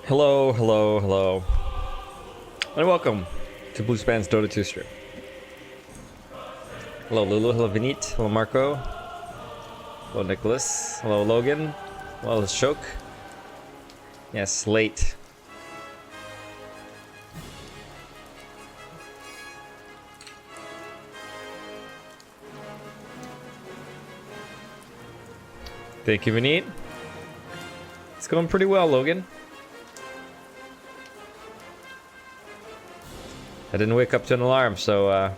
Hello, hello, hello. And welcome to Bluespan's Dota 2 stream. Hello Lulu, hello Vinit, hello Marco. Hello Nicholas, hello Logan, hello Shok. Yes, late. Thank you, Vinit. It's going pretty well, Logan. I didn't wake up to an alarm, so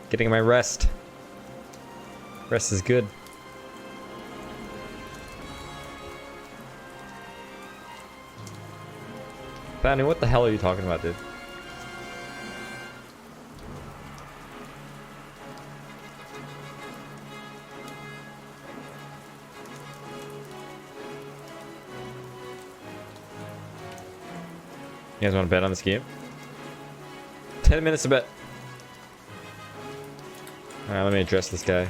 getting my rest. Rest is good. Fanny, what the hell are you talking about, dude? You guys want to bet on this game? 10 minutes to bet. Alright, let me address this guy.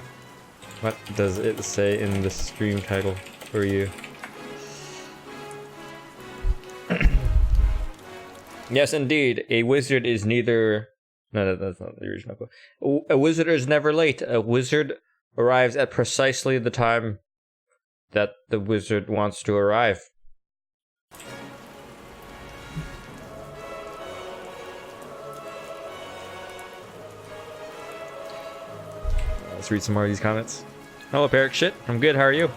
What does it say in the stream title for you? Yes, indeed. A wizard is neither... No, that's not the original quote. A wizard is never late. A wizard arrives at precisely the time that the wizard wants to arrive. Let's read some more of these comments. Hello, Peric Shit. I'm good. How are you?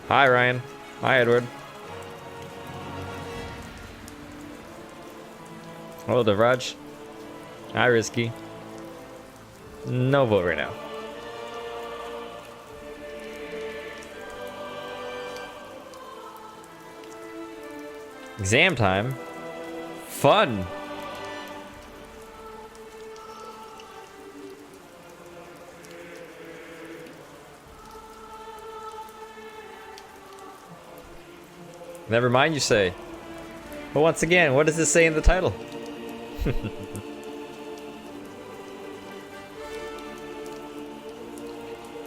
Hi, Ryan. Hi, Edward. Hello, Devraj. Hi, Risky. No vote right now. Exam time. Fun. Never mind, you say. But once again, what does this say in the title?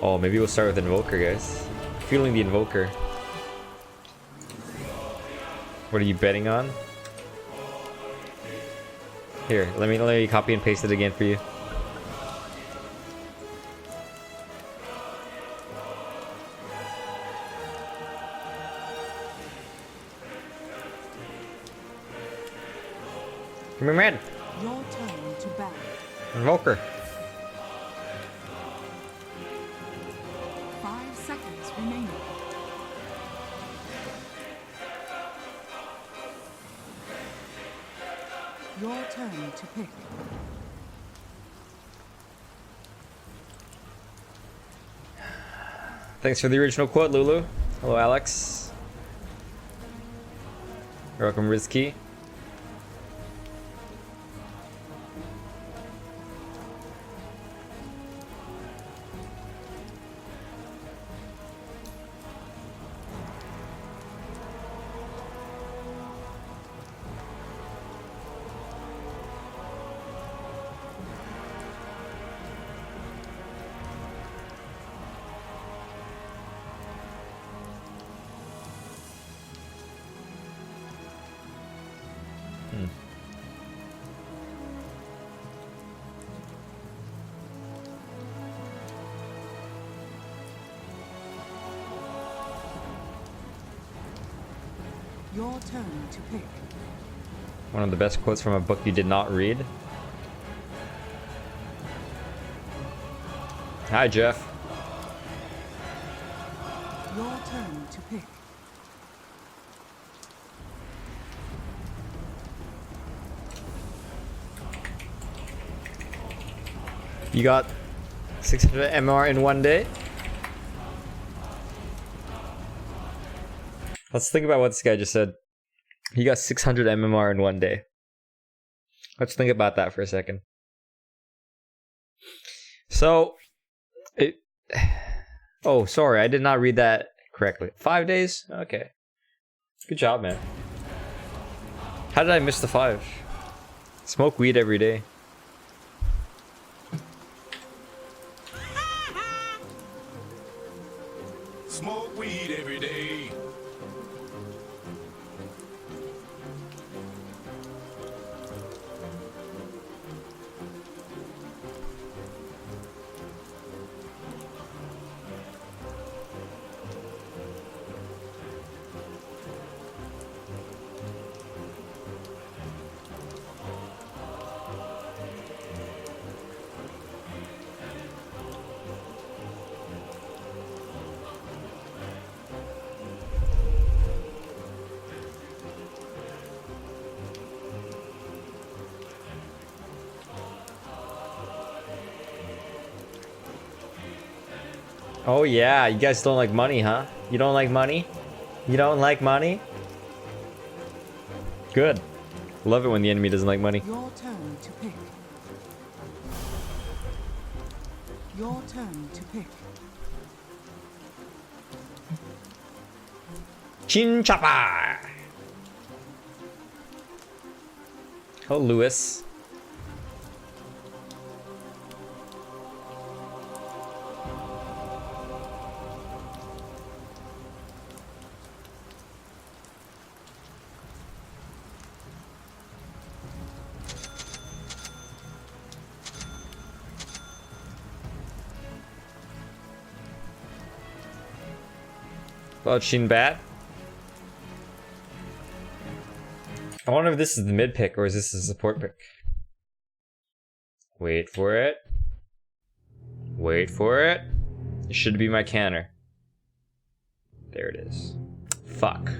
Oh, maybe we'll start with Invoker, guys. Feeling the Invoker. What are you betting on? Here, let me copy and paste it again for you. Come here, man. Your turn to bat. Invoker. 5 seconds remaining. Your turn to pick. Thanks for the original quote, Lulu. Hello, Alex. You're welcome, Rizky. Your turn to pick. One of the best quotes from a book you did not read. Hi, Jeff. Your turn to pick. You got 600 MR in one day? Let's think about what this guy just said. He got 600 MMR in one day. Let's think about that for a second. So, oh, sorry, I did not read that correctly. 5 days? Okay. Good job, man. How did I miss the 5? Smoke weed every day. Smoke weed every day. Oh yeah, you guys don't like money, huh? You don't like money? You don't like money? Good. Love it when the enemy doesn't like money. Your turn to pick. Your turn to pick. Chin chopper! Oh, Lewis. About Shinbat. I wonder if this is the mid pick or is this the support pick? Wait for it. Wait for it. It should be my canner. There it is. Fuck.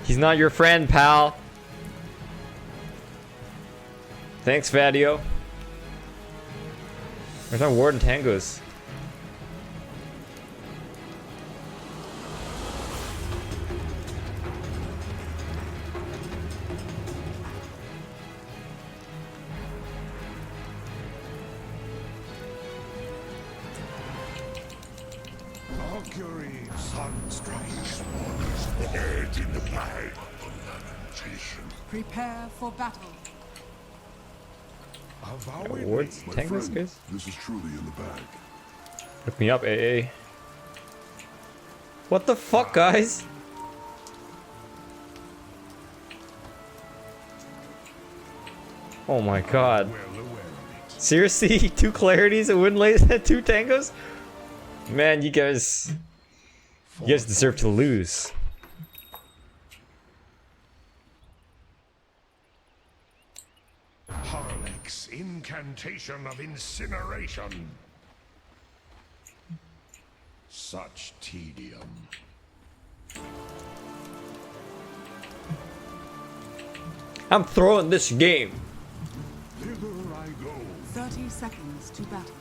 He's not your friend, pal. Thanks, Vadio. Where's my Warden Tangos? Mercury, sun strikes, waters, head in the bag. Prepare for battle. Wards Tangos, guys? This is truly in the bag. Look me up, AA. What the fuck, guys? Oh my god. Well aware of it. Seriously? 2 clarities and wouldn't lay 2 tangos? Man, you guys deserve to lose. Harlex, incantation of incineration. Such tedium. I'm throwing this game. Thither I go. 30 seconds to battle.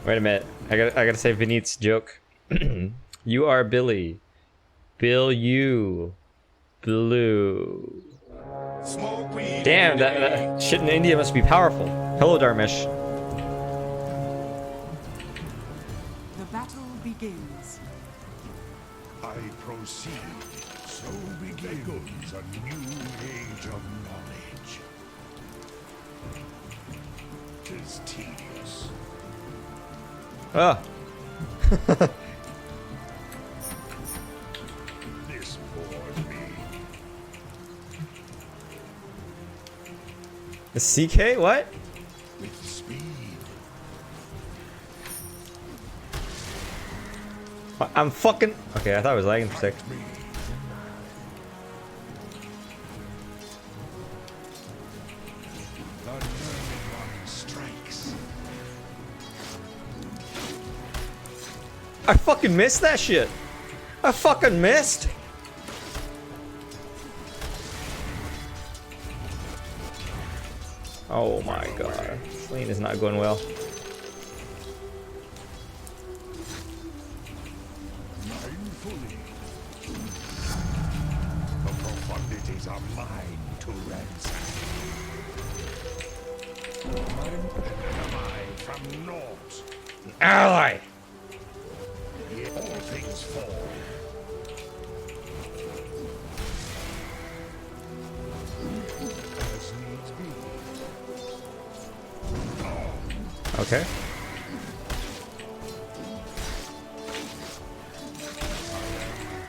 Wait a minute. I gotta say Vinit's joke. You are Billy. Bill you. Blue. Smoke weed. Damn, that shit in India must be powerful. Hello, Darmish. The battle begins. I proceed. So begins a new age of knowledge. 'Tis tedious. Ah. This bores me. The CK? What? With speed. I'm fucking. Okay, I thought I was lagging for a sec. Me. The learned one strikes. I fucking missed that shit. I fucking missed. Oh my god. This lane is not going well. Mindfully. The profundities of mine to ransack. Mine am I from naught. Ally. Yet all things fall. As needs be. Okay.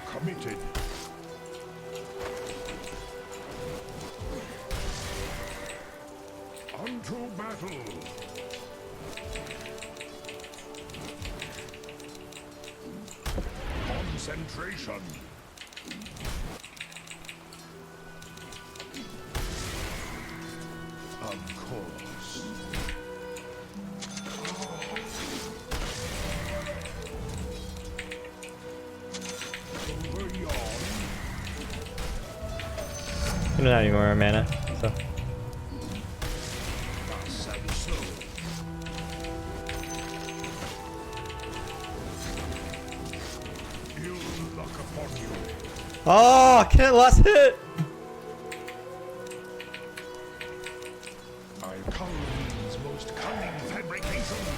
Committed. Unto battle. Concentration. Of course. Over yon. You don't have any more mana, so. Thus and so. Ill luck upon you. Oh, Kent last hit. I Khalid's most cunning fabrications.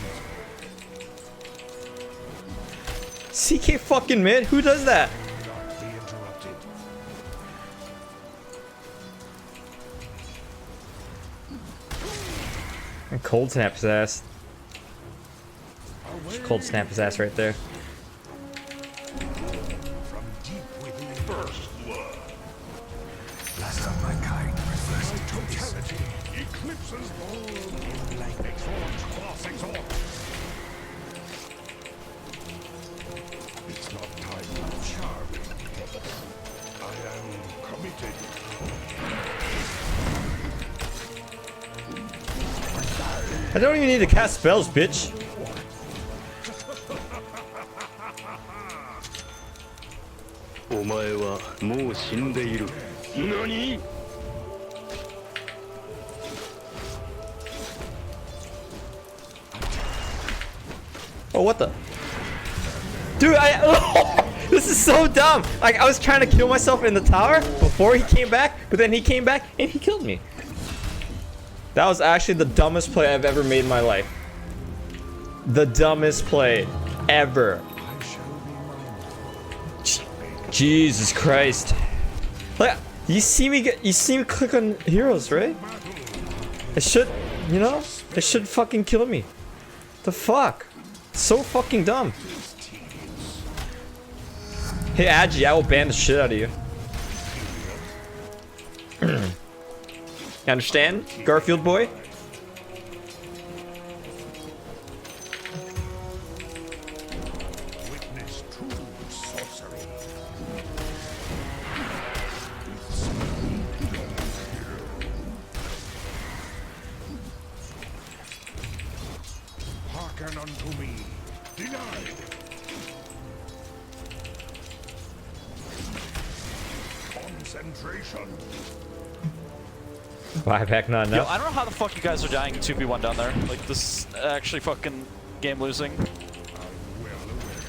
CK fucking mid. Who does that? Not be interrupted. And cold snap his ass. Just cold snap his ass right there. From deep within. First blood. Last of my kind refers My to this. totality eclipses all. In like exhort, cross exhort. It's not time for charming. I am committed. I don't even need to cast spells, bitch. お前はもう死んでいる。何？ Oh, what the? Dude, this is so dumb. Like, I was trying to kill myself in the tower before he came back, but then he came back and he killed me. That was actually the dumbest play I've ever made in my life. The dumbest play ever. Jesus Christ. Like, you see me click on heroes, right? It should, you know, it should fucking kill me. The fuck? So fucking dumb. Hey, Agi, I will ban the shit out of you. You understand, Garfield boy? Witness true sorcery. Hearken unto me. Denied. Concentration. Buyback not Yo, enough. I don't know how the fuck you guys are dying 2v1 down there. Like, this is actually fucking game losing. I'm well aware.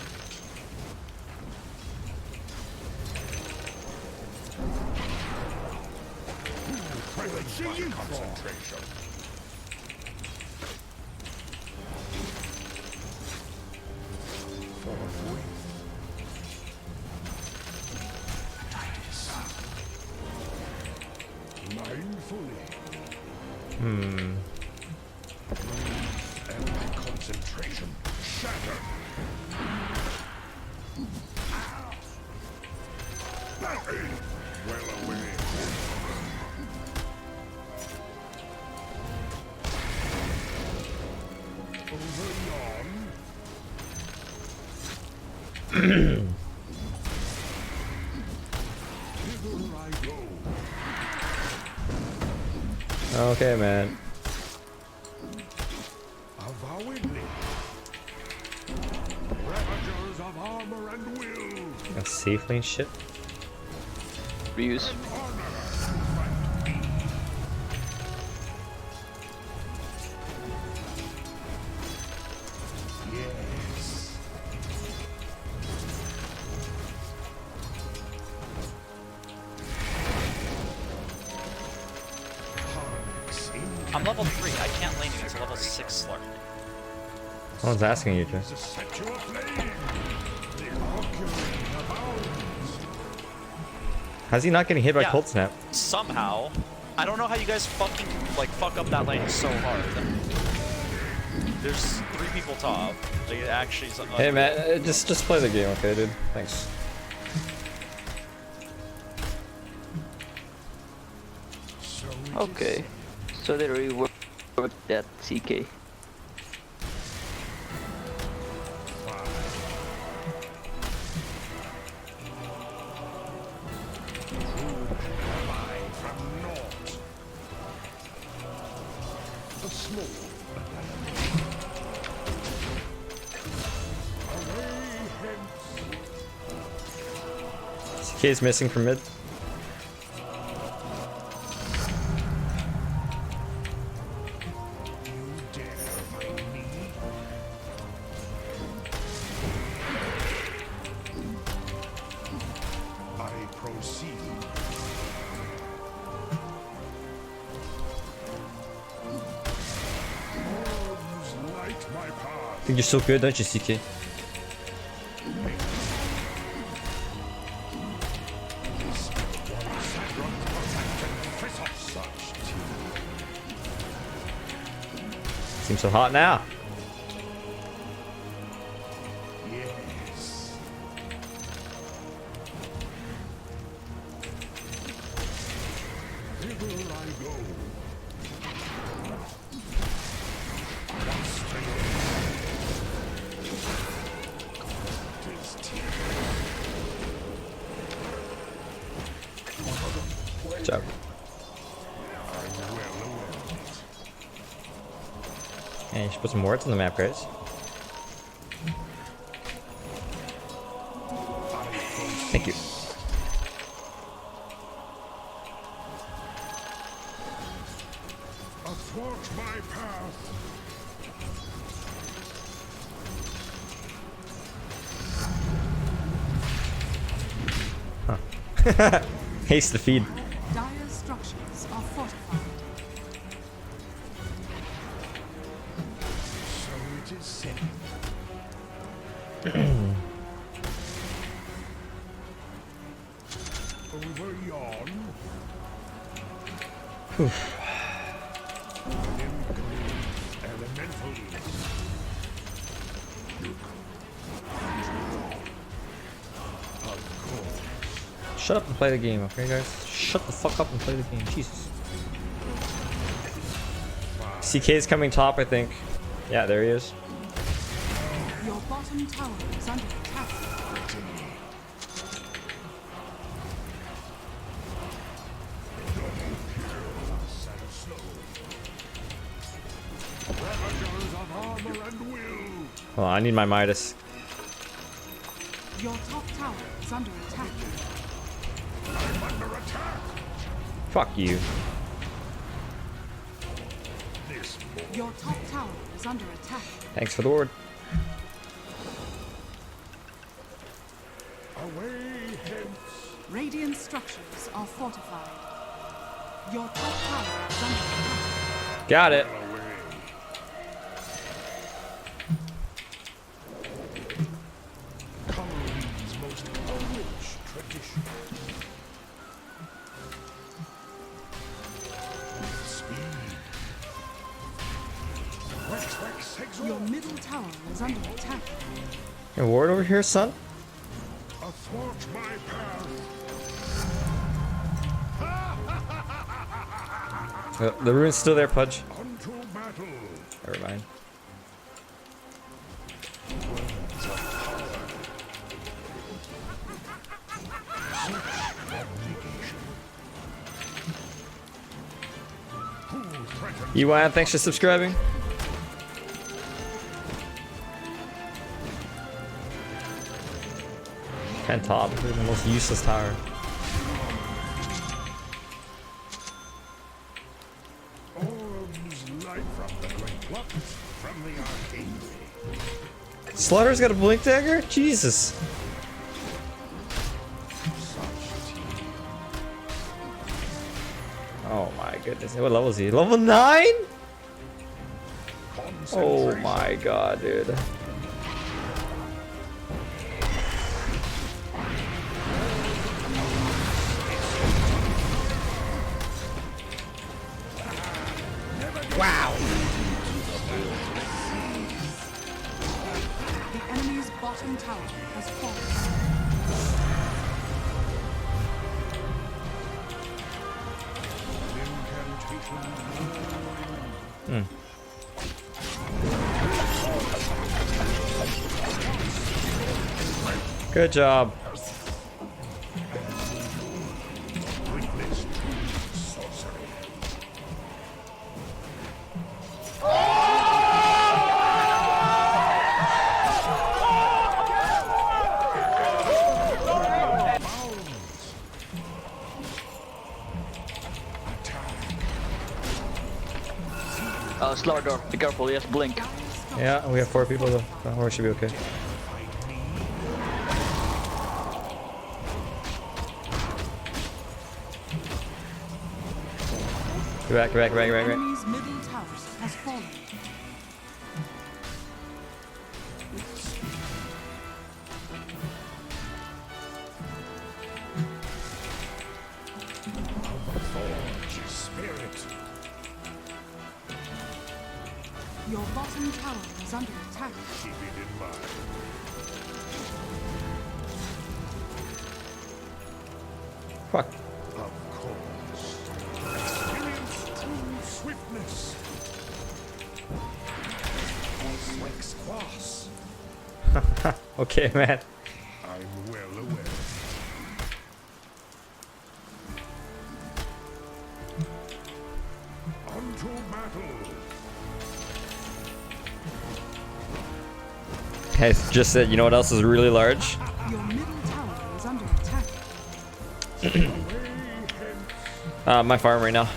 Concentration. Mindfully. And my concentration shattered. Well away. Over yon. Hither I go. Okay, man. Avowedly. Ravagers of armor and will. That's safely and shit. Reuse. Yes. I'm level 3. I can't lane against a level 6 Slark. No one's asking you to. To set you aflame. The Arculine abounds. How's he not getting hit by Yeah. Cold Snap? Somehow, I don't know how you guys fucking like fuck up that lane so hard. There's 3 people top. Like it actually is Hey man, just play the game, okay, dude? Thanks. So it Okay, so they reworked that CK. from naught. A small away hence. CK is missing from mid. You dare find me? I proceed. Arms light my path. I think you're so good, don't you, CK? Face off such teeth. Seems so hot now. Yes. Hither I go. Once to your tis teeth. Good job. I'm well aware of it. Hey, you should put some words on the map, guys. Thank you. Athwart my path. Haste the feed. Dire structures are fortified. So it is said. Over yon. Elementals. Of course. Shut up and play the game, okay, guys? Shut the fuck up and play the game. Jesus. CK is coming top, I think. Yeah, there he is. Your bottom tower is under attack. Ravagers of armor and will. Hold on, I need my Midas. Your top tower is under attack. I'm under attack. Fuck you. This Your top tower is under attack. Thanks for the word. away hence. Radiant structures are fortified. Your top tower is under attack. Got it. Away. Colorine's most rich tradition. Speed. Wax, Your exalt. middle tower is under attack. A ward over here, son? Athwart my path. The rune's still there, Pudge. Unto battle. Never mind. Who threatens Ewan, thanks for subscribing. Top, the most useless tower. arms light from the great pluck from the arcane? Slaughter's got a blink dagger? Jesus. Such team. Oh my goodness. What level is he? Level 9? Oh my god, dude. Wow. The enemy's bottom tower has fallen. Good job. Witness sorcery. Slardor, be careful, he has blink. Yeah, we have 4 people though. The horse should be okay. Go back, go back, go back, go back, go back. Enemy's middle tower has fallen. Forge spirit. Your bottom tower is under attack. Keep it in mind. Fuck. Of course. Experience true swiftness. Swex Quas. Okay, man. I'm well aware. Unto battle. Hey, just said, you know what else is really large? Your middle tower is under attack. My farm right now. A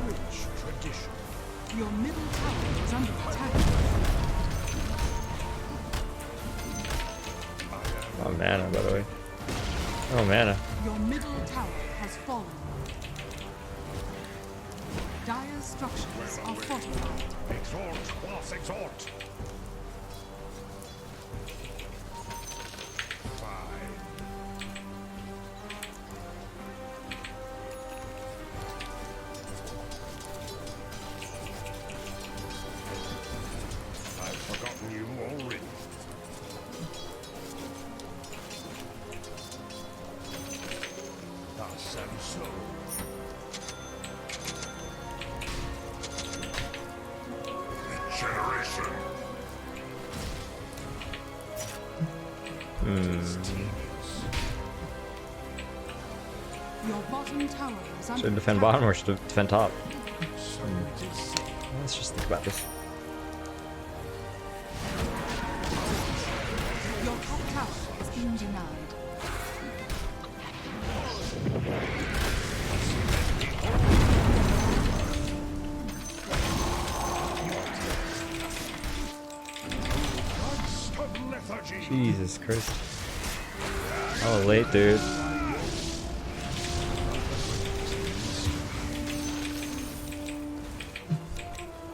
rich tradition. Your middle tower is under attack. Oh, mana, by the way. Oh, mana. Your middle tower has fallen. Dire structures are fortified. Exhort, Quas exhort. Fine. I've forgotten you already. Thus and so. Generation. Your bottom tower is under Should I defend attack. bottom or should I defend top? So it is said. Let's just think about this. Your top tower is being denied. Of lethargy. Jesus Christ. Oh, late, dude.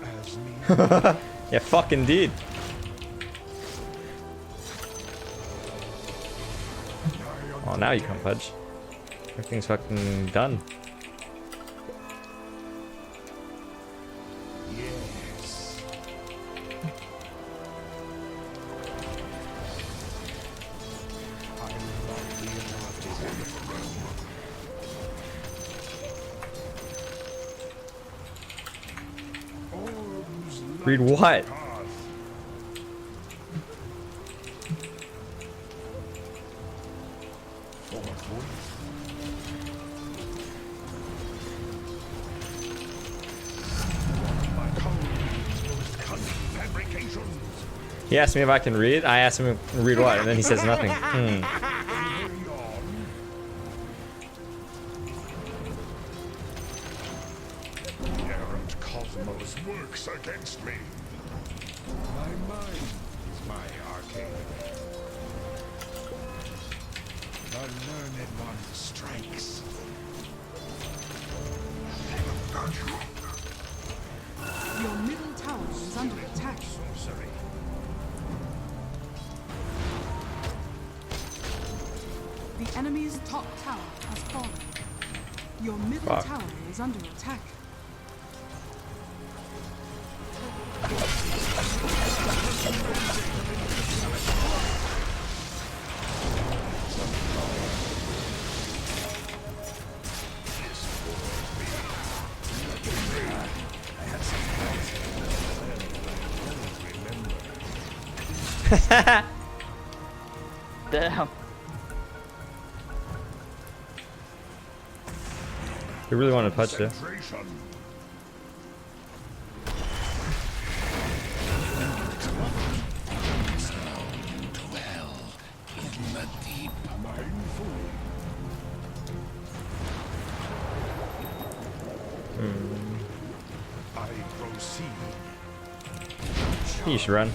As me. Yeah, fuck indeed. Oh, now you come, Pudge. Everything's fucking done. Yes. I will not be interrupted. Orbs Read light what? path. Forthwith. My colleagues' most cunning fabrications. He asked me if I can read. I asked him to read what, and then he says nothing. Carry on. The errant cosmos works against me. My mind is my arcade. The learned ones strikes. Your middle tower is under attack. Sorcery. The enemy's top tower has fallen. Your middle Fuck. tower is under attack. Damn. You really want to touch it. Concentration. Mindfully. I proceed. You should run.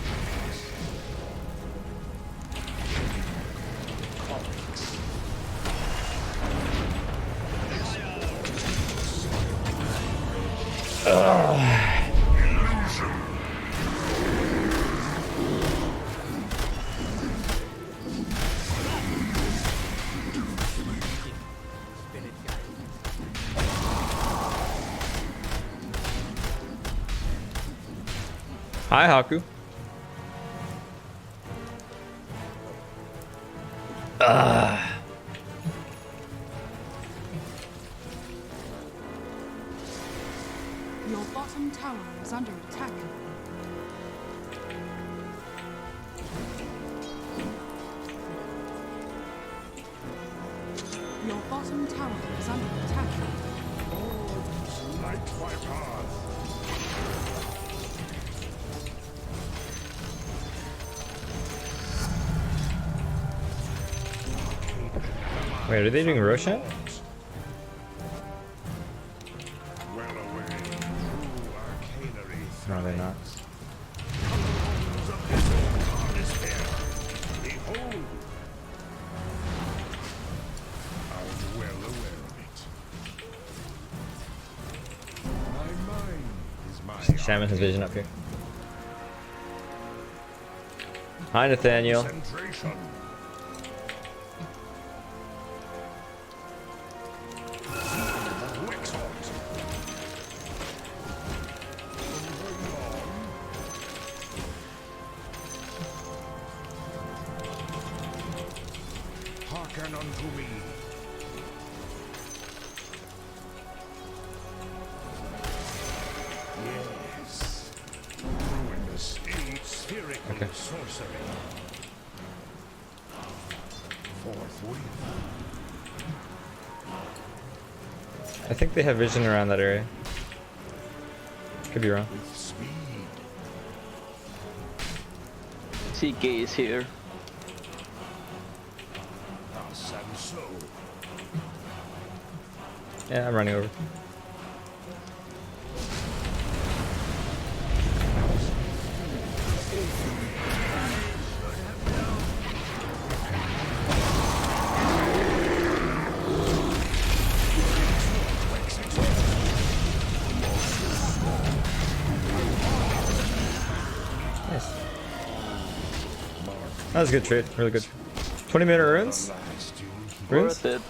Hi, Haku. Your bottom tower is under attack. Your bottom tower is under attack. Light my path. Wait, are they doing Roshan? Well away. True arcanery. No, they're not. Behold! I'm well aware of it. My mind is my Shaman has vision up here. Hi, Nathaniel. concentration. Wexhort. Hearken unto me. Yes. Ruinous spherical Okay. sorcery. Forthwith. I think they have vision around that area. Could be wrong. With speed. CK is here. Thus and so. Yeah, I'm running over. Nice. That was a good trade. Really good. 20-minute runes? Runes? Worth it.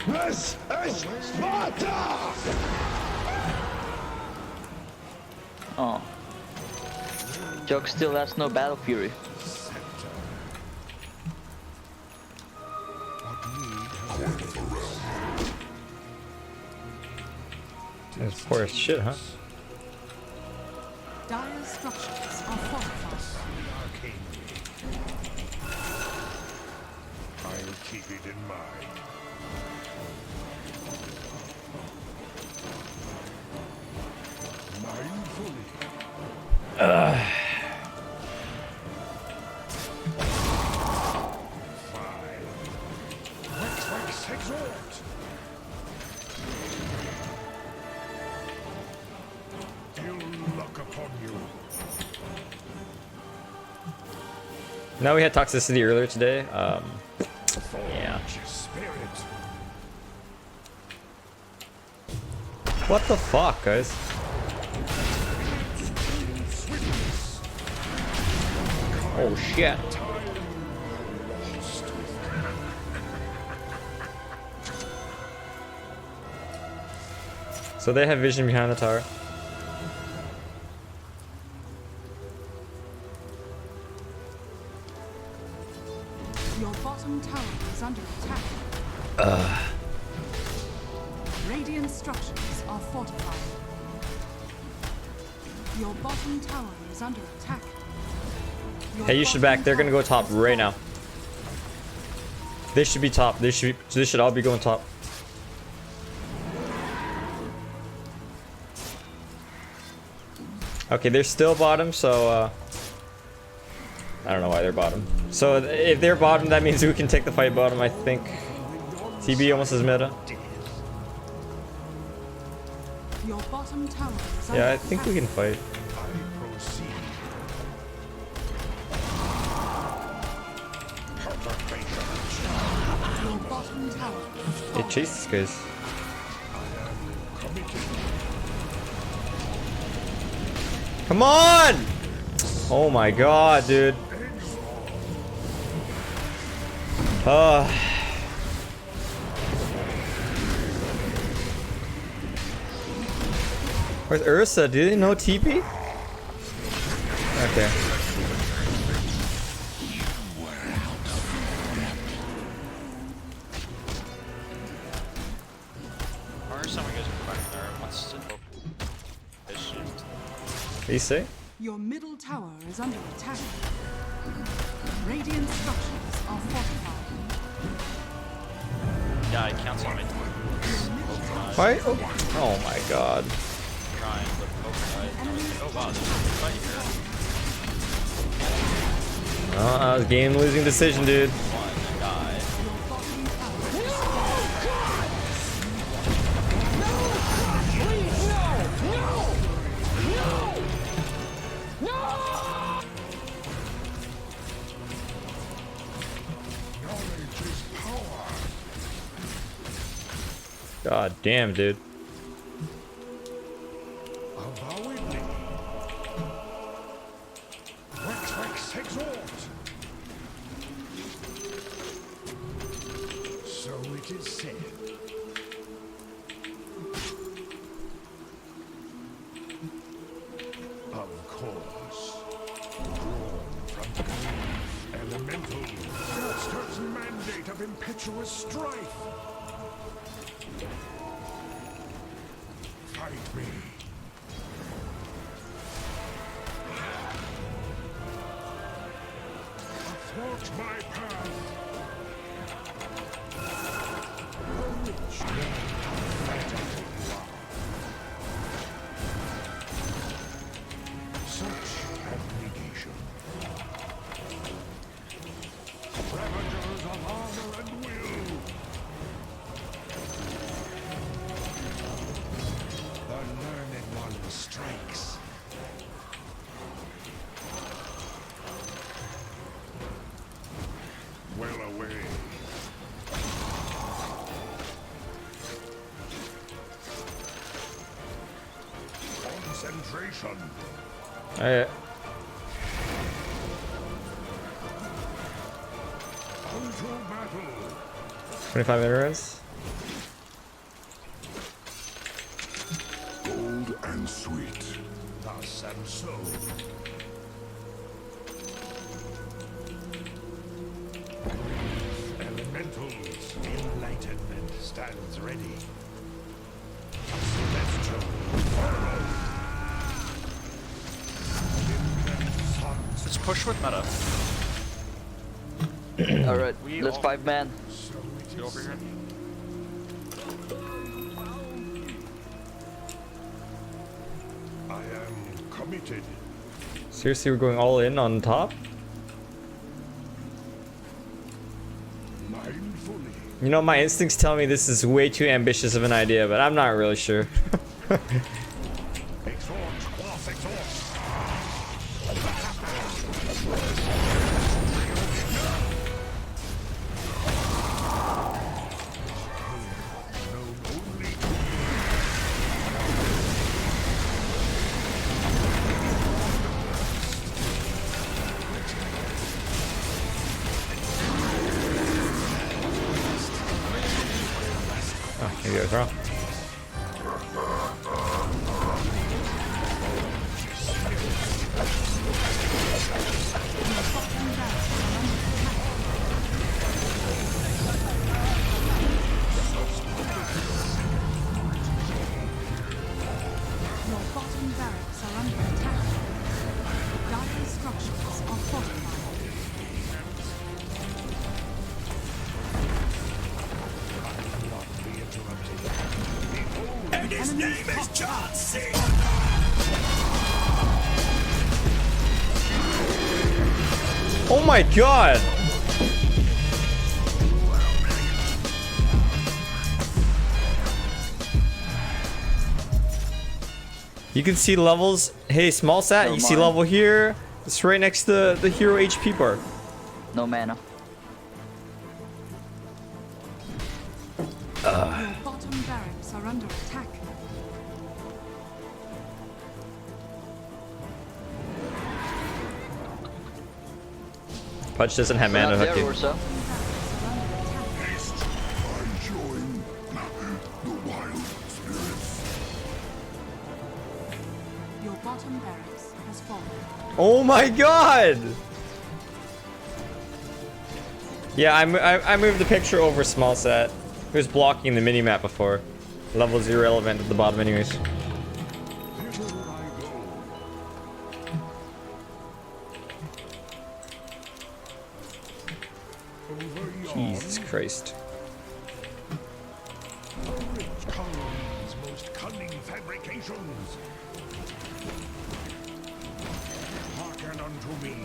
This is Sparta! Oh. Jock still has no battle fury. It's poor as shit, huh? Dire structures are fortified. I'll keep it in mind. Mindfully. Fine. Wex exhort. Ill luck upon you. Now we had toxicity earlier today. Yeah. What the fuck, guys? Oh shit. So they have vision behind the tower. Your bottom tower is under attack. Radiant structures are fortified. Your bottom tower is under attack. Your Hey, you should bottom back. They're gonna go tower top is right now. fortified. They should be top. They should all be going top. Okay, they're still bottom, so I don't know why they're bottom. So if they're bottom, that means we can take the fight bottom, I think. TB almost is meta. Your bottom tower is Yeah, under I think we attack. can fight. I proceed. Your bottom tower is It falling. chases guys. Come on! Oh my god, dude. Where's Ursa? Do they know TP? Okay. Or someone goes back there and wants to hope this shit. What do you say? Your middle tower is under attack. Radiant structures are fortified. Yeah, I cancel my Why? Oh my god. trying, but oh wow, there's a fight here. Oh, that was a game losing decision, dude. One guy. Your bottom tower is Knowledge is power. God damn, dude. Avowedly. Rex exhort. So it is said. Of course. Drawn from the elemental. Juster's mandate of impetuous strife. Fight me. Athwart my path. A rich fantasy you are. Such abnegation. Ravagers of honor and will. The learned one strikes. Well away. Concentration. Alright. Unto battle. 25 minute runs. Bold and sweet. Thus and so. Elementals. Enlightenment stands ready. Celestial. Sons. Let's push with meta. Alright, We let's all- 5-man. So it Get is over here. I am committed. Seriously, we're going all in on top? Mindfully. You know, my instincts tell me this is way too ambitious of an idea, but I'm not really sure. Exhort. Quaff exhort. Known only to Oh, maybe I was wrong. Your bottom barracks are under attack. Dire structures are fortified. And his name is John C. Oh my god! You can see levels. Hey, small sat, No you see mind. level here. It's right next to the hero HP bar. No mana. Your bottom barracks are under attack. Pudge doesn't have Not mana there, hook. Ursa. I join the wild spirits. Your bottom barracks has fallen. Oh my god! Yeah, I moved the picture over small set. It was blocking the mini map before. Level's irrelevant at the bottom anyways. Hither I go. Over yon, Jesus Christ. rich colonies, most cunning fabrications. Hearken unto me.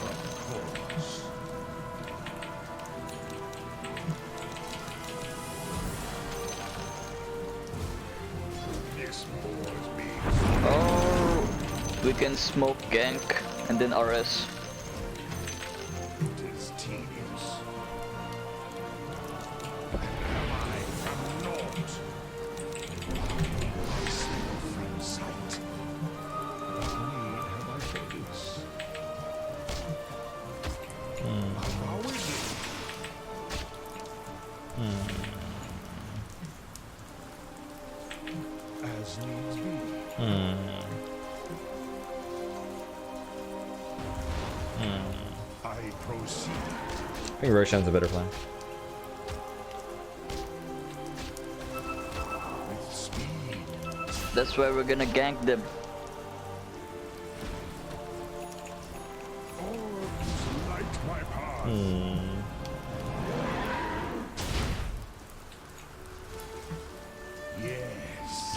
Of course. This bores me. Oh, we can smoke gank and then RS. It is tedious. Am I from naught? I slip from sight. What need have I for this? How is it? As needs be. I proceed. I think Roshan's a better plan. With speed. That's why we're gonna gank them. Orbs light my path. Yes.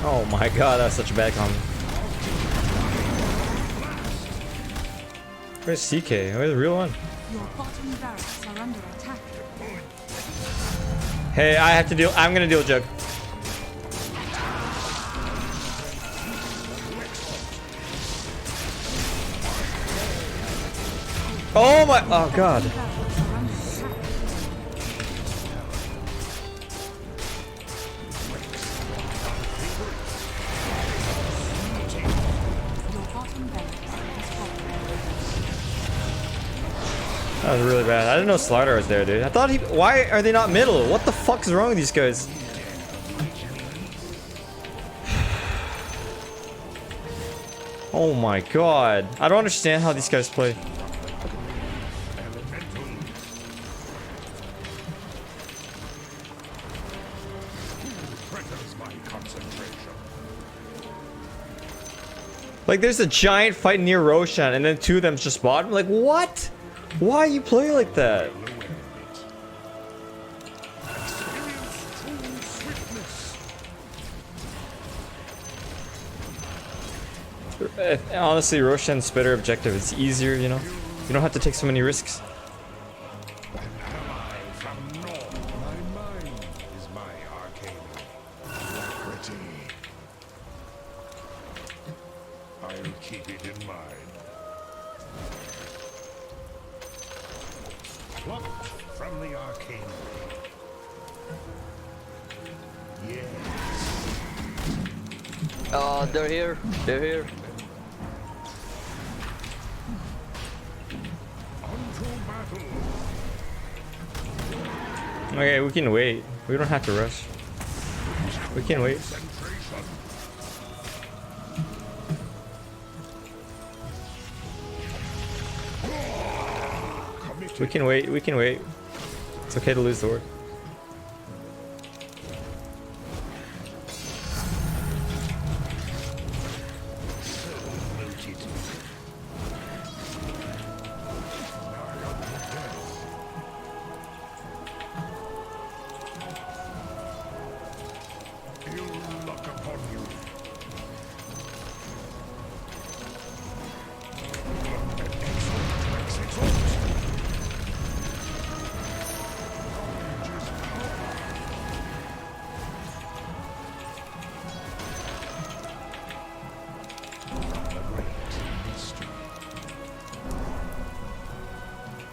Oh my god, that's such a bad combo. Where's CK? Where's the real one? Your bottom barracks are under attack. Hey, I have to deal. I'm gonna deal Jug. Oh my. Oh god. Barracks are under attack. Your bottom barracks has fallen. That was really bad. I didn't know Slider was there, dude. I thought he. Why are they not middle? What the fuck is wrong with these guys? Oh my god. I don't understand how these guys play. Threatens my concentration. Like, there's a giant fight near Roshan, and then two of them's just bottom. Like, what? Why you play like that? Experience true swiftness. Honestly, Roshan's better objective. It's easier, you know? You don't have to take so many risks. Am I from naught? My mind is my arcane. Alacrity. I'll keep it in mind. Plucked from the arcane. They're here. They're here. Unto battle. Okay, we can wait. We don't have to rush. We can wait. Concentration. We can wait. We can wait. It's okay to lose the word. Ill luck upon you.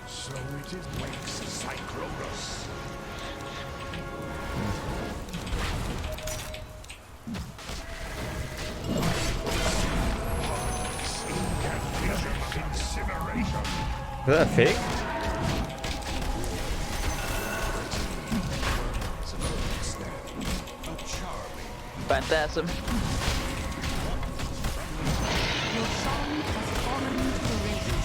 So it is wakes Cyclonus. Incineration. Is that fake? Phantasm. Your song has fallen to the races.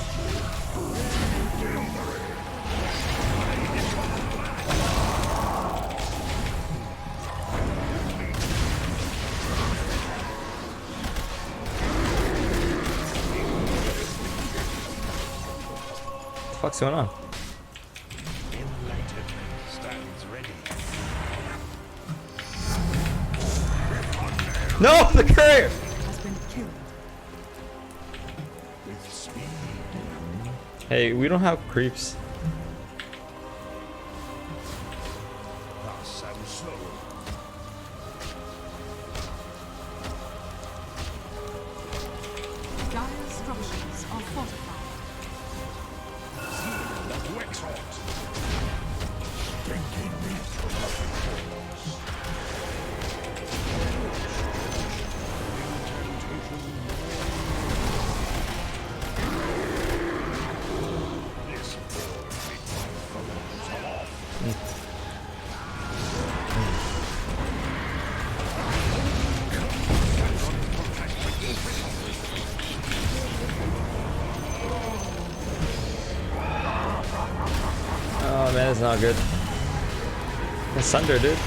What the fuck's going on? Enlightenment stands ready. No, the courier! Has been killed. With speed. Hey, we don't have creeps. Thus and so. Dire structures are fortified. That Wexhort. Bringing me to this board make my foes off. Oh man, it's not good. It's Sunder, dude.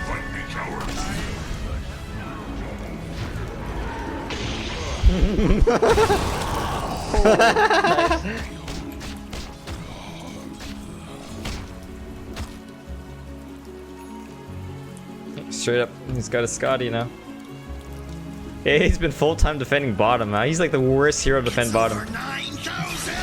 Fight me, cowards! Straight up, he's got a Scotty now. Hey, he's been full-time defending bottom, man. He's like the worst hero to defend bottom. 9,000!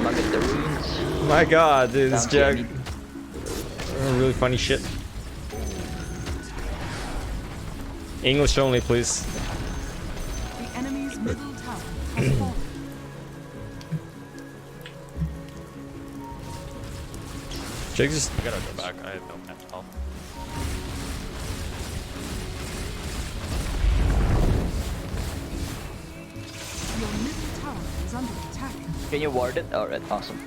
Look at the runes. My god, dude, this Down Jag. Really funny shit. English only, please. The enemy's middle tower has fallen. Jag just. I gotta go back. I have no mental health. Your middle tower is under attack. Can you ward it? Alright, awesome.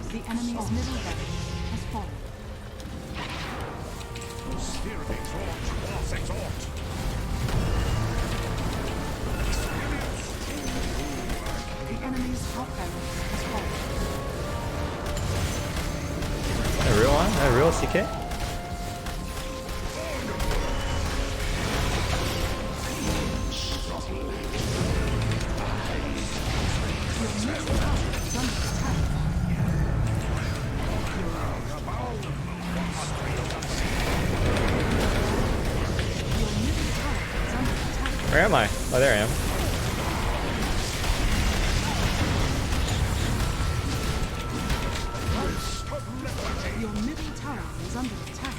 The enemy's middle barracks has fallen. Spear exhort, boss exhort. The enemy's top barracks has fallen. A real one? A real CK? Your middle tower is under Where am I? Oh, there I am. Your middle tower is under attack.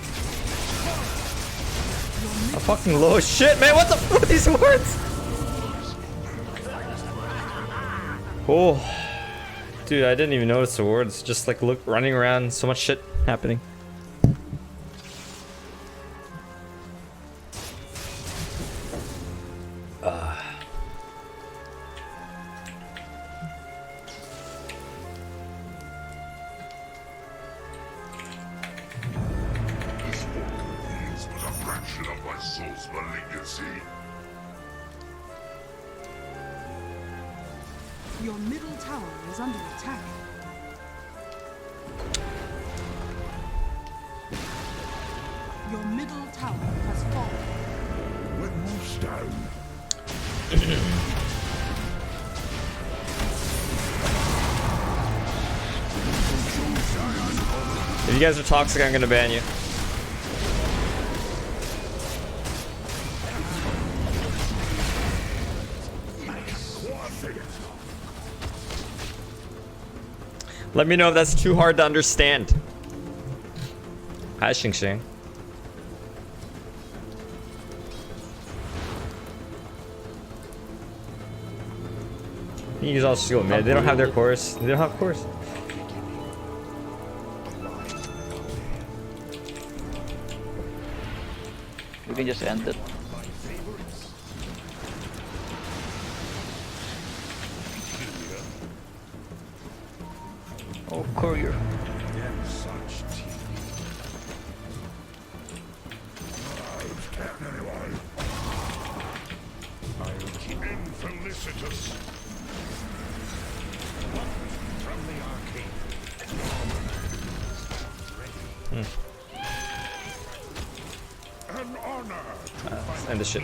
Your I'm middle fucking low as shit, man. What the fuck are these words? Oh, dude, I didn't even notice the words. Just like look, running around, so much shit happening. This form is but a fraction of my soul's malignancy. Your middle tower is under attack. Your middle tower has fallen. Let me stand. If you guys are toxic, I'm gonna ban you. Let me know if that's too hard to understand. Hi, Xing Xing. You guys all just go mid. They don't have their chorus. They don't have chorus. We can just end it. Oh, courier. Such teeth. Anyway. I'll keep infelicitous. From the arcade. An honor to Let's end this shit.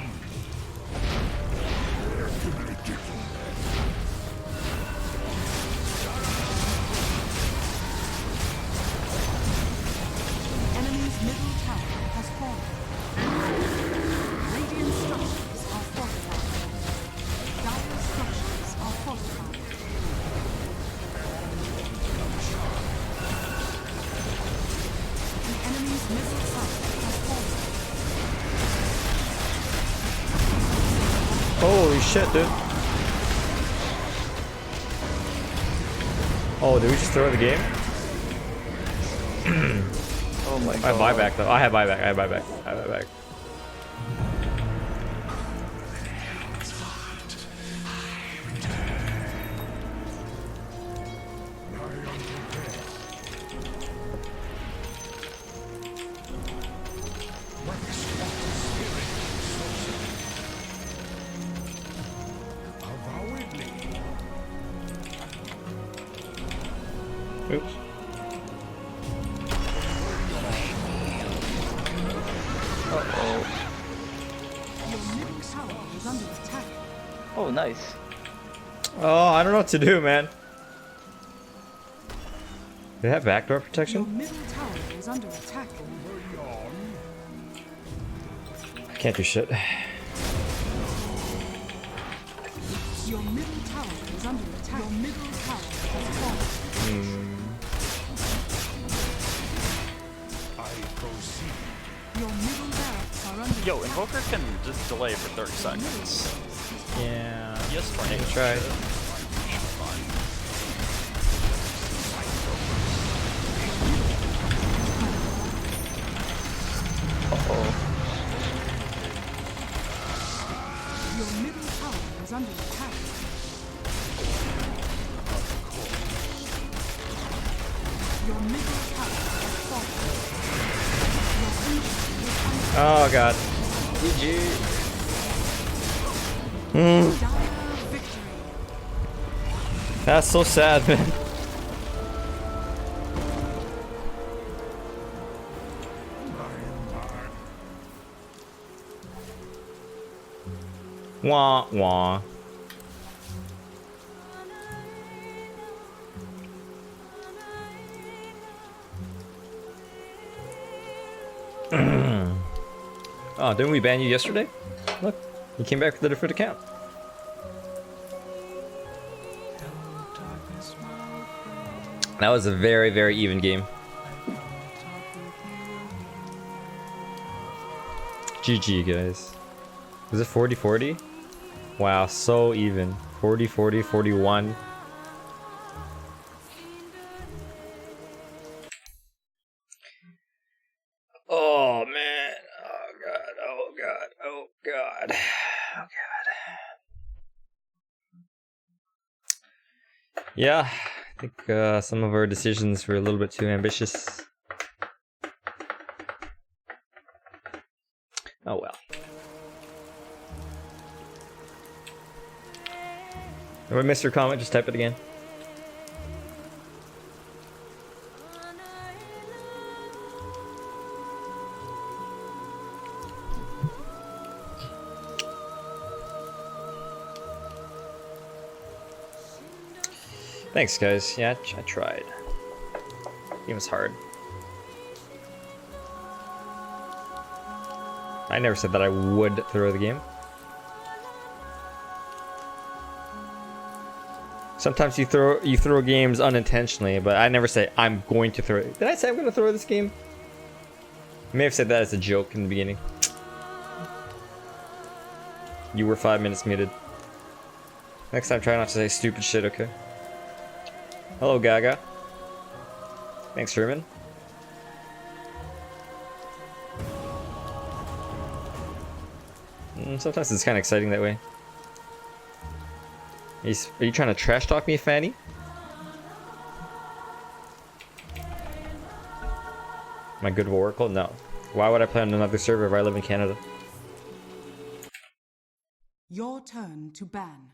Enemy's middle tower has fallen. Radiant structures are fortified. Dire structures are fortified. The enemy's middle tower has fallen. Holy shit, dude. Oh, did we just throw the game? Oh my I god. have buyback though. I have buyback. I have buyback. I have buyback. Oops. Uh-oh. Your middle tower is under attack. Oh, nice. Oh, I don't know what to do, man. They have backdoor Your protection? middle tower is under attack. I can't do shit. Your middle tower is under attack. Your middle tower has fallen. I proceed. Your middle barracks are under Yo, attack. Invoker can just delay for 30 seconds. Yeah. Yes, tornado. Try. Uh-oh. Your middle tower is under attack. Your middle tower has fallen. Your infantry is under Oh god. dire victory. That's so sad, man. Wah wah. Oh, didn't we ban you yesterday? Look. He came back with a different account. That was a very, very even game. GG, guys. Was it 40-40? Wow, so even. 40-40, 41. Oh, man. Oh, God. Oh, God. Oh, God. Oh, God. Yeah, I think some of our decisions were a little bit too ambitious. Oh well. If I missed your comment, just type it again. Thanks, guys. Yeah, I tried. It was hard. I never said that I would throw the game. Sometimes you throw games unintentionally, but I never say I'm going to throw it. Did I say I'm going to throw this game? I may have said that as a joke in the beginning. You were 5 minutes muted. Next time, try not to say stupid shit, okay? Hello, Gaga. Thanks, Sherman. Sometimes it's kind of exciting that way. Are you trying to trash talk me, Fanny? Am I good with Oracle? No. Why would I play on another server if I live in Canada? Your turn to ban.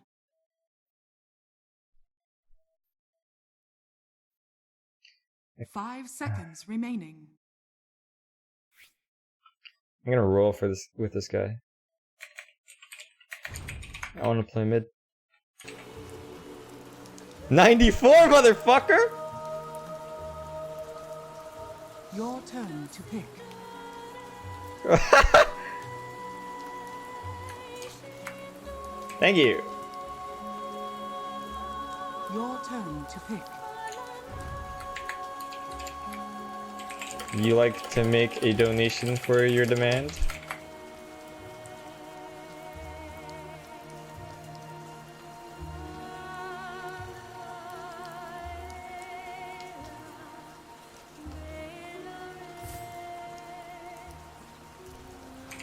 Five seconds remaining. I'm gonna roll for this with this guy. I want to play mid. 94, motherfucker! Your turn to pick. Thank you. Your turn to pick. You like to make a donation for your demand?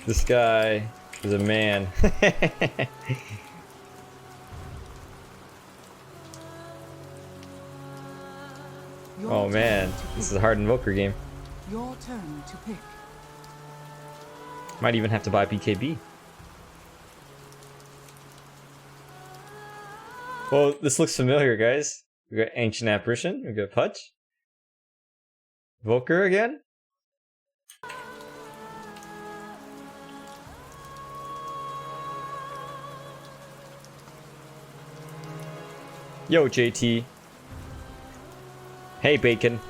This guy is a man. Oh man, this is a hard invoker game. Your turn to pick. Might even have to buy BKB. Well, this looks familiar, guys. We got Ancient Apparition, we got Pudge. Volker again? Yo, JT. Hey, Bacon.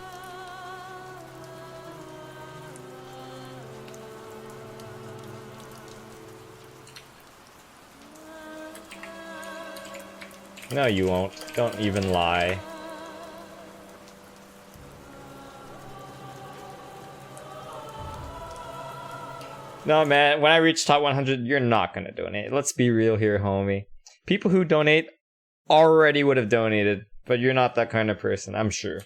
No, you won't. Don't even lie. No, man, when I reach top 100, you're not gonna donate. Let's be real here, homie. People who donate already would have donated, but you're not that kind of person, I'm sure.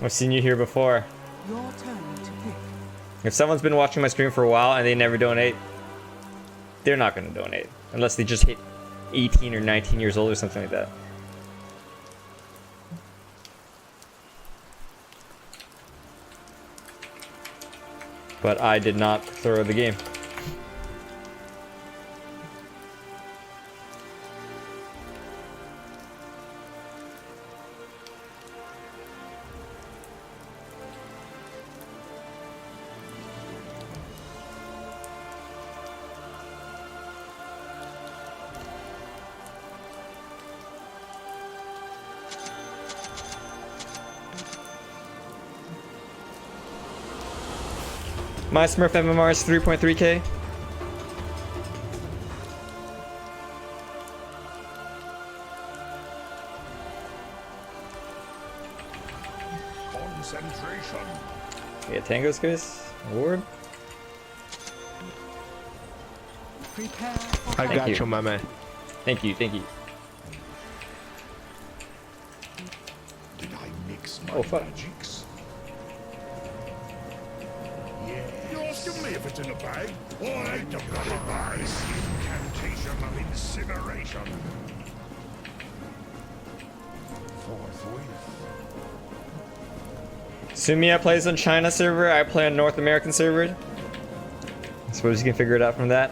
I've seen you here before. Your turn to pick. If someone's been watching my stream for a while and they never donate, they're not gonna donate. Unless they just hit 18 or 19 years old or something like that. But I did not throw the game. My Smurf MMR is 3.3k. concentration. Yeah, Tango Space award. Prepare for I Thank got you. you, my man. Thank you, thank you. Did I mix my Oh, fuck. magics? Yeah. You asking me if it's in a bag? Or I don't advise. Incantation of incineration. Forthwith. Sumia plays on China server, I play on North American server. I suppose you can figure it out from that.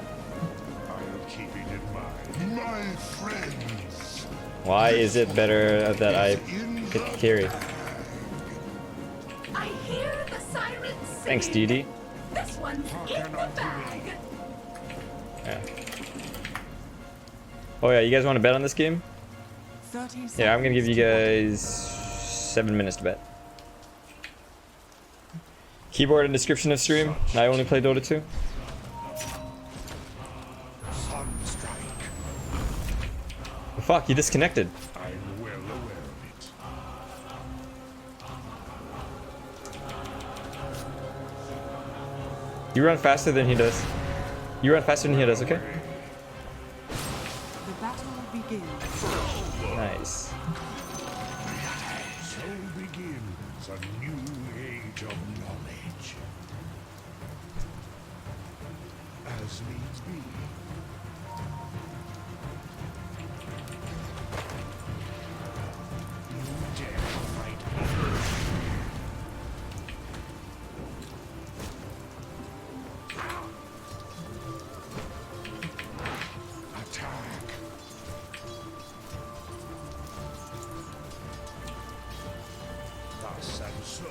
I'll keep it in mind. My friends. Why is it better that I In get the the carry? I hear the sirens singing. Thanks, Dee. This one's in the bag. Yeah. Oh yeah, you guys want to bet on this game? 30 Yeah, I'm gonna give you seconds guys 7 minutes to bet. Keyboard and description of stream. I only play Dota 2. Sunstrike. Fuck, you disconnected. I'm well aware of it. You run faster than he does. You run faster than he does, okay? The battle begins. Nice. So begins a new age of knowledge. As needs be. You dare fight me? Attack. Thus and so.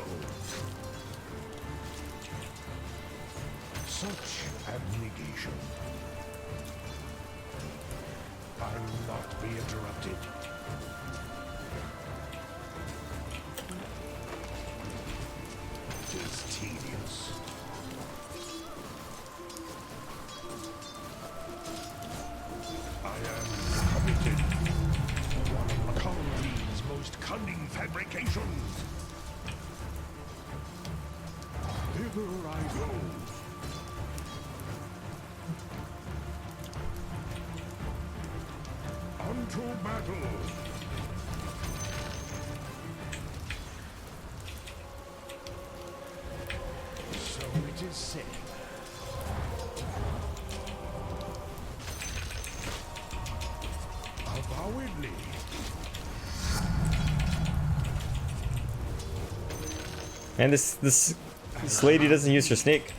Such abnegation. I will not be interrupted. It is tedious. I am committed to one of Macalree's most cunning fabrications. Hither I go. Unto battle. So it is said. Avowedly. And this lady doesn't use her snake.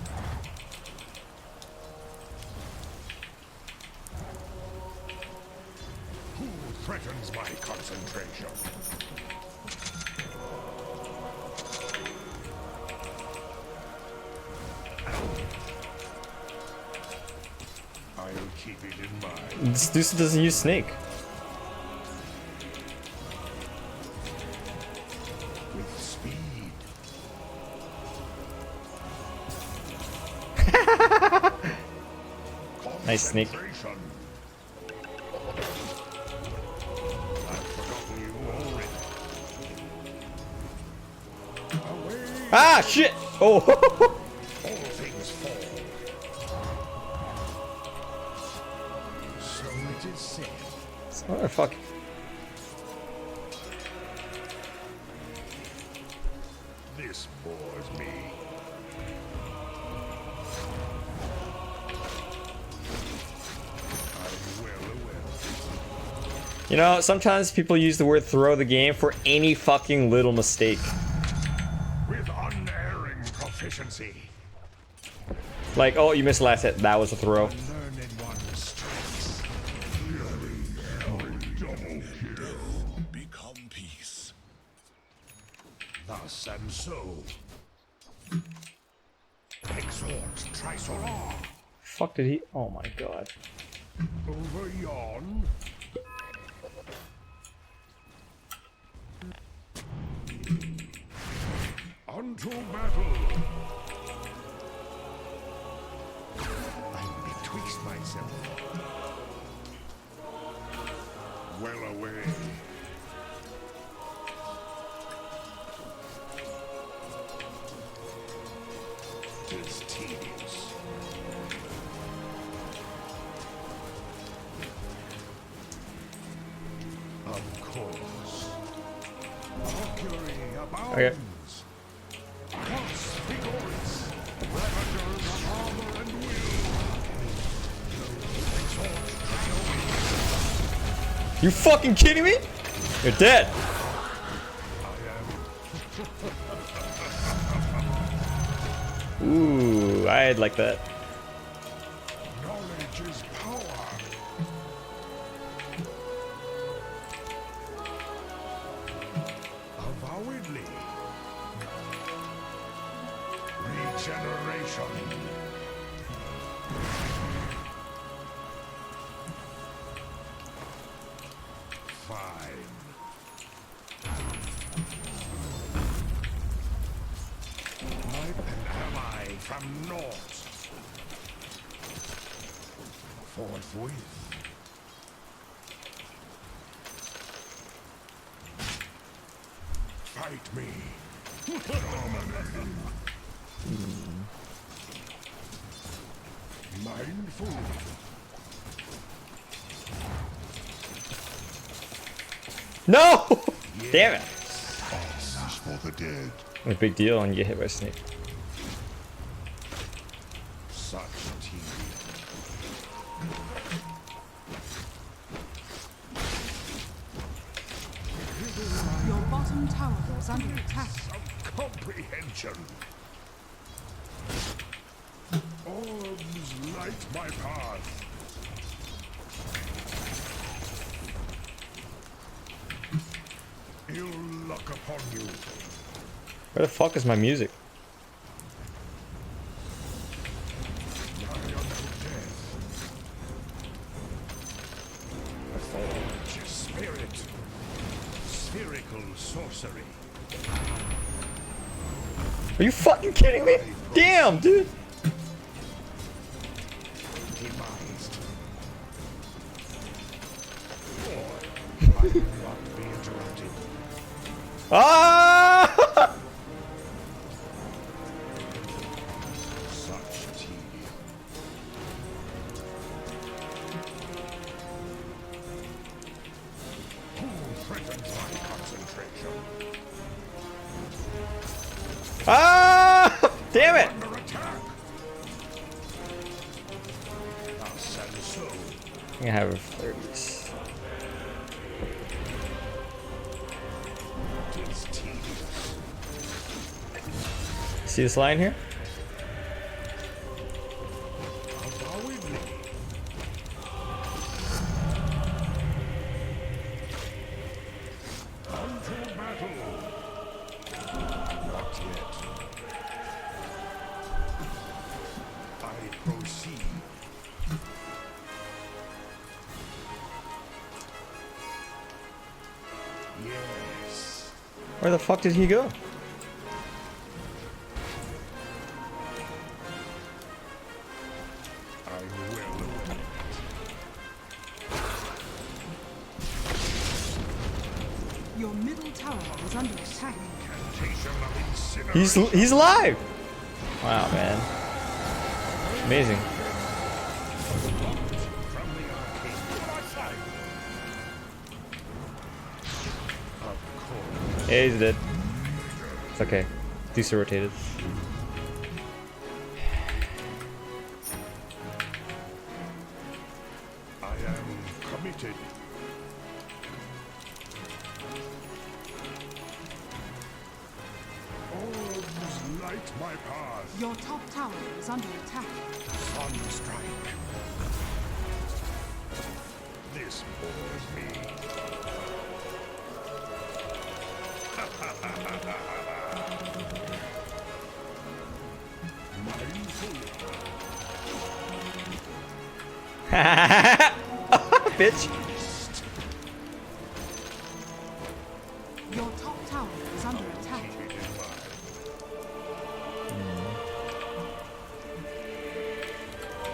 Who threatens my concentration? I'll keep it in mind. This dude doesn't use snake. With speed. Nice snake. Concentration. I've forgotten you already. Away, Ah, shit! Oh! all things fall. So it is said. Oh, fuck. This bores me. I'm well aware. You know, sometimes people use the word throw the game for any fucking little mistake. With unerring proficiency. Like, oh, you missed last hit. That was a throw. Learned one strikes. Double kill. Become peace. Thus and so. Exhort Trisolar. Fuck did he? Oh my god. Over yon. Unto battle. I betwixt myself. Well away. Of course. Mercury abounds. Okay. Once vigorous. Ravagers of armor and will. You fucking kidding me? You're dead. Ooh, I'd like that. Knowledge is power. Avowedly. Regeneration. Fine. An ally from north. Forthwith. Fight me. Mindful. No! Damn it. This for the dead. A big deal when you get hit by a snake. Such teeth. Your bottom tower is under attack. Some comprehension. Orbs light my path. Ill luck upon you. Where the fuck is my music? Lie unto death. Forge spirit. Spherical sorcery. Are you fucking kidding me? Damn, dude. Demised. I will not be interrupted. Ah! Such tedium. Who threatens my concentration? Ah! Damn it! Under attack! Thus and so. I'm gonna have 30s. Tis tedious. See this line here? Avowedly. Unto battle. Not yet. I proceed. Yes. Where the fuck did he go? I will. Your middle tower is under attack. Incantation of incineration. He's alive! Wow, man. Amazing. From the arcane. To my side. Of course. Yeah, he's dead. It's okay. Deuce rotated. I am committed. Orbs light my path. Your top tower is under attack. Sunstrike. This bores me. Mindful. Bitch. Your top tower is under attack. Keep it in mind.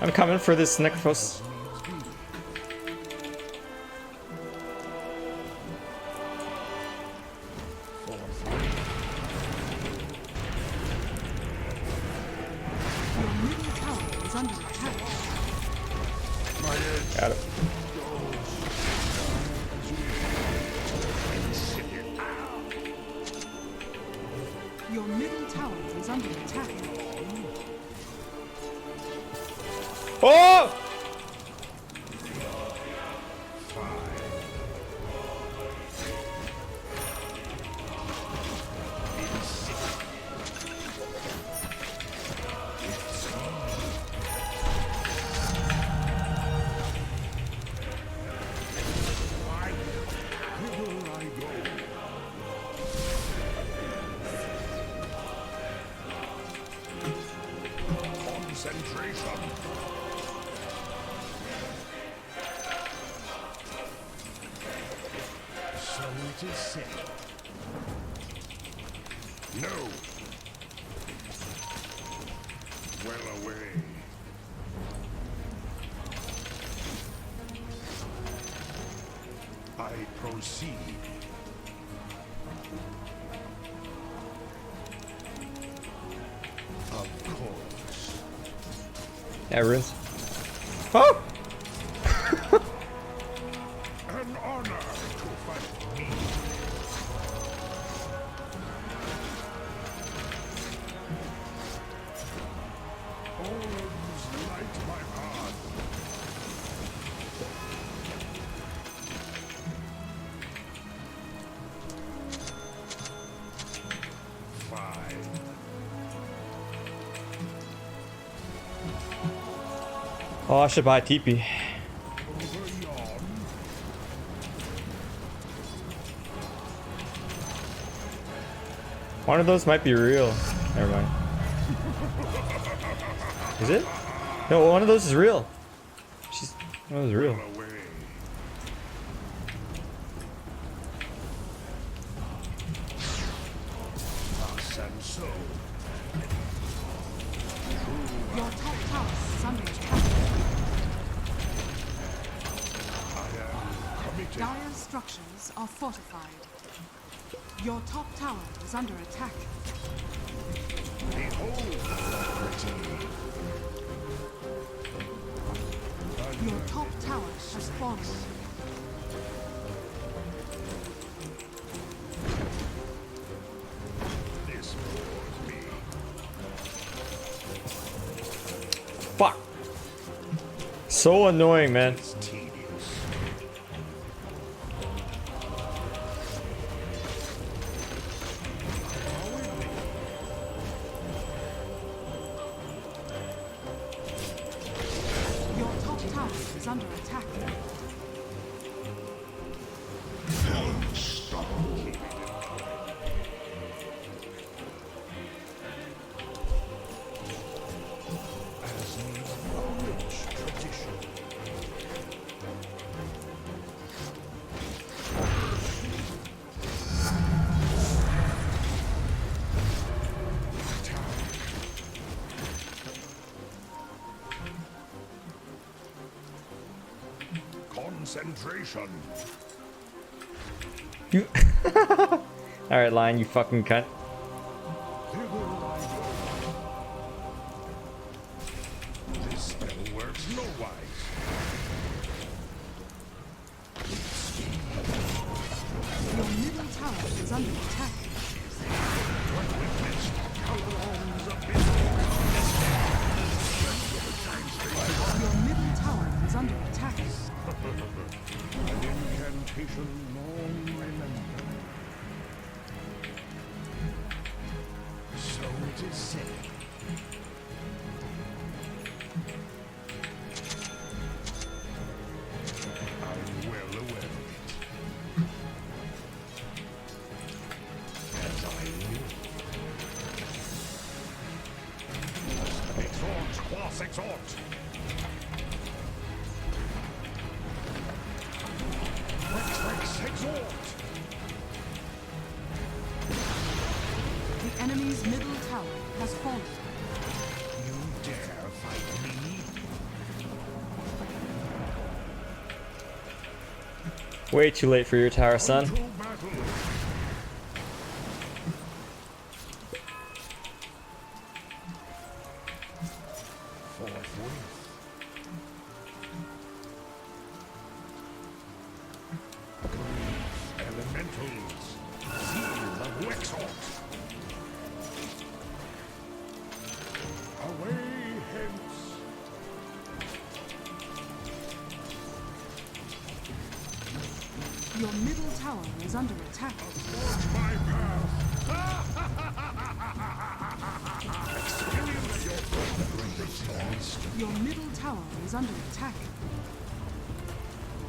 I'm coming for this Necrophos. Your middle tower is under attack. Got it. Your middle tower is under attack. Oh! Concentration. So it is said. No. Well away. I proceed. Of course. Everyone's. Oh! An honor to fight me. Orbs light my path. Fine. Oh, I should buy TP. Over yon. One of those might be real. Never mind. Is it? No, one of those is real. One of those is real. Away. Thus and so. Your top tower is under attack. I am committed. Dire structures are fortified. Your top tower is under attack. Behold property. Your top tower has fallen. This bores me. Fuck. So annoying, man. It's tedious. Your top tower is under attack. As needs a rich tradition. Concentration. You. Alright, Lion, you fucking cunt. Hither I go. This spell works no wise. Your middle tower is under attack. Your middle tower is under attack. An incantation long remembered. So it is said. I'm well aware of it. As I knew. Exhort, quas exhort. Rex exhort. The enemy's middle tower has fallen. You dare fight me? Way too late for your tower, son. To battle. Forthwith. Elementals. Zeal of Wexhort. Your middle tower is under attack. Forge my path. Your middle tower is under attack.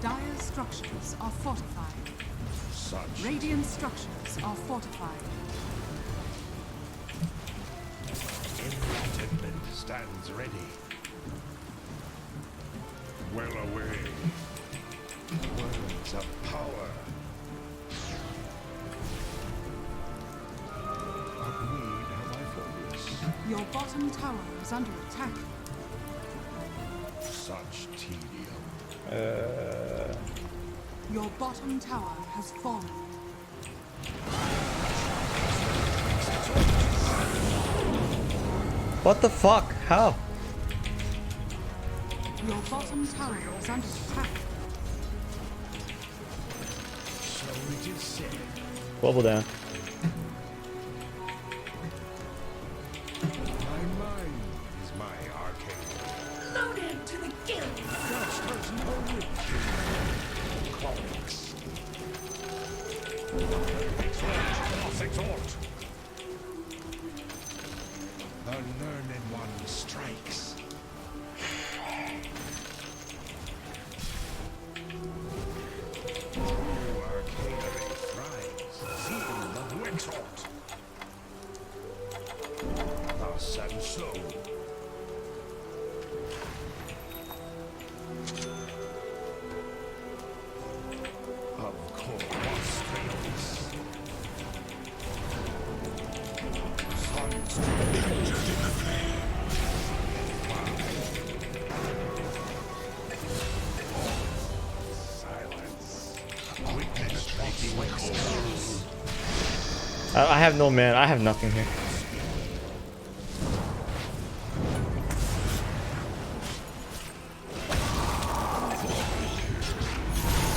Dire structures are fortified. Such Radiant structures are fortified. enlightenment stands ready. Well away. Words of power. What need have I for this? Your bottom tower is under attack. Such tedium. Your bottom tower has fallen. What the fuck? How? Your bottom tower is under attack. So it is said. Level down. My mind is my arcane. Loaded to the gills. Just as no witch in comics. Exalt. The learned one strikes. True arcanery thrives. Zeal of Exalt. Thus and so. Of course, Trails. Silence. Witness Tracy. I have no man. I have nothing here.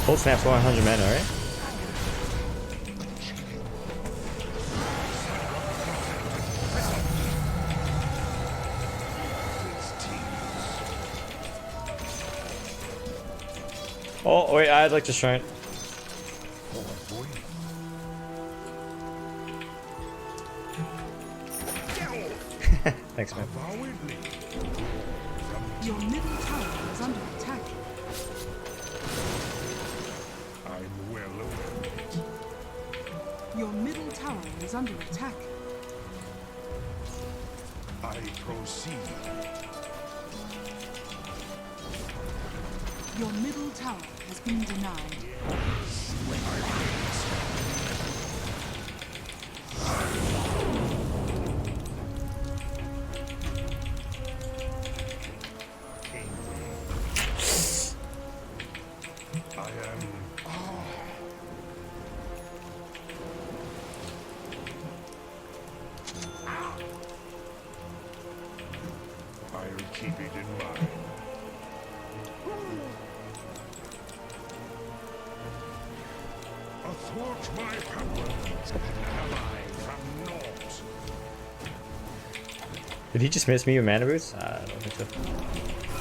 Whole snap's 100 men, alright? Oh, wait, I'd like to shrine. Thanks, man. Your middle tower is under attack. I'm well aware. Your middle tower is under attack. I proceed. Your middle tower has been denied. I am. I'll keep it in mind. Athwart my powers, am I from naught? Did he just miss me with mana boots? I don't think so.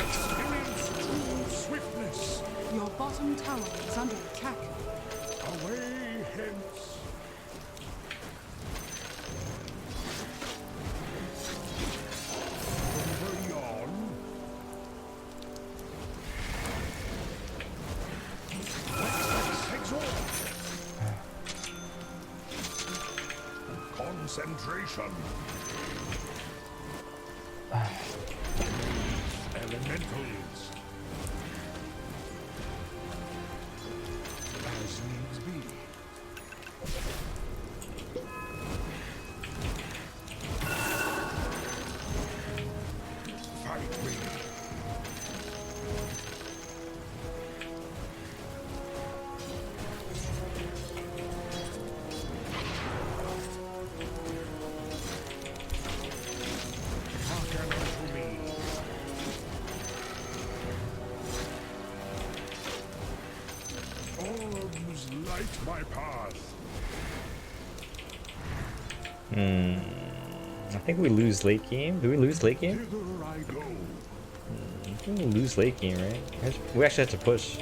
Experience true swiftness. Your bottom tower is under attack. Away hence. Over yon. Exalt. Concentration. Elementals. As needs be. Fight me. Hearken unto me. Orbs light my path. I think we lose late game. Do we lose late game? Hither I go. I think we lose late game, right? We actually have to push.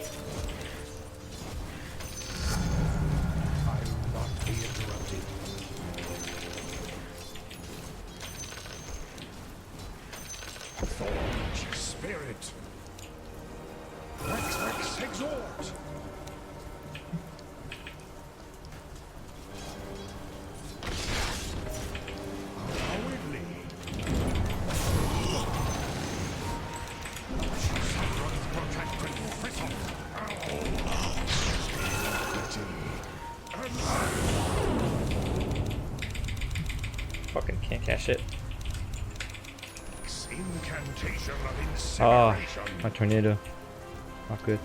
Can't cash it. Incantation of Oh, incineration. my tornado. Not good.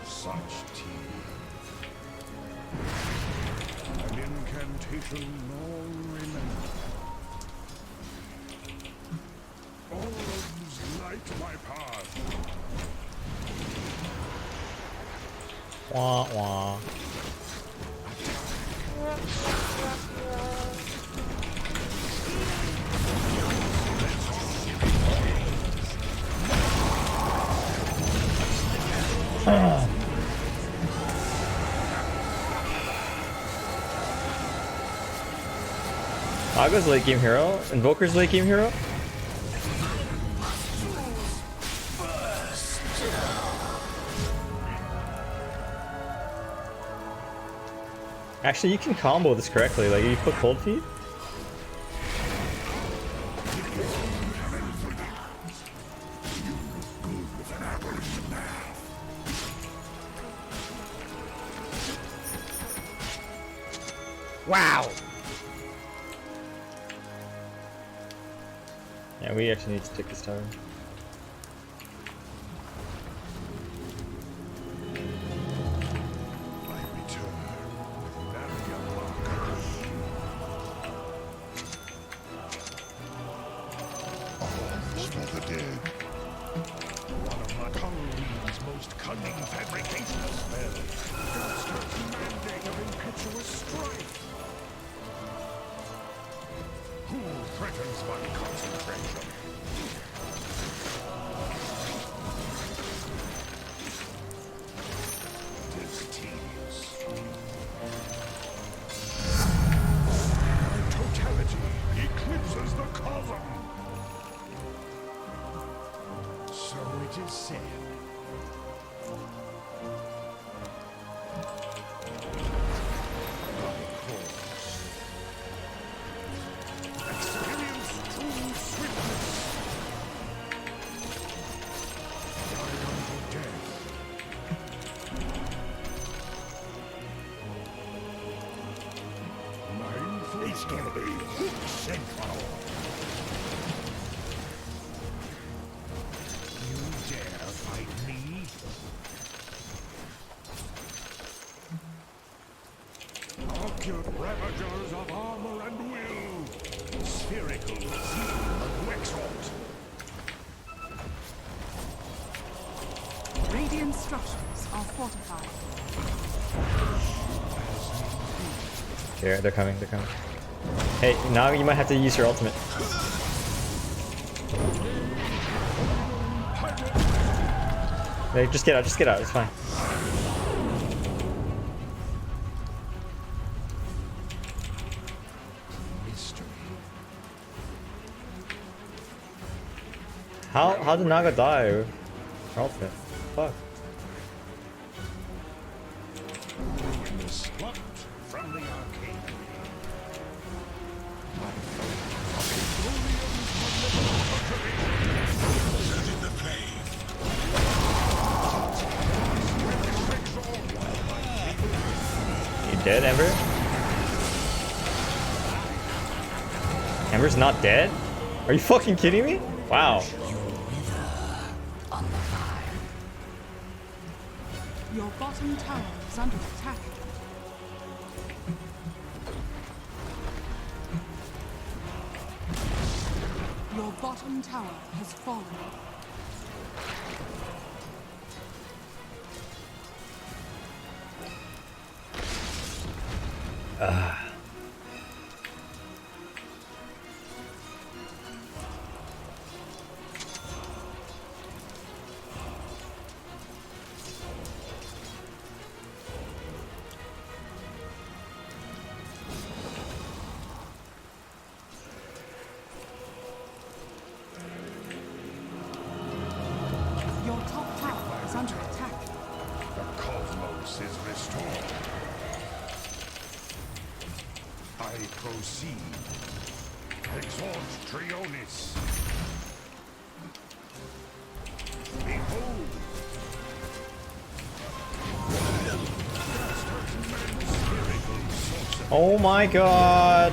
Such tea. An incantation long remembered. Orbs light my path. Wah wah. Naga's late game hero. Invoker's late game hero. Actually, you can combo this correctly. Like, you put Cold Feet. Wow. Yeah, we actually need to take this tower. I return with Navian markers. Alms for the dead. One of my Tullween's most cunning fabricational spells. Godster's mandate of impetuous strife. Who threatens my concentration? It is tedious. My totality eclipses the cosm. So it is said. Of course. Experience true swiftness. Die unto death. Mindful. It's gonna be Hook Central. You dare fight me? Occult ravagers of armor and will. Spherical zeal of Wexort. Radiant structures are fortified. They're coming. They're coming. Hey, now you might have to use your ultimate. Hey, just get out. Just get out. It's fine. Mystery. How did Naga die? Her ultimate. Fuck. Ruinous plucked from the arcade. You dead, Ember? Ember's not dead? Are you fucking kidding me? Wow. Your bottom tower is under attack. Your bottom tower has fallen. Your top tower is under attack. The cosmos is restored. I proceed. Exalt Trionis. Behold. Oh my god.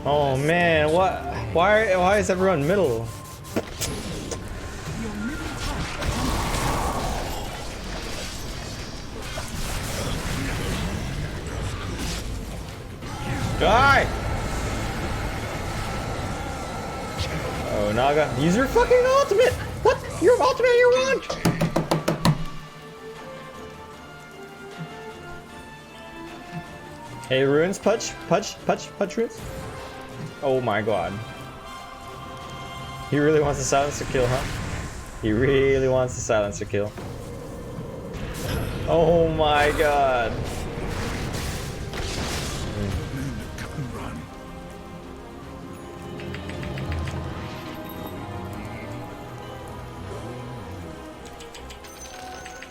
Oh man, what? Why is everyone middle? Your middle tower Die! Oh, Naga, use your fucking ultimate! What? Your ultimate you want? Hey, runes, punch runes. Oh my god. He really wants to silence the kill, huh? He really wants to silence the kill. Oh my god.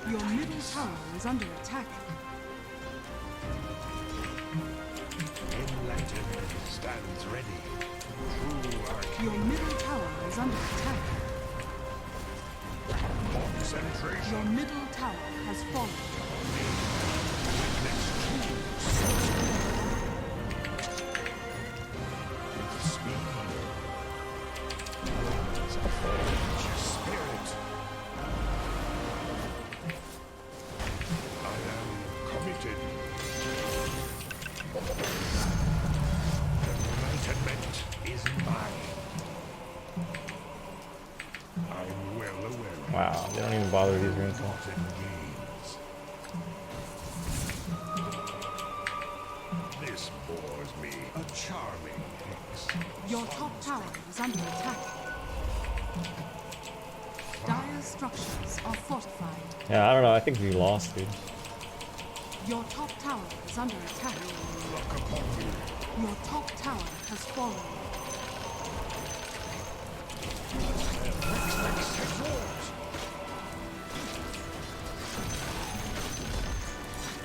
Your middle tower is under attack. Enlightenment stands ready. True arcane Your middle tower is under attack. concentration. Your middle tower has fallen. Spirit. I am committed. Enlightenment is mine. I'm well aware. Wow, they don't even bother with these runes. Gains. This bores me. A charming hex. Your top tower is under attack. Dire structures are fortified. Yeah, I don't know. I think we lost, dude. Your top tower is under attack. Look upon you. Your top tower has fallen.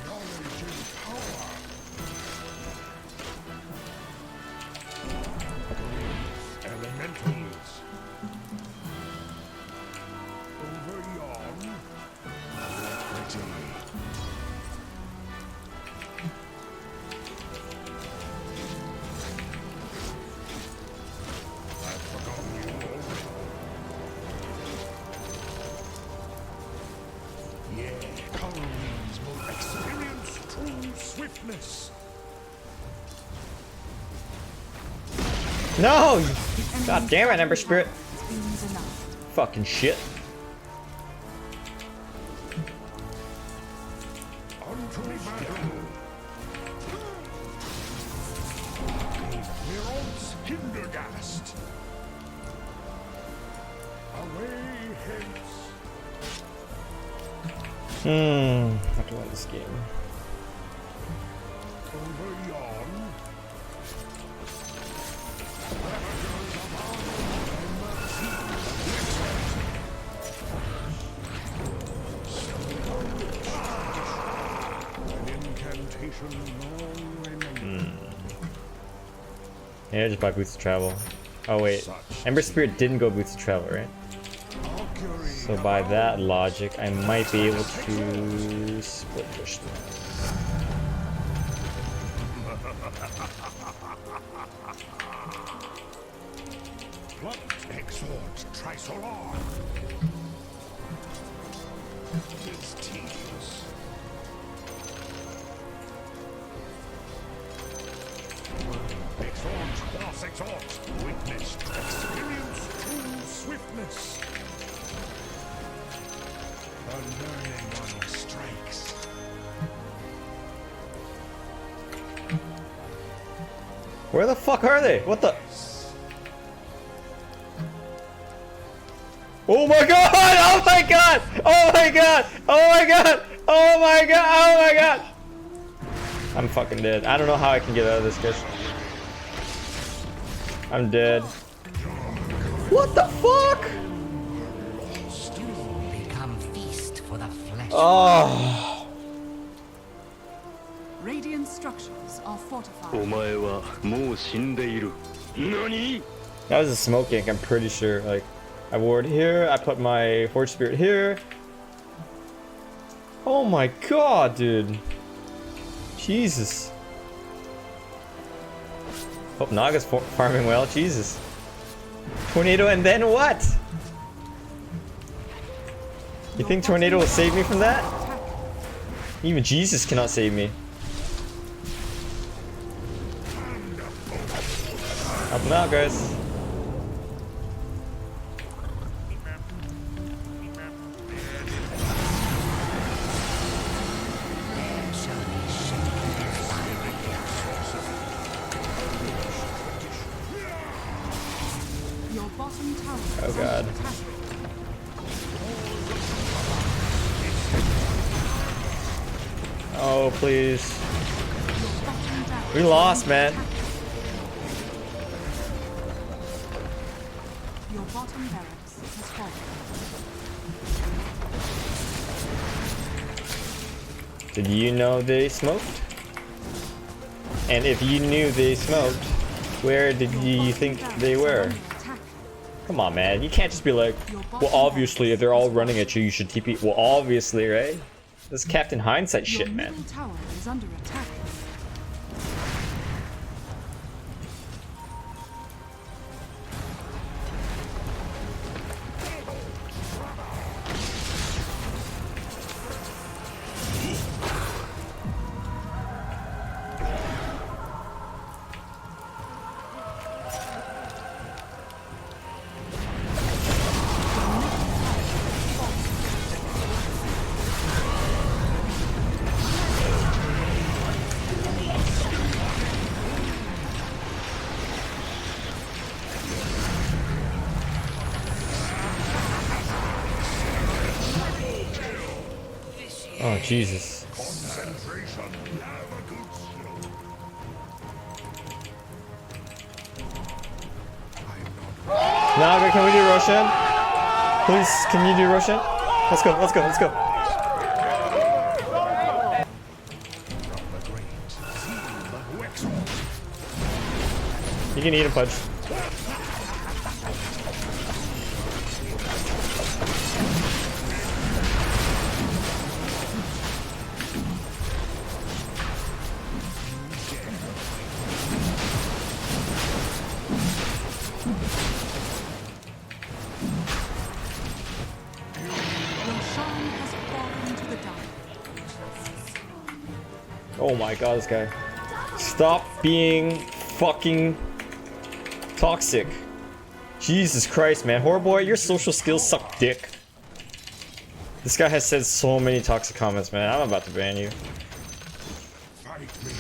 Knowledge is power. Elementals. Over yon. Pretty. I've forgotten you already. Yeah, Colorine's most experienced true swiftness. No! God damn it, Ember Spirit. Is enough. Fucking shit. Unto me battle. Nero's Hindergast. Away hence. I have to win this game. Over yon. An incantation long remembered. Yeah, just buy Boots of Travel. Oh wait, Ember Spirit didn't go Boots of Travel, right? Augury So by that logic, I might be able to split push them. Blunt exhort Trisolar. It's tedious. Exhort, cross exhort. Witness, experience true swiftness. The learning one strikes. Where the fuck are they? What the? Oh my god! Oh my god! Oh my god! Oh my god! Oh my god! Oh my god! I'm fucking dead. I don't know how I can get out of this, guys. I'm dead. What the fuck? Become feast for the flesh. Oh. Radiant structures are fortified. お前はもう死んでいる。何？ That was a smoke gank, I'm pretty sure. Like, I ward here, I put my Forge Spirit here. Oh my god, dude. Jesus. Hope Naga's farming well. Jesus. Tornado and then what? You think Tornado will save me from that? Even Jesus cannot save me. Help him out, guys. Your bottom tower Oh is god. under attack. Oh, please. Your bottom tower We is lost, under man. attack. Your bottom barracks has fallen. Did you know they smoked? And if you knew they smoked, where did you think they were? Come on, man. You can't just be like, well, obviously, if they're all running at you, you should TP. Well, obviously, right? This is Captain Hindsight Your shit, man. middle tower is under attack. Oh, Jesus. Concentration. Have a good show. Naga, can we do Roshan? Please, can you do Roshan? Let's go, let's go, let's go. You can eat a punch. Roshan has fallen to the dark. Oh my god, this guy. Stop being fucking toxic. Jesus Christ, man. Horrorboy, your social skills suck dick. This guy has said so many toxic comments, man. I'm about to ban you. Fight me.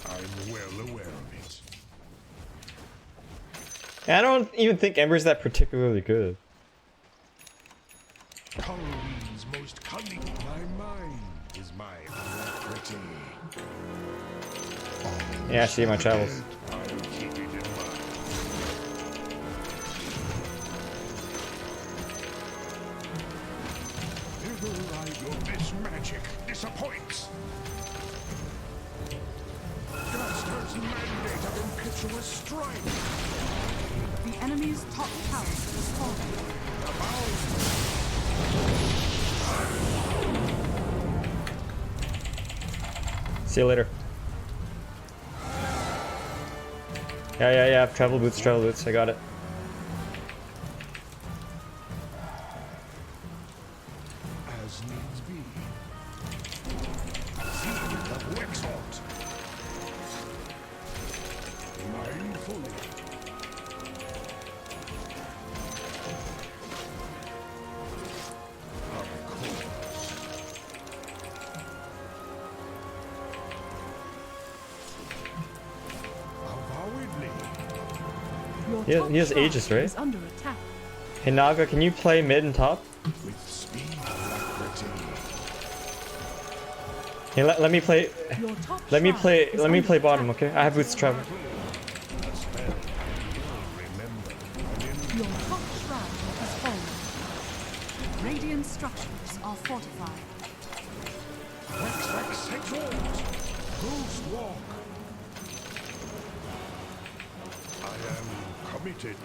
I'm well aware of it. And I don't even think Ember's that particularly good. Halloween's most cunning. My mind is my alacrity. Yeah, she ate my travels. I'll keep it in mind. Hither I go. This magic disappoints. Gaster's mandate of impetuous strike. The enemy's top tower is fallen. See you later. Yeah. Travel boots. I got it. As needs be. Zeal of Wexalt. Mindfully. Of course. Avowedly. Your He has- top he has shrine Aegis, right? is under attack. Hey Naga, can you play mid and top? With speed alacrity. Hey, let me play. Your top Let me shrine play. is Let me under play bottom, attack. okay? I have boots to travel. A spell I will remember. Your top shrine is fallen. Radiant structures are fortified. Wex exalt. Ghost walk. I am committed.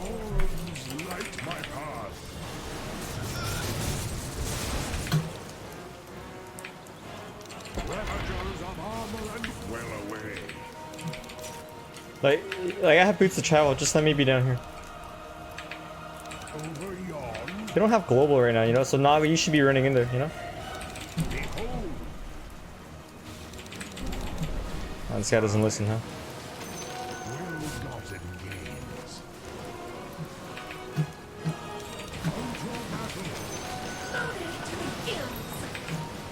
Orms Like I have boots to travel. Just let me be down here. Over yon, They don't have global right now, you know. So Naga, you should be running in there, you know. behold, Oh, this guy doesn't listen, huh? well-gotten gains.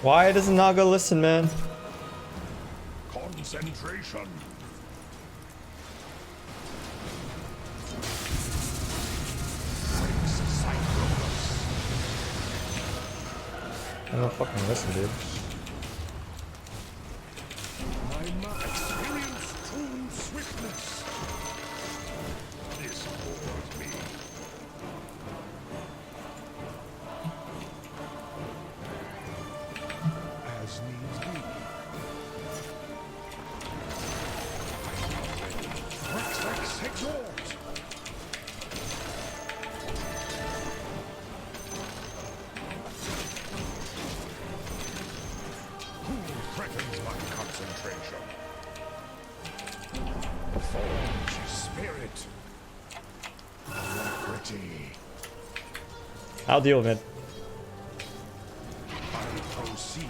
Why doesn't Naga listen, man? Concentration. I don't fucking listen, dude. Experience true swiftness. This bores me. As needs be. Rex exhort. Who threatens my concentration? Forge spirit. Alacrity. I'll deal with it. I proceed.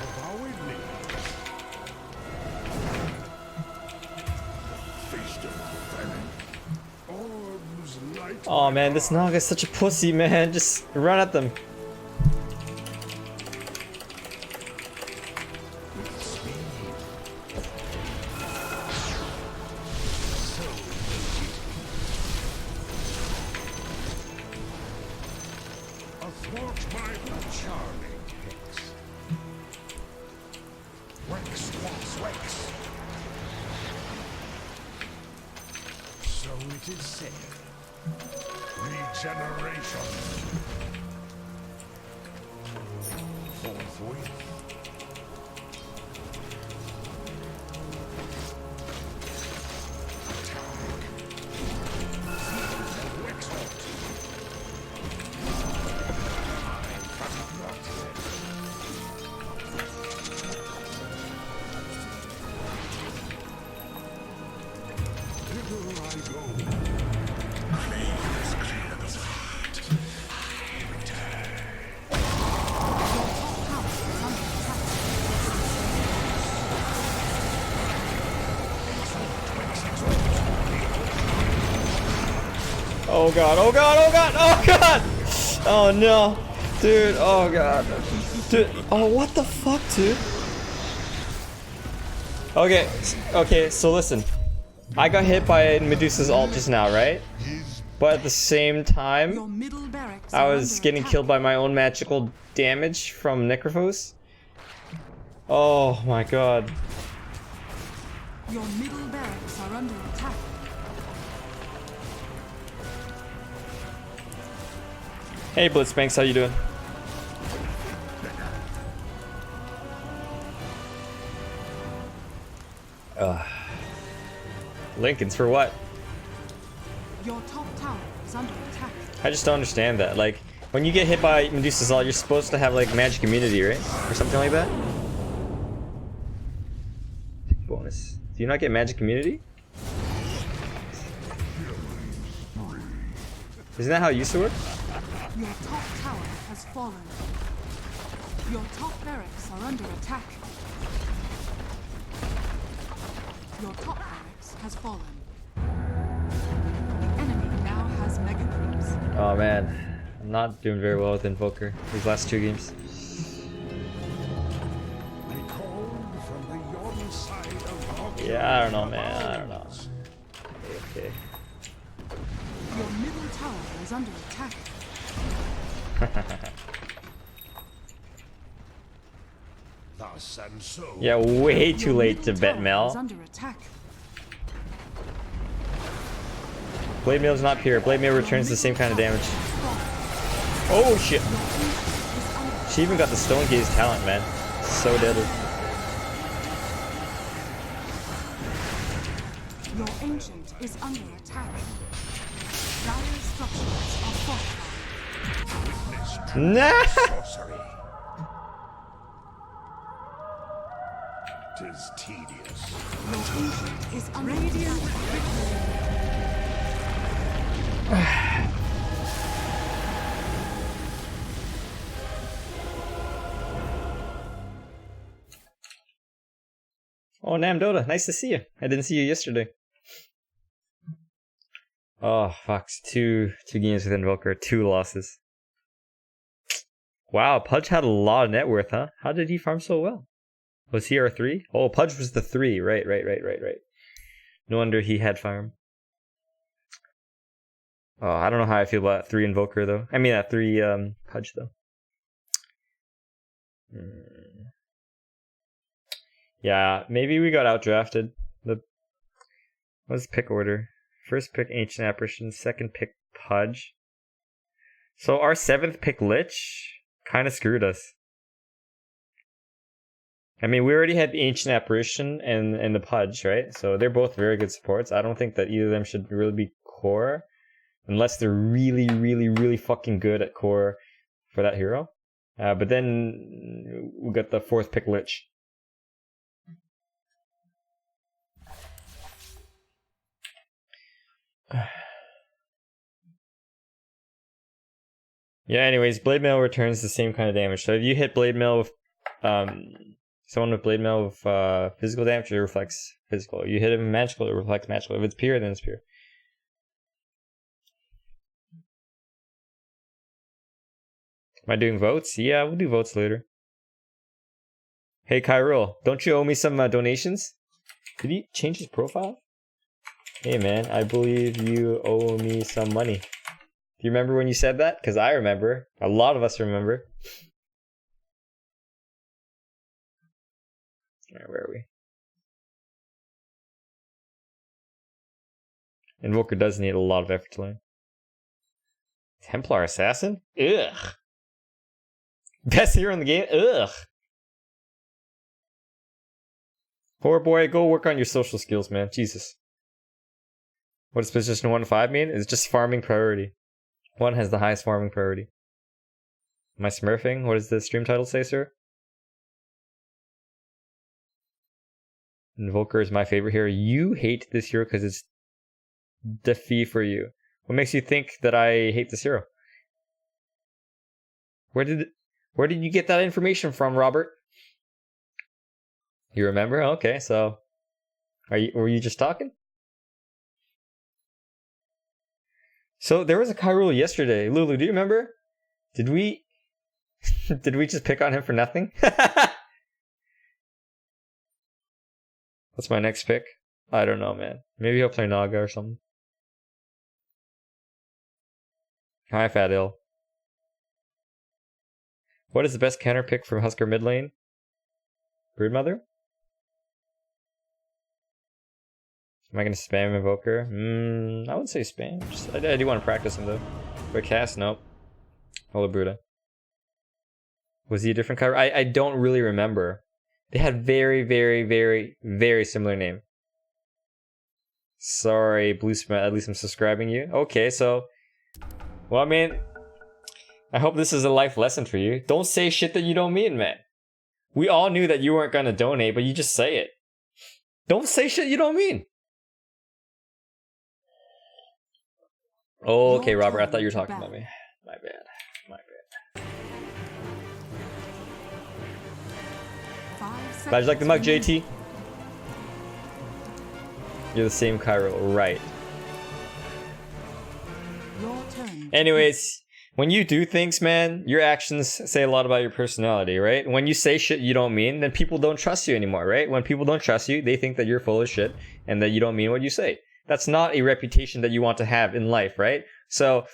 Avowedly. Feast of famine. Orbs light. Oh man, this Naga's such a pussy, man. Just run at them. With speed. So athwart my charming hits. Rex was Rex. So it is said. Regeneration. Forthwith. Oh god, oh god, oh god, oh god! Oh no. Dude, oh god. Dude, oh what the fuck, dude? Okay, so listen. I got hit by Medusa's ult just now, right? But at the same Your time, middle barracks I are was under getting attack. killed by my own magical damage from Necrophos. Oh my god. Your middle barracks are under attack. Hey Blitzbanks, how you doing? Lincoln's for what? Your top tower is under attack. I just don't understand that. Like, when you get hit by Medusa's ult, you're supposed to have like magic immunity, right? Or something like that? Bonus. Do you not get magic immunity? Isn't that how it used to work? Your top tower has fallen. Your top barracks are under attack. Your top barracks has fallen. The enemy now has mega creeps. Oh man, I'm not doing very well with Invoker these last two games. Recalled from the yon side of Yeah, I don't know, man. I don't know. Okay. Your middle tower is under attack. Thus and so. Yeah, way too Your late to middle bet tower Mel. is under attack. Blade Mail's not pure. Blade Mail returns the same kind of damage. Oh shit. She even got the Stone Gaze talent, man. So deadly. Your ancient is under attack. Dire structures are fortified. Nah! Sorcery. is tedious. Your ancient is under attack. Oh, Nam Dota, nice to see you. I didn't see you yesterday. Oh, Fox, two games with Invoker, 2 losses. Wow, Pudge had a lot of net worth, huh? How did he farm so well? Was he our 3? Oh, Pudge was the 3. Right. No wonder he had farm. Oh, I don't know how I feel about 3 Invoker, though. I mean, 3 Pudge, though. Yeah, maybe we got outdrafted. What's pick order? First pick Ancient Apparition, second pick Pudge. So our 7th pick Lich kind of screwed us. I mean, we already had the Ancient Apparition and the Pudge, right? So they're both very good supports. I don't think that either of them should really be core. Unless they're really fucking good at core for that hero. But then we got the 4th pick Lich. Yeah, anyways, Blade Mail returns the same kind of damage. So if you hit Blade Mail with someone with Blade Mail with physical damage, it reflects physical. You hit it with magical, it reflects magical. If it's pure, then it's pure. Am I doing votes? Yeah, we'll do votes later. Hey, Kyril, don't you owe me some donations? Did he change his profile? Hey man, I believe you owe me some money. Do you remember when you said that? Because I remember. A lot of us remember. Alright, where are we? Invoker does need a lot of effort to learn. Templar Assassin? Ugh. Best hero in the game? Ugh. Poor boy, go work on your social skills, man. Jesus. What does position 1 to 5 mean? It's just farming priority. 1 has the highest farming priority. Am I smurfing? What does the stream title say, sir? Invoker is my favorite hero. You hate this hero because it's defeat for you. What makes you think that I hate this hero? Where did you get that information from, Robert? You remember? Okay, so were you just talking? So there was a Kyrule yesterday. Lulu, do you remember? Did we just pick on him for nothing? What's my next pick? I don't know, man. Maybe he'll play Naga or something. Hi, Fat Ill. What is the best counter pick from Husker mid lane? Broodmother? Am I going to spam Invoker? I wouldn't say spam. I do want to practice him though. Quick cast? Nope. Hola Bruda. Was he a different cover? I don't really remember. They had very similar name. Sorry, Bluesman. At least I'm subscribing you. Okay, so... Well, I mean... I hope this is a life lesson for you. Don't say shit that you don't mean, man. We all knew that you weren't going to donate, but you just say it. Don't say shit you don't mean. Oh, okay, Robert, I thought you were talking about me. My bad. Glad you like the mug, JT. You're the same Cairo, right. Anyways, when you do things, man, your actions say a lot about your personality, right? When you say shit you don't mean, then people don't trust you anymore, right? When people don't trust you, they think that you're full of shit and that you don't mean what you say. That's not a reputation that you want to have in life, right? So,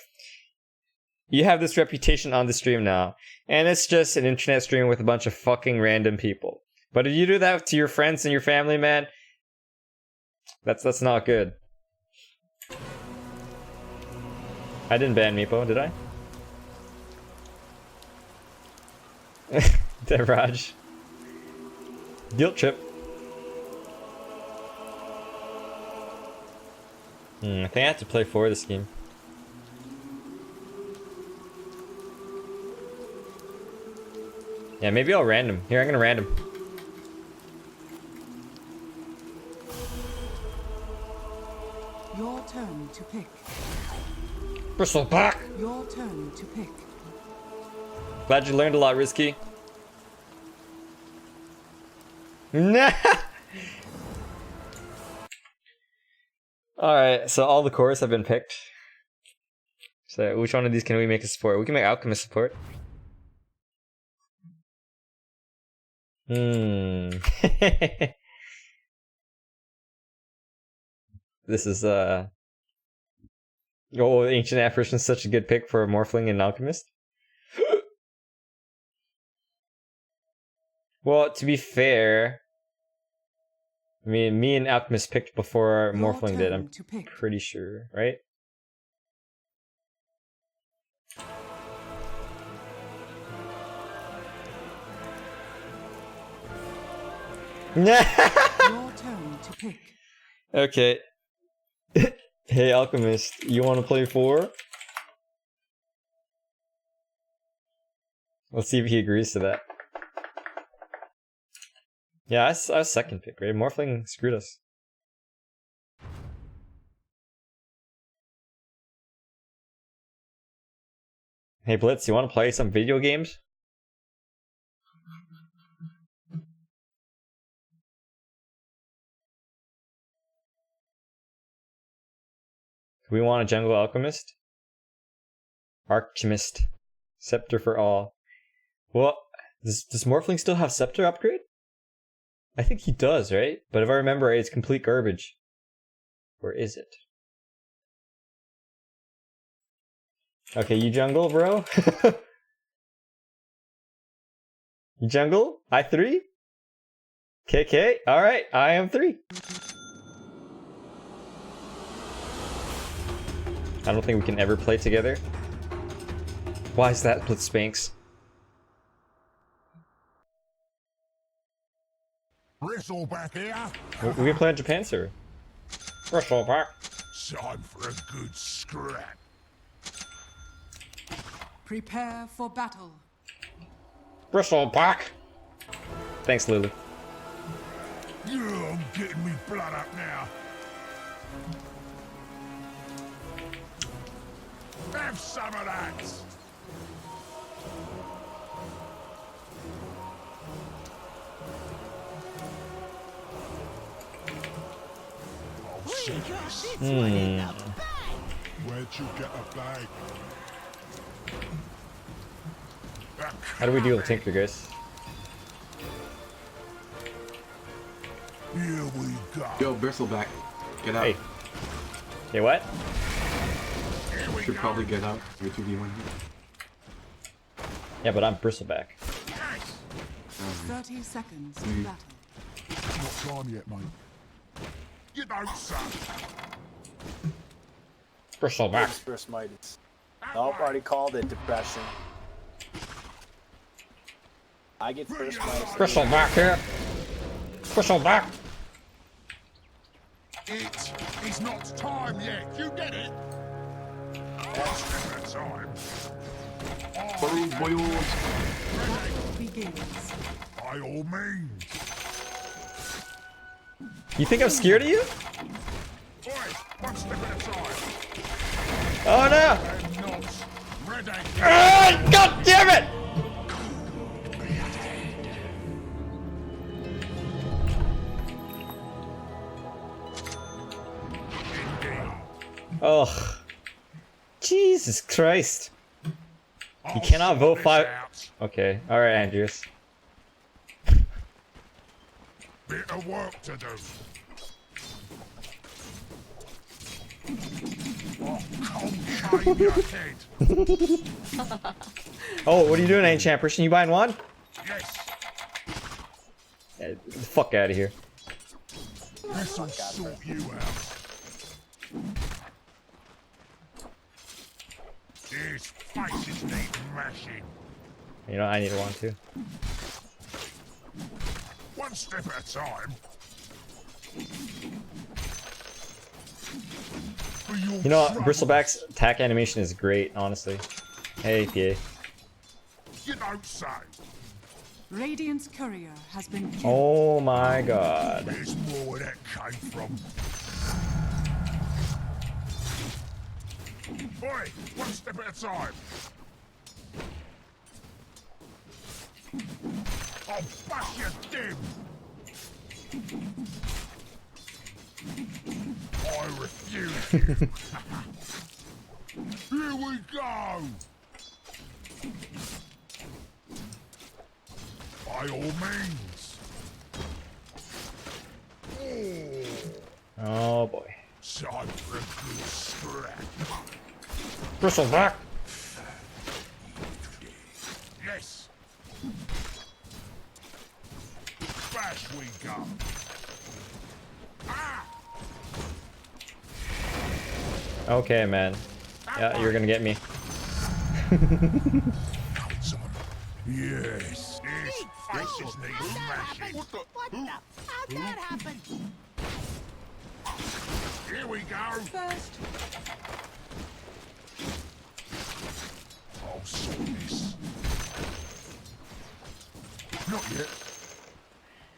you have this reputation on the stream now, and it's just an internet stream with a bunch of fucking random people. But if you do that to your friends and your family, man, that's not good. I didn't ban Meepo, did I? Devraj. Guilt trip. I think I have to play 4 this game. Yeah, maybe I'll random. Here, I'm gonna random. to pick. Bristleback! Your turn to pick. Glad you learned a lot, Risky. Nah! Alright, so all the cores have been picked. So which one of these can we make a support? We can make Alchemist support. This is oh, Ancient Apparition is such a good pick for Morphling and Alchemist. Well, to be fair, I mean, me and Alchemist picked before Morphling did, I'm pretty sure, right? Your turn to pick. Okay. Hey, Alchemist, you want to play 4? Let's see if he agrees to that. Yeah, I was second pick, right? Morphling screwed us. Hey, Blitz, you want to play some video games? Do we want a Jungle Alchemist? Archimist. Scepter for all. Well, does Morphling still have Scepter upgrade? I think he does, right? But if I remember right, it's complete garbage. Or is it? Okay, you jungle, bro? You jungle? I 3? KK? Alright, I am 3. I don't think we can ever play together. Why is that, Blitzspanks? Bristleback here. We can play on Japan server. Bristleback. Time for a good scrap. Prepare for battle. Bristleback. Thanks, Lulu. Yeah, I'm getting me blood up now. Have some of that. Where'd you get a bag? How do we deal with Tinker, guys? Here we go. Yo, Bristleback, get out. Hey. Hey, what? Here we Should go. probably get out. You're 2v1 Yeah, but I'm Bristleback. 30 seconds to battle. Not time yet, mate. You don't suck. Bristleback. First Midas. Nope, already called it depression. I get first Midas. Bristleback here. Bristleback. It is not time yet. You get it? That's time. Begins. By all means. You think I'm scared of you? Oi, one step at a time. Oh no! I'm not ready. Ah, God damn it! Oh, Jesus Christ! You cannot vote 5. Okay, all right, Andrews. Bit of work to do. Oh, come your head. Oh, what are you doing, Ancient Person? You buying one? Yes. Yeah, get the fuck out of here. This'll sort you out. His faces need mashing. You know, I need one too. One step at a time. You know, Bristleback's attack animation is great, honestly. Hey, PA. You don't say. Radiant's courier has been killed. Oh my God. There's more where that came from. Oi, one step at a time. I'll bash you dim. I refuse you. Here we go. By all means. Oh boy. Time for a good scrap. Bristleback. Yes. Bash we go. Ah! Okay, man. Yeah, you're gonna get me. It's on. Yes. His faces need smashing. What the? How'd that happen? Here we go. First, I'll sort this. Not yet.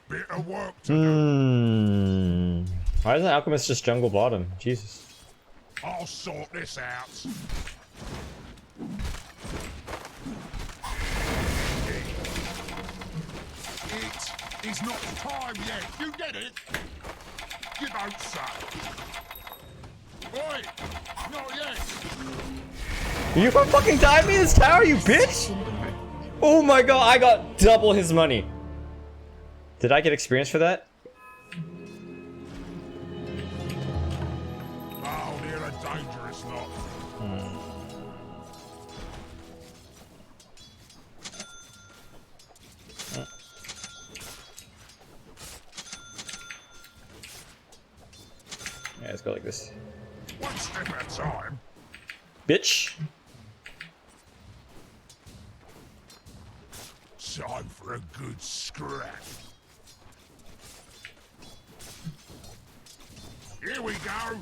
Bit of work to do. Why doesn't Alchemist just jungle bottom? Jesus. I'll sort this out. It is not time yet. You get it? You don't say. Oi! Not yet. You fucking tied me this tower, you bitch! Oh my god, I got double his money. Did I get experience for that? Oh, they're a dangerous lot. Yeah, let's go like this. One step at a time. Bitch! Time for a good scrap. Here we go.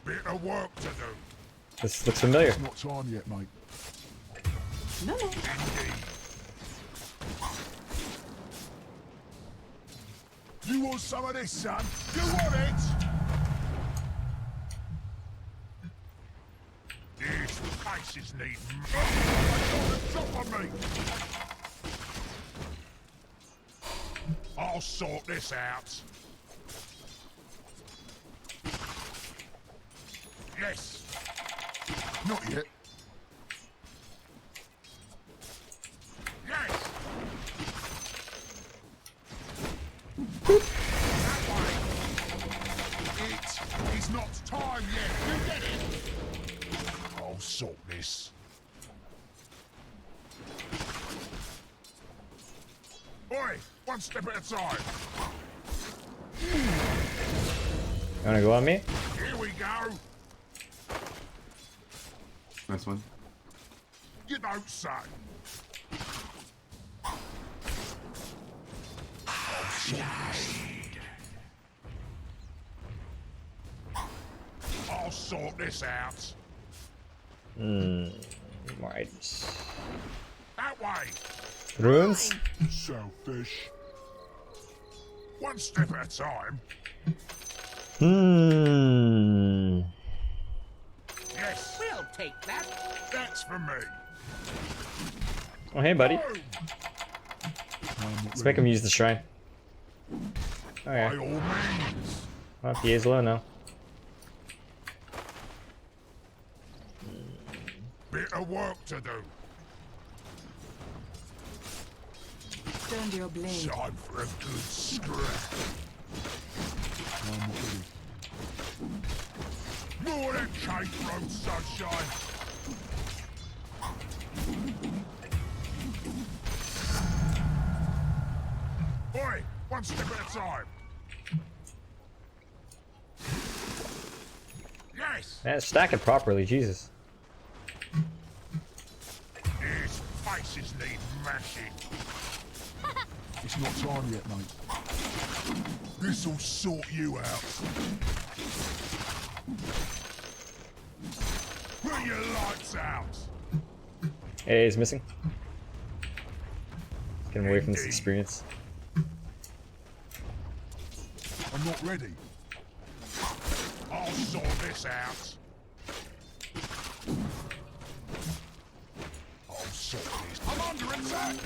Bit of work to do. This looks familiar. Not time yet, mate. no, no. Indeed. You want some of this, son? You want it? These faces need top of me. I'll sort this out. Yes. Not yet. Yes. That way. It is not time yet. You get it? I'll sort this. Oi, one step at a time. You wanna go on me? Here we go. Nice one. You don't say. I'll sort this out. Right. That way. Runes? Selfish. One step at a time. Yes, We'll take that. that's for me. Oh, hey, buddy. Boom. Let's make him use the shrine. By Okay. all means. Well, he is low now. Bit of work to do. Stand your blade. Time for a good scrap. More than cake road sunshine. Oi, one step at a time. Yes, Man, stack it properly, Jesus. these faces need mashing. It's not time yet, mate. This'll sort you out. Put your lights out. Hey, he's missing. Get him away from this experience. I'm not ready. I'll sort this out. I'll sort this. I'm under attack.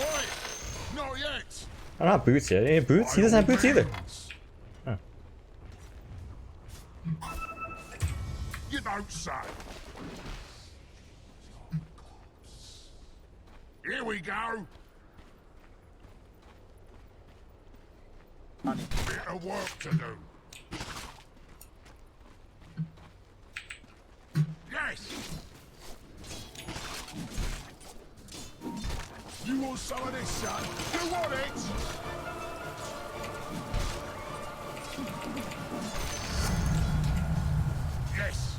Oi! Not yet. I don't have boots yet. Any boots? He doesn't have boots either. Huh. You don't say. Here we go. Bit of work to do. Yes. You want some of this, son? You want it? Yes.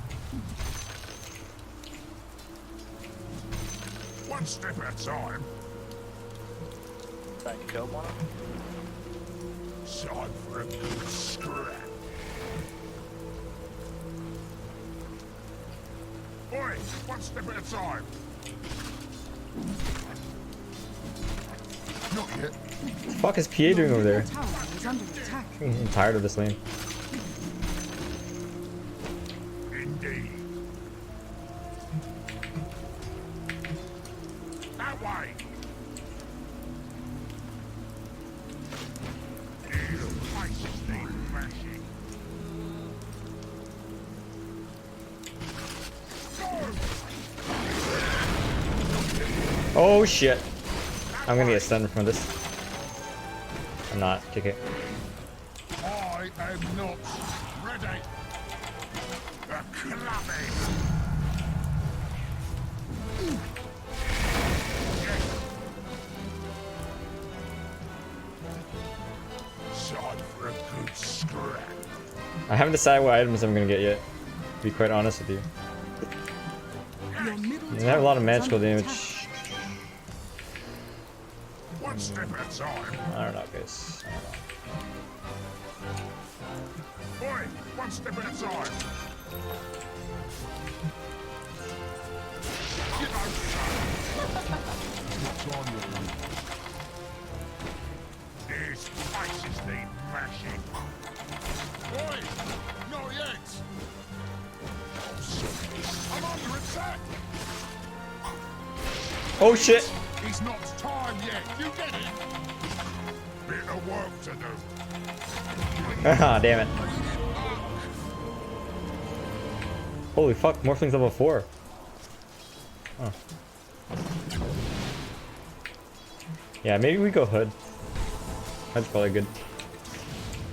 One step at a time. Trying to kill one of them. Time for a good scrap. Oi, one step at a time. Not yet. What the fuck is PA doing over there? Tower is under attack. I'm tired of this lane. Indeed. That way. The places need mashing. Oh shit. I'm gonna get stunned from this. I'm not. Kick it. I am not ready. A clubbing. Time for a good scrap. I haven't decided what items I'm gonna get yet. To be quite honest with you. Your middle They have a lot of tower is magical under damage. attack. One step at a time. I don't know, guys. I don't know. Oi, one step at a time. You know, son. These places need mashing. Oi, not yet. I'm under attack. Oh shit! It's not time yet. You get it? Bit of work to do. Ah, damn it. Holy fuck, Morphling's level 4. Huh. Yeah, maybe we go Hood. Hood's probably good.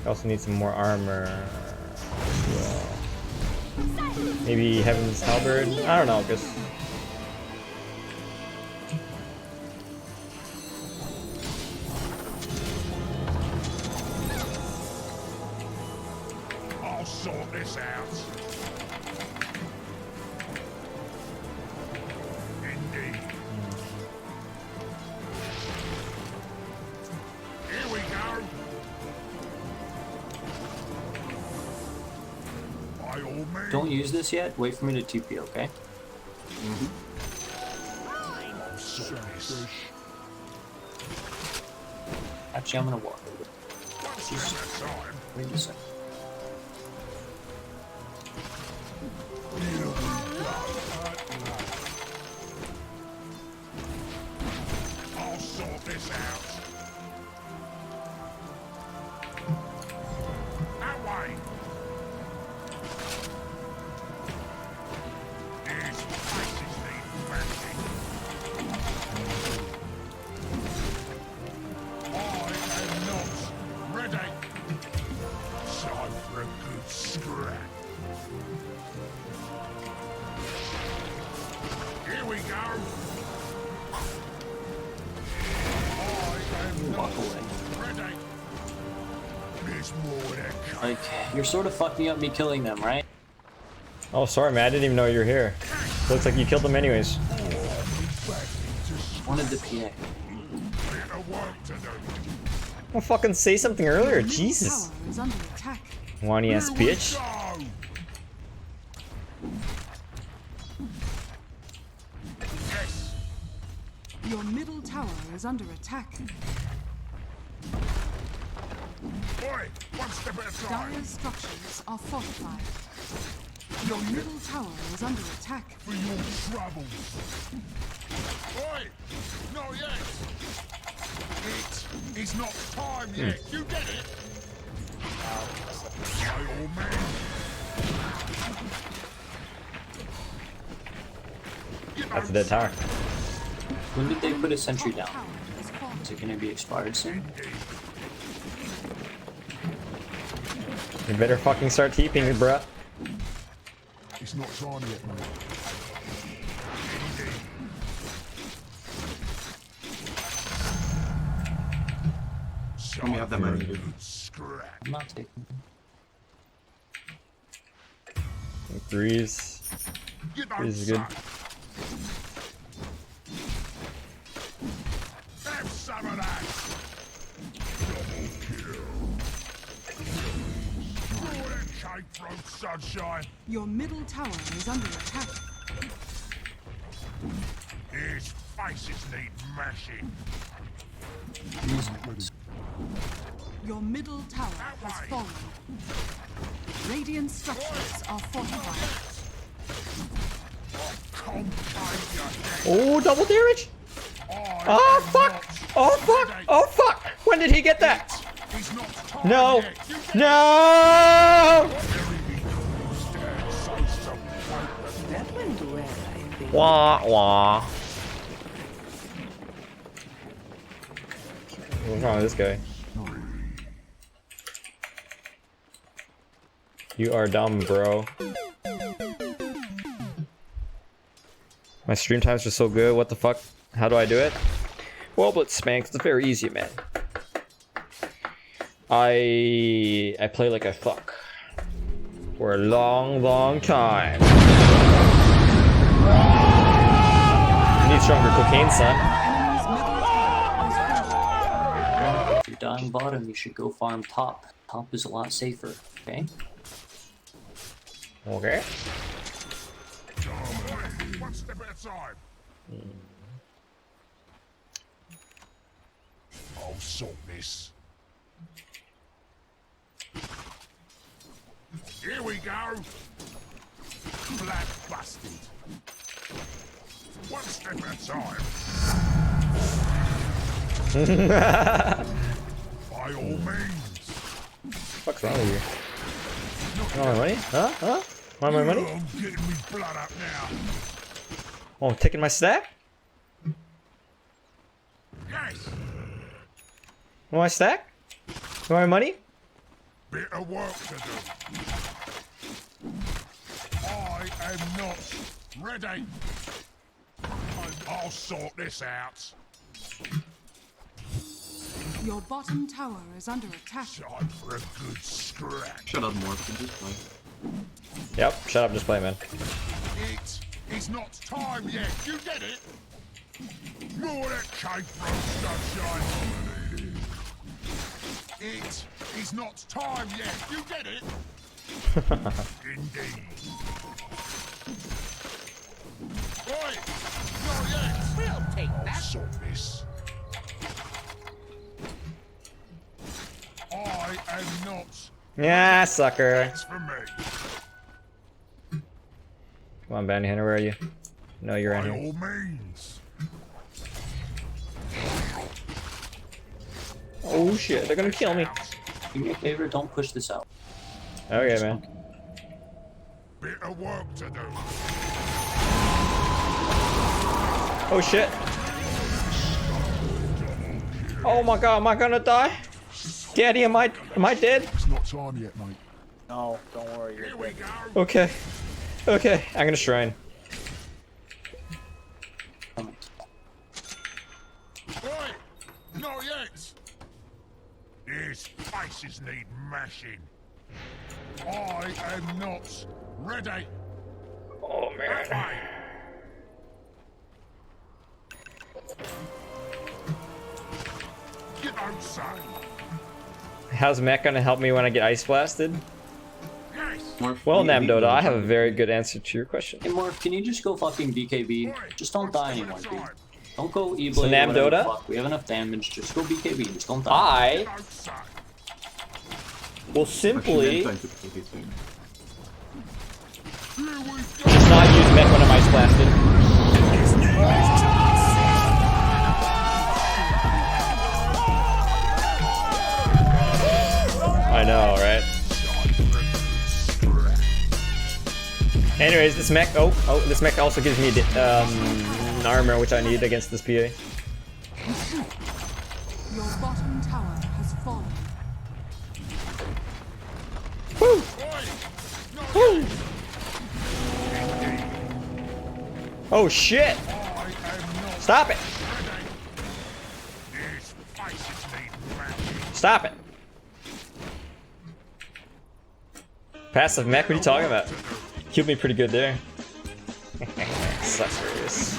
I also need some more armor as well. Maybe Heaven's Halberd? I don't know, guess. I'll sort this out. Indeed. Here we go. By all means. Don't use this yet. Wait for me to TP, okay? I'll sort this. Actually, I'm gonna walk. One step at a time. Wait a second. I'll sort this out. That way. These places need mashing. I am not ready. Time for a good scrap. Here we go. I am Walk not away. ready. There's more to come. Like, you're sort of fucking up me killing them, right? Oh, sorry, man. I didn't even know you were here. Looks like you killed them anyways. Wanted the PA. Bit of work to do. Well, fucking say something earlier. Your middle Jesus. tower is under attack. Whiny ass Here we bitch. go. Yes. Your middle tower is under attack. Oi, one step at a time. Dire's structures are fortified. Your Middle tower is under attack. for your troubles. Oi, not yet. It is not time yet. You get it? By all means. You know, That's a dead tower. When did they put a sentry Top down? tower is fallen. Is it gonna be expired soon? You better fucking start TPing me, bruh. it's not time yet, mate. Let me have that money, dude. Scrap. I'm not taking. Threes. You know, Threes is good. son. Have some of that. Double kill. Oh, that cake throat sunshine. Your middle tower is under attack. His faces need mashing. Your middle tower has fallen. Radiant structures are fortified. Concave your head. Oh, double damage! Oh fuck! Oh fuck! Oh fuck! When did he get that? He's not time No! yet. You get No! That went well, I think. Wah wah. What's wrong with this guy? You are dumb, bro. My stream times are so good. What the fuck? How do I do it? Well, Blitzspank, it's very easy, man. I play like I fuck for a long, long time. You need stronger cocaine, son. Enemy's middle tower is fallen. If you're dying bottom, you should go farm top. Top is a lot safer. Okay. Okay. one step at a time. I'll sort this. Here we go. Black bastard. One step at a time. By all means. What's wrong with you? You want my money? Huh? Huh? Want my money? I'm getting me blood up now. Oh, taking my stack? Yes. Want my stack? Want my money? Bit of work to do. I am not ready. I'll sort this out. Your bottom tower is under attack. Time for a good scrap. Shut up, Morph. Just play. Yep, shut up, just play, man. It is not time yet. You get it? More that cake from sunshine. It is not time yet. You get it? Indeed. Oi! Not yet. We'll take that. I'll sort this. I am not. Yeah, sucker. That's for me. Come on, Bounty Hunter, where are you? No, you're By in here. all means. Oh shit, they're gonna kill me. Do me a favor, don't push this out. Okay, man. Bit of work to do. Oh shit. Oh my god, am I gonna die? Daddy, am I dead? It's not time yet, mate. No, don't worry, you're Here we good. go. Okay. Okay, I'm gonna shrine. Oi! Not yet. His faces need mashing. I am not ready. Oh man. That way. You don't say. How's Mech gonna help me when I get ice blasted? Yes. Morph. Well, leave Namdota, them. I have a very good answer to your question. Hey Morph, can you just go fucking BKB? Just don't die anymore, dude. Don't go E-Blade. So or whatever the Namdota? fuck. We have enough damage. Just go BKB. Just don't die. I You don't say. will Actually, simply I'm trying to play this game. not use mech when I'm ice blasted. I know, right? Anyways, this mech. This mech also gives me armor, which I need against this PA. Your bottom tower has fallen. Woo! Woo! Oh shit! Stop it! Stop it! Passive mech? What are you talking about? Killed me pretty good there. Sucks for this.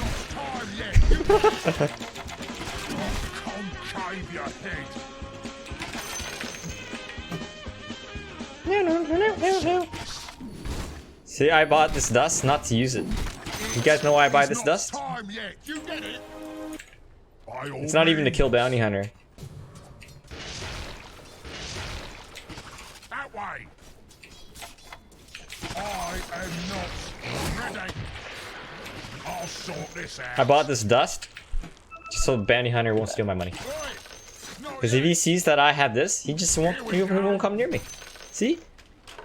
See, I bought this dust not to use it. You guys know why I buy this dust? It's not even to kill bounty hunter. That way. I am not ready. I'll sort this out. I bought this dust just so bounty hunter won't steal my money. Because if he sees that I have this, he just won't come near me. See?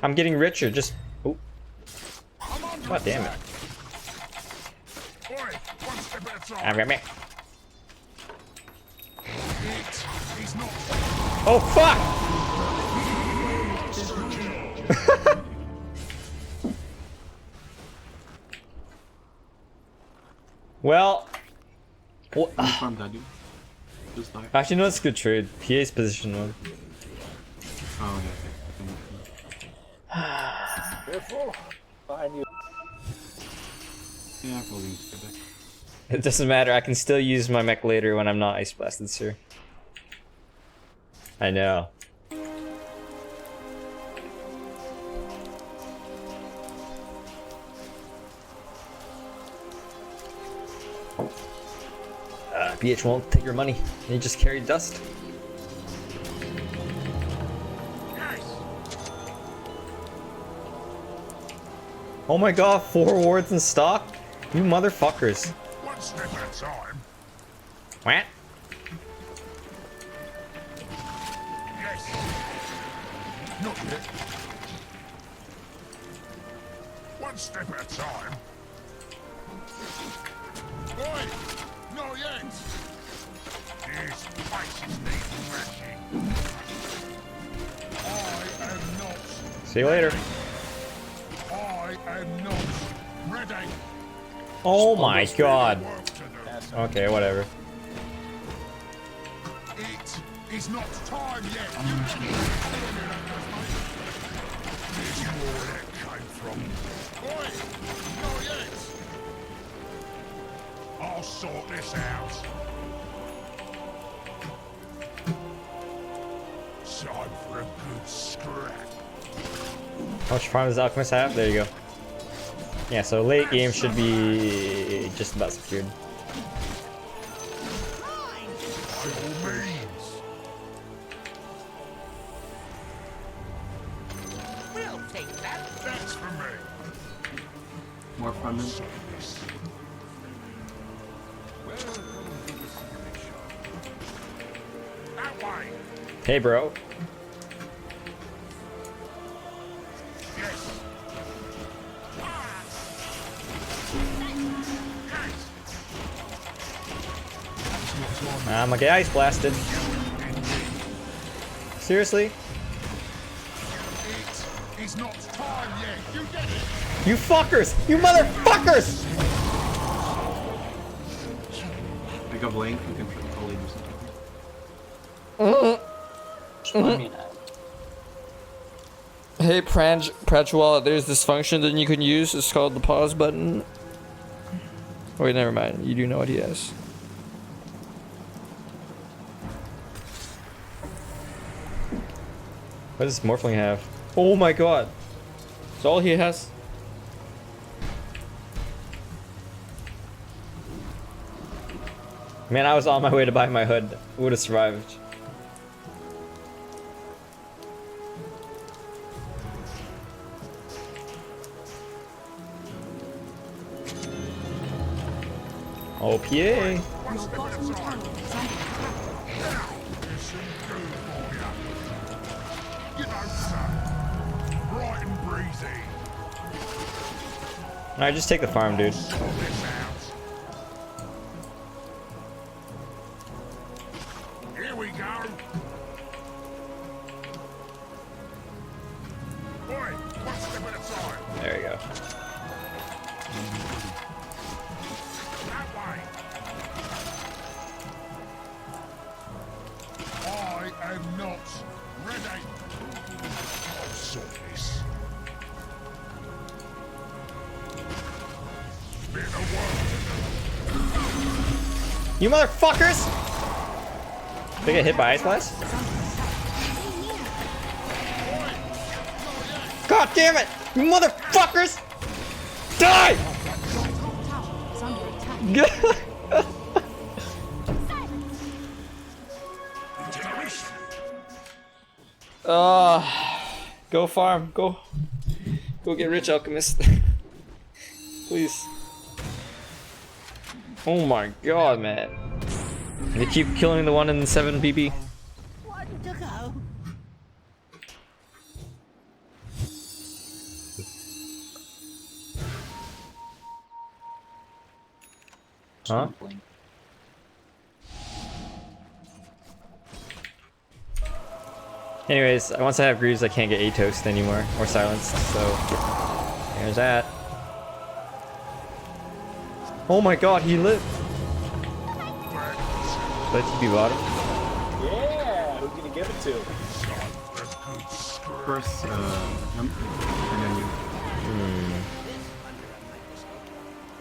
I'm getting richer. Just oh. God damn it. I'm right back. Oh fuck! Well, Farm that dude. Just die. actually, no, it's a good trade. PA's position one. Oh yeah. Careful. Behind you. Yeah, probably need to get back. It doesn't matter. I can still use my mech later when I'm not ice blasted, sir. I know. BH won't take your money. He just carried dust. Oh my god, 4 wards in stock? You motherfuckers. One step at a time. What? Yes. Not yet. One step at a time. Right. Not yet. These faces need smashing. I am not. See you later. I am not ready. Oh my god. Work to do. Okay, whatever. It is not time yet. There's more where that came from. Oi! Not yet. I'll sort this out. Time for a good scrap. How much farm does Alchemist have? There you go. Yeah, so late game should be just about secured. By all means. We'll take that. That's for me. More farming. That way. Hey, bro. Yes. I'm gonna get ice blasted. Seriously? It is not time yet. You get it? You fuckers! You motherfuckers! Pick up lane, you can probably do something. I mean, Hey, Pratchwall, there's this function that you can use. It's called the pause button. Wait, never mind. You do know what he has. What does Morphling have? Oh my god. That's all he has? Man, I was on my way to buy my hood. Would have survived. OPA. Your bottom tower is under attack. You know, son. Bright and breezy. Alright, just take the farm, dude. Sort this out. Here we go. Boy, one step at a time. There we go. That way. I am not ready. I'll sort this. Bit of work. You motherfuckers! They get hit by Ice Blast? God damn it! You motherfuckers! Die! Your top tower is under attack. Go farm. Go get rich, alchemist. Please. Oh my god, man. They keep killing the 1 in 7 BB. One to go. Huh? Something. Anyways, once I have Greaves, I can't get Atoast anymore, or Silenced, so there's that. Oh my god, he lived! Let TP bottom. Yeah, who can you give it to? First, him, and then you.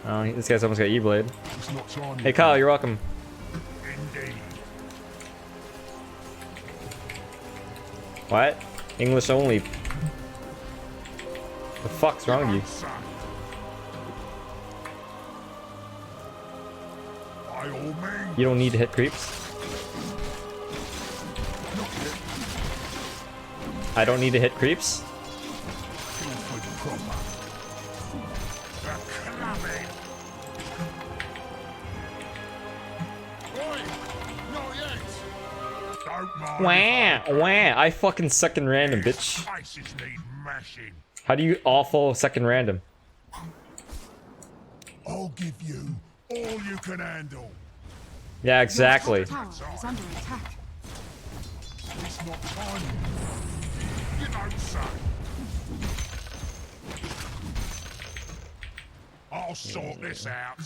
Oh, this guy's almost got E-Blade. It's not time Hey Kyle, you're welcome. indeed. What? English only. The fuck's wrong with you? Son. By all means. You don't need to hit creeps. I don't need to hit creeps. Wah, wah. I fucking second random, bitch. Faces need mashing. How do you awful second random? I'll give you all you can handle. Yeah, exactly. Your top tower is under attack. It's not time. You know, son. I'll sort this out.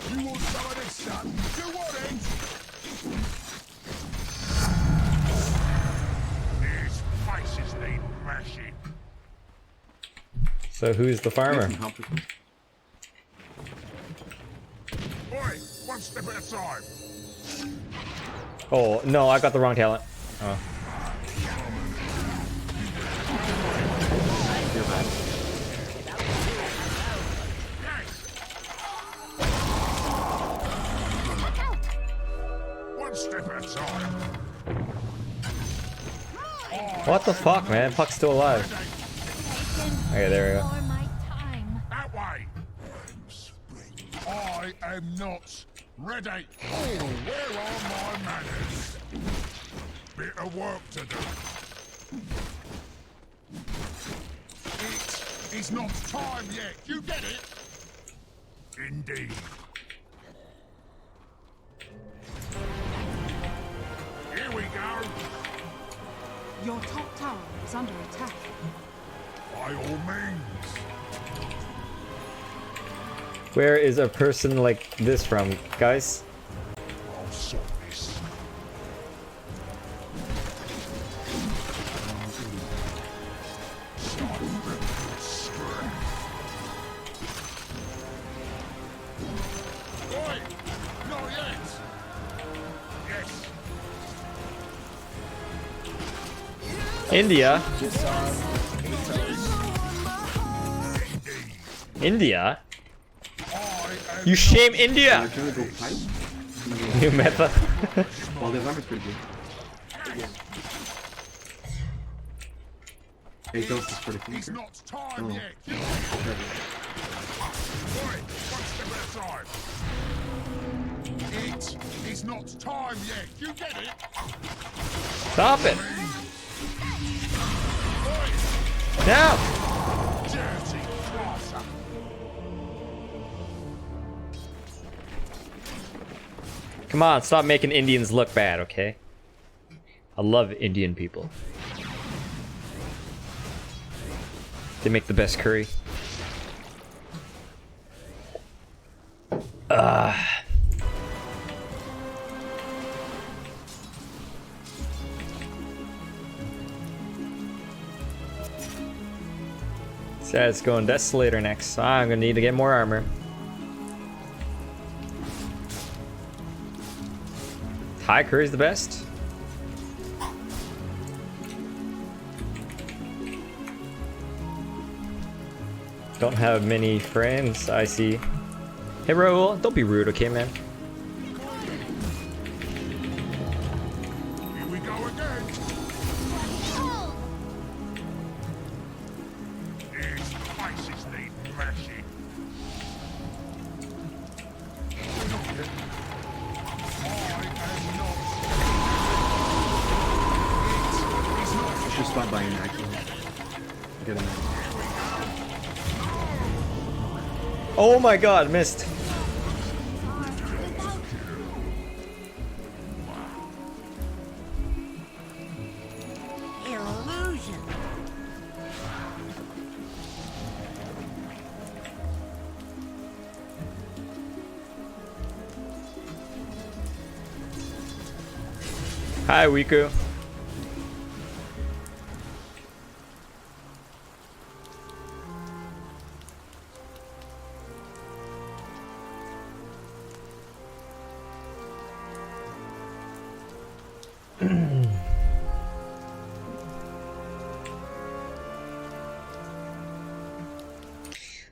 You want some of this, son? You want it? These faces need mashing. So who's the farmer? Boy, one step at a time. Oh no, I got the wrong talent. Oh. One step at a time. What the fuck, man? Puck's still alive. Okay, there we go. For my time. That way. I am not ready. Oh, where are my manners? Bit of work to do. It is not time yet. You get it? Indeed. Here we go. Your top tower is under attack. By all means. Where is a person like this from, guys? I'll sort this. Oi! Not yet! Yes! India? India? You shame India! They're trying to go pipe. New meta. Well, their armor's pretty good. Hey, Ghost is pretty cool. It's not time Oh. yet! Okay. time. It is not time yet. You get it? Stop it! Now! Dirty crosser. Come on, stop making Indians look bad, okay? I love Indian people. They make the best curry. So it's going Desolator next. So I'm gonna need to get more armor. High curry's the best. Don't have many friends, I see. Hey Raul, don't be rude, okay, man? Here we go again. These faces need mashing. Just stop by an actual. Get him in. Oh my god, missed. Illusion. Hi, Wiku.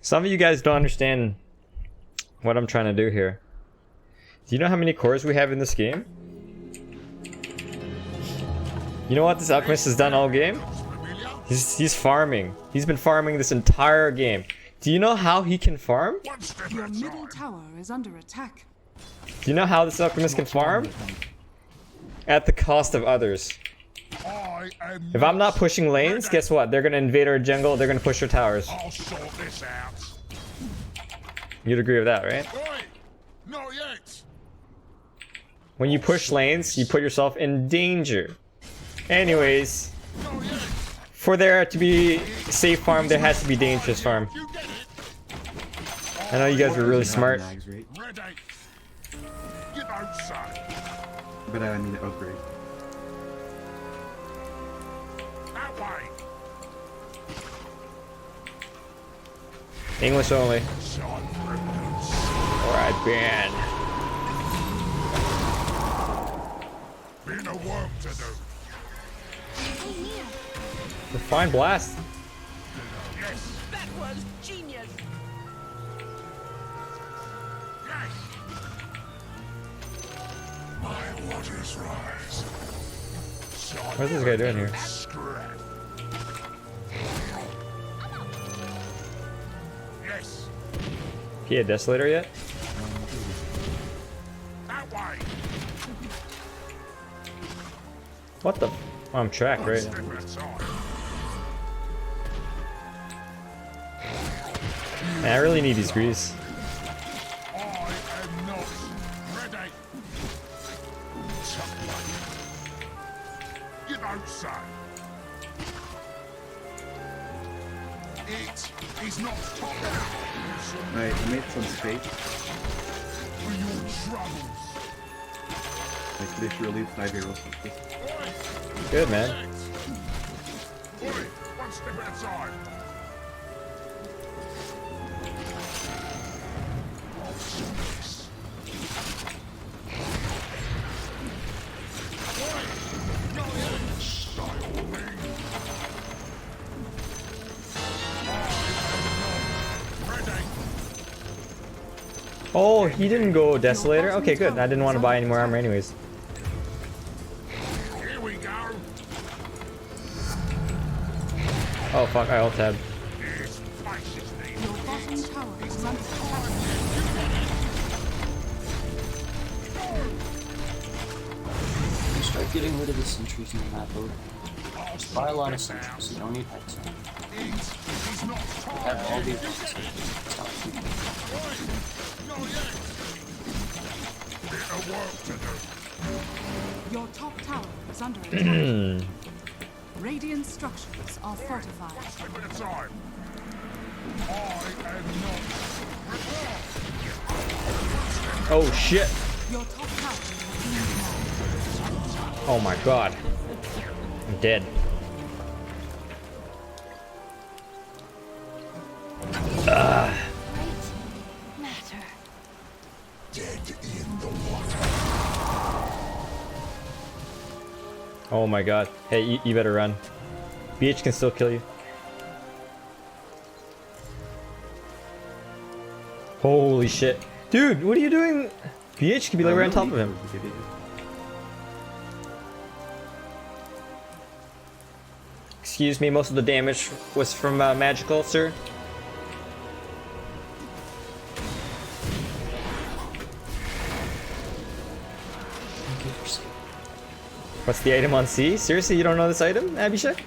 Some of you guys don't understand what I'm trying to do here. Do you know how many cores we have in this game? You know what this alchemist has done all game? He's farming. He's been farming this entire game. Do you know how he can farm? Your middle tower is under attack. Do you know how this alchemist can farm? At the cost of others. If I'm not pushing lanes, guess what? They're gonna invade our jungle, they're gonna push our towers. I'll sort this out. You'd agree with that, right? Oi! Not yet. When you push lanes, you put yourself in danger. Anyways, Not yet. for there to be safe farm, there has to be dangerous farm. You get it. I know you guys are really smart. Mags, right? Ready. You don't say. But I need to upgrade. That way. English only. Shot privilege. Alright, ban. Been a work to do. Refine blast. Yes. That was genius. Yes. My waters rise. Shot What's this guy doing here? scrap. Yes. He a desolator yet? That way. What the? Oh, I'm tracked, right? Step at a time. Man, I really need these grease. I am not ready. You don't say. It is not top Alright, I made some space. for your troubles. Like literally 5 heroes like this. Good, man. Oi, one step at a time. Oh, he didn't go desolator? Okay, good. I didn't want to buy any more armor anyways. Here we go. Oh fuck, I alt-tabbed. This place is needed. Your bottom tower is under attack. start getting rid of the sentries in the map mode. Just buy a lot of sentries, you don't need hex. Have all these sentries. It's not cheap. Your top tower is under attack. Radiant structures are fortified. Oh shit! Your top tower is being demolished. Oh my god. I'm dead. Matter. Dead in the water. Oh my god. Hey, you better run. BH can still kill you. Holy shit. Dude, what are you doing? BH can be like right on top of him. Excuse me, most of the damage was from magical, sir. What's the item on C? Seriously, you don't know this item, Abhishek?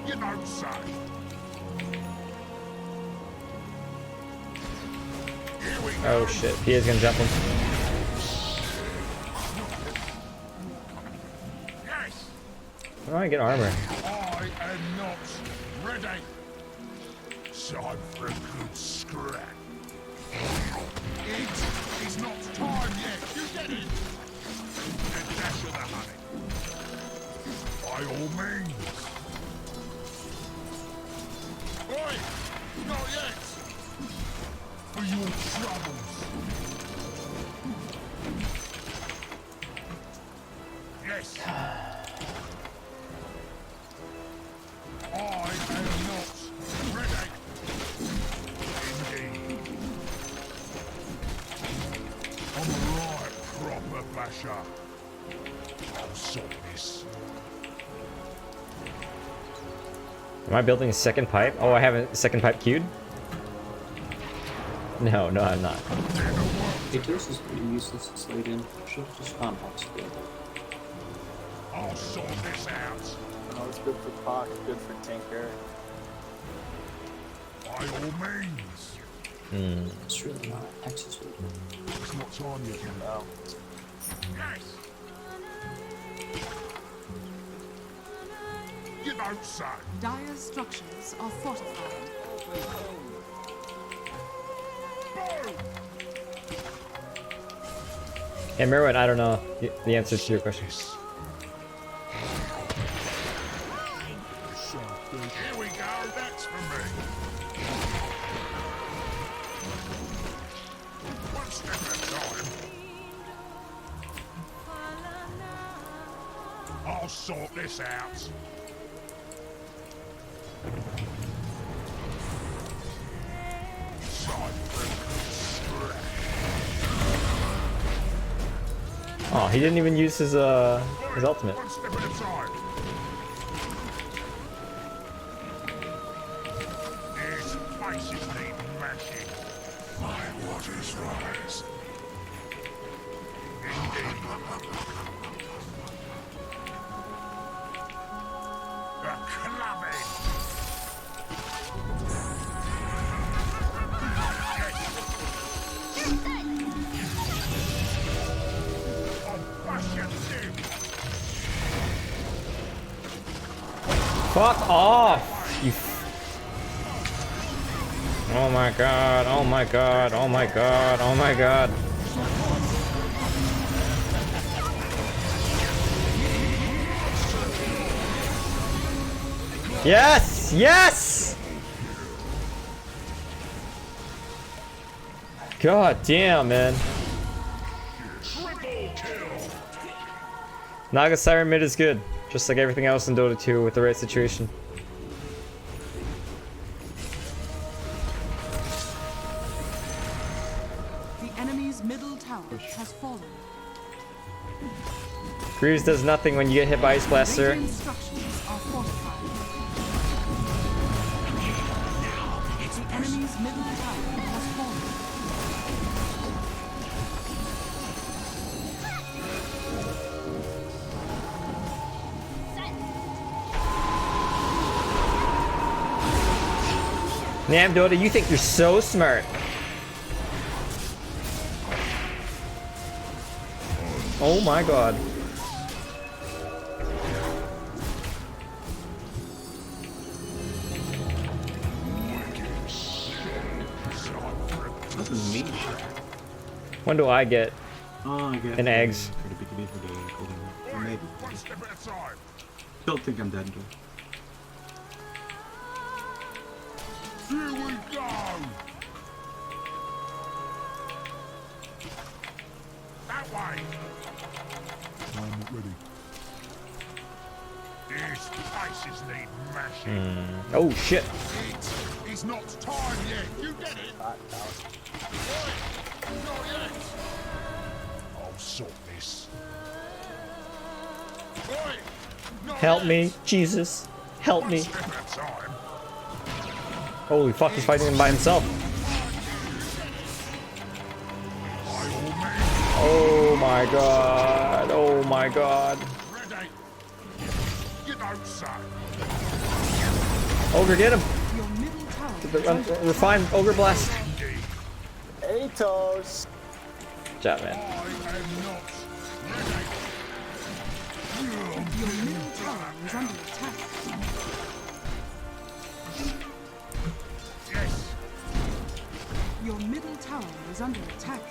You know, son. Oh shit, he is gonna jump him. Yes, How do I get armor? I am not ready. Time for a good scrap. It is not time yet. You get it? A dash of the honey. By all means. Oi! Not yet! For your troubles. Yes. I am not ready. Indeed. I'm a right proper basher. I'll sort this. Am I building a second pipe? Oh, I have a second pipe queued? No, I'm not. Atos is pretty useless to slate in. Should have just gone box together. I'll sort this out. Oh, it's good for Pac, good for Tinker. By all means. It's really not. Hex is really good. It's not time yet. No. Yes. You don't say. Dire structures are fortified. Boom! Hey, Merwin, I don't know the answer to your question. Here we go. That's for me. One step at a time. I'll sort this out. Time for a good scratch. Oh, he didn't even use his ultimate. One step at a time. These faces need mashing. My waters rise. Indeed. A clubbing. I'll bash you too. Fuck off! You. Oh my god! Oh my god! Oh my god! Oh my god! Yes! Yes! God damn, man. Naga Siren mid is good, just like everything else in Dota 2 with the right situation. has fallen. Greaves does nothing when you get hit by Ice Blast, sir. Radiant structures are fortified. The enemy's middle tower has fallen. Damn, Dota, you think you're so smart. Oh my god. This is me. When do I get Oh, I get an eggs? for the BKB for the golden one. Or maybe. One step at a time. Still think I'm dead though. Here we go. That way. I'm ready. These places need mashing. Oh shit. It's not time yet. You get it? Right, not yet. I'll sort this. Right, not Help yet. me, Jesus. Help One me. step at a time. Holy fuck, he's fighting him by himself. By all means, Oh my god. Oh my god. ready. You don't say. Ogre, get him. Your middle tower is Refine Ogre Blast. Atos! Good job, man. I am not ready. Your middle tower is under attack. Yes, Your middle tower is under attack.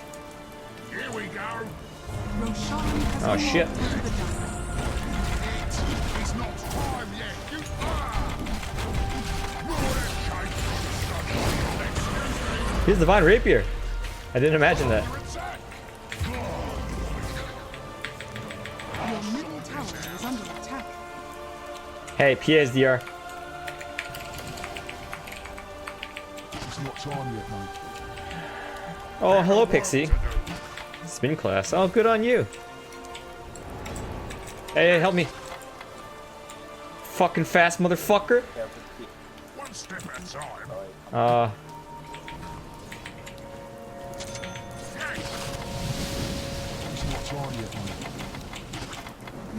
here we go. Roshan has Oh, shit. unlocked the diamond. It's not time yet. You He's Divine Rapier. I didn't imagine that. Your middle tower is under attack. Hey, PSDR. It's not time yet, mate. Oh, hello, Pixie. Spin class. Oh, good on you. Hey, help me. Fucking fast motherfucker. One step at a time. It's not time yet, mate.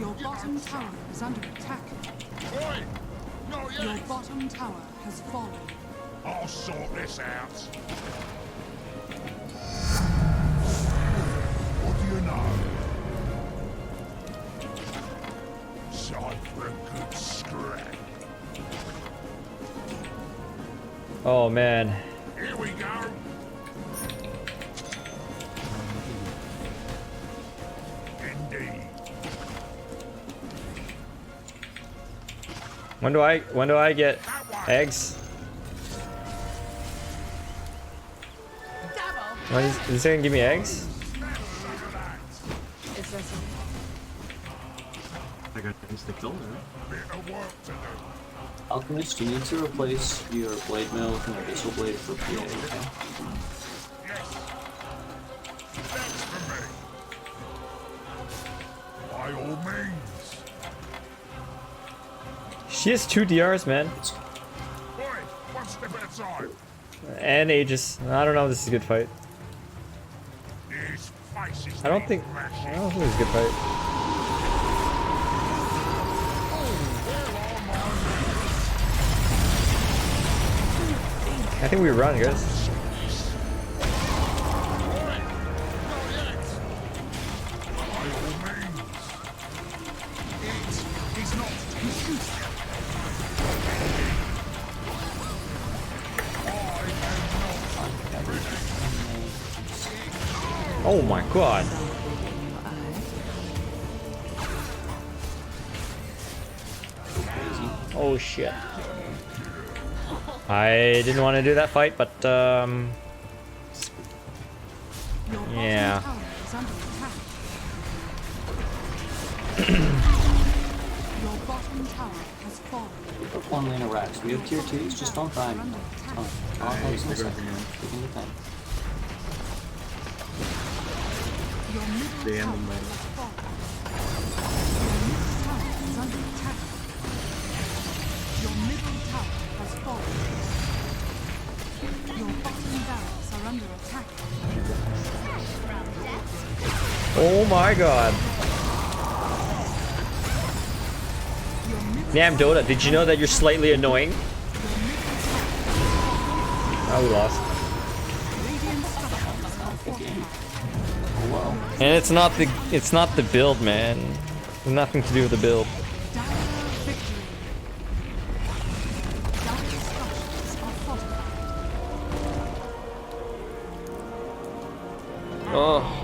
Your bottom tower is under attack. Oi! Not Your yet. bottom tower has fallen. I'll sort this out. What do you know? Time for a good scrap. Oh man. Here we go. Indeed. When do I get eggs? When is this gonna give me eggs? I got insta kill there. Bit of work to do. Alchemist, you need to replace your blade mail with an abyssal blade for PA, okay? Yes. That's for me. By all means. She has 2 DRs, man. Oi! One step at a time. And Aegis. I don't know if this is a good fight. These faces I don't need think mashing. this is a good fight. I think we run, guys. Oh my god. Oh shit. I didn't want to do that fight, but Your bottom yeah. tower is under attack. Your bottom tower has fallen. Put one lane of racks. We have tier 2s, just don't die anymore. Oh, I'll have some second. Taking the time. Your They end them by Your middle tower has fallen. Your bottom barracks are under attack. Oh my god. Damn, Dota, did you know that you're slightly annoying? Oh, we lost. And it's not the build, man. It's nothing to do with the build. Oh.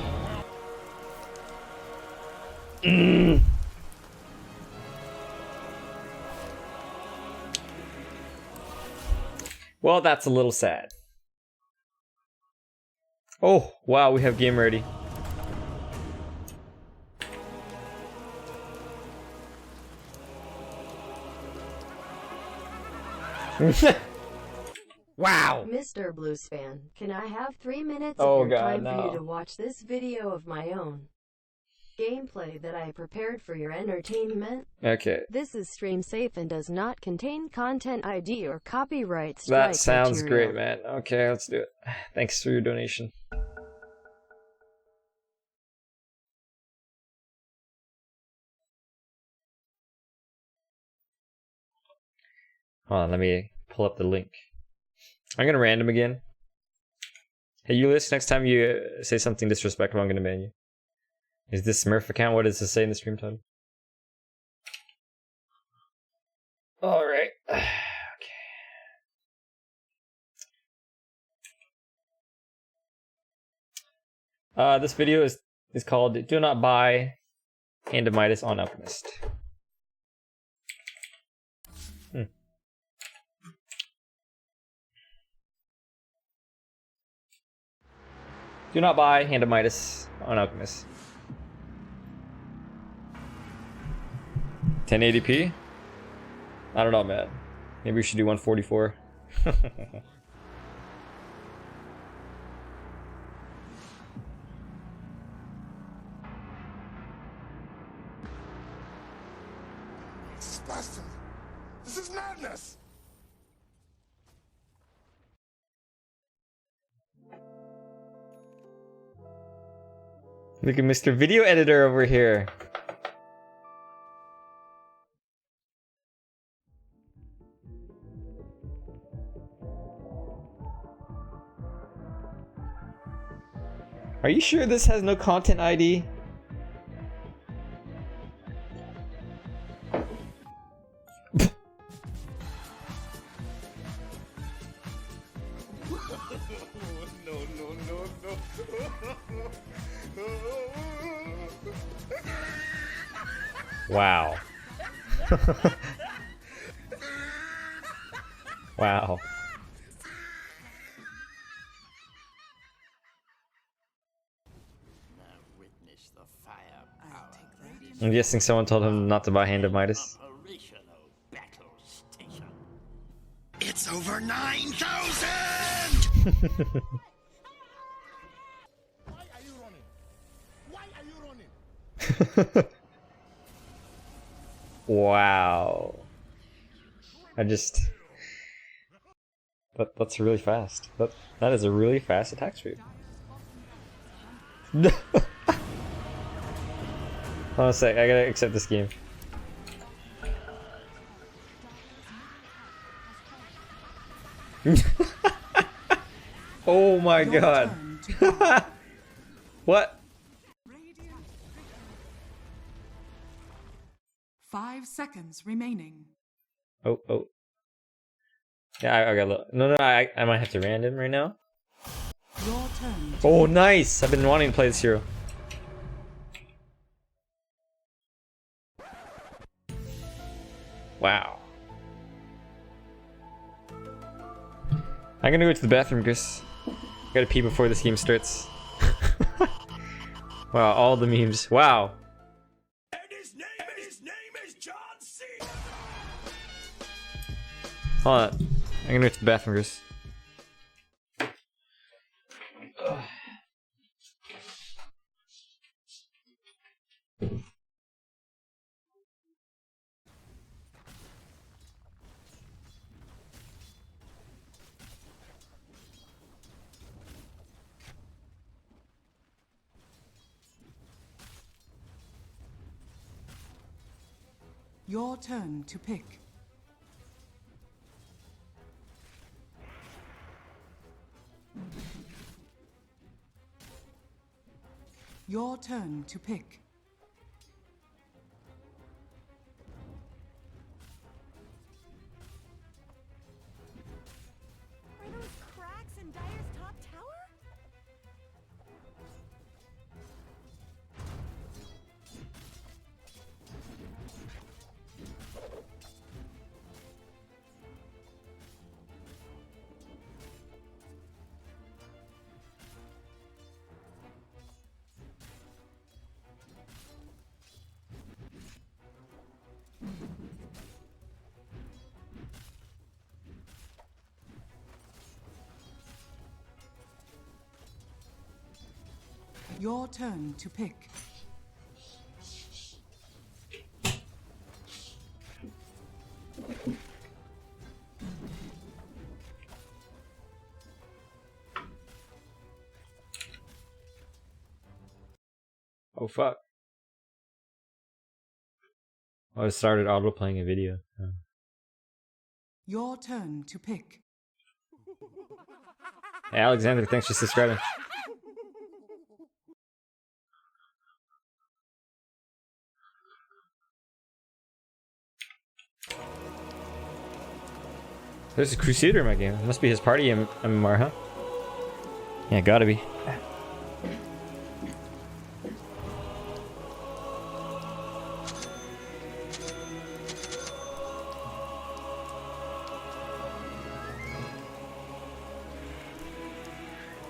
Well, that's a little sad. Oh, wow, we have game ready. Wow. Mr. Bluesfan, can I have 3 minutes Oh, of your God, time for you no. to watch this video of my own gameplay that I prepared for your entertainment? Okay. This is stream safe and does not contain content ID or copyright strike That sounds material. great, man. Okay, let's do it. Thanks for your donation. Hold on, let me pull up the link. I'm gonna random again. Hey, Ulyss, next time you say something disrespectful, I'm gonna ban you. Is this Smurf account? What does it say in the stream title? Alright. Okay. This video is called Do Not Buy Hand of Midas on Alchemist. Do not buy Hand of Midas on Alchemist. 1080p? I don't know, man. Maybe we should do 144. This is blasphemy. This is madness. Look at Mr. Video Editor over here. Are you sure this has no content ID? Wow. Wow. I'm guessing someone told him not to buy Hand of Midas. It's over 9,000! Why are you running? Why are you running? Wow. That's really fast. That is a really fast attack speed. Hold on a sec, I gotta accept this game. Oh my god. What? 5 seconds remaining. Oh. Yeah, I got a little. No, I might have to random right now. Your turn. Oh, nice! I've been wanting to play this hero. Wow. I'm gonna go to the bathroom, Chris. Gotta pee before this game starts. Wow, all the memes. Wow. And his name is John C. Hold on. I'm gonna go to the bathroom, Chris. Your turn to pick. Your turn to pick. Are those cracks in Dyer's top tower? Your turn to pick. Oh fuck. Oh, I started auto playing a video. Oh. Your turn to pick. Hey, Alexander, thanks for subscribing. There's a Crusader in my game. It must be his party MMR, huh? Yeah, gotta be.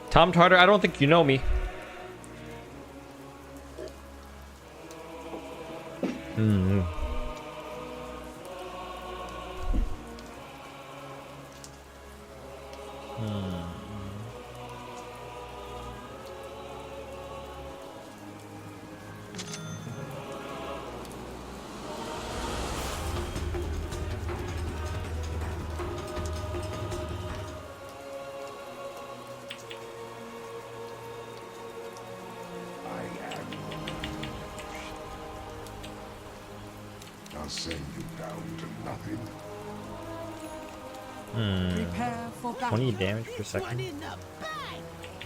Tom Tartar, I don't think you know me. Hmm. I'll send you down to nothing. Prepare for battle. 20 damage per second.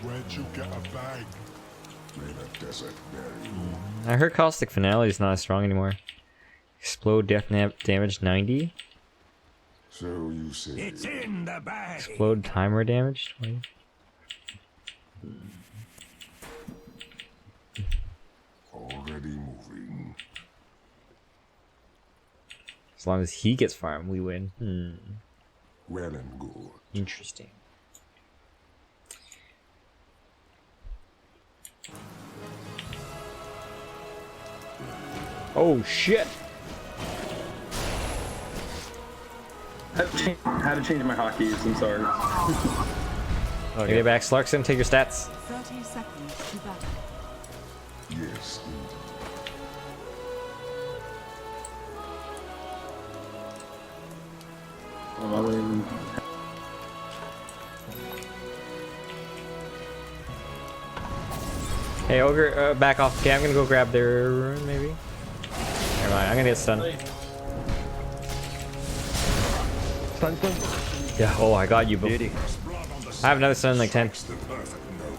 Where'd you get a bag? Made a desert berry. I heard Caustic Finale is not as strong anymore. Explode death damage 90. So you say It's in the bag. Explode timer damage 20. already moving. As long as he gets farmed, we win. Well and good. Interesting. Oh shit! I had to change my hotkeys, I'm sorry. Okay. Get back, Slarkson, take your stats. 30 seconds to battle. Yes, indeed. Hey, Ogre, back off. Okay, I'm gonna go grab their rune, maybe? Never mind, I'm gonna get stunned. Stun. Yeah, oh, I got you, bro. I have another stun in like 10. The perfect note.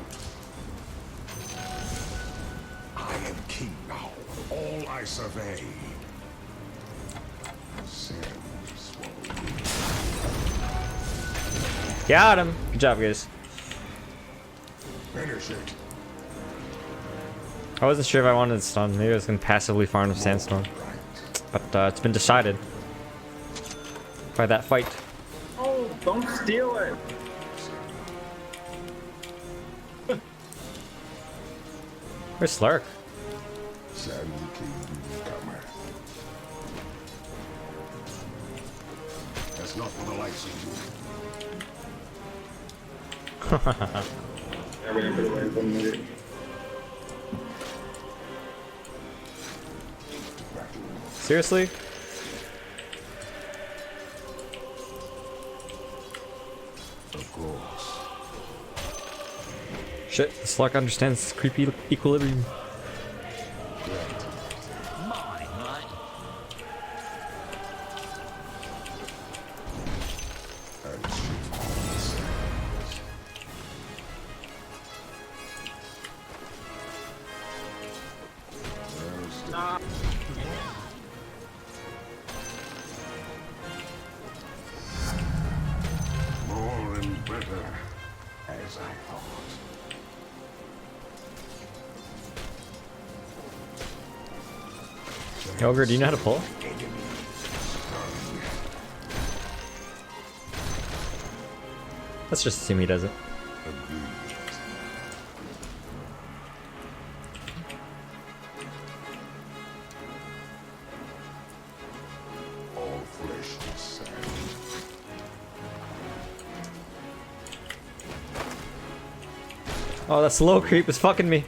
I am king now. All I survey. Sand swallowed. Got him! Good job, guys. Finish it. I wasn't sure if I wanted to stun. Maybe I was gonna passively farm with Sandstorm. But it's been decided by that fight. Oh, don't steal it! Where's Slark? Sand king newcomer. That's not for the likes of you. I ran for the way 1 minute. Seriously? Of course. Shit, Slark understands creepy equilibrium. More and better, as I thought. Ogre, do you know how to pull? Let's just assume he does it. All flesh is sand. Oh, that slow creep is fucking me.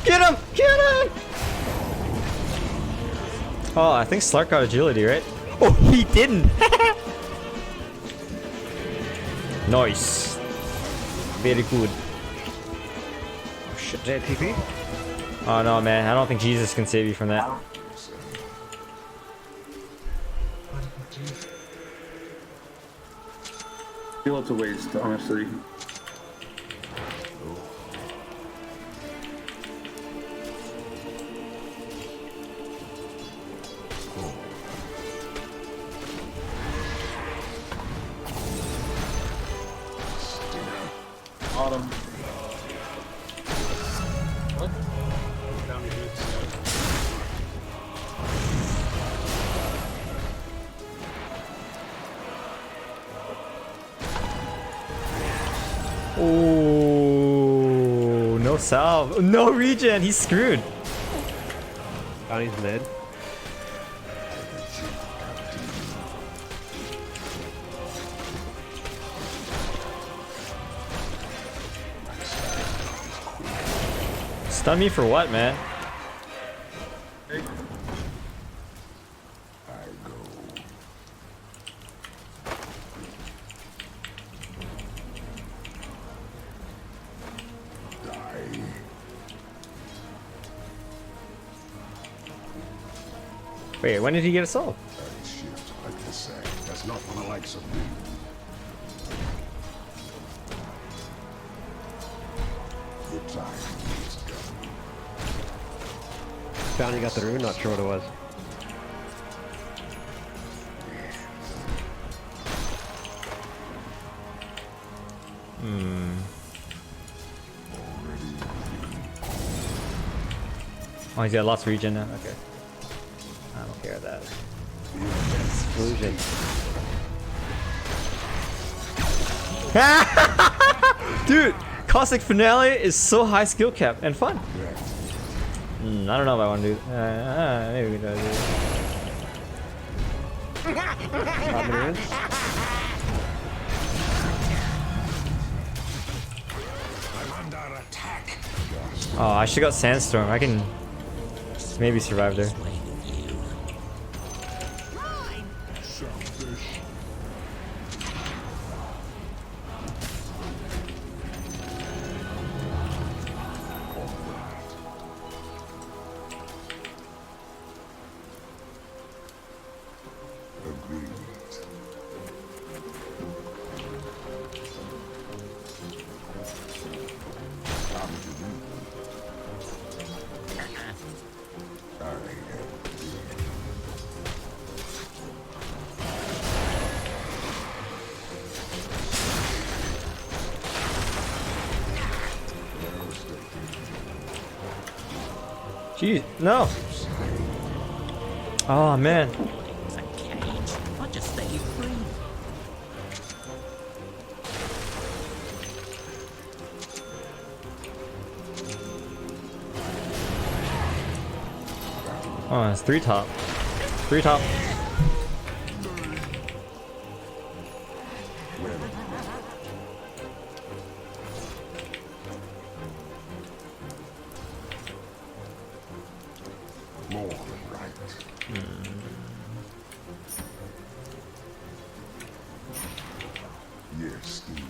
Get him! Get him! Oh, I think Slark got agility, right? Oh, he didn't! Nice. Very good. Oh, shit. Is that TP? Oh no, man. I don't think Jesus can save you from that. Feel it's a waste, honestly. Autumn. What? Down your boots. Oh, no salve. No regen. He's screwed. Bounty's mid. Stun me for what, man? Wait, when did he get a soul? Shift like the sand. That's not for the likes of me. Good time. Bounty got the rune, not sure what it was. Oh, he's got lots of regen now. Okay. I don't care that. Illusion. Dude, Caustic Finale is so high skill cap and fun. I don't know if I want to do maybe we can do it. Not many runes. I'm under attack. Oh, I should got Sandstorm. I can maybe survive there. Selfish. Agreed. How did you do? I am Jeez, no. Oh man. I'll just let you free. Oh, it's 3 top. 3 top. more than right. Yes, indeed.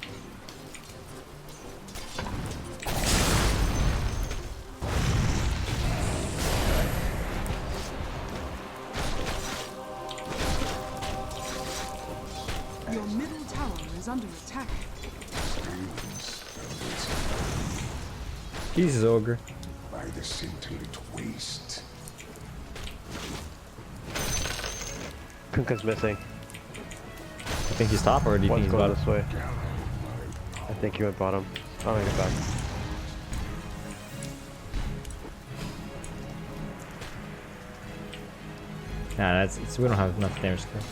Your middle tower is under attack. Jesus, ogre. By the scintillate waste. Kunkka's missing. I think he's top, or do you One's think he's going bottom? this way. I think he went bottom. Oh, I got back. Nah, we don't have enough damage there.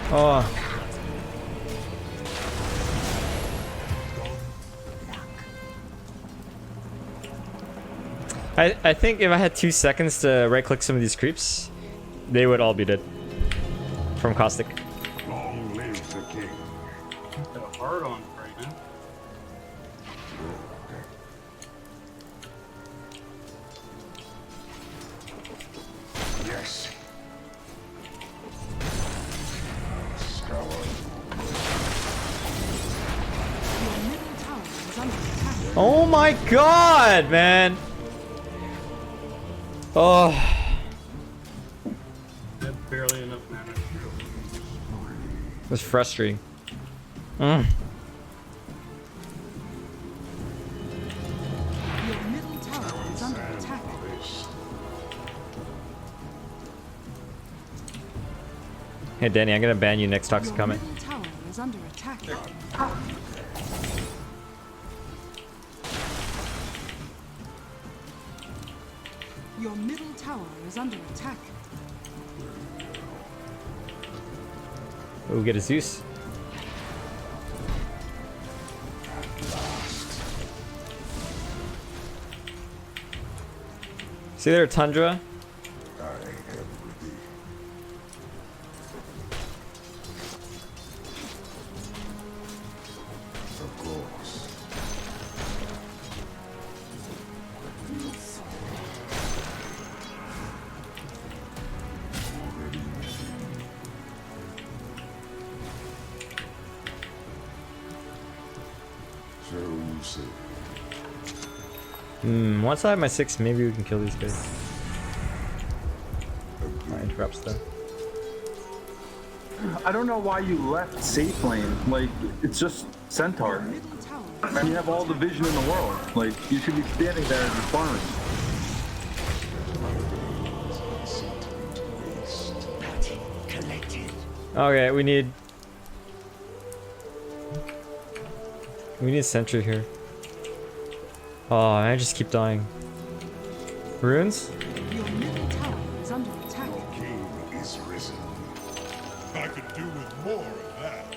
Oh. I think if I had 2 seconds to right click some of these creeps, they would all be dead. From Caustic. Long live the king. Got a hard on right now. Yes. Your middle tower is under attack. Oh my god, man! Oh. Have barely enough mana. It was frustrating. Your middle tower is under attack. Hey Danny, I'm gonna ban you next Toxic Your comment. middle tower is under attack. Your middle tower is under attack. We'll get a Zeus. See there, Tundra? Once I have my 6, maybe we can kill these guys. Interrupts them. I don't know why you left safe lane. Like, it's just Centaur. You have all the vision in the world. Like, you should be standing there and farming. Okay, we need sentry here. Oh, I just keep dying. Runes? Your middle tower is under attack. King is risen. I could do with more of that.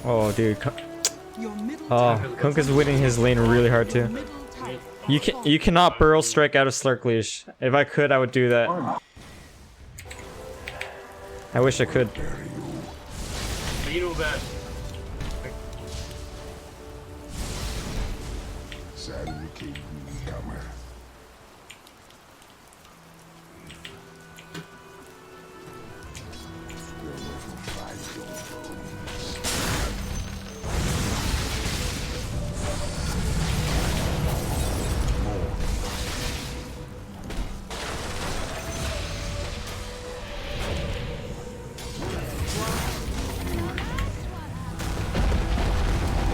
Oh, dude. Your middle Oh, Kunkka's winning his lane really hard too. You cannot burrow strike out of Slurk Leash. If I could, I would do that. I wish I could. You know that. San King Comer.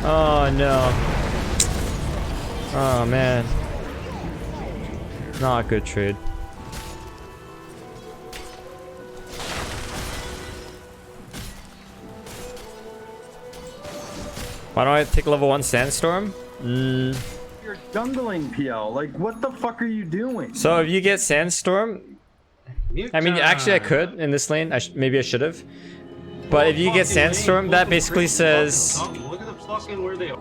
Oh no. Oh man. Not a good trade. Why don't I take level 1 Sandstorm? You're jungling PL. Like, what the fuck are you doing? So if you get Sandstorm, I mean, actually I could in this lane. Maybe I should have. But if you get Sandstorm, that basically says... Look at the fucking where they are.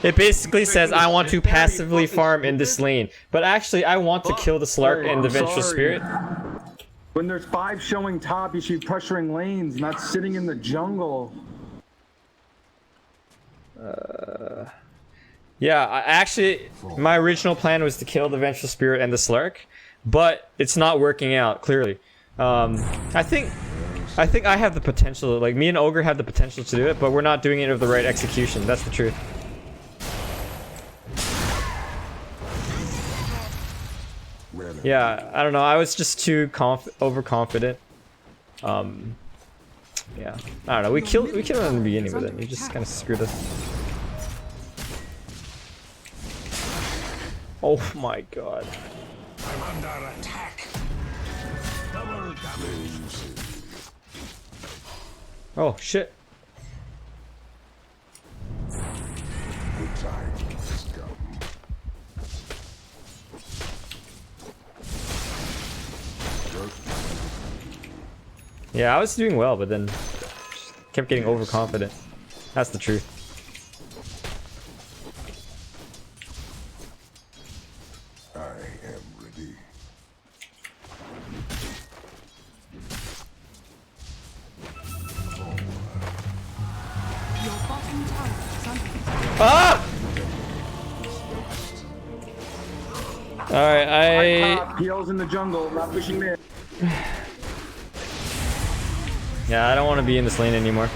It basically says I want to passively farm in this lane. But actually, I want to kill the Slark and the Vengeful Spirit. When there's 5 showing top, you should be pressuring lanes, not sitting in the jungle. Yeah, actually, my original plan was to kill the Vengeful Spirit and the Slark, but it's not working out, clearly. I think I have the potential, like, me and Ogre have the potential to do it, but we're not doing it with the right execution, that's the truth. Yeah, I don't know, I was just too overconfident. Yeah, I don't know, we killed him in the beginning, but then he just kind of screwed us. Oh my god. I'm under attack. Double damage. Oh shit. Good time has come. Yeah, I was doing well, but then kept getting overconfident. That's the truth. I am ready. Your bottom tower is under attack. Ah! Alright, Top heals in the jungle, not pushing mid. Yeah, I don't want to be in this lane anymore.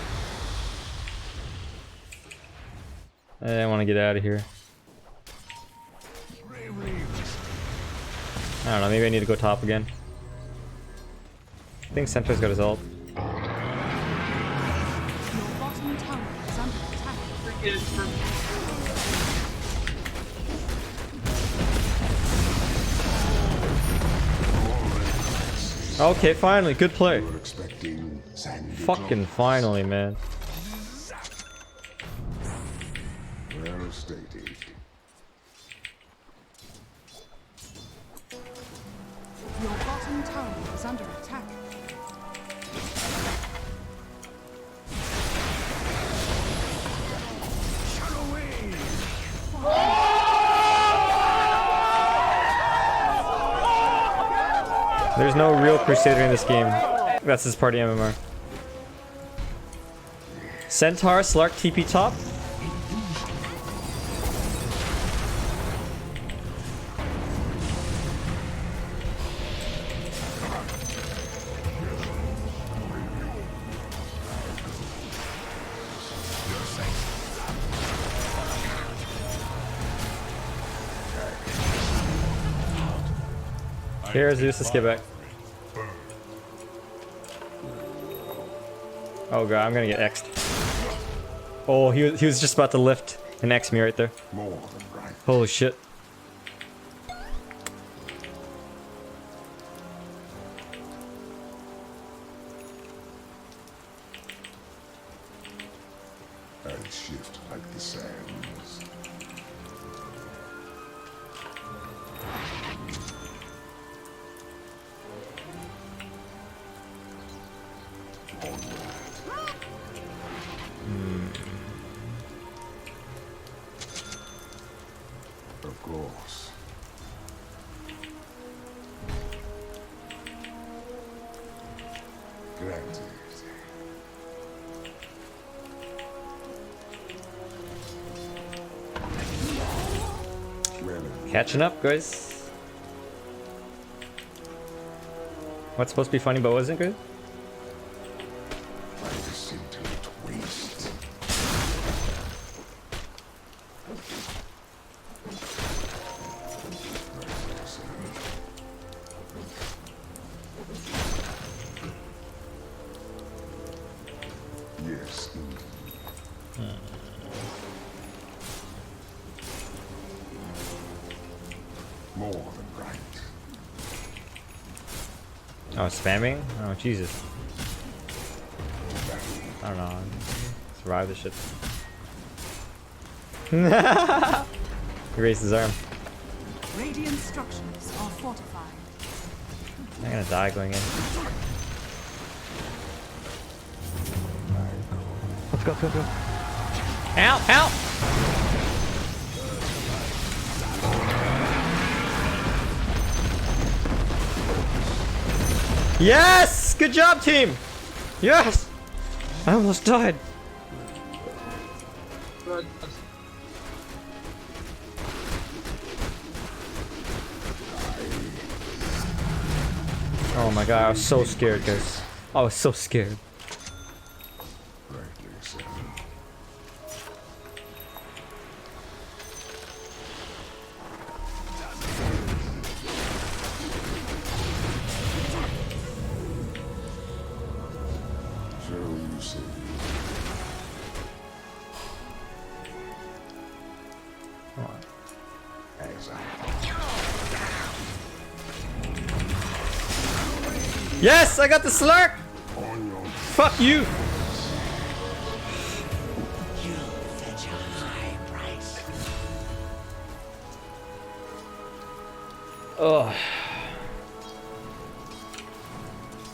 I want to get out of here. I don't know, maybe I need to go top again. I think Centaur's got his ult. Your bottom tower is under attack. Okay, finally, good play. You're expecting sandy Fucking finally, man. well stated. Your bottom tower is under attack. There's no real Crusader in this game. That's his party MMR. Centaur, Slark, TP top. Here, Zeus, let's get back. Oh god, I'm gonna get X'd. Oh, he was just about to lift and X me right there. More than right. Holy shit. And shift like the sands. Of course. Granted. Catching up, guys. What's supposed to be funny but wasn't good? I listen to it waste. Yes. More than right. Oh, spamming? Oh, Jesus. I don't know. Survive this shit. He raised his arm. Radiant structures are fortified. I'm gonna die going in. go, let's go. Help! Help! Yes! Good job, team! Yes! I almost died. Oh my god, I was so scared, guys. I was so scared. Yes, I got the slurk! Fuck you! Ugh.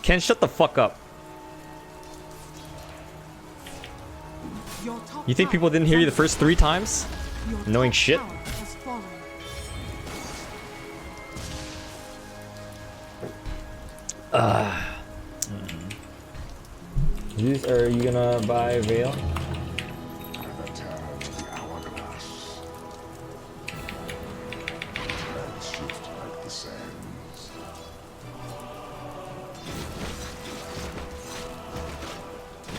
Ken, shut the fuck up. You think people didn't hear you the first 3 times? Knowing shit? Are you gonna buy Veil?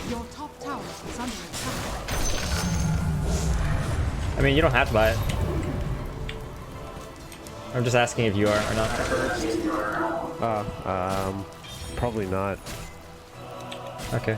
Your top tower is under attack. I mean, you don't have to buy it. I'm just asking if you are or not. Probably not. Okay.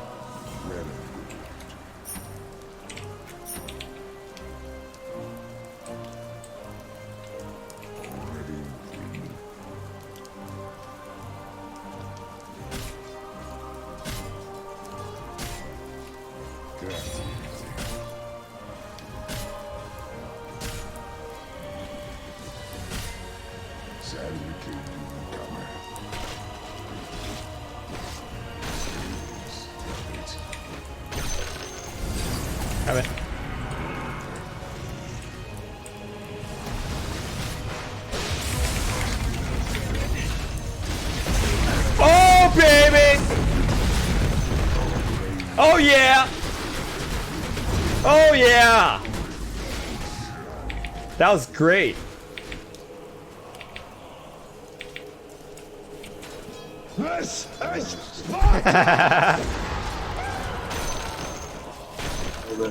Have it. Oh, baby! Oh, yeah! Oh, yeah! That was great. This is Sparta! A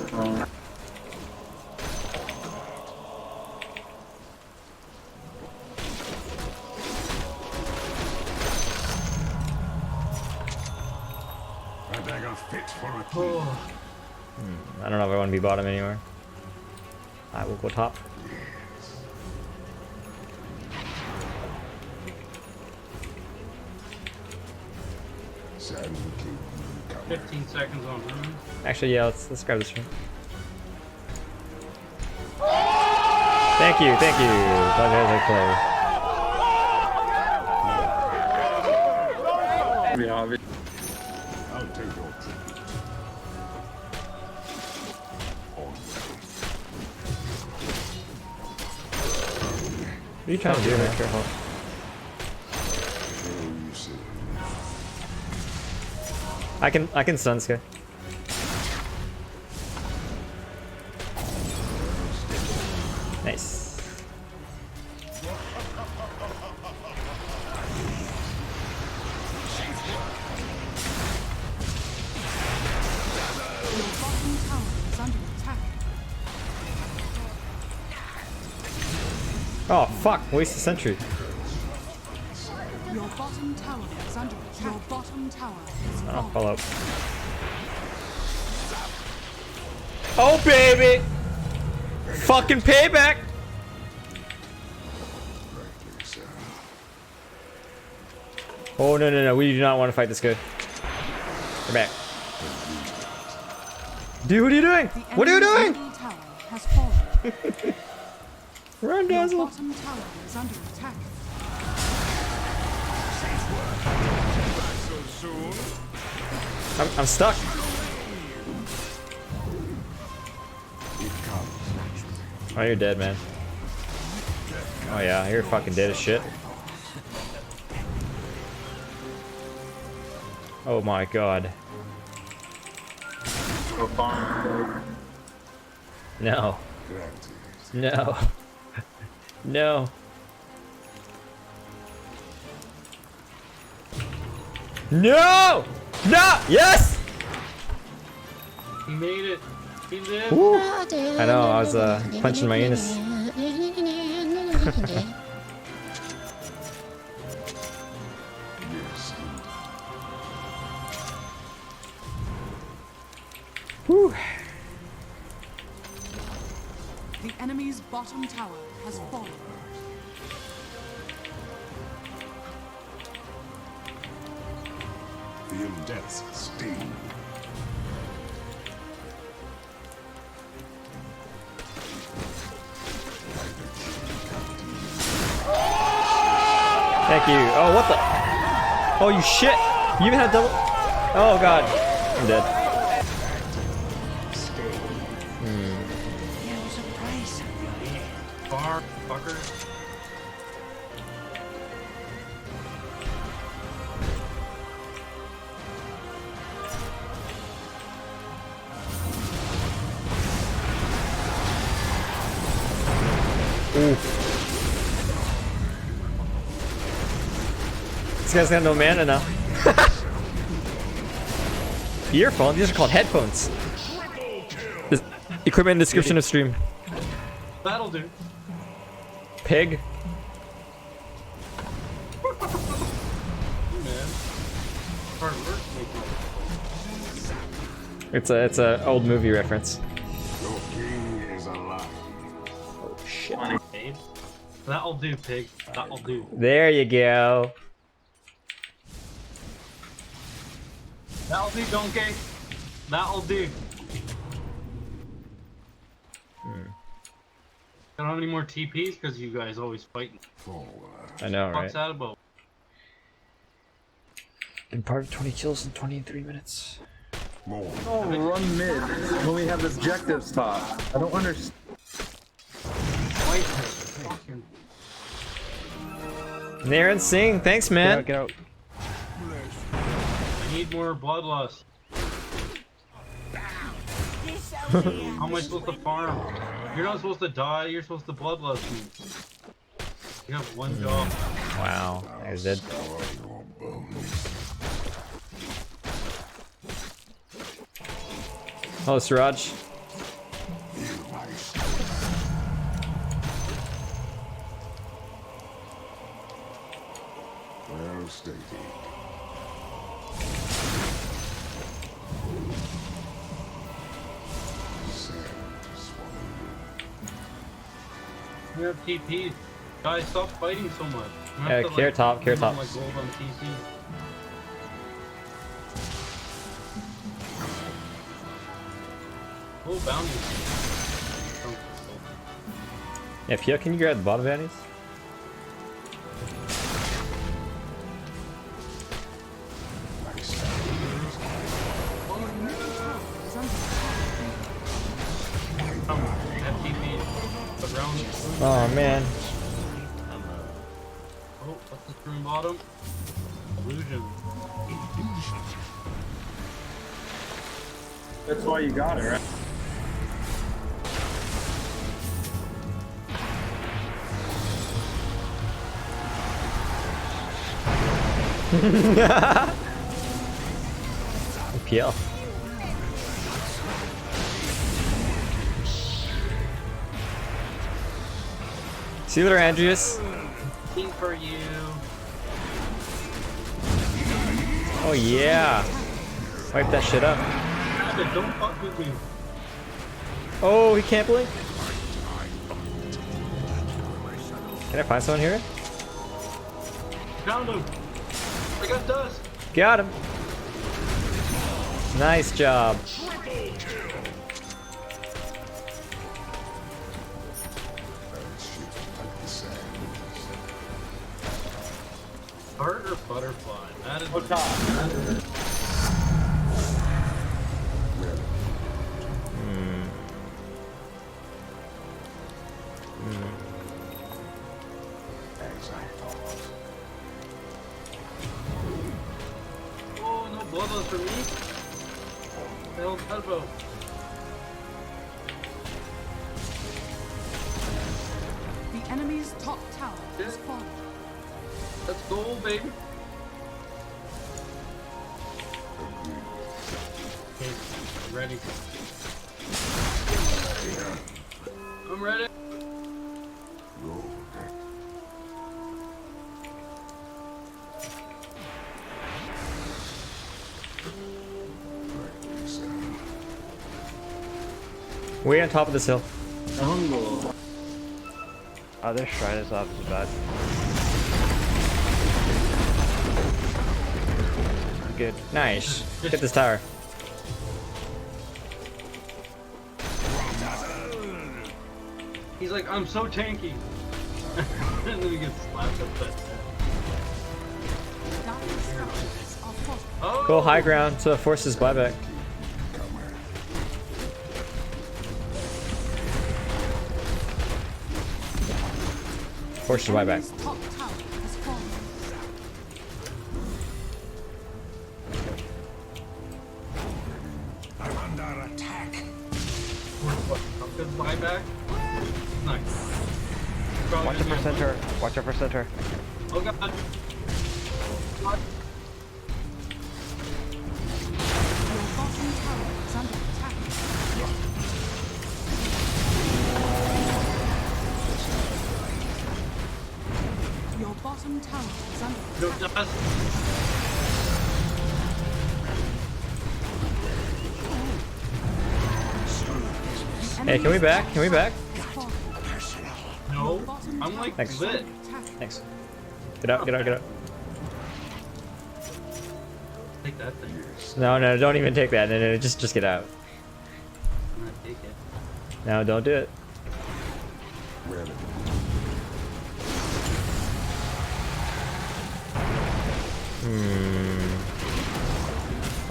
dagger fit for a king. I don't know if I want to be bottom anymore. I will go top. 15 seconds on rune. Actually, yeah, let's grab this room. Thank you, thank you. Glad you guys play. Yeah, I'll take your tribute. What are you trying to do, man? Careful. I can stun this guy. Nice. Oh fuck! Waste a sentry. Your bottom tower is under attack. Your bottom tower is Oh, follow up. Oh baby! Fucking payback! Oh no no no! We do not want to fight this guy. Come back. Dude, what are you doing? What are you doing? tower has fallen. Run, Your Dazzle! bottom tower is under attack. I'm stuck. Oh, you're dead, man. Oh yeah, you're fucking dead as shit. Oh my god. No. No. No. No! No! Yes! He made it. He lived. Woo. I know, I was punching my anus. Whew. The enemy's bottom tower has fallen. Feel death's sting. Thank you. Oh, what the? Oh, you shit. You even have double. Oh, God. I'm dead. Bar, fucker. Ooh. This guy's got no mana now. Earphones? These are called headphones. This equipment description of stream. That'll do. Pig. Man. Hard work making it. It's a old movie reference. Your king is alive. Oh shit. That'll do, pig. That'll do. There you go. That'll do, donkey. That'll do. I don't have any more TPs because you guys always fighting. I know, right? What's that about? In part of 20 kills in 23 minutes. Oh, run mid when we have objectives top. I don't understand. Naren Singh, thanks, man. Get out. I need more bloodlust. How am I supposed to farm? You're not supposed to die, you're supposed to bloodlust me. You have one job. Wow, I did. Oh, Siraj. Well stated. You have TPs. Guys, stop fighting so much. You have to, Care top, care give top. them, like, gold on TC. Oh, bounty. Yeah, Pia, can you grab the bottom bounties? Oh man. Oh, what's the room bottom? Illusion. That's why you got it, right? PL. See you later, Andreas. King for you. Oh yeah. Wipe that shit up. Don't fuck with me. Oh, he can't blink. Can I find someone here? Found him. I got dust. Got him. Nice job. Heart or butterfly? That is What's up? The hell's that about? The enemy's top tower is fallen. Let's go, baby. Okay, ready. I'm ready. Way on top of this hill. Oh, their shrine is off the bat. Good. Nice. Get this tower. He's like, I'm so tanky. And then he gets slapped up that. Dire's structures are fortified. Go high ground to force his buyback. Force his buyback. Enemy's top tower has fallen. I'm under attack. Good buyback. Nice. Watch out for center. Watch out for center. Oh god. What? Your bottom tower is under attack. Your bottom tower is under No attack. dust. Hey, can we back? Can we back? No. I'm like Thanks. lit. Thanks. Get out, get out, get out. Take that thing. No, no, don't even take that. No, no, just get out. I'm gonna take it. No, don't do it.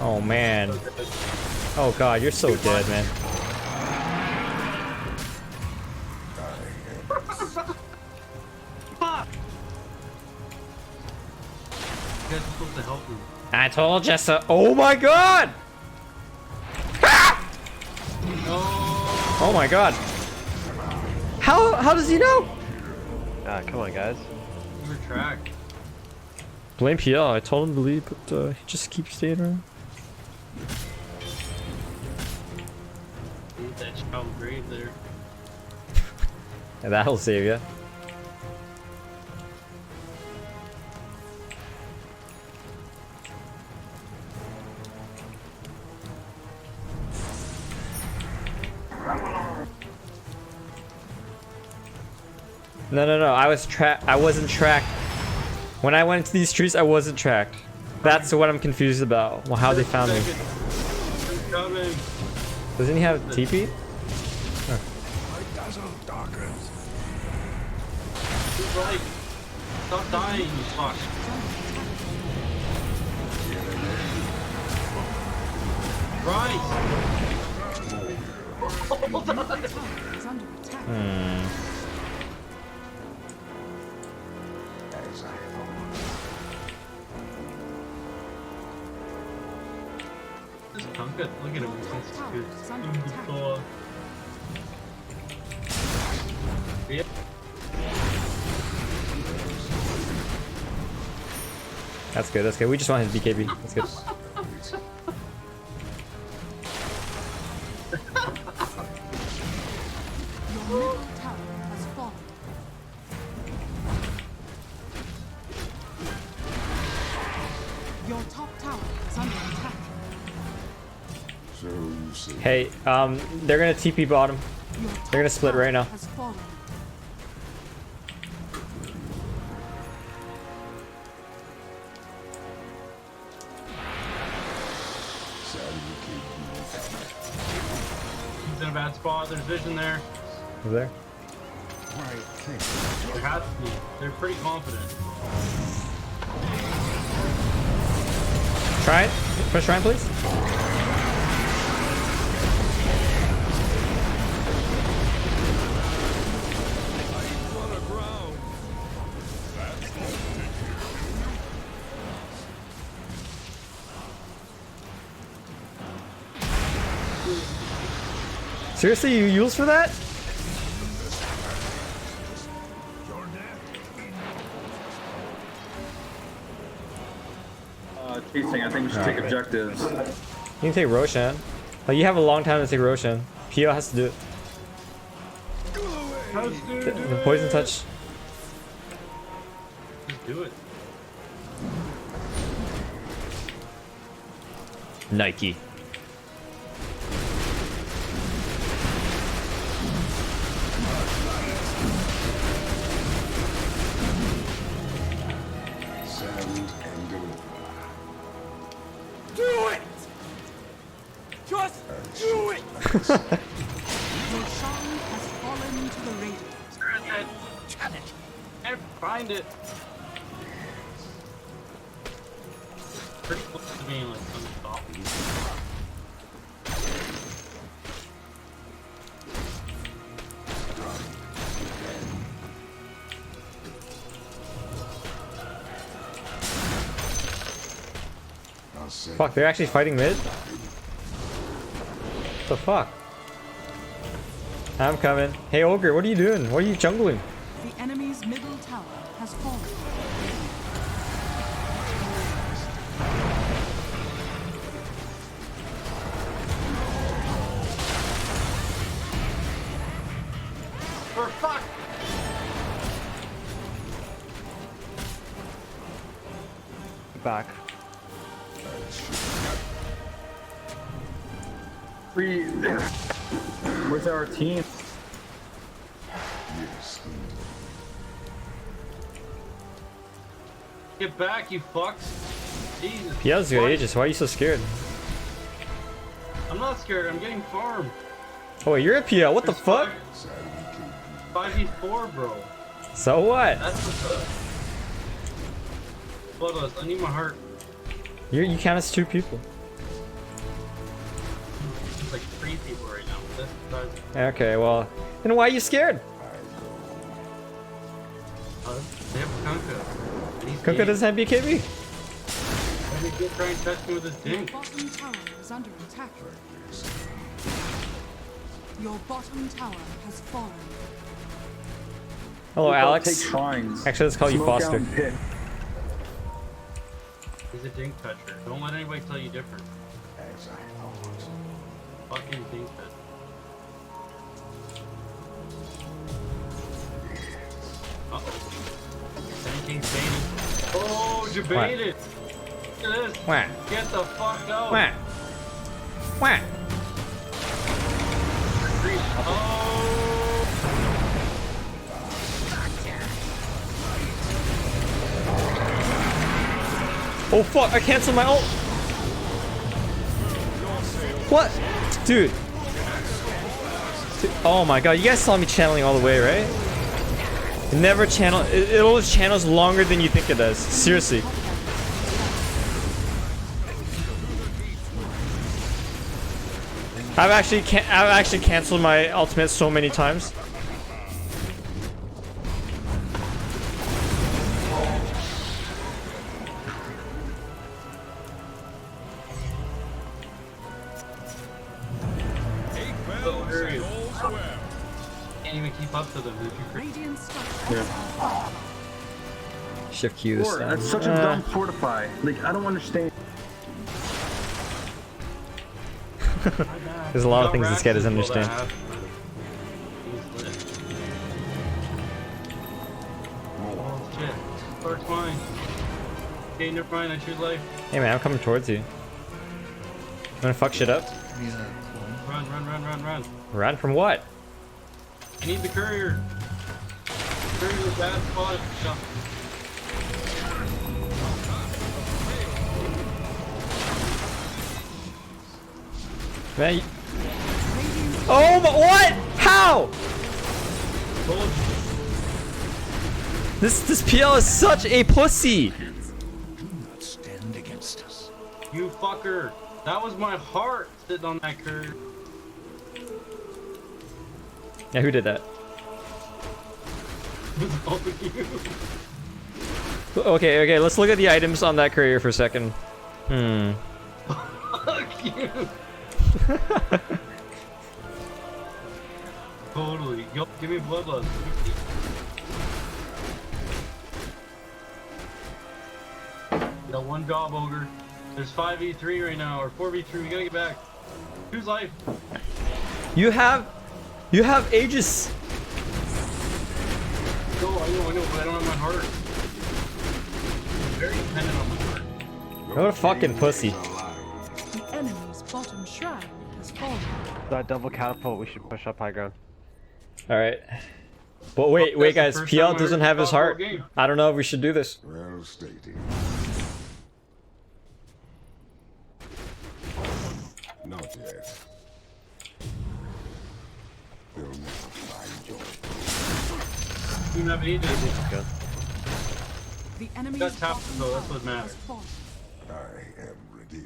Oh man. Oh god, you're so dead, man. Fuck! You guys are supposed to help me. I told you so. Oh my god! Oh my god. How does he know? Ah, come on, guys. You're track. Blame PL. I told him to leave, but he just keeps staying around. Leave that shallow grave there. Yeah, that'll save you. No, no, no. I wasn't tracked. When I went into these trees, I wasn't tracked. That's what I'm confused about. Well, how they found me. I'm coming. Doesn't he have TP? Huh. My dazzle darkens. He's like, stop dying, you fuck. Right. Hold on. Is under attack. This Tonka, look at him. He's good. Yeah. That's good, that's good. We just want his BKB. That's good. Your middle tower has fallen. Your top tower is under attack. Hey, they're gonna TP bottom. Your They're gonna top split tower right now. has fallen. He's in a bad spot. There's vision there. Is there? There has to be. They're pretty confident. Try it. Push Ryan, please. Seriously, you use for that? Chasing, I think we should take objectives. You can take Roshan. Like, you have a long time to take Roshan. Pio has to do it. The poison touch. Just do it. Nike. Send and deliver. Do it! Just do it! Your shine has fallen to the radiant. Damn it! Can't find it. Pretty close to being like unstoppable. I'll say. Fuck, they're actually fighting mid? The fuck? I'm coming. Hey Ogre, what are you doing? What are you jungling? The enemy's middle tower has fallen. For fuck! Back. Where's our team? Yes, indeed. Get back, you fucks! Jesus. Pio's got What? Aegis, why are you so scared? I'm not scared, I'm getting farmed. Oh wait, you're a Pio, what the There's fuck? 5v4, bro. So what? That's what's up. Bloodlust, I need my heart. You count as 2 people. It's like 3 people right now. That's Okay, well, then why are you scared? they have Kunkka. And he's Kunkka gay. doesn't have BKB. Let me get try and touch me with his Your dick. bottom tower is under attack. Your bottom tower has fallen. Hello, Look, I'll Alex. take shrines. Actually, let's call you Smoke out Foster. and pick. He's a dink toucher. Don't let anybody tell you different. As I thought. Fucking dink toucher. Uh-oh. Seven Kings baited. Oh, debated. Look at this. Wah. Get the fuck out. Wah. Wah. Oh. Oh fuck, I canceled my ult. What? Dude. Oh my god, you guys saw me channeling all the way, right? It never channel, it always channels longer than you think it does. Seriously. I've actually canceled my ultimate so many times. Can't even keep up to them. Radiant structure. Shift Q this Lord, time. that's such a dumb fortify. Like, I don't understand. There's a lot of things this guy doesn't understand. Oh shit. Spark's mine. Okay, never mind, I choose life. Hey man, I'm coming towards you. Wanna fuck shit up? Run, run, run, run, run. Run from what? I need the courier. Courier's a bad spot. Shut. Man, oh my, what? How? This PL is such a pussy. Stand against us. You fucker. That was my heart sitting on that courier. Yeah, who did that? All of you. Okay, let's look at the items on that courier for a second. Fuck you. Totally. Yo, give me bloodlust. Got one job, Ogre. There's 5v3 right now, or 4v3. We gotta get back. Who's life? You have Aegis. No, I know, but I don't have my heart. I'm very dependent on my heart. What a fucking pussy. The enemy's bottom shrine has fallen. That double catapult, we should push up high ground. All right. But wait, That's guys. the first PL time I doesn't heard have his the whole heart. game. I don't know if we should do this. Well stated. Not yet. They'll never find your You don't have any Aegis. The enemy's Got tapped bottom though, that's tower what matters. has fallen. I am ready.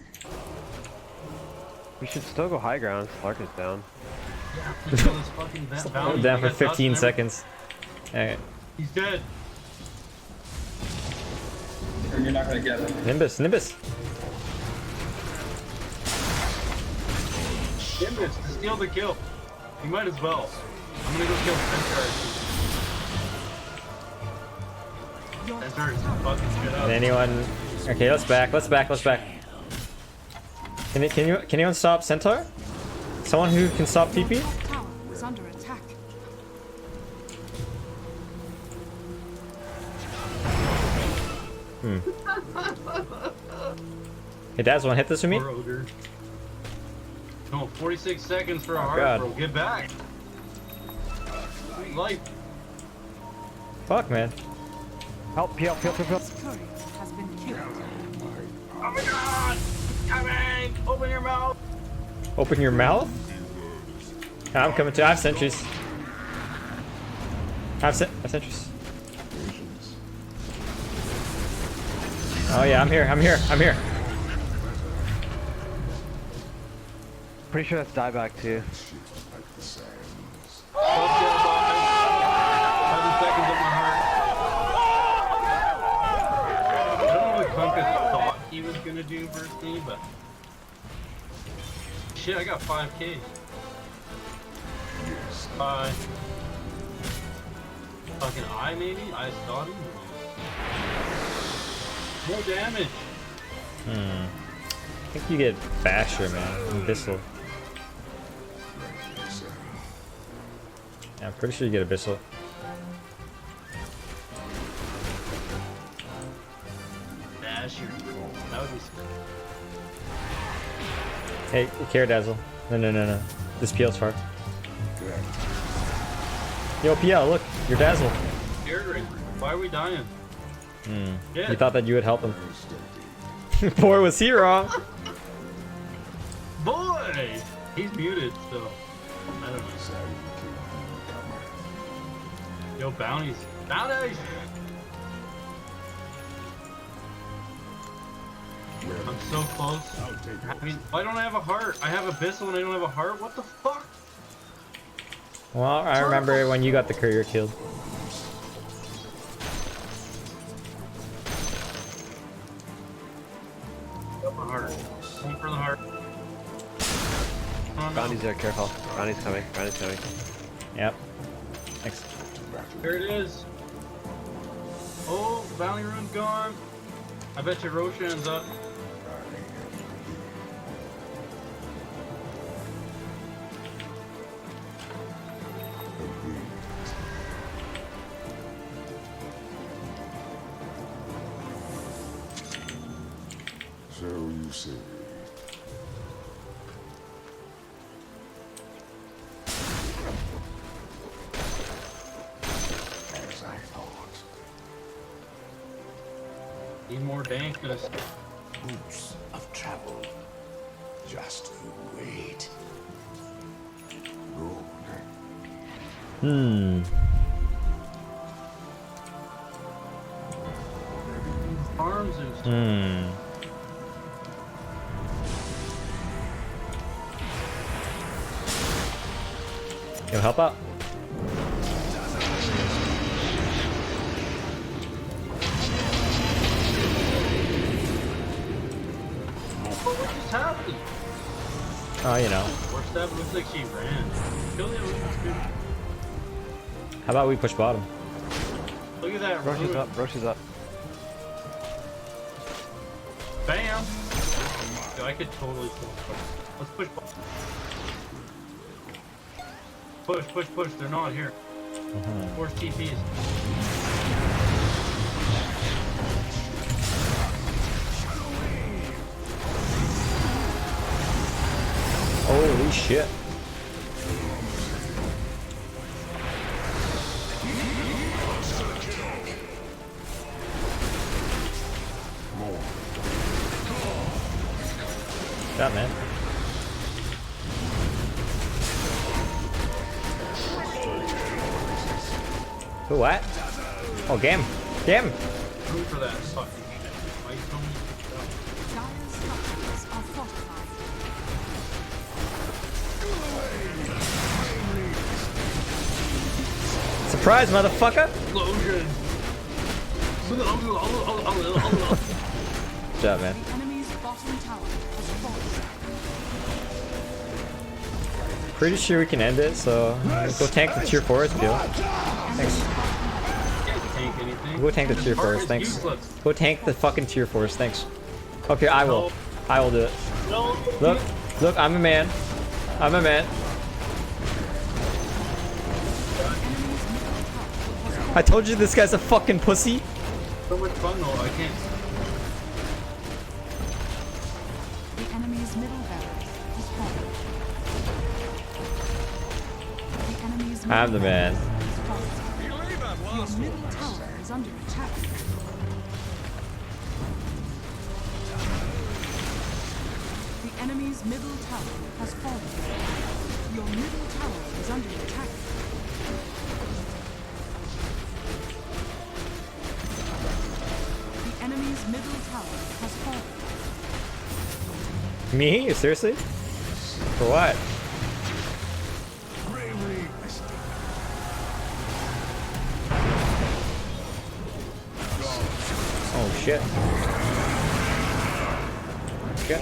We should still go high ground. Slark is down. Let's kill this fucking bounty. Down I for got dust 15 and everything. seconds. Alright. He's dead. You're not gonna get it. Nimbus. Nimbus, to steal the kill. You might as well. I'm gonna go kill Centaur. Centaur is fucking shit up. And anyone? Okay, let's back. Let's back. Can anyone stop Centaur? Someone who can stop TP? Tower is under attack. Hey, Dazzle, hit this with me? Poor Ogre. No, 46 seconds for a heart, God. bro. Get back. Sweet life. Fuck, man. Help, PL. This courier has been killed. Oh my god! Coming! Open your mouth! Open your mouth? I'm coming to. I have sentries. I have sentries. Oh yeah, I'm here. Pretty sure that's dieback too. Like the sands. 7 seconds of my heart. I don't know what Kunka thought he was gonna do versus me, but shit, I got 5k. Bye. Fucking eye maybe? I saw him. More damage. I think you get Basher, man. And Abyssal. Yeah, I'm pretty sure you get Abyssal. Dash your that would be Hey, care Dazzle. No. This PL's far. Yo, PL, look, you're Dazzle. scared right now. Why are we dying? Yeah. You thought that you would help him. Boy, was he wrong. Boy! He's muted, so I don't know. Yo, bounties. Bounties! I'm so close. I mean, why don't I have a heart? I have Abyssal and I don't have a heart? What the fuck? Well, I remember when you got the courier killed. Got my heart. Going for the heart. Oh, no. Bounty's there, careful. Bounty's coming. Yep. Thanks. There it is. Oh, bounty run's gone. I bet you Roshan's up. So you say. As I thought. Need more dankness. Boots of travel. Just you wait. Good. Arms and You'll help out. what just happened? Oh, you know. Or Steph looks like she ran. Kill the illusion. How about we push bottom? Look at that. Rosh is Ruin. up. Rosh is up. Bam! Yo, I could totally push. Let's push. Push, push, push. They're not here. Force TPs. Holy shit. Yeah, man. Who, what? Oh, game. Game. Root for that fucking shit. Why you telling me to push it up? Dire's structures are fortified. Surprise, motherfucker! Explosion! Good job, man. The enemy's bottom tower has fallen. Pretty sure we can end it, so go tank the tier 4s, Gil. Thanks. Can't tank anything. Go tank the tier 4s, thanks. Go tank the fucking tier 4s, thanks. Okay, I will. I will do it. Look, look, I'm a man. I'm a man. I told you this guy's a fucking pussy. So much fun though, I can't. The enemy's middle barracks is fallen. The enemy's middle I'm the man. barracks is fallen. Your middle tower is under attack. The enemy's middle tower has fallen. Your middle tower is under attack. The enemy's middle tower has fallen. Me? Seriously? For what? Oh shit. Shit.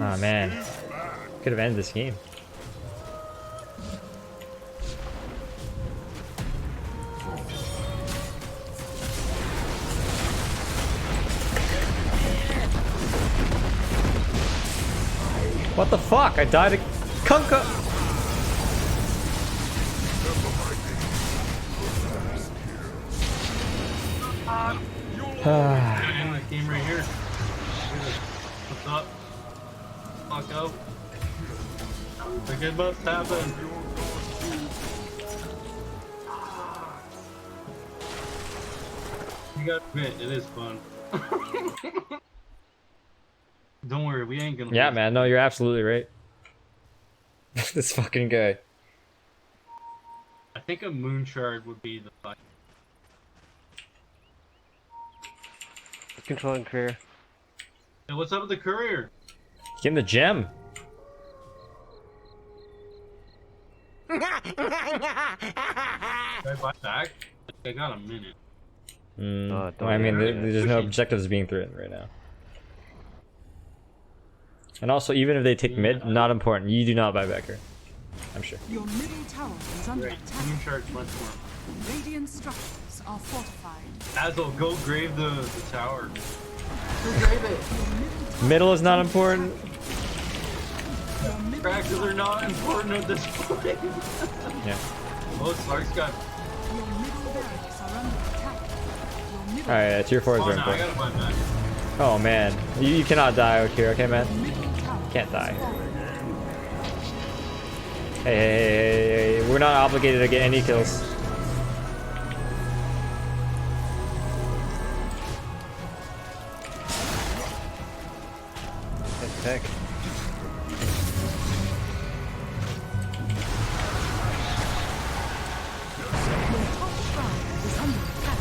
Oh man. Could have ended this game. What the fuck? I died a Kunkka! Game right here. What's up? Fuck out. The good must happen. You gotta admit, it is fun. Don't worry, we ain't gonna Yeah, lose. man. No, you're absolutely right. This fucking guy. I think a moon shard would be the fight. Controlling career. Hey, what's up with the courier? Give him the gem. Can I buy back? I got a minute. Well, I mean, there's no objectives being threatened right now. And also, even if they take mid, not important. You do not buy back here. I'm sure. Your middle tower is under attack. Moon shard's much more. Radiant structures are fortified. Azel, go grave the tower. Go grave it. Middle is not important. Cracks are not important at this point. Yeah. Oh, Slark's got. Your middle barracks are under attack. Your middle Alright, tier 4 is Oh, very no, I important. gotta buy back. Oh man. You cannot die out here, okay, man? Can't die. Hey, we're not obligated to get any kills. Heck. Your top shrine is under attack.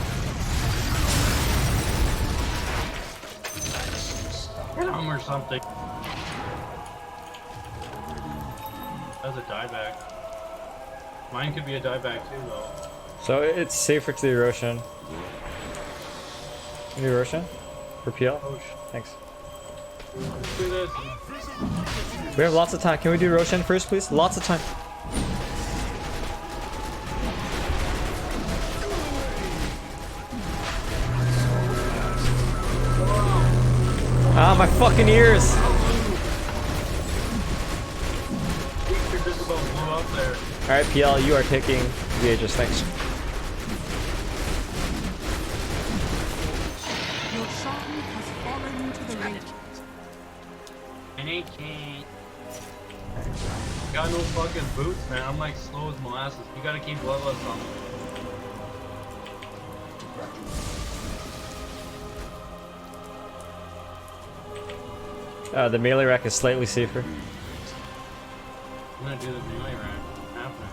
Hit him or something. That's a dieback. Mine could be a dieback too, though. So it's safer to the Roshan. Any Roshan? For PL? Oh, Thanks. Let's do this. We have lots of time. Can we do Roshan first, please? Lots of time. Ah, my fucking ears! Alright, PL, you are taking VHS, thanks. Your shrine has fallen to the radiant. And he can't. Got no fucking boots, man. I'm like slow as molasses. You gotta keep bloodlust on me. The melee rack is slightly safer. I'm gonna do the melee rack. Happening.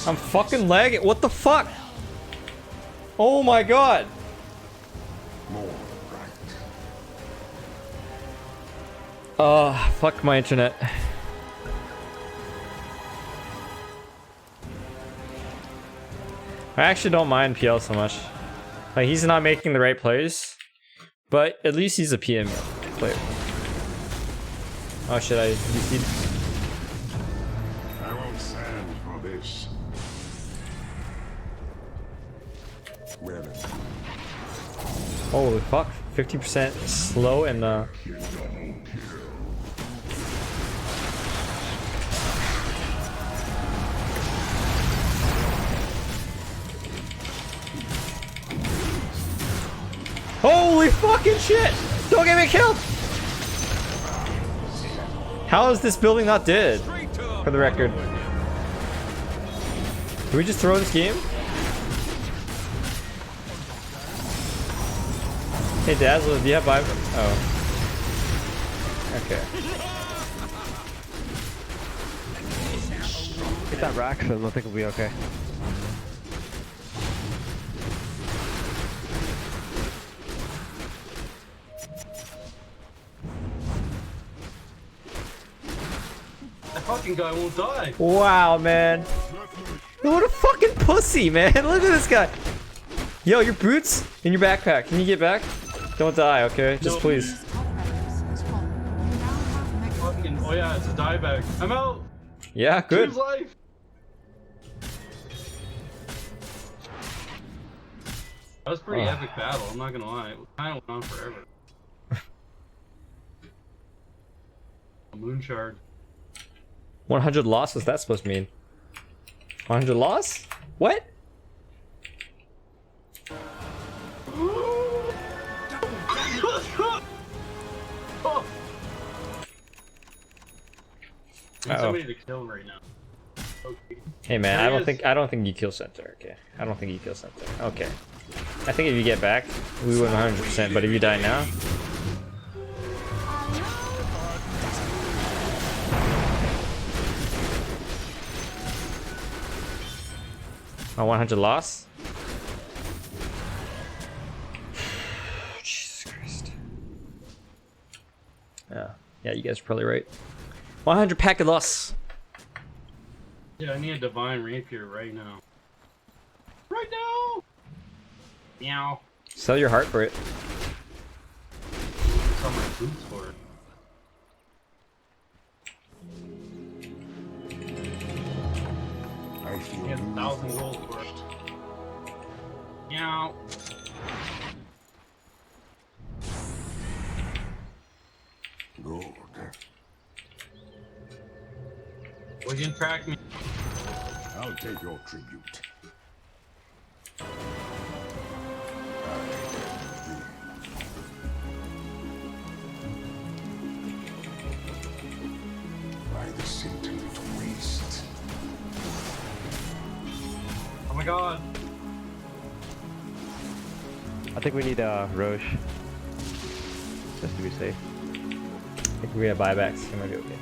I'm fucking lagging. What the fuck? Oh my god. Fuck my internet. I actually don't mind PL so much. Like, he's not making the right plays, but at least he's a PM player. Oh shit, I DC'd. I won't stand for this. Holy fuck, 50% slow and holy fucking shit! Don't get me killed! How is this building not dead? For the record. Can we just throw this game? Hey Dazzler, do you have Bible? Oh. Okay. Get that rack, so I think we'll be okay. That fucking guy won't die. Wow, man. What a fucking pussy, man. Look at this guy. Yo, your boots in your backpack. Can you get back? Don't die, okay? Just please. Fucking, oh yeah, it's a dieback. I'm out. Yeah, good. Choose life. That was a pretty epic battle, I'm not gonna lie. It kind of went on forever. A moon shard. 100 loss? What's that supposed to mean? 100 loss? What? I need somebody to kill him right now. Okay. Hey man, I don't think you kill center. Okay, I don't think you kill center. Okay, I think if you get back, we win 100%. But if you die now, a 100 loss. Jesus Christ. Yeah, you guys are probably right. 100 packet loss. Yeah, I need a divine rapier right now. Right now! Meow. Sell your heart for it. Sell my boots for it. I feel Get 1,000 gold for it. Meow. good. Well, you can track me. I'll take your tribute. By the scintillant waste. Oh my god. I think we need Roche. Just to be safe. I think we have buybacks. It might be okay.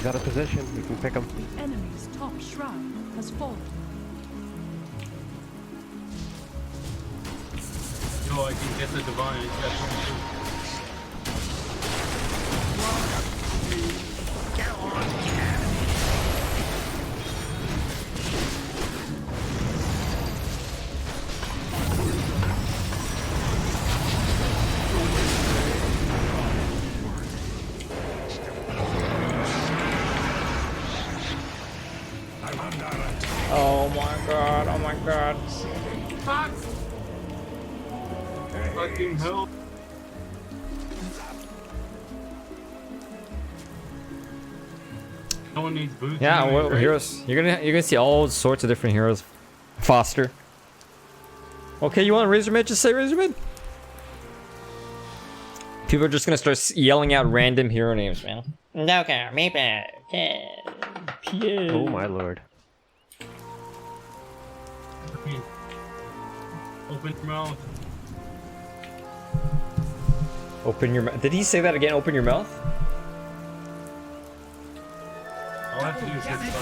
He's out of position. You can pick him. The enemy's top shrine has fallen. Yo, I can get the divine. Yeah, Oh my god, oh my god. fucking hell. No one needs boots. Yeah, anyway, well, right? heroes. You're gonna see all sorts of different heroes. Foster. Okay, you want Razor Mid? Just say Razor Mid. People are just gonna start yelling out random hero names, man. Okay, maybe. Oh my lord. Open your mouth. Open your mouth. Did he say that again? Open your mouth? All I have to do is hit start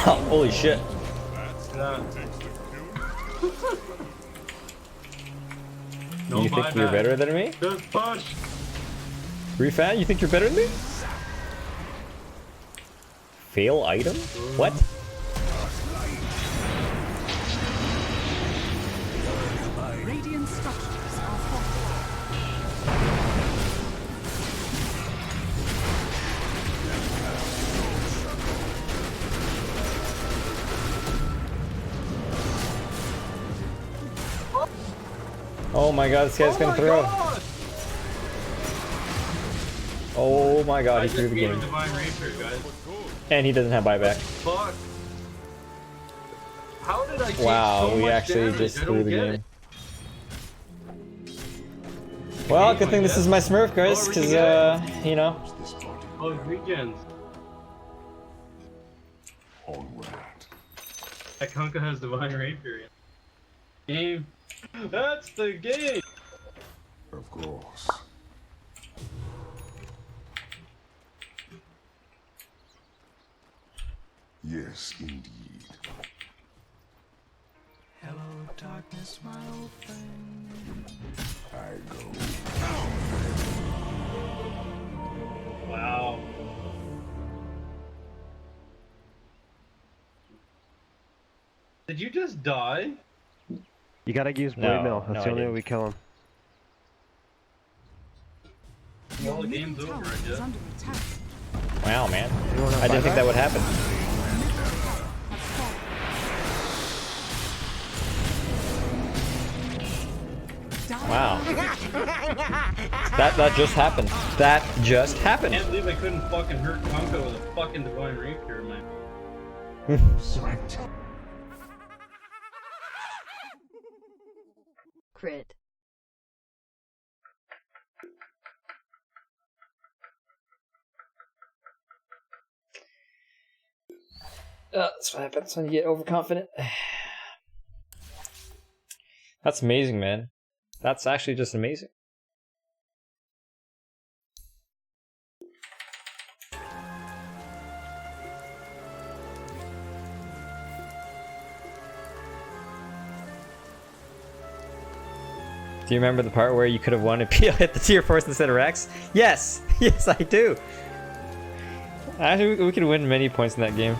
one. Holy shit. Yeah. Do you think you're better than me? Just push. Refan, you think you're better than me? Fail item? What? Radiant structures are fortified. Oh my god, this guy's gonna throw. Oh my god, he threw the game. Divine Rapier, guys. And he doesn't have buyback. Fuck. How did I take Wow, so we much actually damage? just I threw don't the get game. it. Well, good thing this is my Smurf, guys, because, you know. Oh, regens. That Kunkka has Divine Rapier. Game. That's the game! Of course. Yes, indeed. Hello, darkness, my old friend. I go. Wow. Did you just die? You gotta use Blade No, Mill. That's no, the I only way didn't. we kill him. Well, the game's over, I Is guess. under attack. Wow, man. You don't have I didn't think buyback? that would happen. Has fallen. Wow. That just happened. That just I happened. can't believe I couldn't fucking hurt Kunkka with a fucking Divine Rapier, man. Crit. That's what happens when you get overconfident. That's amazing, man. That's actually just amazing. Do you remember the part where you could have won if Peel hit the tier 4s instead of Rex? Yes! Yes, I do! Actually, we could win many points in that game.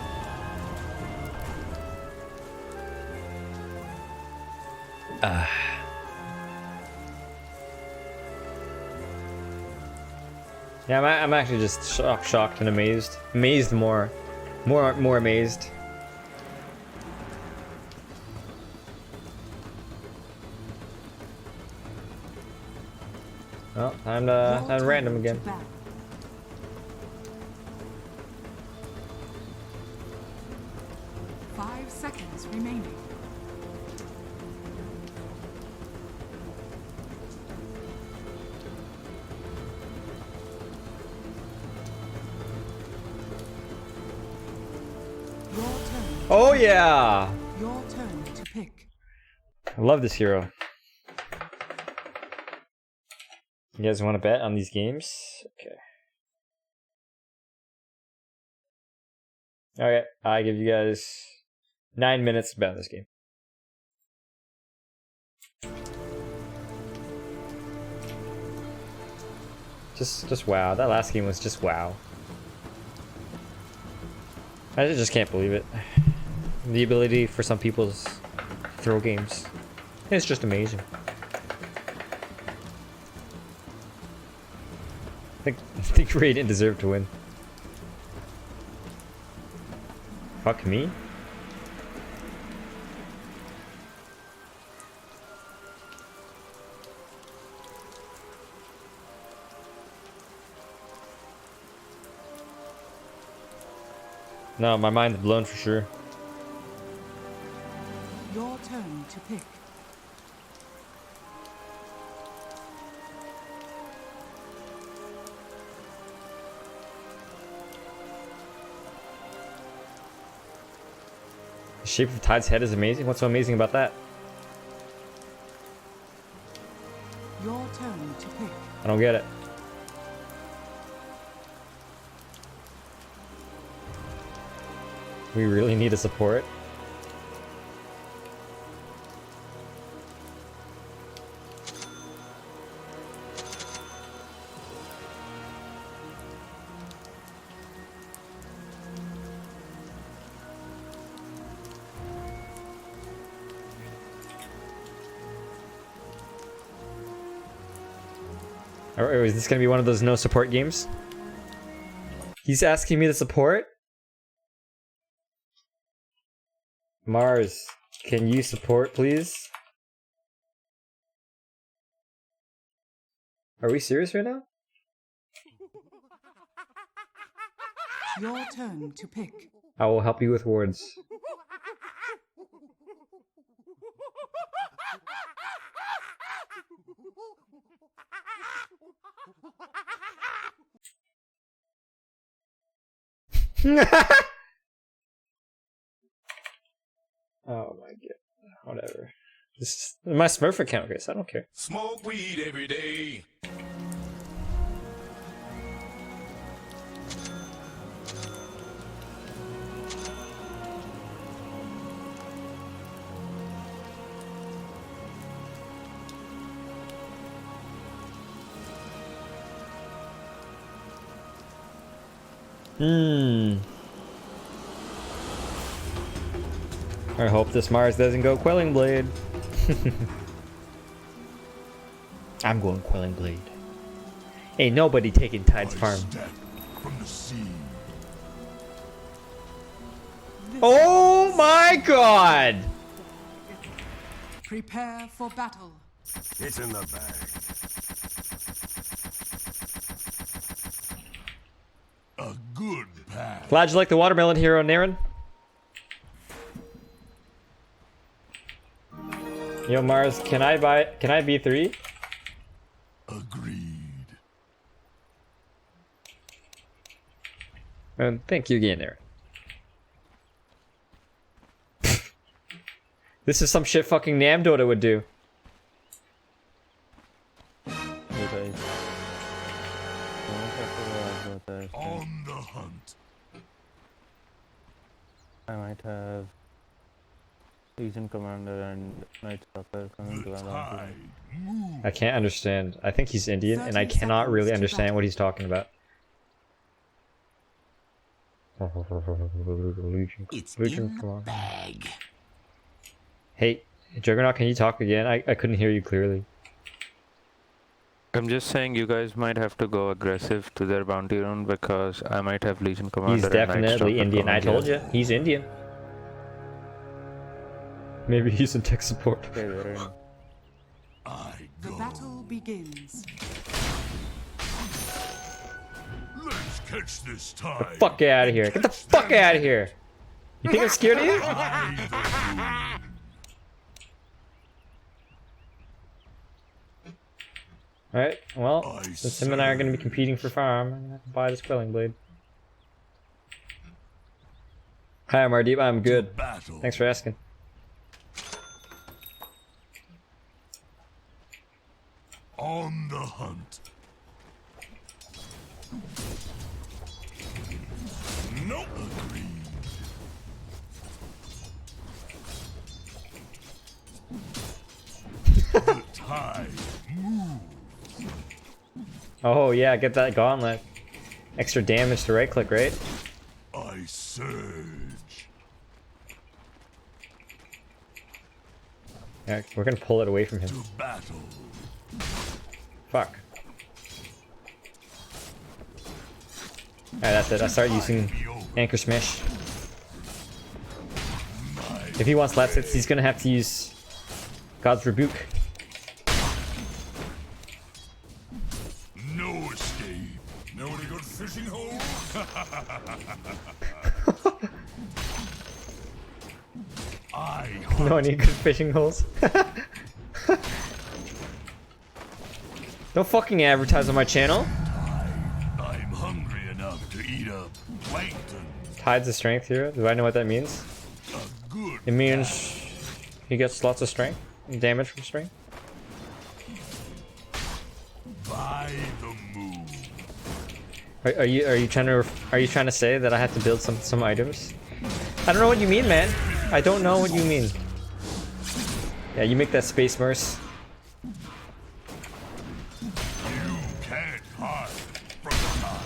Yeah, I'm actually just shocked and amazed. Amazed more amazed. Well, time to random again. 5 seconds remaining. Your turn. Oh yeah! Your turn to pick. I love this hero. You guys want to bet on these games? Okay. Okay, I give you guys 9 minutes to bet on this game. Just wow. That last game was just wow. I just can't believe it. The ability for some people to throw games. It's just amazing. I think Raiden deserved to win. Fuck me? No, my mind's blown for sure. Your turn to pick. The shape of Tide's head is amazing. What's so amazing about that? Your turn to pick. I don't get it. We really need a support. Or is this gonna be one of those no support games? He's asking me to support? Mars, can you support, please? Are we serious right now? Your turn to pick. I will help you with words. Oh my god. Whatever. This is my Smurf account, guys. I don't care. Smoke weed every day. I hope this Mars doesn't go Quelling Blade. I'm going Quelling Blade. Ain't nobody taking Tide's farm. From the sea. Oh my god! Prepare for battle. It's in the bag. A good path. Glad you like the watermelon hero, Naren. Yo, Mars, can I be 3? Agreed. And thank you again, Naren. This is some shit fucking Namdota would do. On the hunt. I might have Legion Commander and Night Stalker coming together. I can't understand. I think he's Indian, and I cannot really understand what he's talking about. Legion Commander. Bag. Hey, Juggernaut, can you talk again? I couldn't hear you clearly. I'm just saying you guys might have to go aggressive to their bounty run because I might have Legion Commander. He's definitely Indian. I told you, he's Indian. Maybe he's in tech support. The battle begins. Let's catch this time. Get the fuck out of here! Get the fuck out of here! You think I'm scared of you? Alright, well, since him and I are going to be competing for farm, I'm going to have to buy this Quelling Blade. Hi, Mardeep, I'm good. Thanks for asking. On the hunt. Oh yeah, get that gauntlet. Extra damage to right click, right? I surge. Yeah, we're gonna pull it away from him. To battle. Fuck. Alright, that's it. I start using Anchor Smash. If he wants last hits, he's gonna have to use God's Rebuke. No escape. Know any good fishing hole? No any good fishing holes. Don't fucking advertise on my channel. I'm hungry enough to eat up plankton. Tides of strength here. Do I know what that means? It means he gets lots of strength, damage from strength. By the moon. Are you trying to say that I have to build some items? I don't know what you mean, man. I don't know what you mean. Yeah, you make that space Merce. You can't hide from the tide.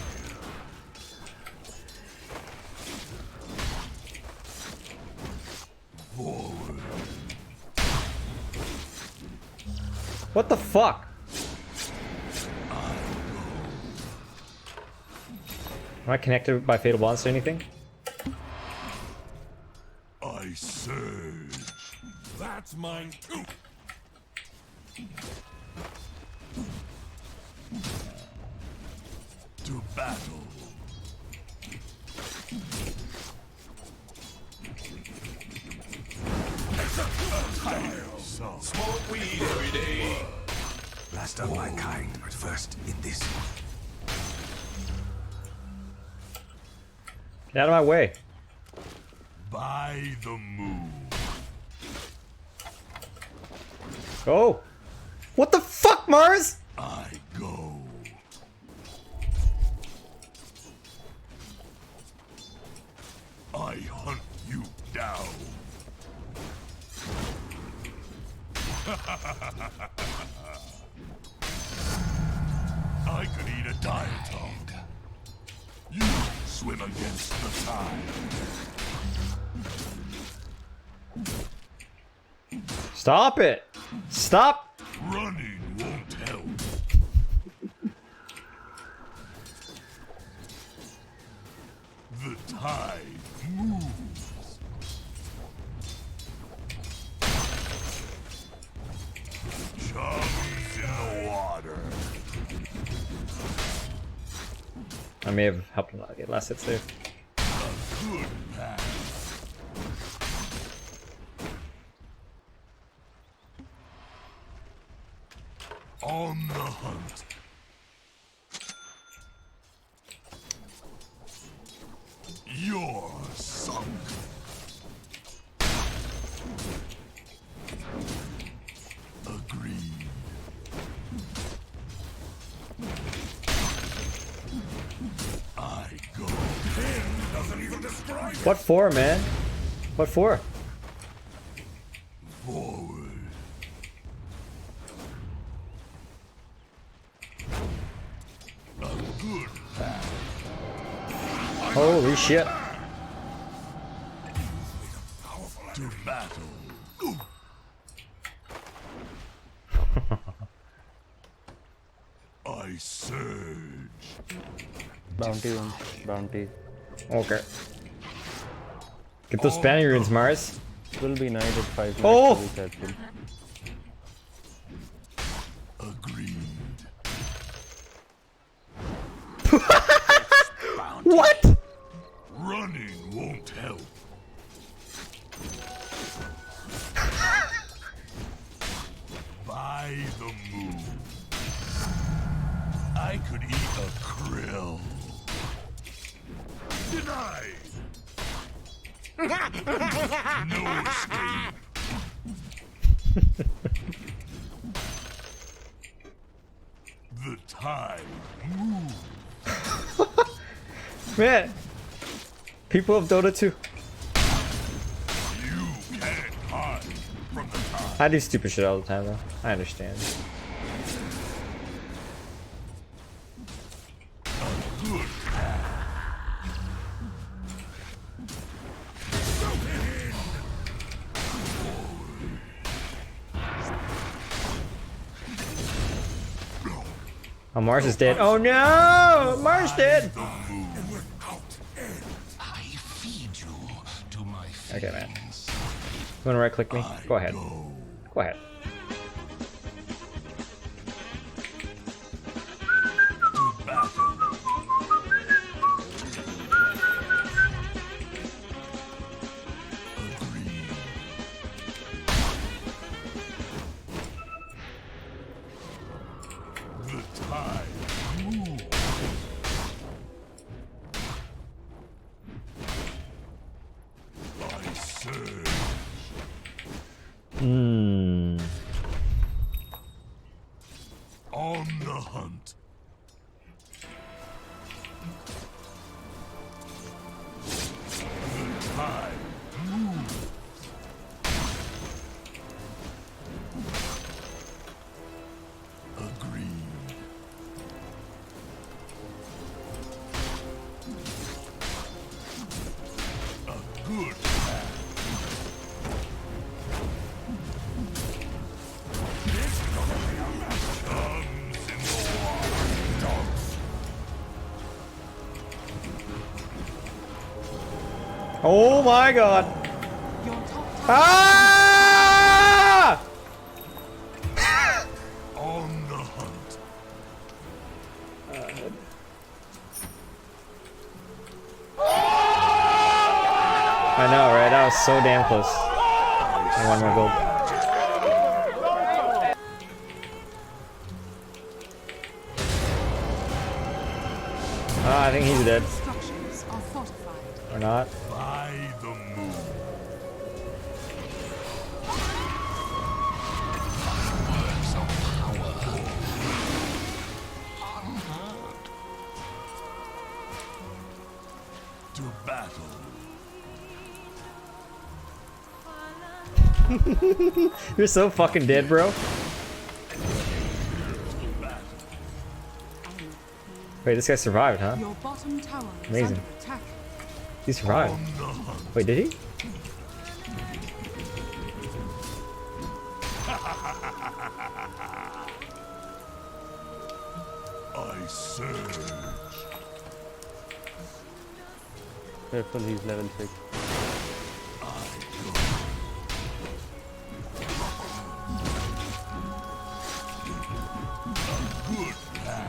Forward. What the fuck? Am I connected by fatal bonds to anything? I surge. That's mine too. To battle. Smoke weed every day. Last of my kind, but first in this. Get out of my way. By the moon. Oh! What the fuck, Mars? I go. I hunt you down. I could eat a diatogue. You swim against the tide. Stop it! Stop! Running won't help. The tide moves. Chums in the water. I may have helped him not get last hits there. A good path. On the hunt. You're sunk. Agreed. I go. Doesn't even describe What for, man? What for? forward. A good path. Holy shit. To battle. I surge. Bounty one. Bounty. Okay. Get those Spanish runes, Mars. Will be knighted 5 minutes. Oh! To be careful. Agreed. What? Running won't help. By the moon. I could eat a krill. Denied. No escape. The tide moves. Man. People of Dota 2. You can't hide from the tide. I do stupid shit all the time though. I understand. Oh, Mars is dead. Oh no! Mars dead! Okay, man. You wanna right click me? Go ahead. Go ahead. On the hunt. The tide moves. Agreed. A good plan. Oh my god! Ah! On the hunt. I know, right? That was so damn close. And one more gold. Ah, I think he's dead. Structures are fortified. Or not. By the moon. Words of power. Unheard. To battle. You're so fucking dead, bro. Wait, this guy survived, huh? Your bottom tower is Amazing. under attack. He survived. Wait, did he? I surge. Careful, he's level 6. Good plan.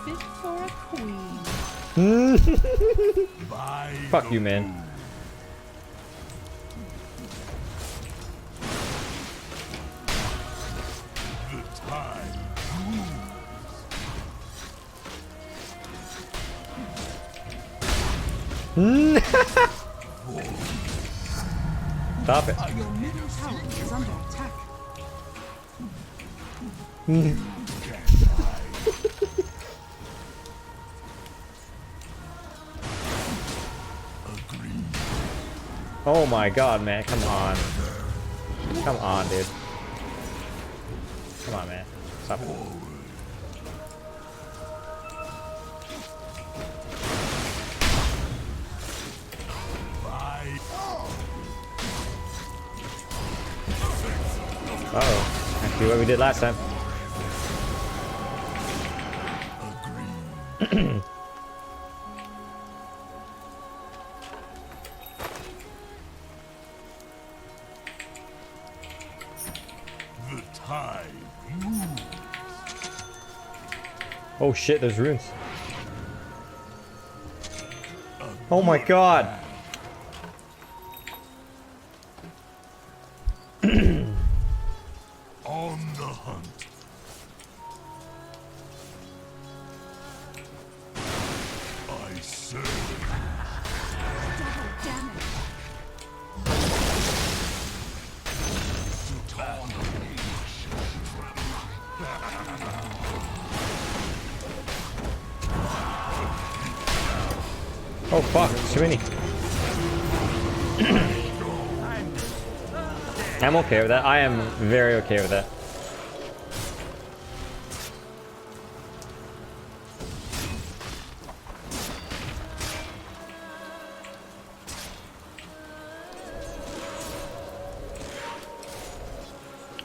Fit for a queen. By Fuck the you, man. moon. The tide Stop it. Your middle tower is under attack. Oh my god, man. Come on. Come on, dude. Come on, man. Stop it. Uh-oh. Actually, what we did last time. The tide moves. Oh shit, there's runes. Oh my god. On the hunt. I surge. Double damage. To battle. Oh fuck, too many. I'm okay with that. I am very okay with that.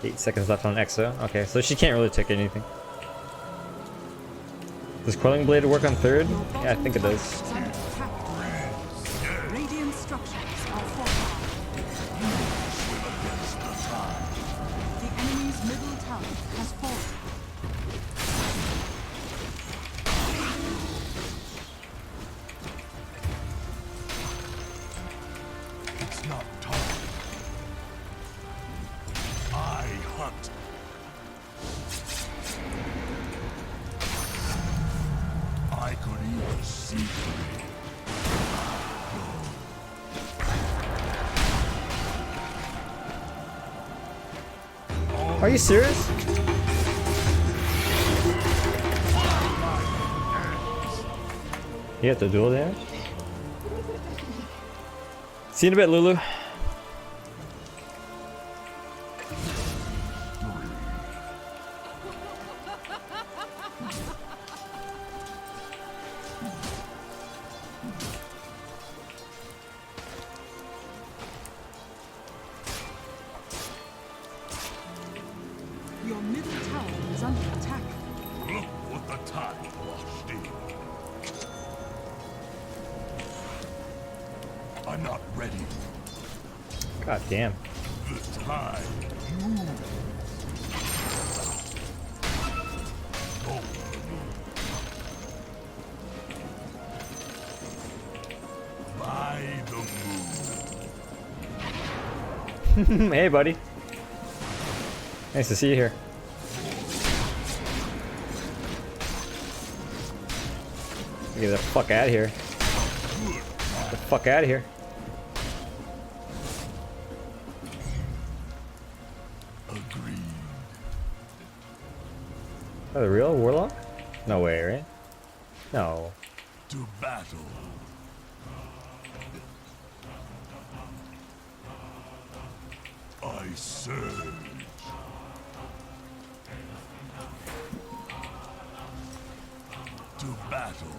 8 seconds left on Exo. Okay, so she can't really take anything. Does Quelling Blade work on third? Yeah, I think it does. Radiant structures are fortified. The enemy's middle tower has fallen. It's not time. I hunt. I could even see through. Are you serious? You have to dual damage? See you in a bit, Lulu. Your middle tower is under attack. Look what the tide washed in. I'm not ready. God damn. The tide moves. Go. By the moon. Hey, buddy. Nice to see you here. Get the fuck out of here. Get the fuck out of here. Agreed. Oh, the real Warlock? No way, right? No. To battle. I surge. To battle.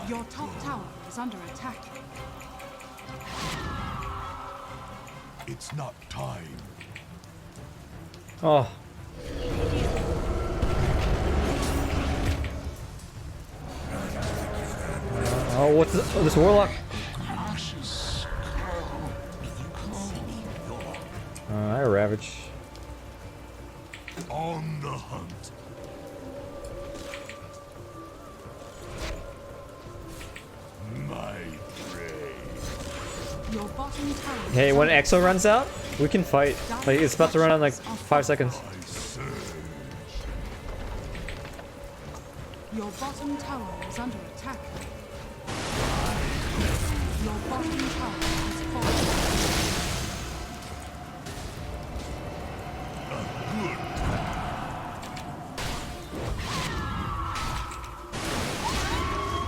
Your top tower is under attack. It's not time. Oh. Oh, what's this? Oh, this Warlock? I Ravage. On the hunt. My prey. Your bottom tower. Hey, when Exo runs out, we can fight. Like, it's about to run out in like 5 seconds. Your bottom tower is under attack. Your bottom tower has fallen.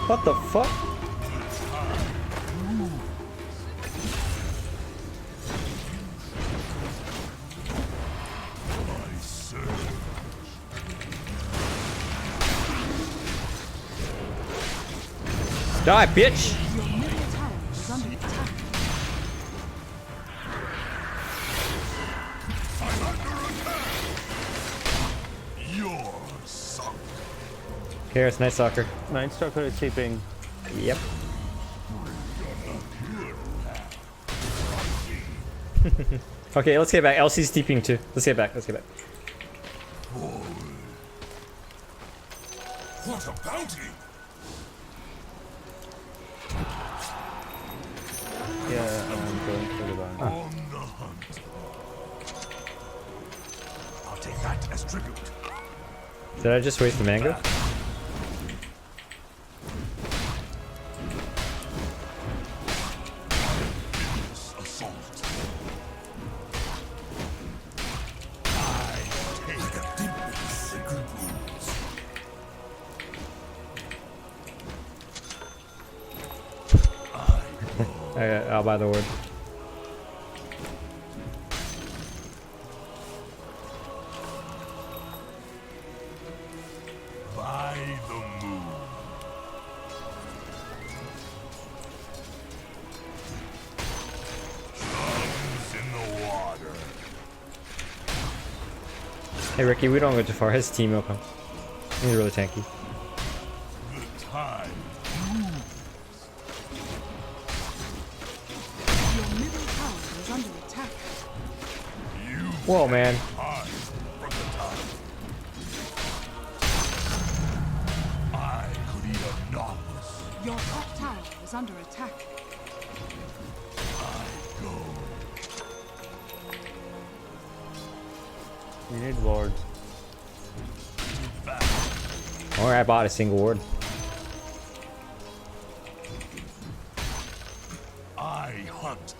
What the fuck? Die, bitch! Your middle tower is under attack. I'm under attack. You're sunk. Okay, it's Night Stalker. Night Stalker is sleeping. Yep. Okay, let's get back. LC's TPing too. Let's get back. Let's get back. What a bounty! Yeah, I'm going for the bounty. On the hunt. I'll take that as tribute. Did I just waste the mango? Assault. I take a deep sacred wounds. I'll buy the word. By the moon. Hey Ricky, we don't go too far. His team will come. He's really tanky. The time. Your middle tower is under attack. Whoa, man. Hide from the time. I could eat a novice. Your top tower is under attack. I go. We need wards. Or I bought a single ward. I hunt.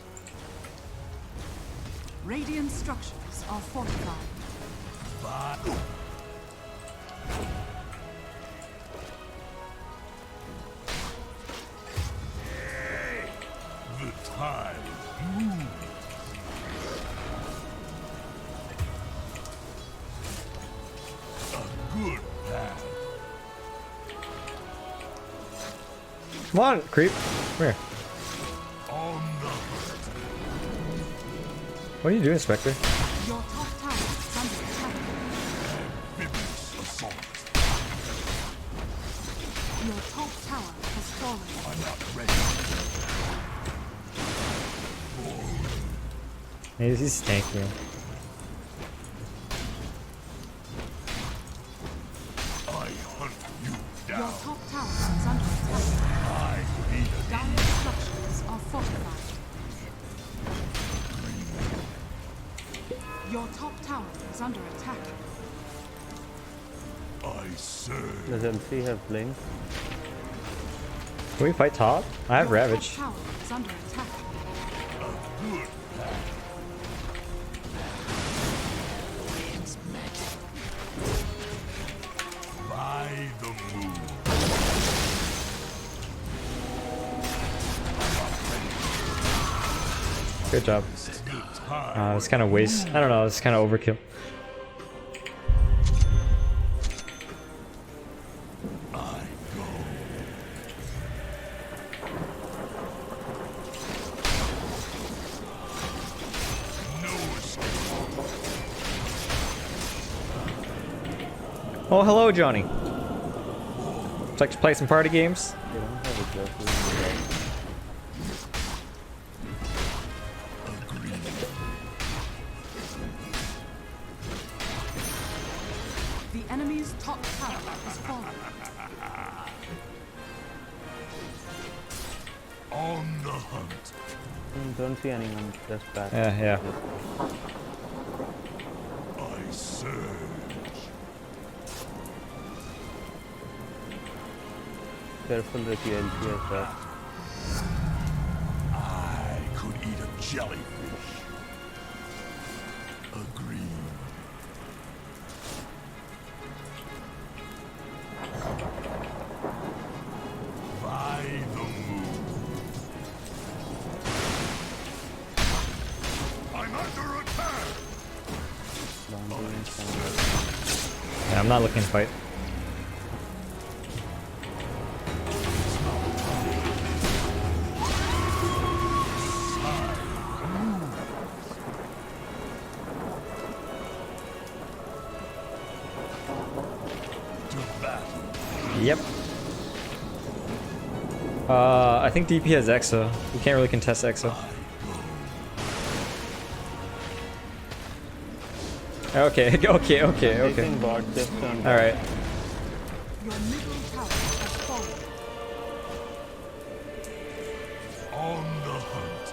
Radiant structures are fortified. The time moves. A good path. Come on, creep. Come here. On the hunt. What are you doing, Spectre? Your top tower is under attack. Amphibious assault. Your top tower has fallen. I'm not ready. Hey, he's tanky. I hunt you Your down. top tower is under attack. I need a Dire structures are fortified. Your top tower is under attack. I serve. Does LC have blink? Can we fight top? I have Your Ravage. top tower is under attack. Good path. By the moon. Good job. It's kind of waste. I don't know. It's kind of overkill. I go. No escape. Oh, hello, Johnny. Would you like to play some party games? They don't have aggressive. The enemy's top tower is fallen. On the hunt. Don't see anyone. Just back. Yeah. I serve. Careful, Ricky. LC has that. I could eat a jellyfish. Agreed. By the moon. I'm under attack. Yeah, I'm not looking to fight. Yep. I think DP has Exo. We can't really contest Exo. Okay. Taking bot just on. All right. Your middle tower has fallen. On the hunt.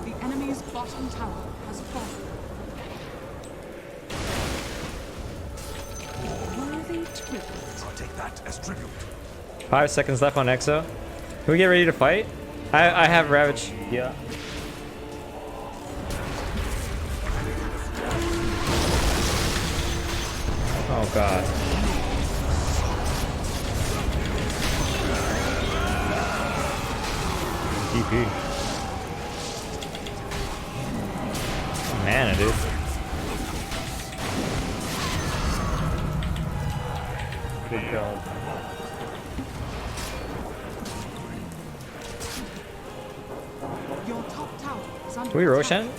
The enemy's bottom tower has fallen. Worthy tribute. I'll take that as tribute. 5 seconds left on Exo. Can we get ready to fight? I have Ravage. Yeah. Oh god. DP. Mana, dude. Good job. Your Can we Roshan?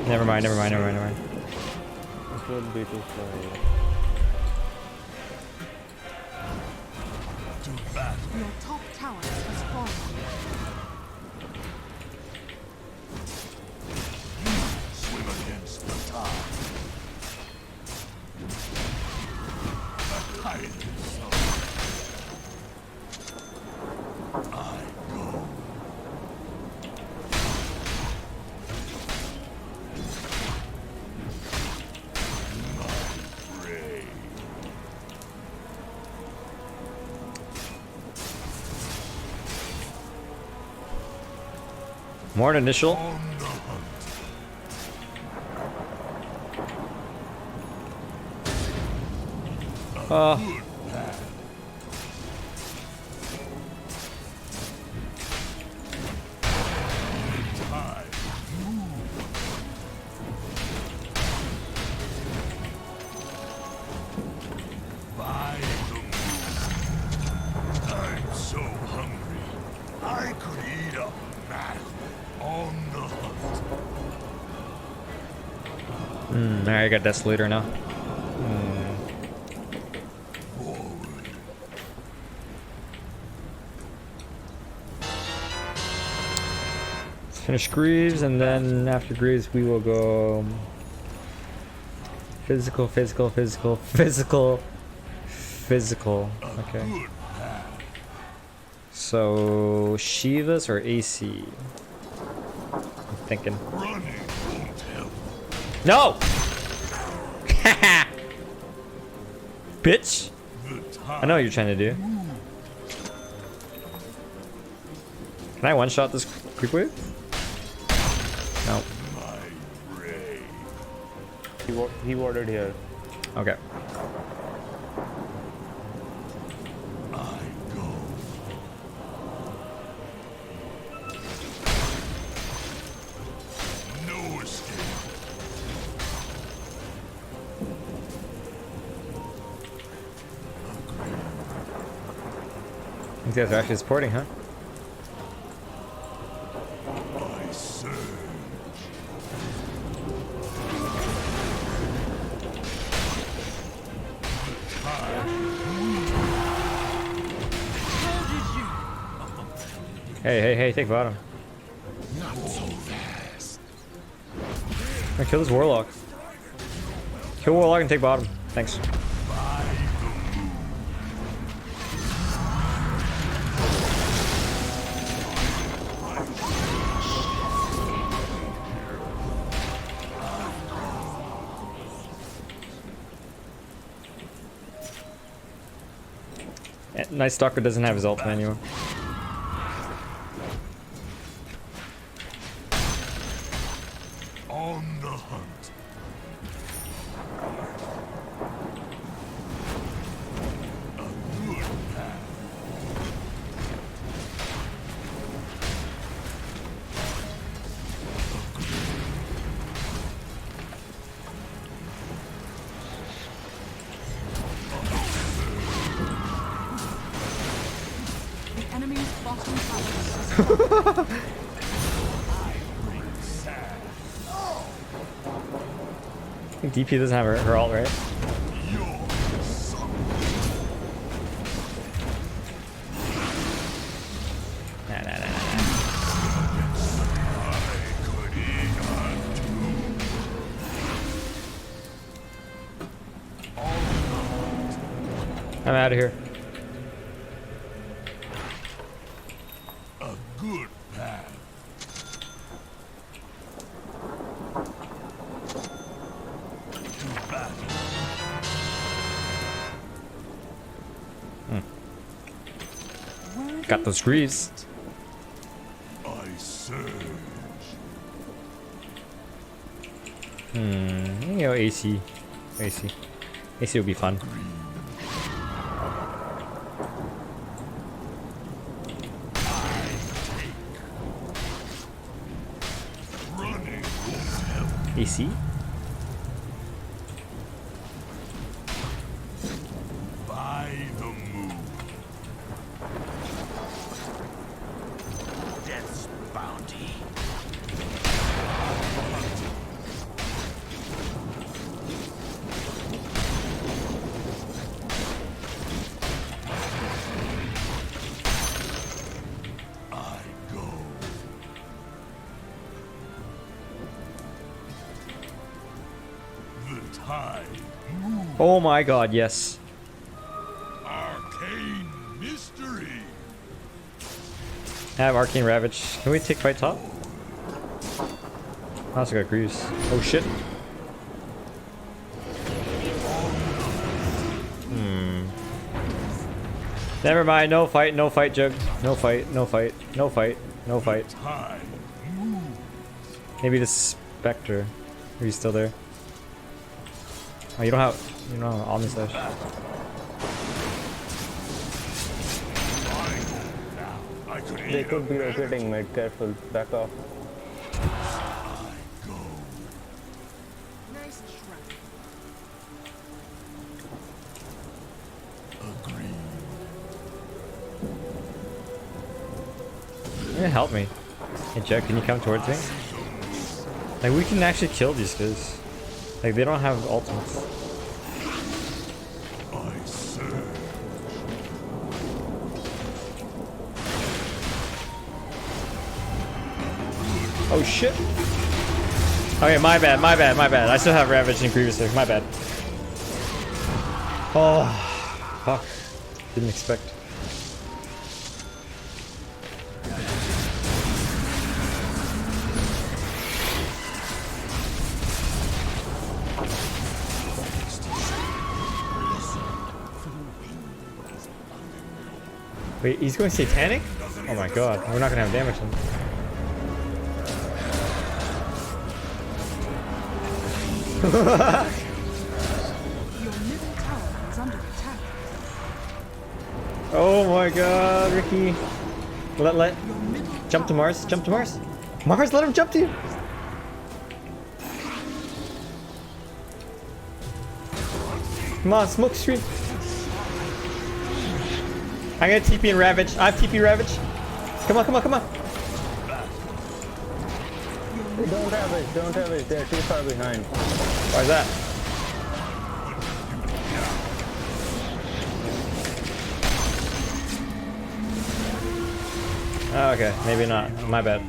Never mind. It would be too slow. Your top tower has fallen. Swim against the tide. Hide yourself. I go. My prey. More initial. On the hunt. Uh, Good path. Tide. By the moon. I'm so hungry. I could eat a man on the hunt. Alright, I got Desolator now. Forward. Let's finish Greaves, and then after Greaves we will go physical. Okay. Good path. So Shivas or AC? I'm thinking. Running won't help. No! Bitch! The I tide. know what you're trying to do. Can I one-shot this quick wave? No. My prey. He warded here. Okay. I go. No escape. These guys are actually supporting, huh? I surge. Hey, take bottom. Not so fast. I kill this Warlock. Kill Warlock and take bottom. Thanks. By the moon. Night Stalker doesn't have his ultimate anymore. On the hunt. A good path. The enemy's bottom tower is I think DP doesn't have her ult, right? Nah. I'm out of here. A good path. To battle. Got those Greaves. I surge. You know, AC will be fun. Running won't help. AC? By the moon. Death's bound tide. Oh my god, yes. Arcane mystery. I have Arcane Ravage. Can we take fight top? I also got Greaves. Oh shit. Never mind, no fight, Jug. No fight, no fight, no fight, no fight. Maybe the Spectre. Are you still there? Oh, you don't have Omni Slash. They could be rotating mid, careful, back off. Nice try. Yeah, help me. Hey Jack, can you come towards me? Like, we can actually kill these guys. Like, they don't have ultimates. Oh shit. Okay, my bad. I still have Ravage and Grievous there. My bad. Oh, fuck. Didn't expect. Wait, he's going Satanic? Oh my god, we're not gonna have damage then. Your middle tower is under attack. Oh my god, Ricky. Let jump to Mars, jump to Mars. Mars, let him jump to you. Come on, smoke screen. I'm gonna TP and Ravage. I have TP Ravage. Come on. Don't have it, they're too far behind. Why is that? Oh, okay, maybe not. My bad.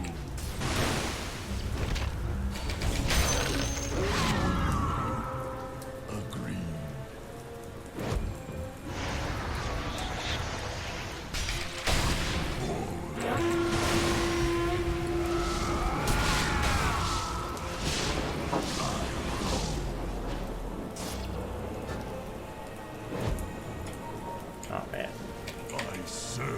Oh man. I surge.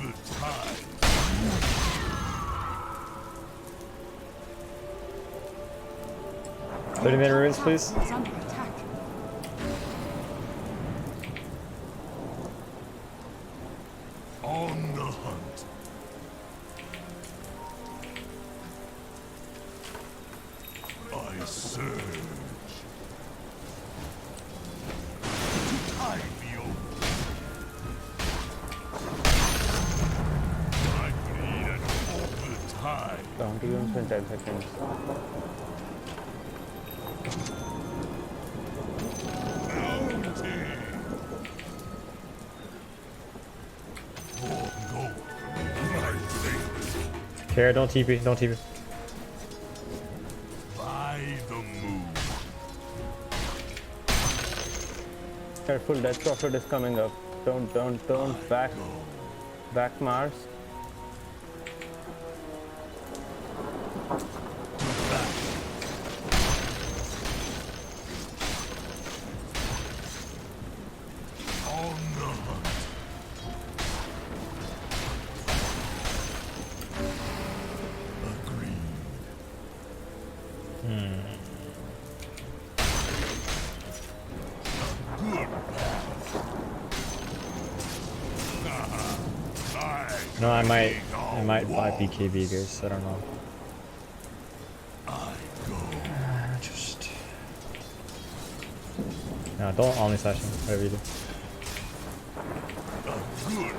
The tide. 30-minute runes, please. Is under attack. On the hunt. I surge. To tide the open. I bleed at all the tide. Bounty runes in 10 seconds. Kara, don't TP, don't TP. By the moon. Careful, Death Prophet is coming up. Don't back Mars. On the hunt. Agreed. Good path. No, I might buy BKB, guys. I don't know. Just no, don't Omni Slash him. Whatever you do. Good.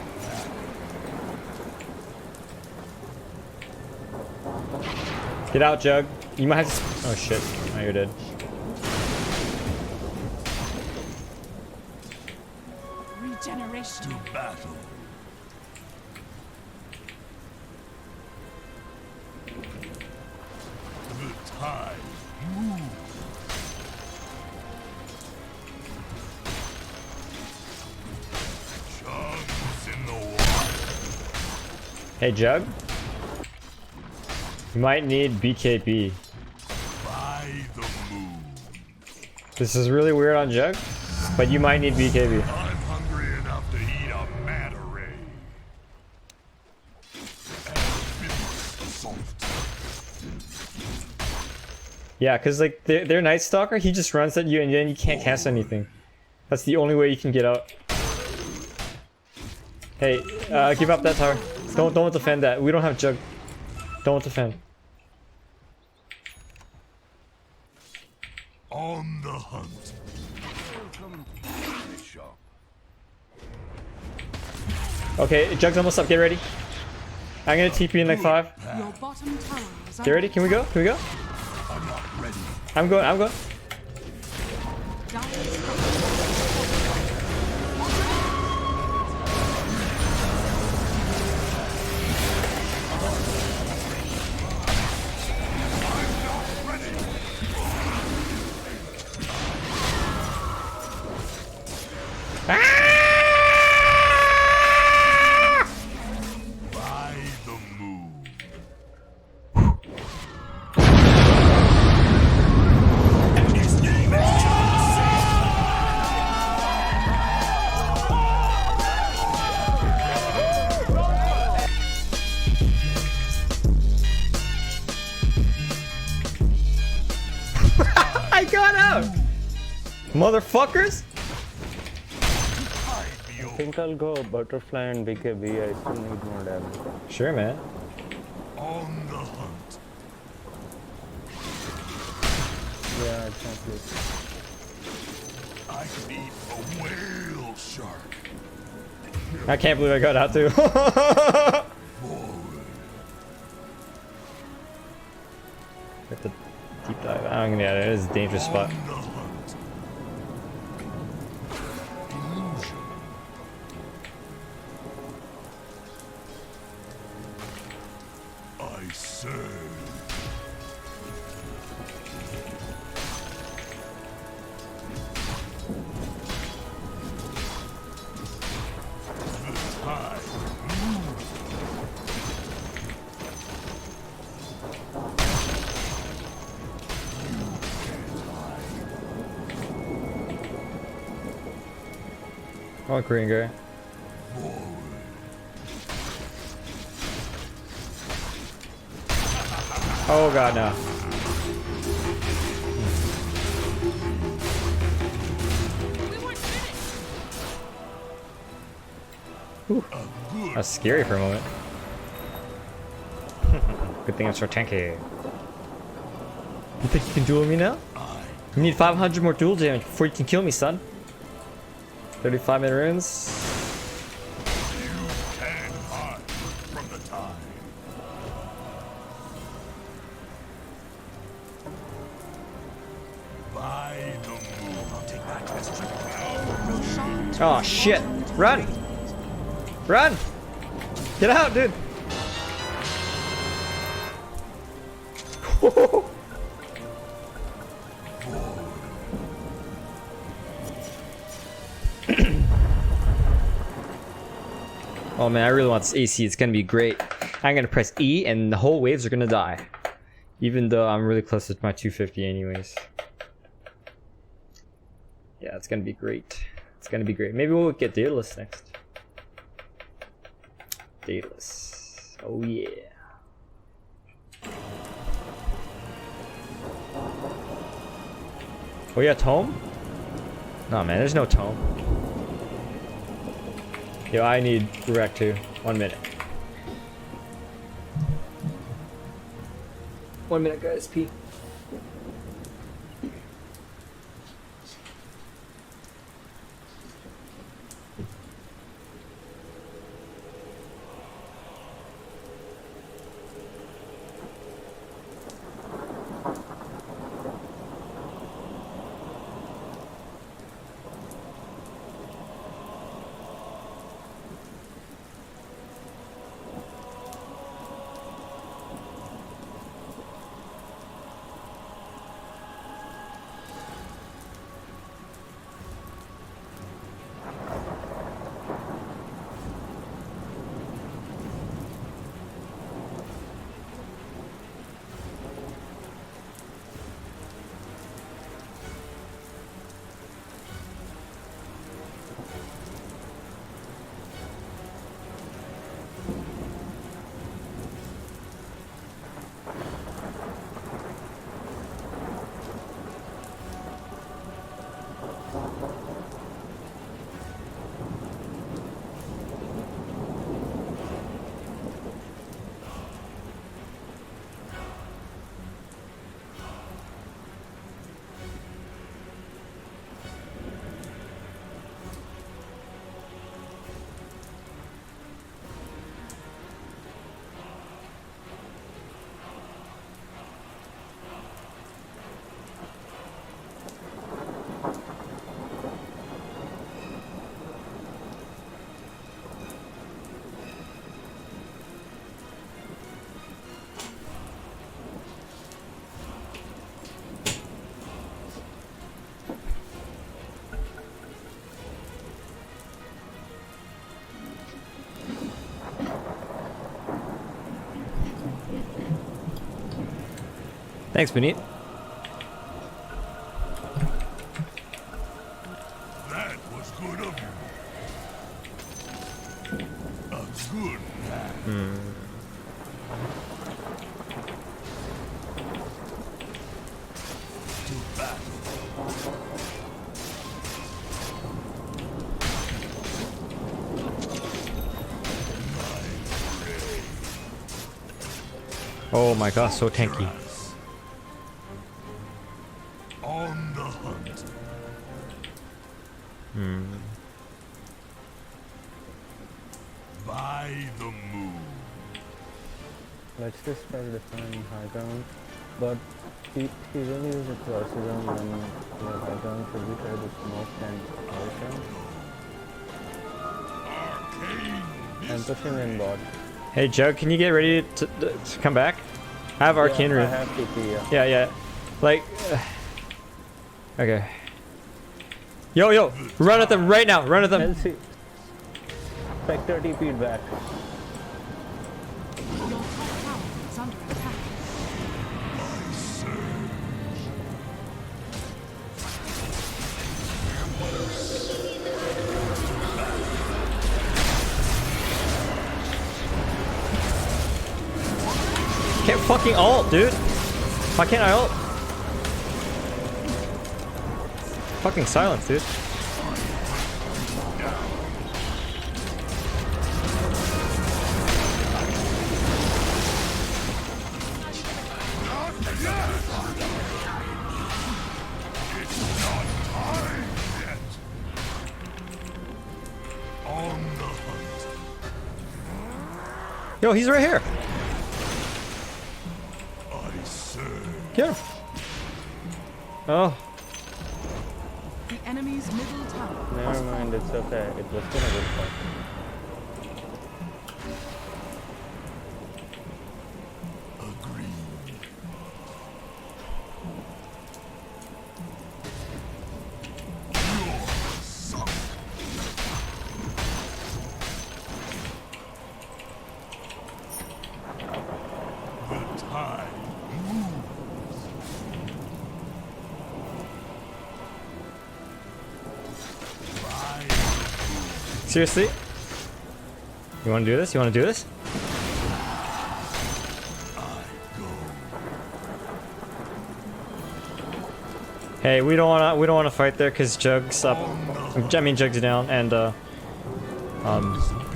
Get out, Jug. You might have to. Oh shit. Now you're dead. Regeneration. To battle. Hey, Jug? You might need BKB. By the moon. This is really weird on Jug, but you might need BKB. I'm hungry enough to eat a manta ray. Yeah, because like their Night Stalker, he just runs at you and then you can't cast anything. That's the only way you can get out. Hey, give up that tower. Don't defend that. We don't have Jug. Don't defend. On the hunt. Okay, Jug's almost up. Get ready. I'm gonna TP in like 5. Your bottom tower is Get ready. Can we go? Can we go? I'm not ready. I'm going. I'm going. By the moon. I got out! Motherfuckers! I think I'll go butterfly and BKB. I still need more damage. Sure, man. On the hunt. Yeah, it's not good. I could eat a whale shark. I can't believe I got out too. Have to deep dive. I'm gonna get it. It is a dangerous spot. On the hunt. Illusion. I serve. The tide moves. Oh, green guy. Oh god, no. Whew. That's scary for a moment. Good thing I'm so tanky. You think you can duel me now? You need 500 more duel damage before you can kill me, son. 35-minute runes. You can hide from the tide. By the moon. I'll take that as trick. Oh shit! Run! Run! Get out, dude! Oh man, I really want this AC. It's gonna be great. I'm gonna press E and the whole waves are gonna die. Even though I'm really close to my 250 anyways. Yeah, it's gonna be great. It's gonna be great. Maybe we'll get Daedalus next. Daedalus. Oh yeah. Oh yeah, tome? No man, there's no tome. Yo, I need Rec too. 1 minute. 1 minute, guys. Pee. Thanks, Benit. That was good of you. A good man. To battle. Oh my god, so tanky. On the hunt. By the moon. Let's just start defending high ground, but he really is a criticism when we have high ground. Should we try to smoke and push him? And push him in bot. Hey Jug, can you get ready to come back? I have Arcane I Room. have TP, Yeah. Like, okay. Yo, run at them right now. Run at them. LC. Spectre TP'd back. Your top tower is under attack. Can't fucking ult, dude. Why can't I ult? Fucking silence, dude. Yo, he's right here. Get him. Oh. The enemy's middle tower. Never mind, it's okay. It was gonna be fun. Seriously? You want to do this? You want to do this? Hey, we don't want to fight there because Jug's up. I mean, Jug's down, and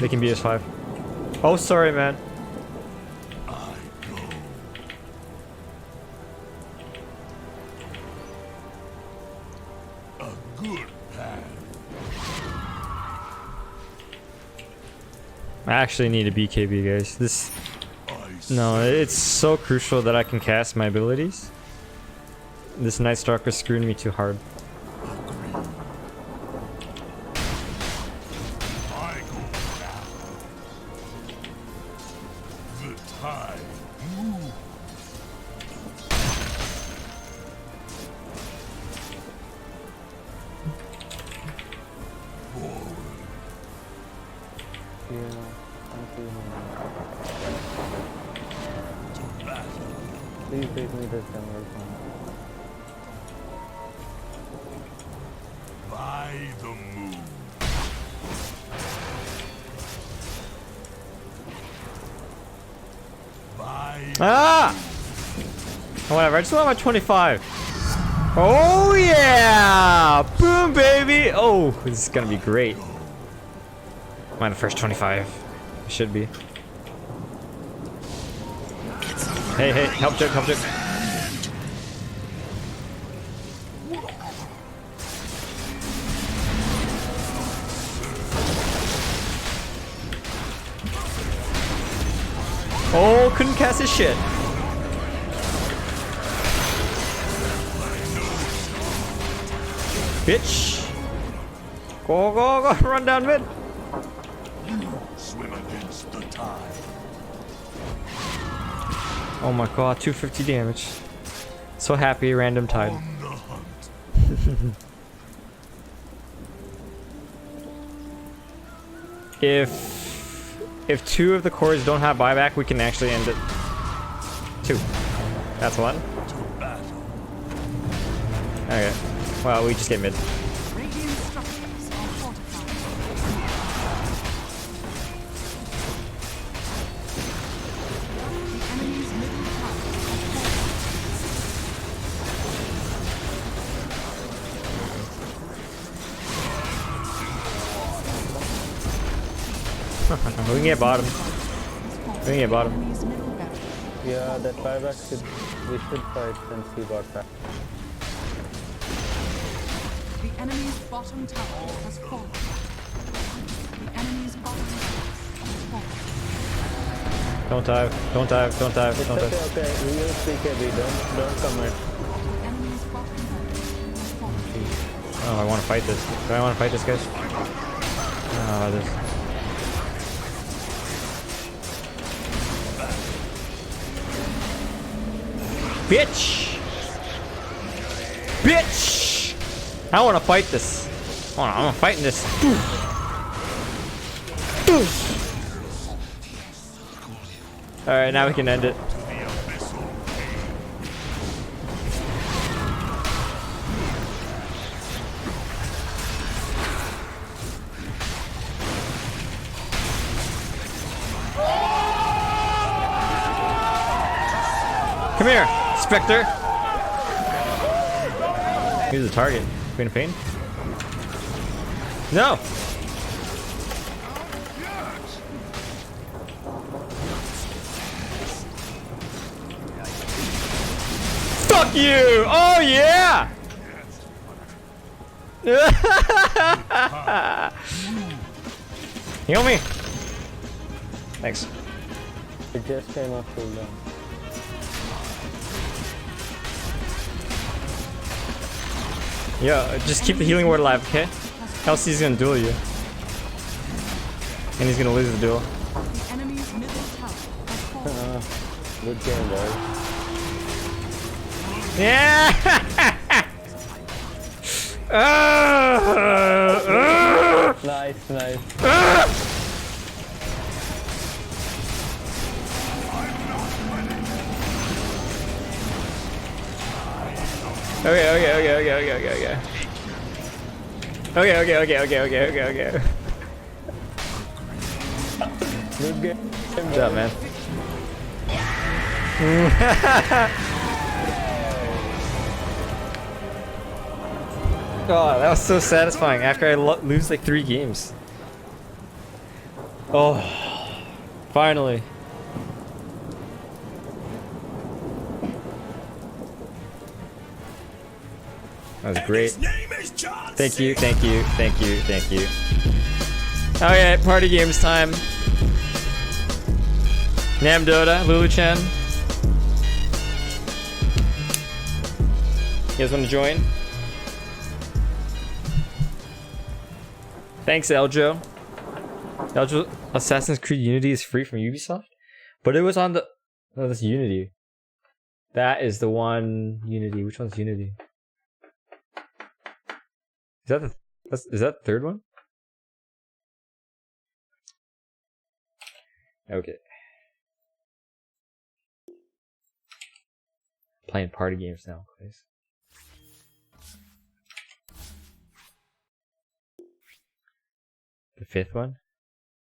they can beat us 5. Oh, sorry, man. I actually need a BKB, guys. No, it's so crucial that I can cast my abilities. This Night Stalker screwed me too hard. Please take me this jungle. By the moon. Ah! Whatever, I just want my 25. Oh yeah! Boom, baby! Oh, this is gonna be great. Am I the first 25? I should be. Hey, help Jug, help Jug. Oh, couldn't cast his shit. Bitch. Go, run down mid. Swim against the tide. Oh my god, 250 damage. So happy, random tide. If 2 of the cores don't have buyback, we can actually end it. 2. That's one. Okay. Well, we just get mid. Radiant structures are fortified. The enemy's middle tower is We can get bottom. We can get bottom. enemy's middle barracks. Yeah, that buyback we should fight and see bot back. The enemy's bottom tower has fallen. The enemy's bottom tower has fallen. Don't dive. Don't dive. Don't dive. It's Don't okay, dive. okay. We use BKB. Don't commit. The enemy's bottom barracks has fallen. Oh, I want to fight this. Do I want to fight this, guys? Oh, this. Bitch! Bitch! I want to fight this. I'm fighting this. Alright, now we can end it. Come here, Spectre. Here's the target. Queen of Pain. No. Fuck you! Oh yeah! Heal me. Thanks. It just came off cooldown. Yeah, just keep the healing ward alive, okay? Else he's gonna duel you. And he's gonna lose the duel. The enemy's middle tower has fallen. Good game, boys. Yeah! Nice, nice. Okay. Good game. Good job, man. Oh, that was so satisfying after I lose like 3 games. Oh, finally. That was great. Thank you. Okay, party games time. Namdota, Lulu-chan. You guys want to join? Thanks, Eljo. Eljo, Assassin's Creed Unity is free from Ubisoft? But it was on the... Oh, that's Unity. That is the one... Unity. Which one's Unity? Is that the third one? Okay. Playing party games now, please. The 5th one?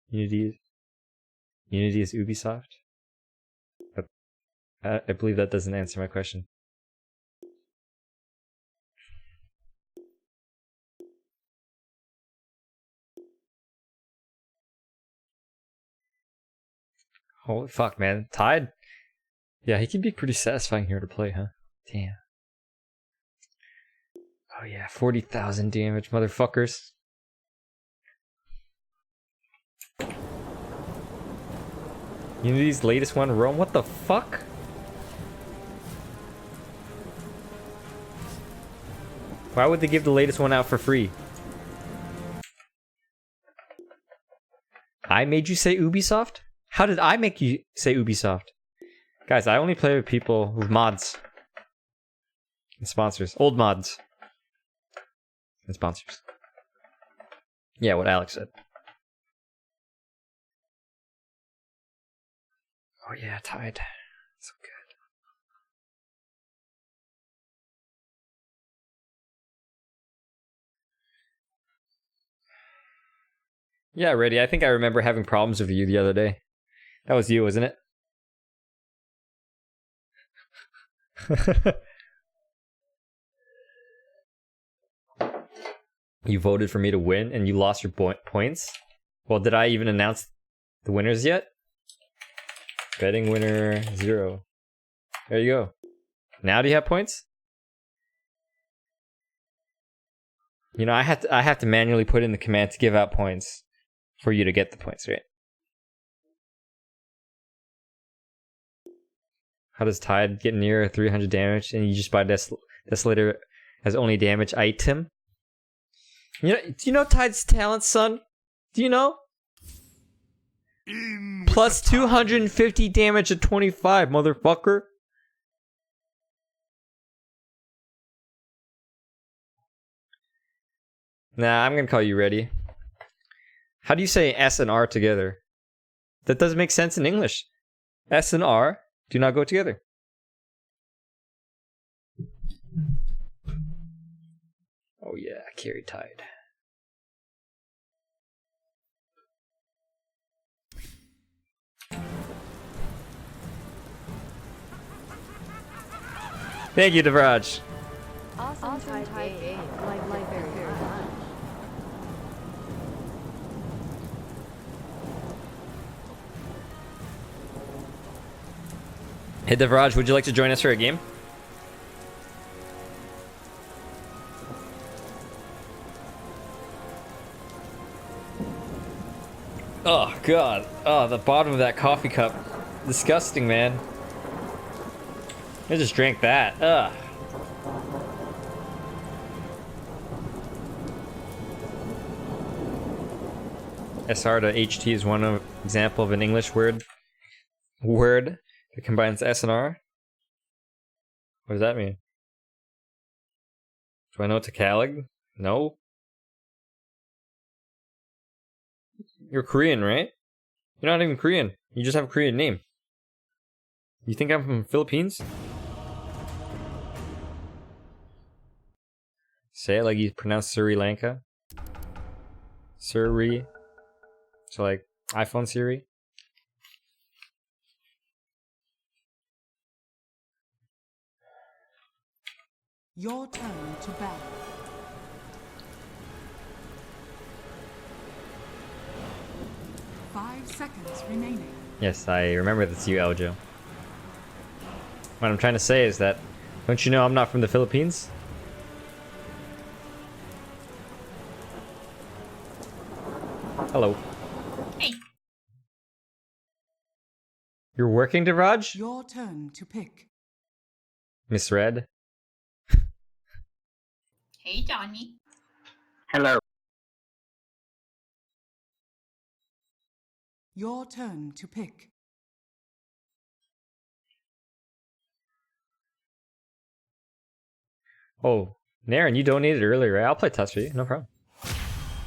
Unity is Ubisoft? But I believe that doesn't answer my question. Holy fuck, man. Tide? Yeah, he can be pretty satisfying here to play, huh? Damn. Oh yeah, 40,000 damage, motherfuckers. Unity's latest one, Rome? What the fuck? Why would they give the latest one out for free? I made you say Ubisoft? How did I make you say Ubisoft? Guys, I only play with people with mods. And sponsors. Old mods. And sponsors. Yeah, what Alex said. Oh yeah, Tide. So good. Yeah, Reddy, I think I remember having problems with you the other day. That was you, wasn't it? You voted for me to win and you lost your points? Well, did I even announce the winners yet? Betting winner 0. There you go. Now do you have points? You know, I have to manually put in the command to give out points for you to get the points, right? How does Tide get near 300 damage and you just buy Desolator as only damage item? You know, do you know Tide's talent, son? Do you know? Plus 250 damage at 25, motherfucker. Nah, I'm gonna call you Reddy. How do you say S and R together? That doesn't make sense in English. S and R do not go together. Oh yeah, carry Tide. Thank you, Devraj. Awesome Tide game. Like very much. Hey Devraj, would you like to join us for a game? Oh god. Oh, the bottom of that coffee cup. Disgusting, man. I just drank that. Ugh. SR to HT is one example of an English word that combines S and R. What does that mean? Do I know Tagalog? No. You're Korean, right? You're not even Korean. You just have a Korean name. You think I'm from the Philippines? Say it like you pronounce Sri Lanka. Siri. So like iPhone Siri. Your turn to battle. Five seconds remaining. Yes, I remember that's you, Eljo. What I'm trying to say is that, don't you know I'm not from the Philippines? Hello. Hey. You're working, Devraj? Your turn to pick. Misread. Hey, Johnny. Hello. Your turn to pick. Oh, Naren, you donated earlier, right? I'll play Test for you, no problem.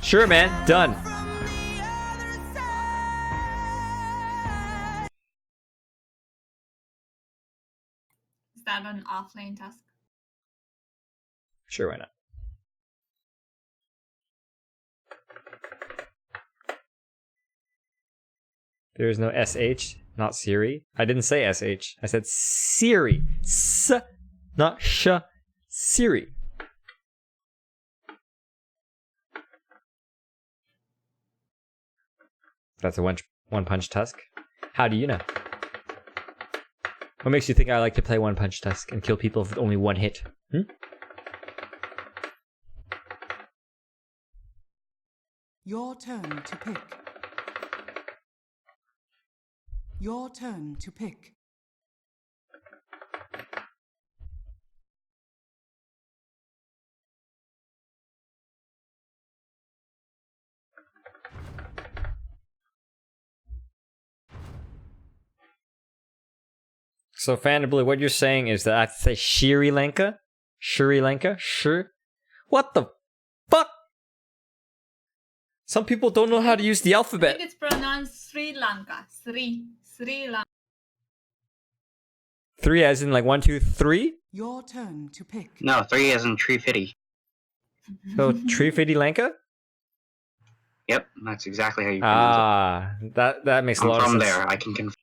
Sure, man. Done. Is that an offlane task? Sure, why not? There is no SH, not Siri. I didn't say SH. I said Siri. S, not sh. Siri. That's a one punch Tusk. How do you know? What makes you think I like to play one punch Tusk and kill people with only one hit? Hmm? Your turn to pick. Your turn to pick. So, Fantably, what you're saying is that I have to say Sri Lanka? Sri Lanka? Sure? What the fuck? Some people don't know how to use the I alphabet. think it's pronounced Sri Lanka. Sri Lanka. 3 as in like 1, 2, 3? Your turn to pick. No, 3 as in tree fitty. So, Trifidi Lanka? Yep, that's exactly how you pronounce Ah, that makes it. a lot I'm of from sense. there. I can confirm.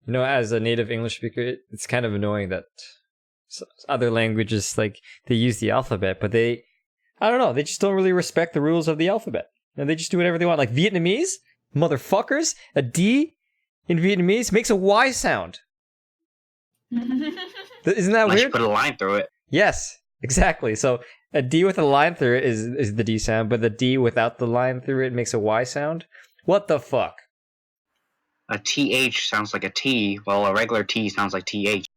You know, as a native English speaker, it's kind of annoying that other languages, like, they use the alphabet, but they, I don't know, they just don't really respect the rules of the alphabet. And they just do whatever they want. Like Vietnamese, motherfuckers, a D in Vietnamese makes a Y sound. Isn't that Unless weird? you put a line through it. Yes, exactly. So a D with a line through it is the D sound, but the D without the line through it makes a Y sound? What the fuck? A TH sounds like a T, while a regular T sounds like TH.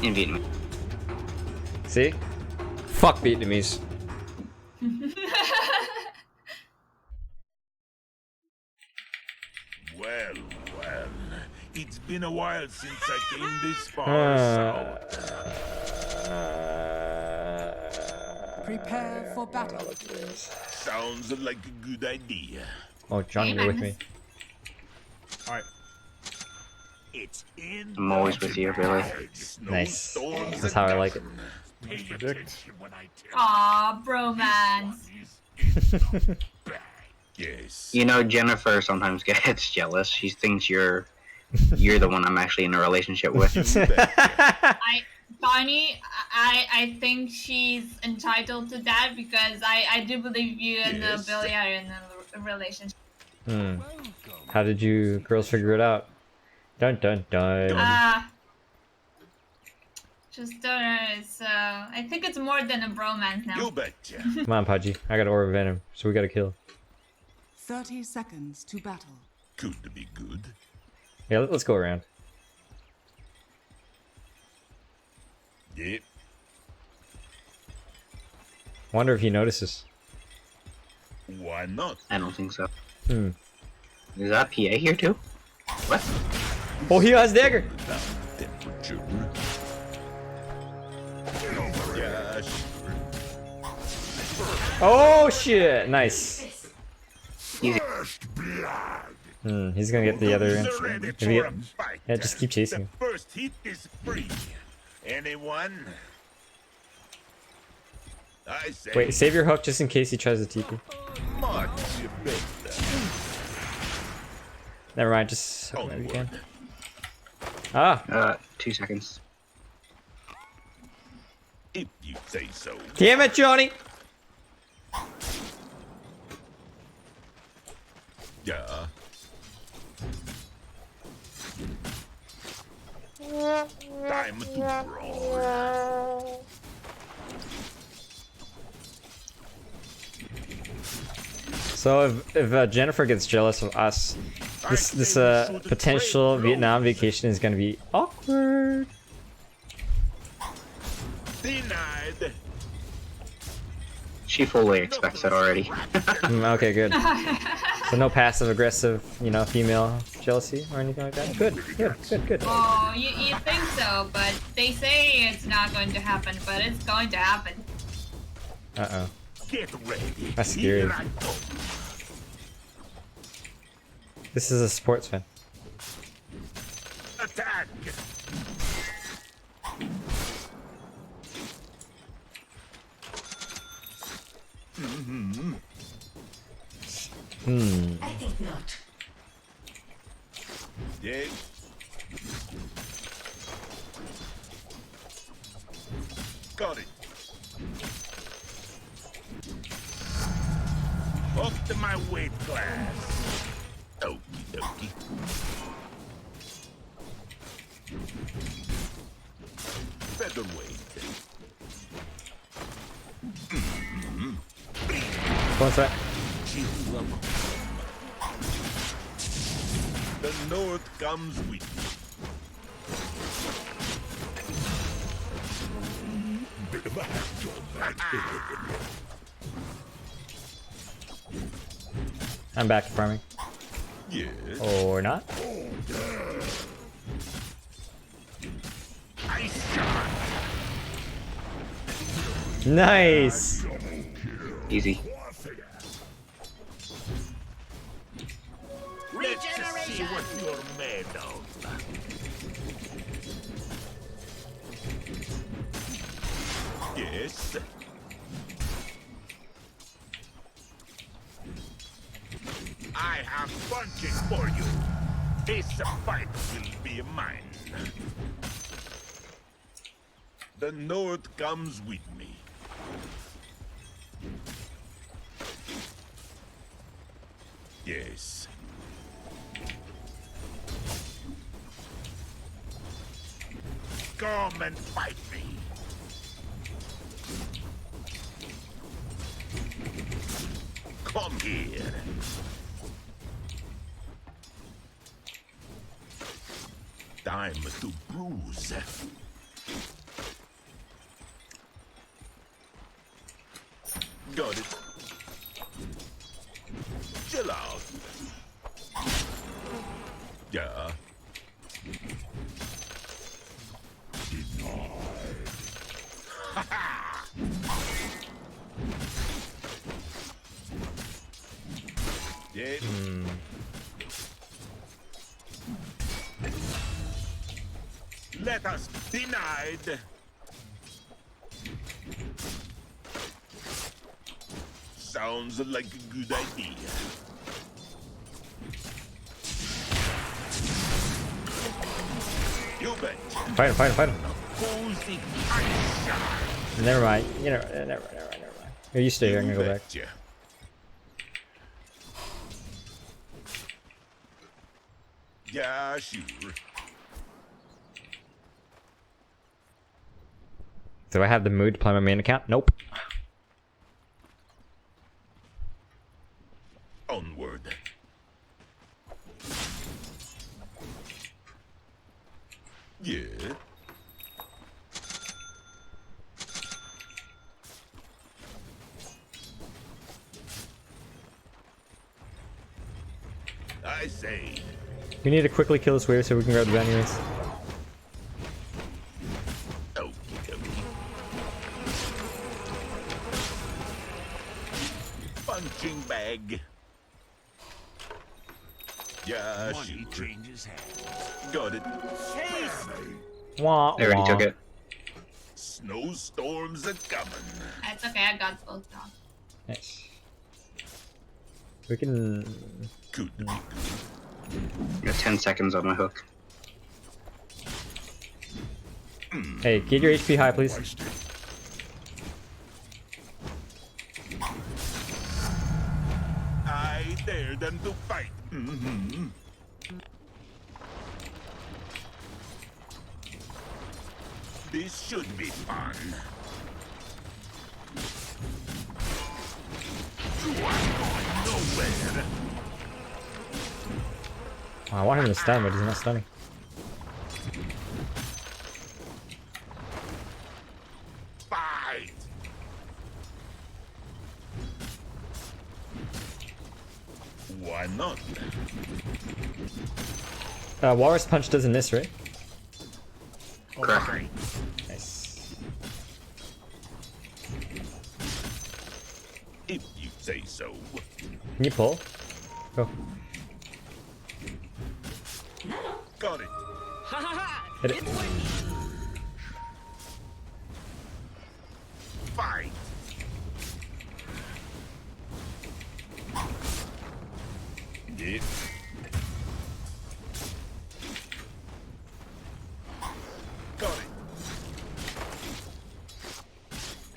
In Vietnamese. See? Fuck Vietnamese. Well, it's been a while since I came this far south. Prepare for battle. Sounds like a good idea. Oh, John, you're with me. Alright. It's in I'm always with you, Billy. Nice. That's how I like it. Aw, bromance. Yes. You know, Jennifer sometimes gets jealous. She thinks you're the one I'm actually in a relationship with. Donnie, I think she's entitled to that because I do believe you and Billy are in a relationship. How did you girls figure it out? Dun dun dun. Just don't know. It's I think it's more than a bromance now. You betcha. Come on, Pudgy. I got Aura of Venom, so we gotta kill. 30 seconds to battle. Could be good. Yeah, let's go around. Yep. Wonder if he notices. Why not? I don't think so. Hmm. Is that PA here too? What? Oh, he has dagger. Temperature. Gosh. Oh shit! Nice. Easy. He's gonna get the other end. Ready If he for a get- fight. Yeah, just keep chasing him. The first hit is free. Anyone? I say. Wait, save your hook just in case he tries to TP. Much better. Never mind, just hook him if you can. Ah! 2 seconds. If you say so. Damn it, Johnny! Yeah. Time to roll. So if Jennifer gets jealous of us, this potential Vietnam vacation is gonna be awkward. Denied. She fully expects it already. Okay, good. So no passive aggressive, you know, female jealousy or anything like that. Good, good, good, good. Oh, you think so, but they say it's not going to happen, but it's going to happen. Uh-oh. Get ready. That's scary. Here I go. This is a sports fan. Attack. Mm-hmm. I think not. Yeah. Got it. Up to my weight class. Okie dokie. Featherweight. One sec. The North comes with you. Bit of a hack job, that. I'm back to farming. Yes. Or not. Ice shot. Nice. Easy. Let's see what you're made of. Yes. I have punching for you. This fight will be mine. The North comes with me. Yes. Come and fight me. Come here. Time to bruise. Got it. Chill out. Yeah. Ha ha! Yeah. Let us denied. Sounds like a good idea. You bet. Fight him, fight him, fight him. Cozy action. Never mind. You know, never mind. Here, you stay here. I'm gonna go back. Betcha. Yeah, sure. Do I have the mood to play my main account? Nope. Onward. Yeah. I say. We need to quickly kill this wave so we can grab the anyways. Punching bag. Yeah, Money changes hands. got it. Wah, I already took it. Snowstorms are coming. It's okay, I got both down. Nice. We can. Could be good. Got 10 seconds on my hook. Hey, get your HP high, please. I dare them to fight. This should be fun. You are going nowhere. Oh, I want him to stun, but he's not stunning. Fight. Why not? Walrus Punch doesn't miss, right? Correct. Nice. If you say so. Can you pull? Go. Got it. Hit it. Fight. Yeah. Got it.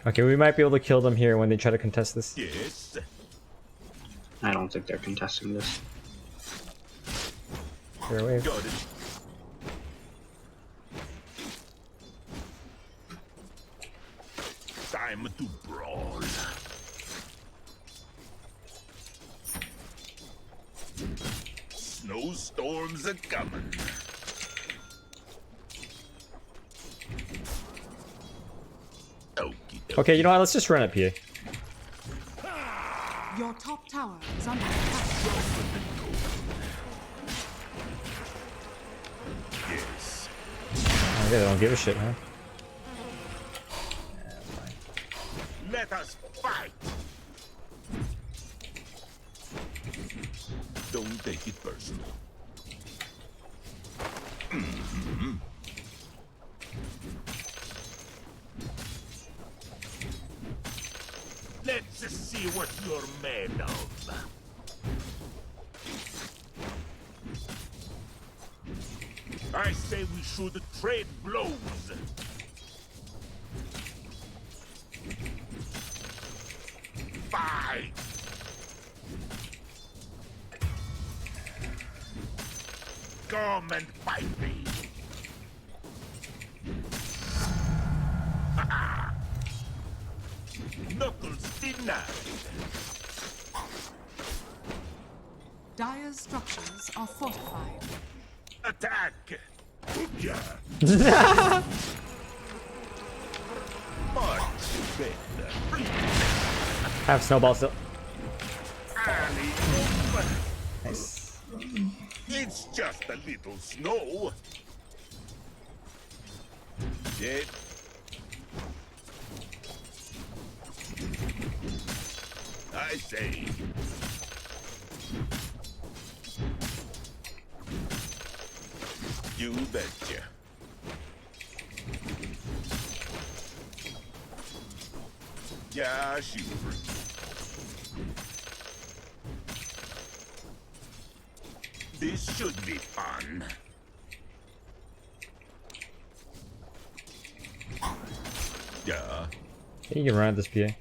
Okay, we might be able to kill them here when they try to contest this. Yes. I don't think they're contesting this. Fair wave. Got it. Time to brawl. Snowstorms are coming. Okay, you know what? Let's just run up here. Your top tower is under attack. Yes. Oh, yeah, they don't give a shit, huh? Let us fight. The Don't take it personal. Let's see what you're made of. I say we should trade blows. Fight! Come and fight me. Knuckles denied. Dire's structures are fortified. Attack! Yeah. Much better. Have snowball still. Alley-oop. Nice. It's just a little snow. Dead. I say. You betcha. Yeah, sure. This should be fun. Yeah. You can run at this PA.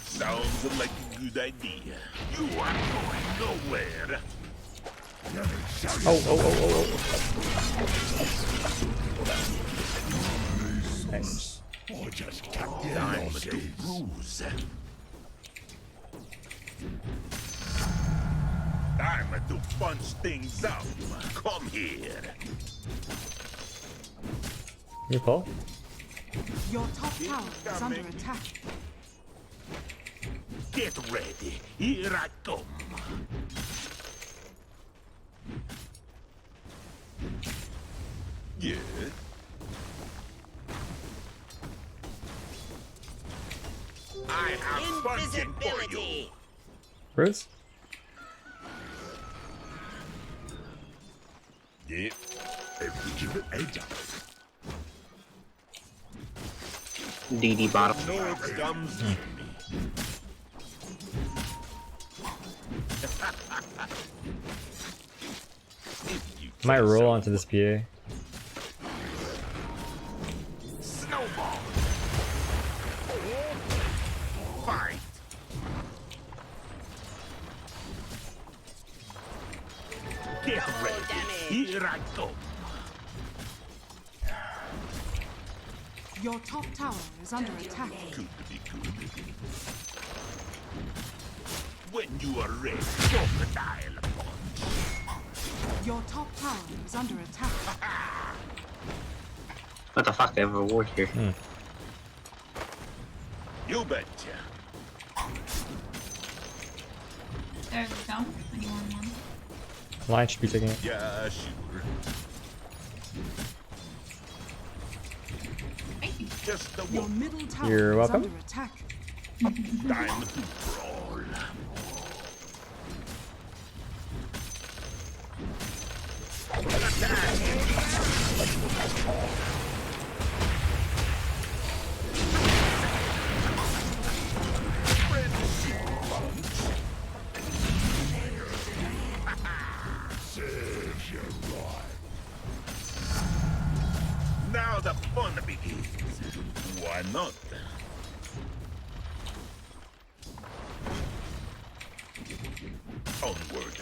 Sounds like a good idea. You are going nowhere. Oh. Nice. Or just time to bruise. Time to punch things up. Come here. You pull? Your top tower is under attack. Get ready. Here I come. Yes. I have punching for you. Bruce? Yeah. Give it a jump. DD bottom. No, it comes me. Might roll onto this PA. Snowball. Fight. Get ready. Here I go. Your top tower is under attack. Good to be good. When you are ready, crocodile punch. Your top tower is under attack. What the fuck? They have a reward here. You betcha. There we go. Anyone want? Line should be taking it. Yeah, sure. Just the Your one. middle tower You're is welcome. under attack. Time to brawl. Now the fun begins. Why not? Onward.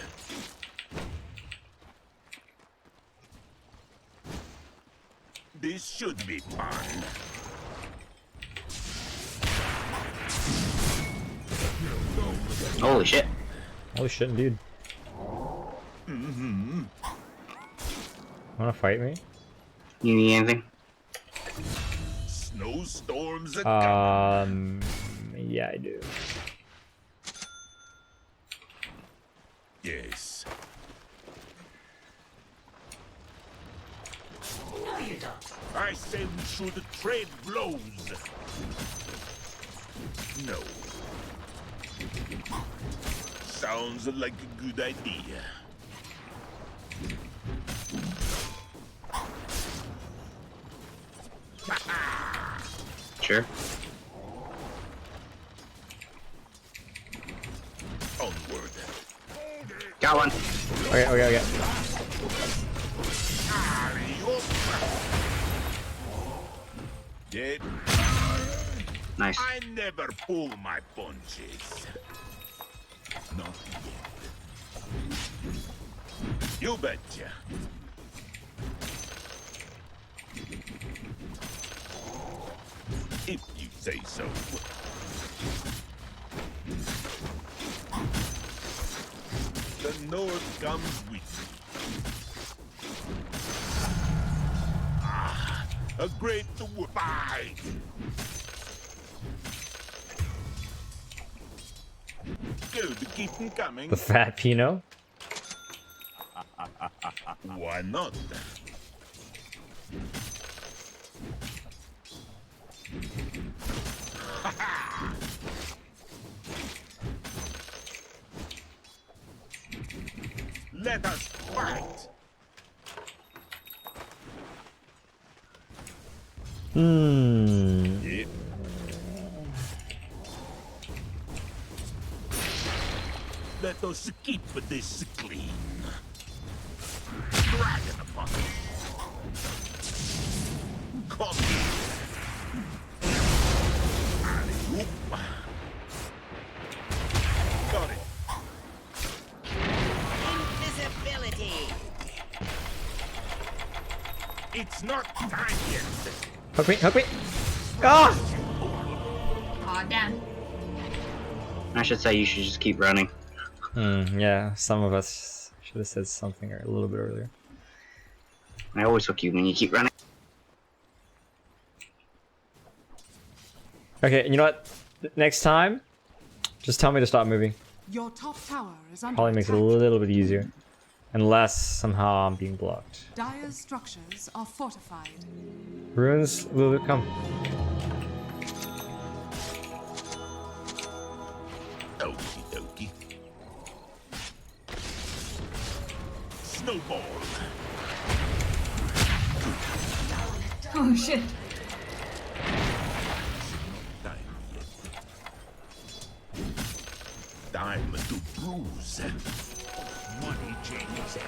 This should be fun. Holy shit. Holy shit, dude. Wanna fight me? You need anything? Snowstorms and yeah, I do. yes. No, you don't. I say we should trade blows. No. Sounds like a good idea. Sure. Onward. Got one. Okay. Dead. Nice. I never pull my punches. Not yet. You betcha. If you say so. The North comes with me. Ah, a great fight. Good, keep them coming. The fat Pino. Why not? Let us fight. Let us keep this clean. Dragon upon it. Come here. Alley-oop. Got it. Invisibility. It's not time yet. Hook me. Ah! Aw, damn. I should say you should just keep running. Yeah, some of us should have said something a little bit earlier. I always hook you when you keep running. Okay, you know what? Next time, just tell me to stop moving. Your top tower is under Probably makes it a attack. little bit easier. Unless somehow I'm being blocked. Dire's structures are fortified. Runes will come. Okie dokie. Snowball. Oh shit. Time to bruise. Money changes.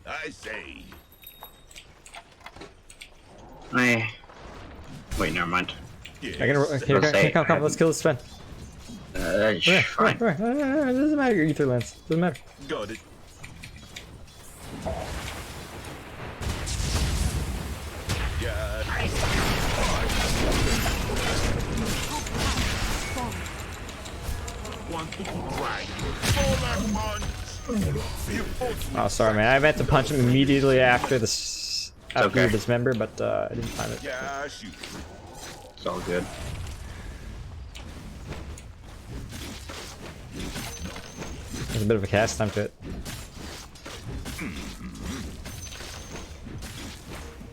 I say. Wait, never mind. Come, let's kill this Sven. Fine. It doesn't matter, your ether lance. Doesn't matter. Got it. Oh, sorry, man. I meant to punch him immediately after this, after Okay. dismember, but I didn't time it. Yeah, shoot. It's all good. There's a bit of a cast time to it.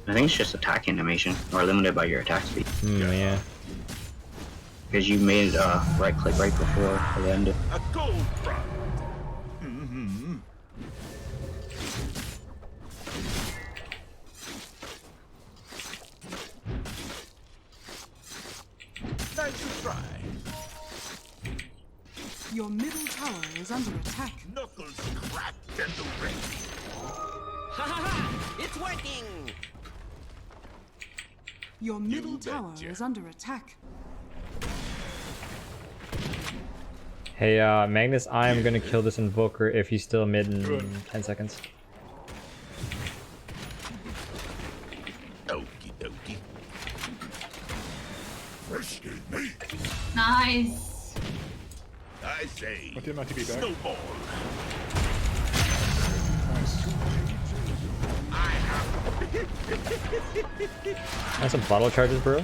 I think it's just attack animation, or limited by your attack speed. Yeah. Because you made right click right before the end. A gold front. Mm-hmm. Nice to try. Your middle tower is under attack. Knuckles cracked and the ring. Ha ha ha! It's working. Your middle tower is under attack. Hey, Magnus, I am gonna kill this Invoker if he's still mid in 10 seconds. Okie dokie. Risky me. Nice. I say. Snowball. Have some bottle charges, bro.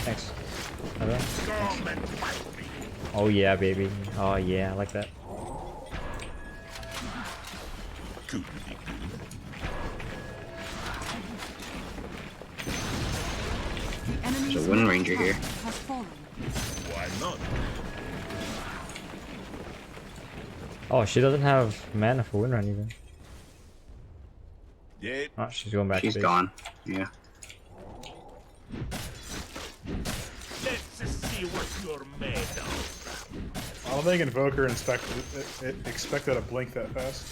Thanks. Okay. Come and fight me. Oh yeah, baby. Oh yeah, I like that. Wind Ranger here. Has fallen. Why not? Oh, she doesn't have mana for Windrun even. Yeah. Oh, she's going back. She's to base. gone. Yeah. Let's see what you're made of. I don't think Invoker expected a blink that fast.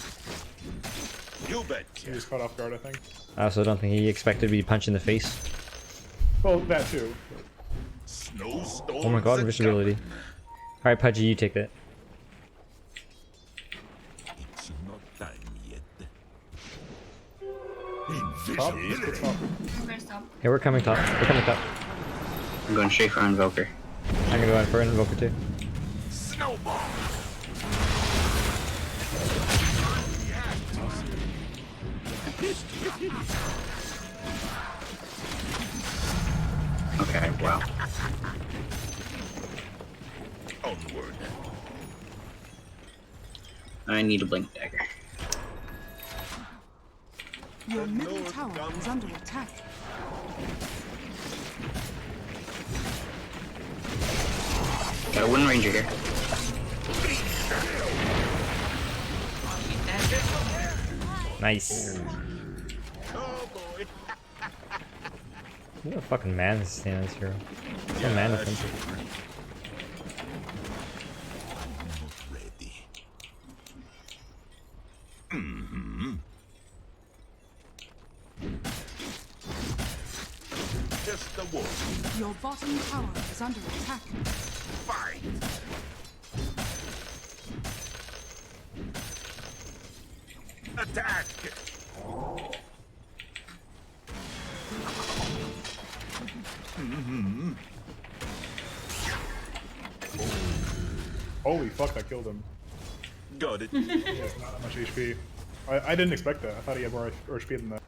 You bet. He was caught off guard, I think. I also don't think he expected to be punched in the face. Well, that too. Oh my god, invisibility. Alright, Pudgy, you take that. It's not time yet. Top? Hey, we're coming top. We're coming top. I'm going straight for Invoker. I'm gonna go in for an Invoker too. Snowball. Okay, wow. Onward. I need a blink dagger. Your middle tower is under attack. Got a Wind Ranger here. Nice. What a fucking man is standing this hero. So man defensive. Just the wolf. Your bottom tower is under attack. Fight. Attack. Holy fuck, I killed him. Got it. He has not that much HP. I didn't expect that. I thought he had more HP than that.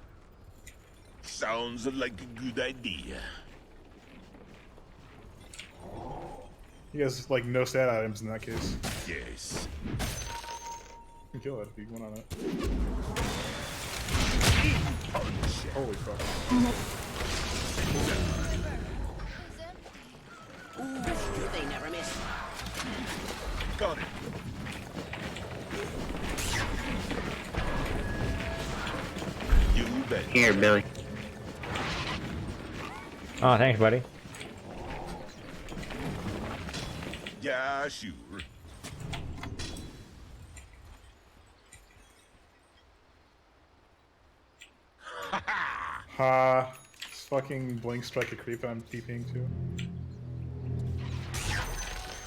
Sounds like a good idea. He has like no stat items in that case. Yes. You can kill it if you went on it. Holy fuck. Ooh, they never miss. Got it. You bet. Here, Billy. Oh, thanks, buddy. Yeah, sure. Ha! This fucking blink strike a creep I'm TPing to.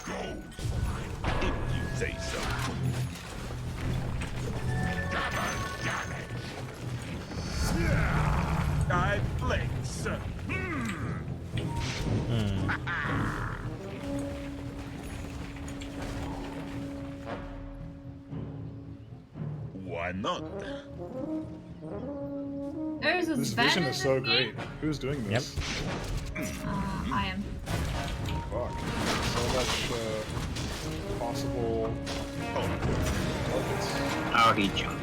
Go. If you say so. I flex. Why not? There's a This vision is so great. Who's doing this? I am. Fuck. So much possible targets. Oh, he jumped.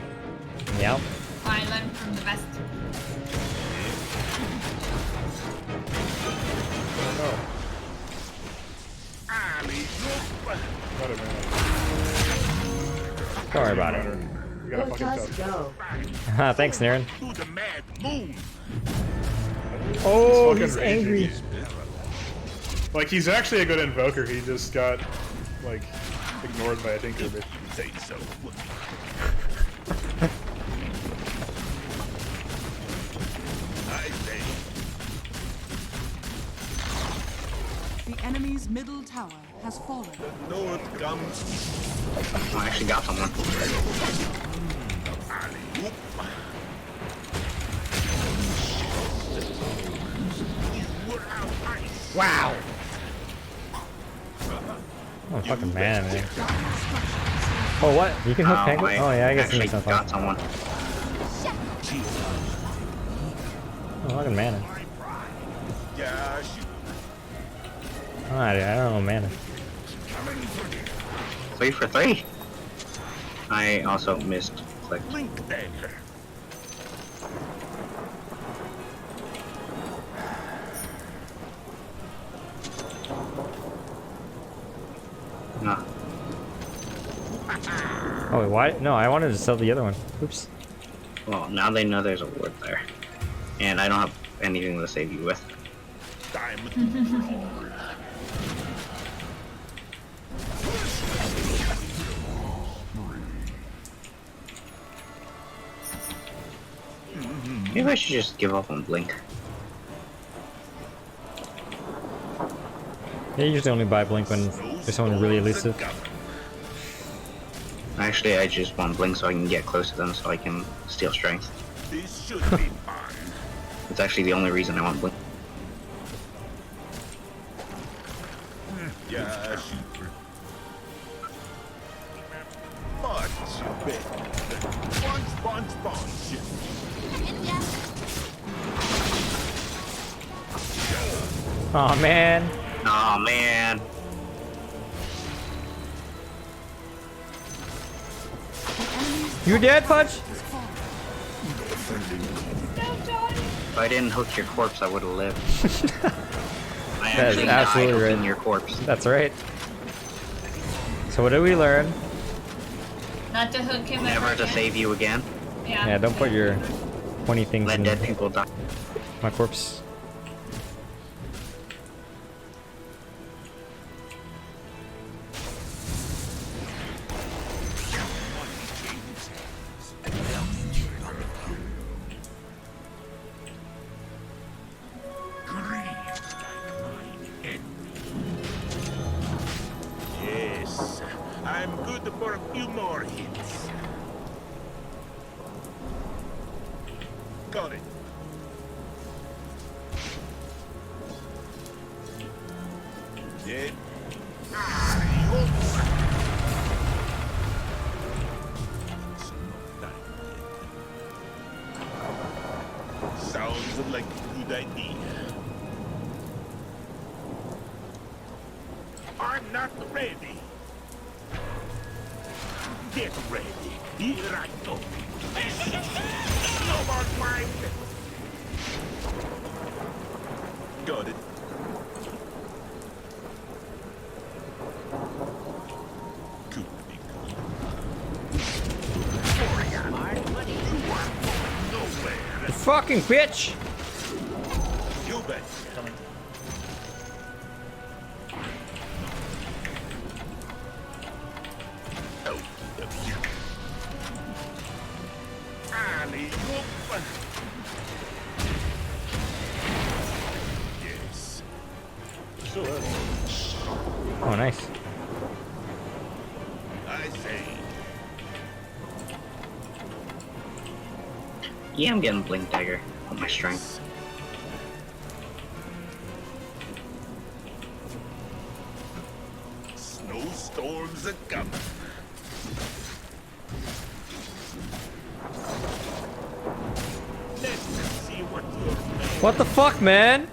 Yep. I learned from the best. Oh. Got it, man. Don't worry about it. You gotta Let fucking us touch. go. Thanks, Naren. To the mad moon. Oh, Fucking he's raging. angry. Like, he's actually a good invoker, he just got, like, ignored by a tinker bitch. Say so. I say. The enemy's middle tower has fallen. North comes. Oh, I actually got someone. Wow. Oh, fucking man. Oh, what? You can hook Penguin? Oh, yeah, I guess it makes sense. Got someone. Oh, fucking mana. Yeah, shoot. Oh, I don't know mana. 3 for 3. I also missed click. Link dagger. Oh, wait, why? No, I wanted to sell the other one. Oops. Well, now they know there's a ward there. And I don't have anything to save you with. Maybe I should just give up on Blink. Yeah, you usually only buy Blink when there's someone really elusive. Actually, I just want Blink so I can get close to them so I can steal strength. This should be fun. It's actually the only reason I want Blink. Yeah. Much better. Bunch. Oh man. Oh man. You dead, Punch? If I didn't hook your corpse, I would have lived. I That is actually absolutely died hooking right. your corpse. That's right. So what did we learn? Not to hook him Never ever to again. save you again. Yeah, don't put your 20 things Let in dead people die. my corpse. Yes, I'm good for a few more hits. Got it. Dead. Sounds like a good idea. I'm not ready. Get ready. Here I go. No more time. Got it. You fucking bitch! You bet. Yes. Oh, nice. I say. Yeah, I'm getting Blink Dagger with my strength. Snowstorms are coming. Let's see what you're made. What the fuck, man?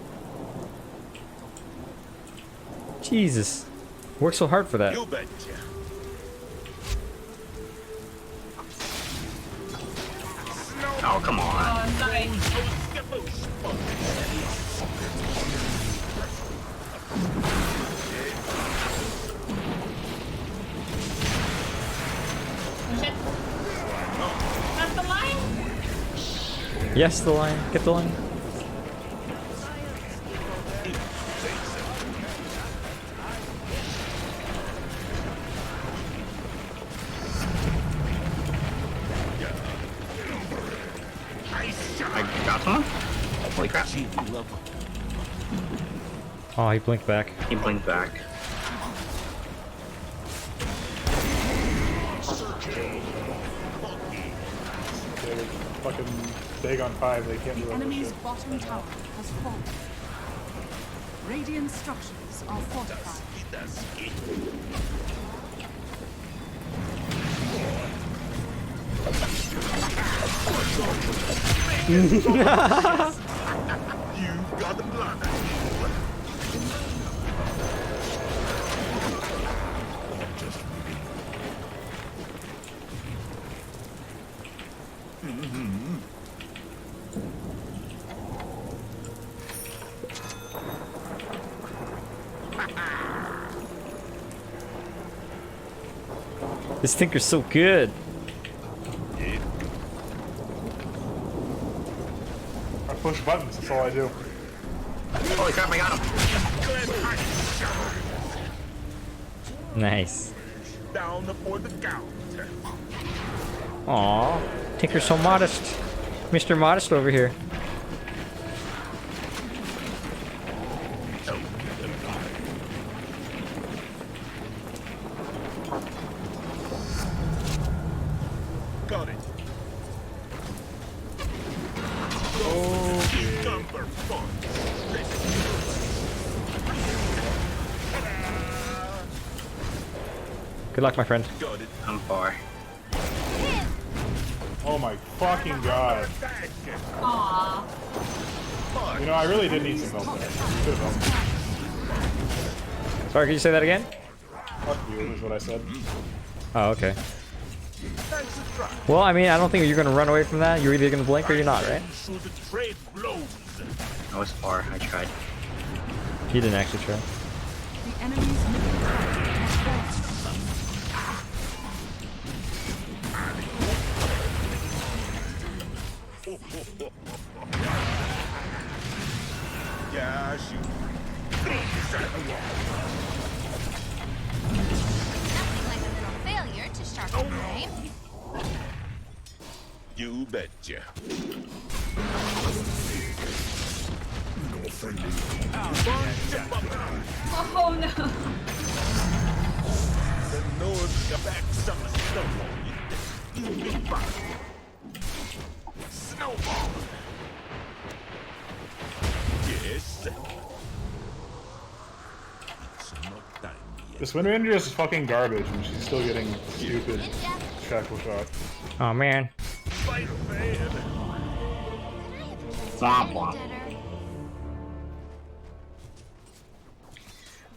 Jesus. Worked so hard for that. You betcha. Oh, come on. Oh, sorry. Push it. That's the line? Yes, the line. Get the line. I got someone? Holy crap. Oh, he blinked back. He blinked back. They're fucking big on 5, they can't The do that enemy's shit. bottom tower has fallen. Radiant structures are fortified. You've got the blood. This Tinker's so good. I push buttons, that's all I do. Holy crap, I got him! Nice. Down for the count. Aw, Tinker's so modest. Mr. Modest over here. Got it. Oh, number 4. Good luck, my friend. Got it. I'm far. Oh my fucking god. Aww. You know, I really did need some help there. You could have helped me. Sorry, can you say that again? Fuck you, is what I said. Oh, okay. Well, I mean, I don't think you're gonna run away from that. You're either gonna blink or you're not, right? I was far, I tried. He didn't actually try. The enemy's middle tower has fallen. Yeah, shoot. Nothing like a little failure to sharpen your aim. You betcha. Oh no. The North got back some snow on you. You be fine. Snowball. Yes. It's not time yet. This Wind Ranger is fucking garbage and she's still getting stupid shackle shot. Oh man. Spider-Man. Womp womp.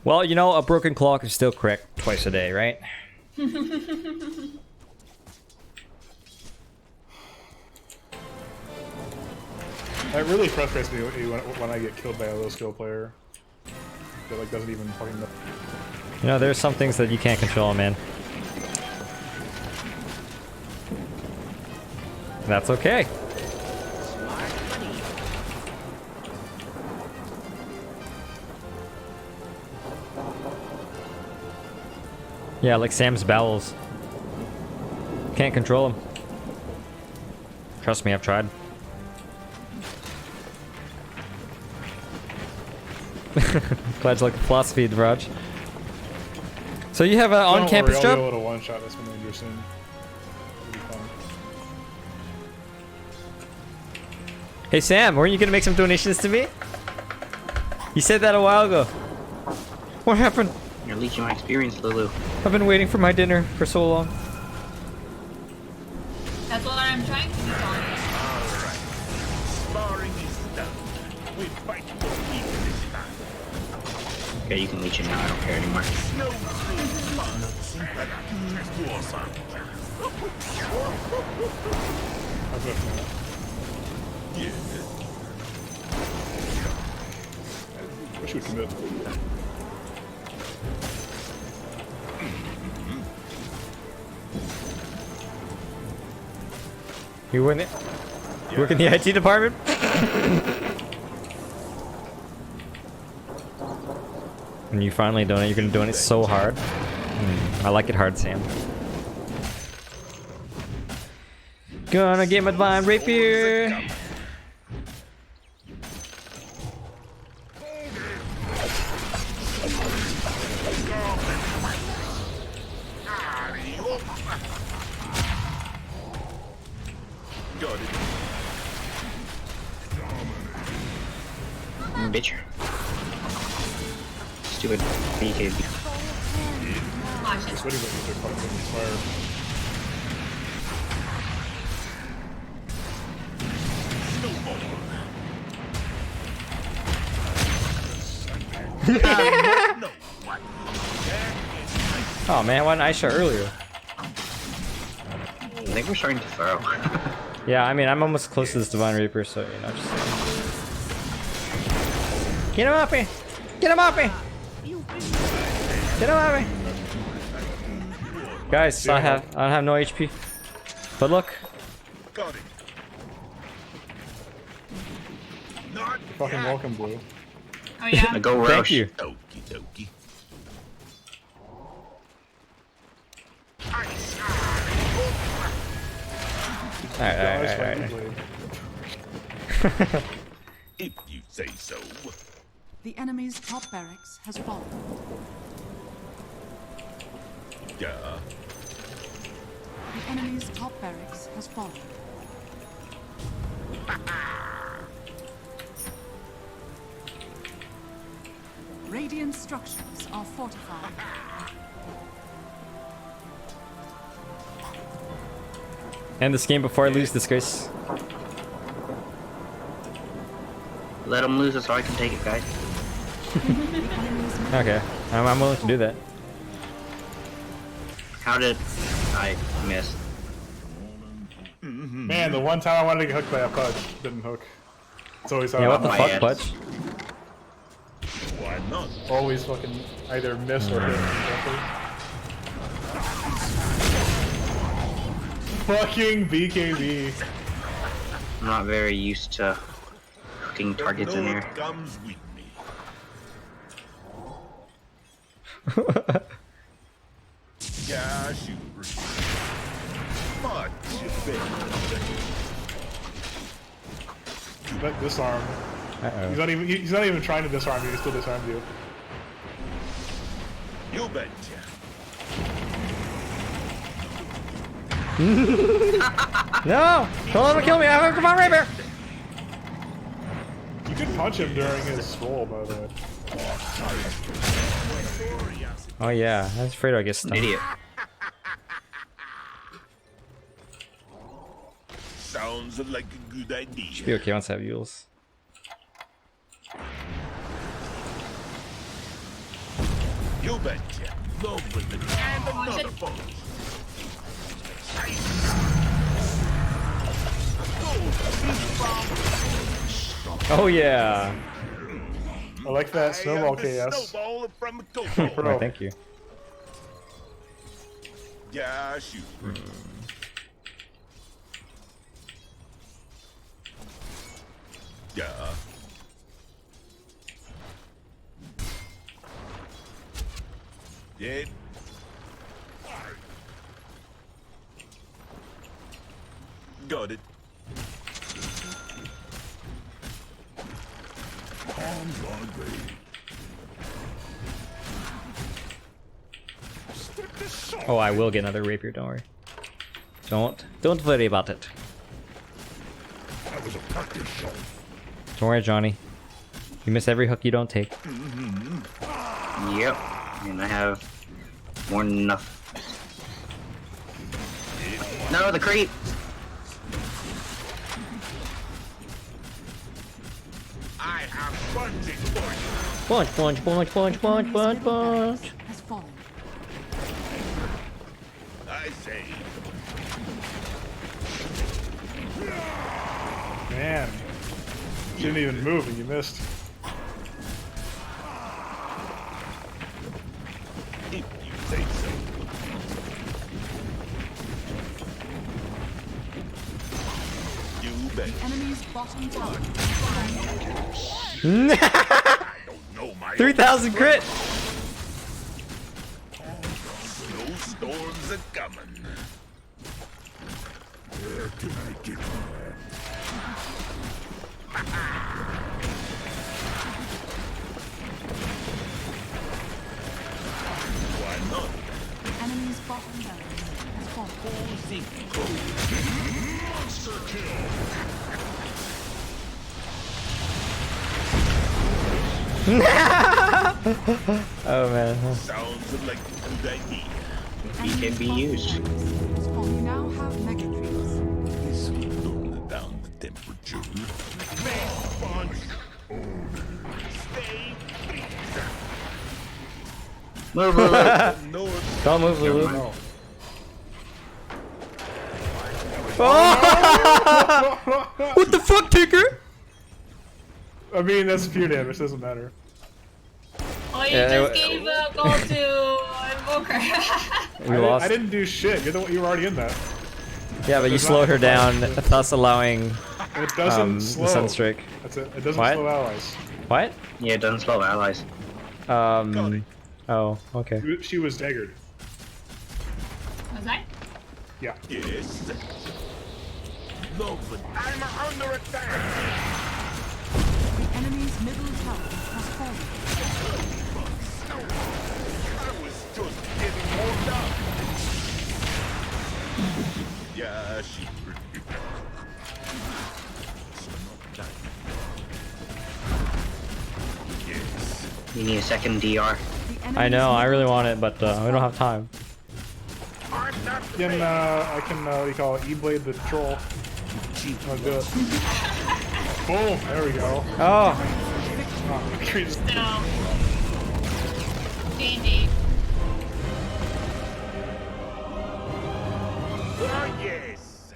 Well, you know, a broken clock is still correct twice a day, right? It really frustrates me when I get killed by a low skill player that like doesn't even fucking know. You know, there's some things that you can't control, man. That's okay. Yeah, like Sam's bowels. Can't control them. Trust me, I've tried. Glad you like the philosophy, Raj. So you have an on-campus Don't worry, I'll job? be able to one-shot this Wind Ranger soon. It'll be fun. Hey Sam, weren't you gonna make some donations to me? You said that a while ago. What happened? You're leeching my experience, Lulu. I've been waiting for my dinner for so long. That's what I'm trying to do, Tony. Alright. Sparring is done. We fight for peace this time. Okay, you can leech it now, I don't care anymore. Snow fun. Awesome. I've got that. Yeah. Wish you would commit. You work in the IT department? When you finally donate, you're gonna donate so hard. I like it hard, Sam. Gonna get my divine rapier. Got it. Bitch. Stupid BKB. Just waiting for you to fucking fire. Oh man, why didn't I shot earlier? I think we're starting to throw. Yeah, I mean, I'm almost close to this Divine Reaper, so, you know, just... Get him off me! Get him off me! Get him off me! Guys, I don't have no HP. But look. Got it. Not Fucking welcome, Blue. Oh yeah. Go Roche. Thank you. Okie dokie. Alright. If you say so. The enemy's top barracks has fallen. Yeah. The enemy's top barracks has fallen. Radiant structures are fortified. End this game before I lose this, guys. Let him lose it so I can take it, guys. Okay, I'm willing to do that. How did I miss? Man, the one time I wanted to get hooked by a Pudge didn't hook. It's always how Yeah, what the my fuck, ass. Pudge? Why not? Always fucking either miss or hit. Exactly. Fucking BKB. I'm not very used to hooking targets in here. Comes with me. Yeah, shoot. Much better. But disarm. Uh-oh. He's not even trying to disarm you, he still disarmed you. You betcha. No! Don't let him kill me! I have a Come on, Rapier! You can punch him during his roll, by the way. Oh yeah, I was afraid I get stunned. Idiot. Sounds like a good idea. Should be okay once I have Yules. You betcha. Love with the and another phone. Oh yeah! I like that snowball KS. Snowball from the Bro. Oh, thank you. Yeah, shoot. Yeah. Dead. Got it. Oh, I will get another Rapier, don't worry. Don't worry about it. That was a practice shot. Don't worry, Johnny. You miss every hook you don't take. Yep. And I have more than enough. No, the creep! I have punching for you. Punch, punch, punch, punch, punch, punch, punch. Has fallen. I say. Man. You didn't even move and you missed. If you say so. You bet. The enemy's bottom tower. 3,000 crit! No storms are coming. Where can I get Why not? The enemy's bottom barracks has fallen. Monster kill. Oh man. Sounds like a good idea. He can be used. You now have mega creeps. This will lower down the temperature. Response. Stay please. Move, Lulu. Don't move, Lulu. No. What the fuck, Tinker? I mean, that's pure damage, doesn't matter. Oh, you just gave a goal to Invoker. We lost. I didn't do shit. You were already in that. Yeah, but you slowed her down, thus allowing It doesn't slow. the Sunstreak. That's it. It doesn't What? slow allies. What? Yeah, it doesn't slow allies. Oh, okay. She was daggered. Was I? Yeah. Yes. Lovely. I'm under attack. The enemy's middle tower has fallen. I was just getting warmed up. Yeah, she. Yes. You need a second DR. I know, I really want it, but we don't have time. I can what do you call it? E-blade the troll. I'll do it. Boom! There we go. Oh! No. GG. Oh, yes.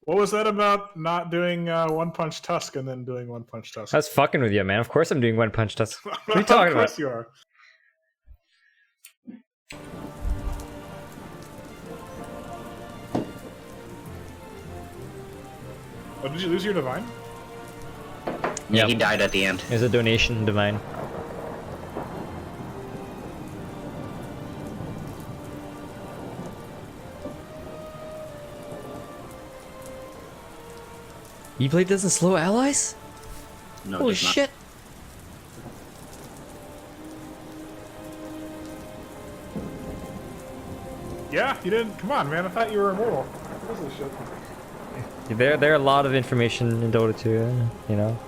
What was that about not doing One Punch Tusk and then doing One Punch Tusk? That's fucking with you, man. Of course I'm doing One Punch Tusk. What are you Of talking course about? you are. Oh, did you lose your divine? Yeah, he died at the end. There's a donation, Divine. E-Blade doesn't slow allies? No, Holy it does not. shit! Yeah, you didn't. Come on, man. I thought you were immortal. What is this shit? There are a lot of information in Dota 2, you know?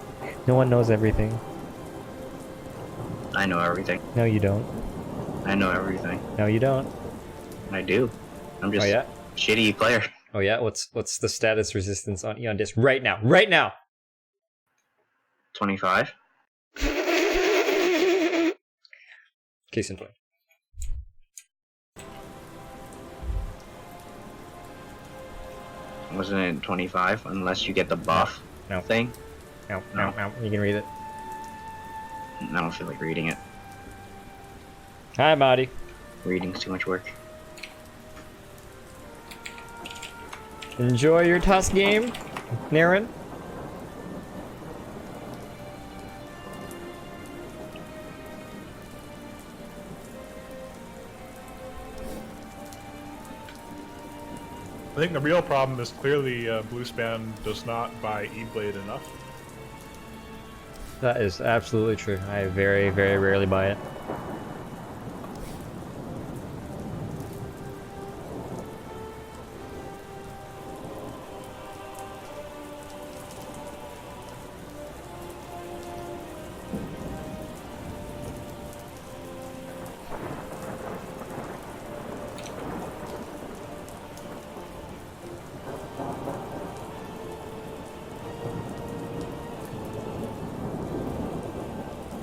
No one knows everything. I know everything. No, you don't. I know everything. No, you don't. I do. I'm just Oh, yeah? a shitty player. Oh yeah? What's the status resistance on Eon Disc right now? Right now! 25. Case in point. Wasn't it 25? Unless you get the buff No. thing. No. You can read it. I don't feel like reading it. Hi, Marty. Reading's too much work. Enjoy your Tusk game, Naren. I think the real problem is clearly Bluespan does not buy E-Blade enough. That is absolutely true. I very, very rarely buy it.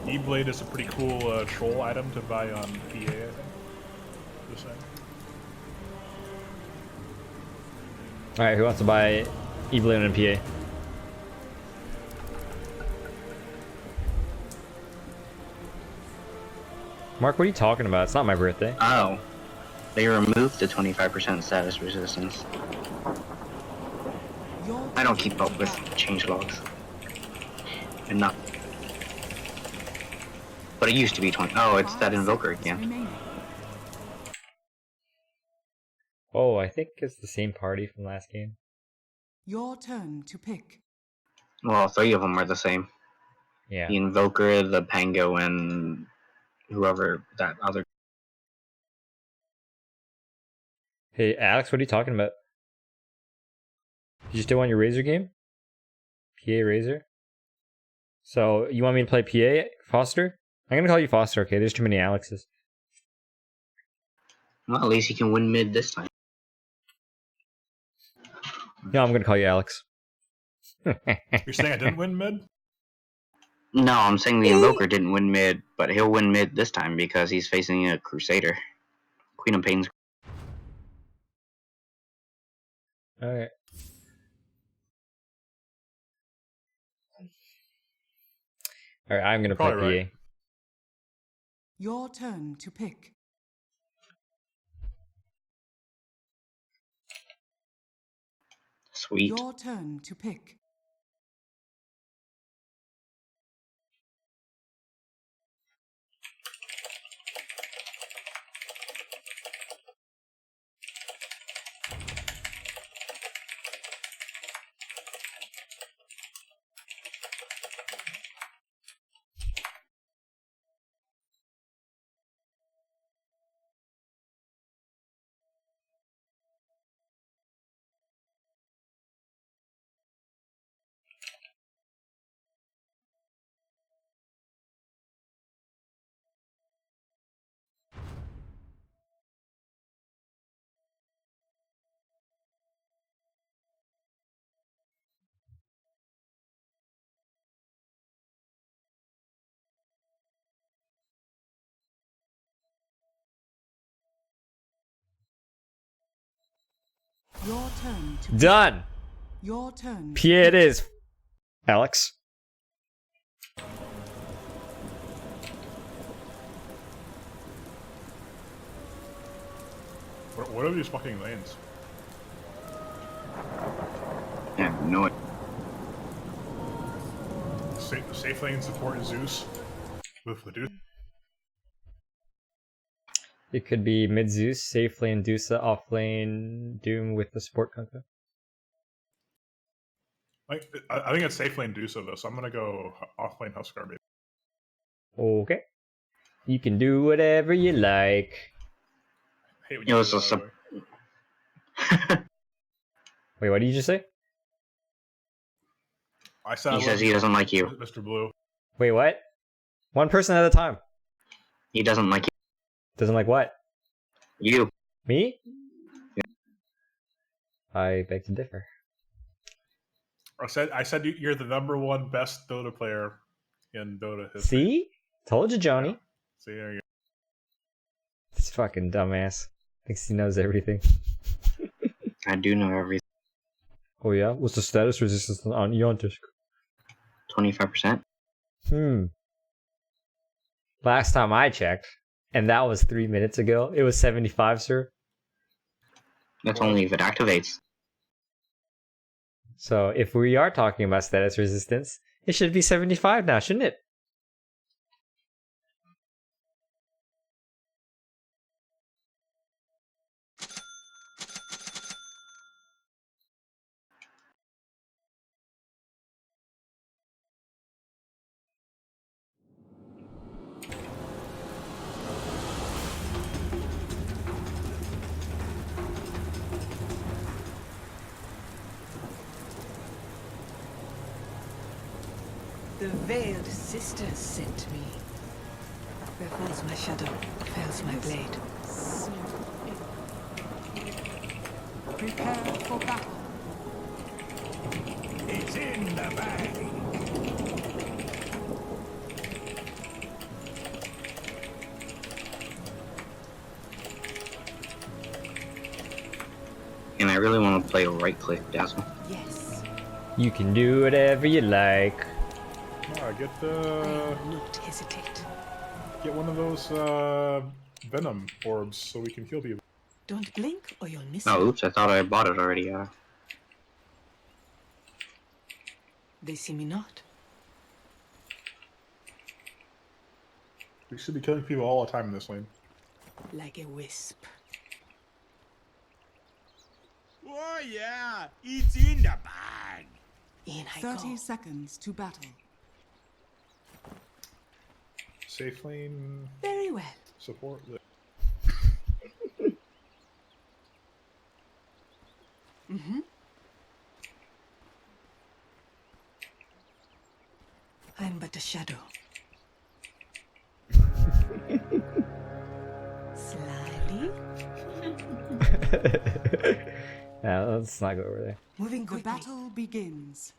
E-Blade is a pretty cool troll item to buy on PA, I think. Just saying. Alright, who wants to buy E-Blade and PA? Mark, what are you talking about? It's not my birthday. Oh. They removed the 25% status resistance. I don't keep up with changelogs. And not. But it used to be 20. Oh, it's that Invoker again. Oh, I think it's the same party from last game. Your turn to pick. Well, 3 of them are the same. Yeah. The Invoker, the Pango, and whoever that other. Hey, Alex, what are you talking about? You still want your Razor game? PA Razor? So, you want me to play PA, Foster? I'm gonna call you Foster, okay? There's too many Alexes. Well, at least he can win mid this time. No, I'm gonna call you Alex. You're saying I didn't win mid? No, I'm saying the Invoker didn't win mid, but he'll win mid this time because he's facing a Crusader. Queen of Pain's. Alright. Alright, I'm gonna pick Probably the right. Your turn to pick. Sweet. Your turn to pick. Your turn to pick. Done! Your turn. PA it is. Alex. What are these fucking lanes? Yeah, no it. Safe lane support Zeus with the Deuce. It could be mid Zeus, safe lane Dusa, off lane Doom with the support Kunkka. Like, I think it's safe lane Dusa though, so I'm gonna go off lane Huskar maybe. Okay. You can do whatever you like. Hey, when Yo, you so do that, Wait, what did you just say? I said He says he doesn't like you. Mr. Blue. Wait, what? One person at a time. He doesn't like you. Doesn't like what? You. Me? I beg to differ. I said you're the #1 best Dota player in Dota history. See? Told you, Johnny. See, there you go. This fucking dumbass. Thinks he knows everything. I do know everything. Oh yeah? What's the status resistance on Eontisk? 25%. Last time I checked, and that was 3 minutes ago, it was 75, sir. That's only if it activates. So if we are talking about status resistance, it should be 75 now, shouldn't it? The veiled sisters sent me. Where falls my shadow, fails my blade. Prepare for battle. It's in the bag. And I really want to play right click Dazzle. Yes. You can do whatever you like. Get not hesitate. Get one of those venom orbs so we can heal people. Don't blink or you'll miss Oh, it. oops! I thought I bought it already. They see me not. We should be killing people all the time in this lane. Like a wisp. Oh yeah, it's in the bag. In I 30 go. seconds to battle. Safe lane Very well. support. I'm but a shadow. Slyly. Nah, let's not go over there. Moving The quickly. battle begins.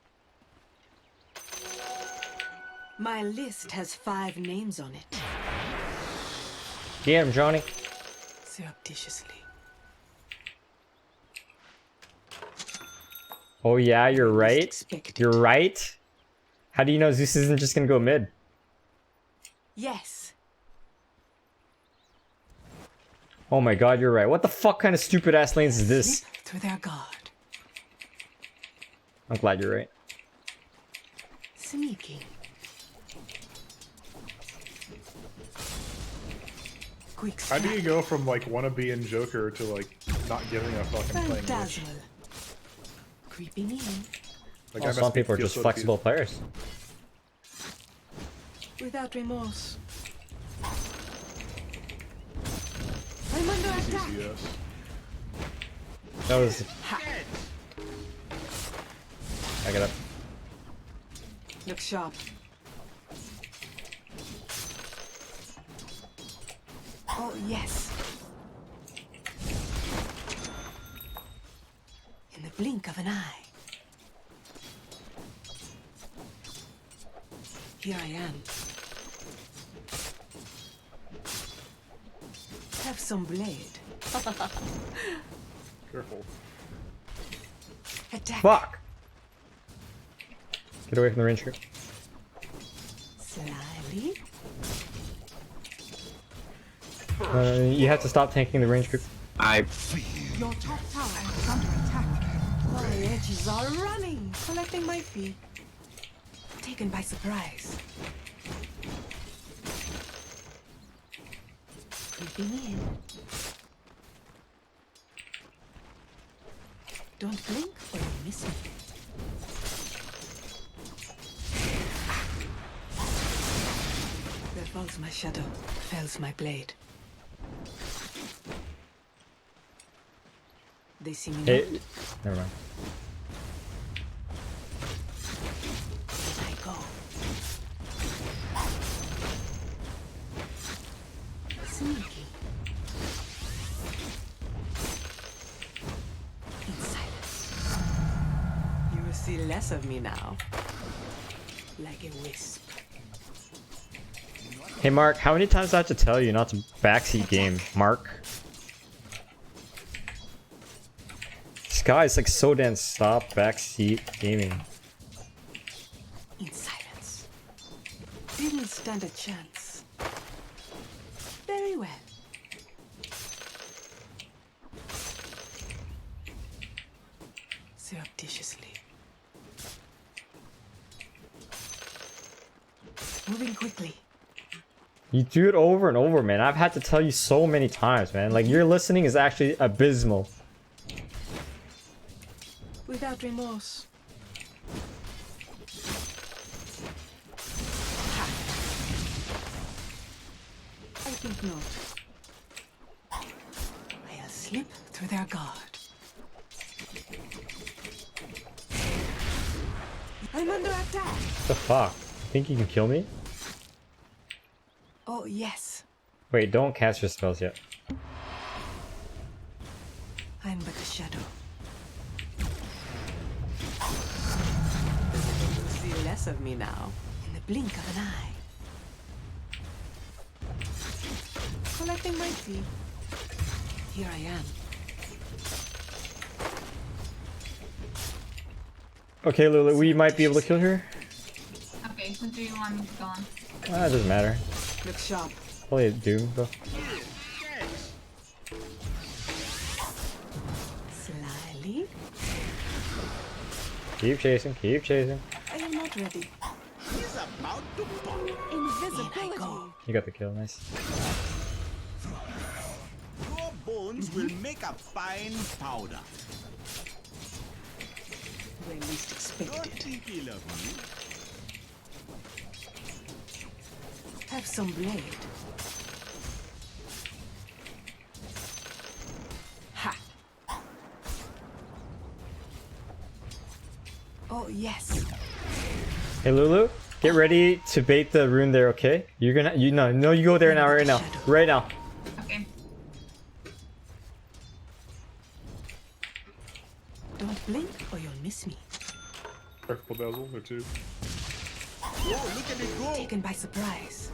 My list has 5 names on it. Get him, Johnny. Surreptitiously. Oh yeah, you're right. You're right. How do you know Zeus isn't just gonna go mid? yes. Oh my god, you're right. What the fuck kind of stupid ass lanes is this? Slip through their guard. I'm glad you're right. Sneaky. Quick How do you go from like wanna be in Joker to like not giving a fucking playing Witch? Phantasmal. Creeping in. Like, Well, I some must people are feel just so flexible players. Without remorse. I'm under attack. Yes. That was. Back it up. Look sharp. Oh, yes. In the blink of an eye. Here I am. Have some blade. Careful. Attack. Fuck! Get away from the range group. Slyly. You have to stop tanking the range group. Your top tower is under attack. My edges are running. Collecting my fee. Taken by surprise. Creeping in. Don't blink or you'll miss me. There falls my shadow, fells my blade. They see me Hey, not. never mind. I go. Sneaky. In silence. You will see less of me now. Like a wisp. Hey Mark, how many times do I have to tell you not to backseat game, Mark? This guy is like so dense. Stop backseat gaming. In silence. Didn't stand a chance. Very well. Surreptitiously. Moving quickly. You do it over and over, man. I've had to tell you so many times, man. Like, your listening is actually abysmal. Without remorse. I think not. I'll slip through their guard. I'm under attack. What the fuck? Think you can kill me? Oh, yes. Wait, don't cast your spells yet. I'm but a shadow. You'll see less of me now. In the blink of an eye. Collecting my fee. Here I am. Okay, Lulu, we might be able to kill her. Okay, who do you want me to go on? Ah, it doesn't matter. Look sharp. Probably a Doom, though. Slyly. Keep chasing, keep chasing. I am not ready. He's about to pop. Invisibility. You got the kill, nice. Your bones will make a fine powder. When least expected. Don't think ill of me. Have some blade. Ha! Oh, yes. Hey, Lulu, get ready to bait the rune there, okay? You're gonna, you go there now, right now. Right now. Okay. Don't blink or you'll miss me. Careful, Dazzle, there too. Oh, look at it go! Taken by surprise.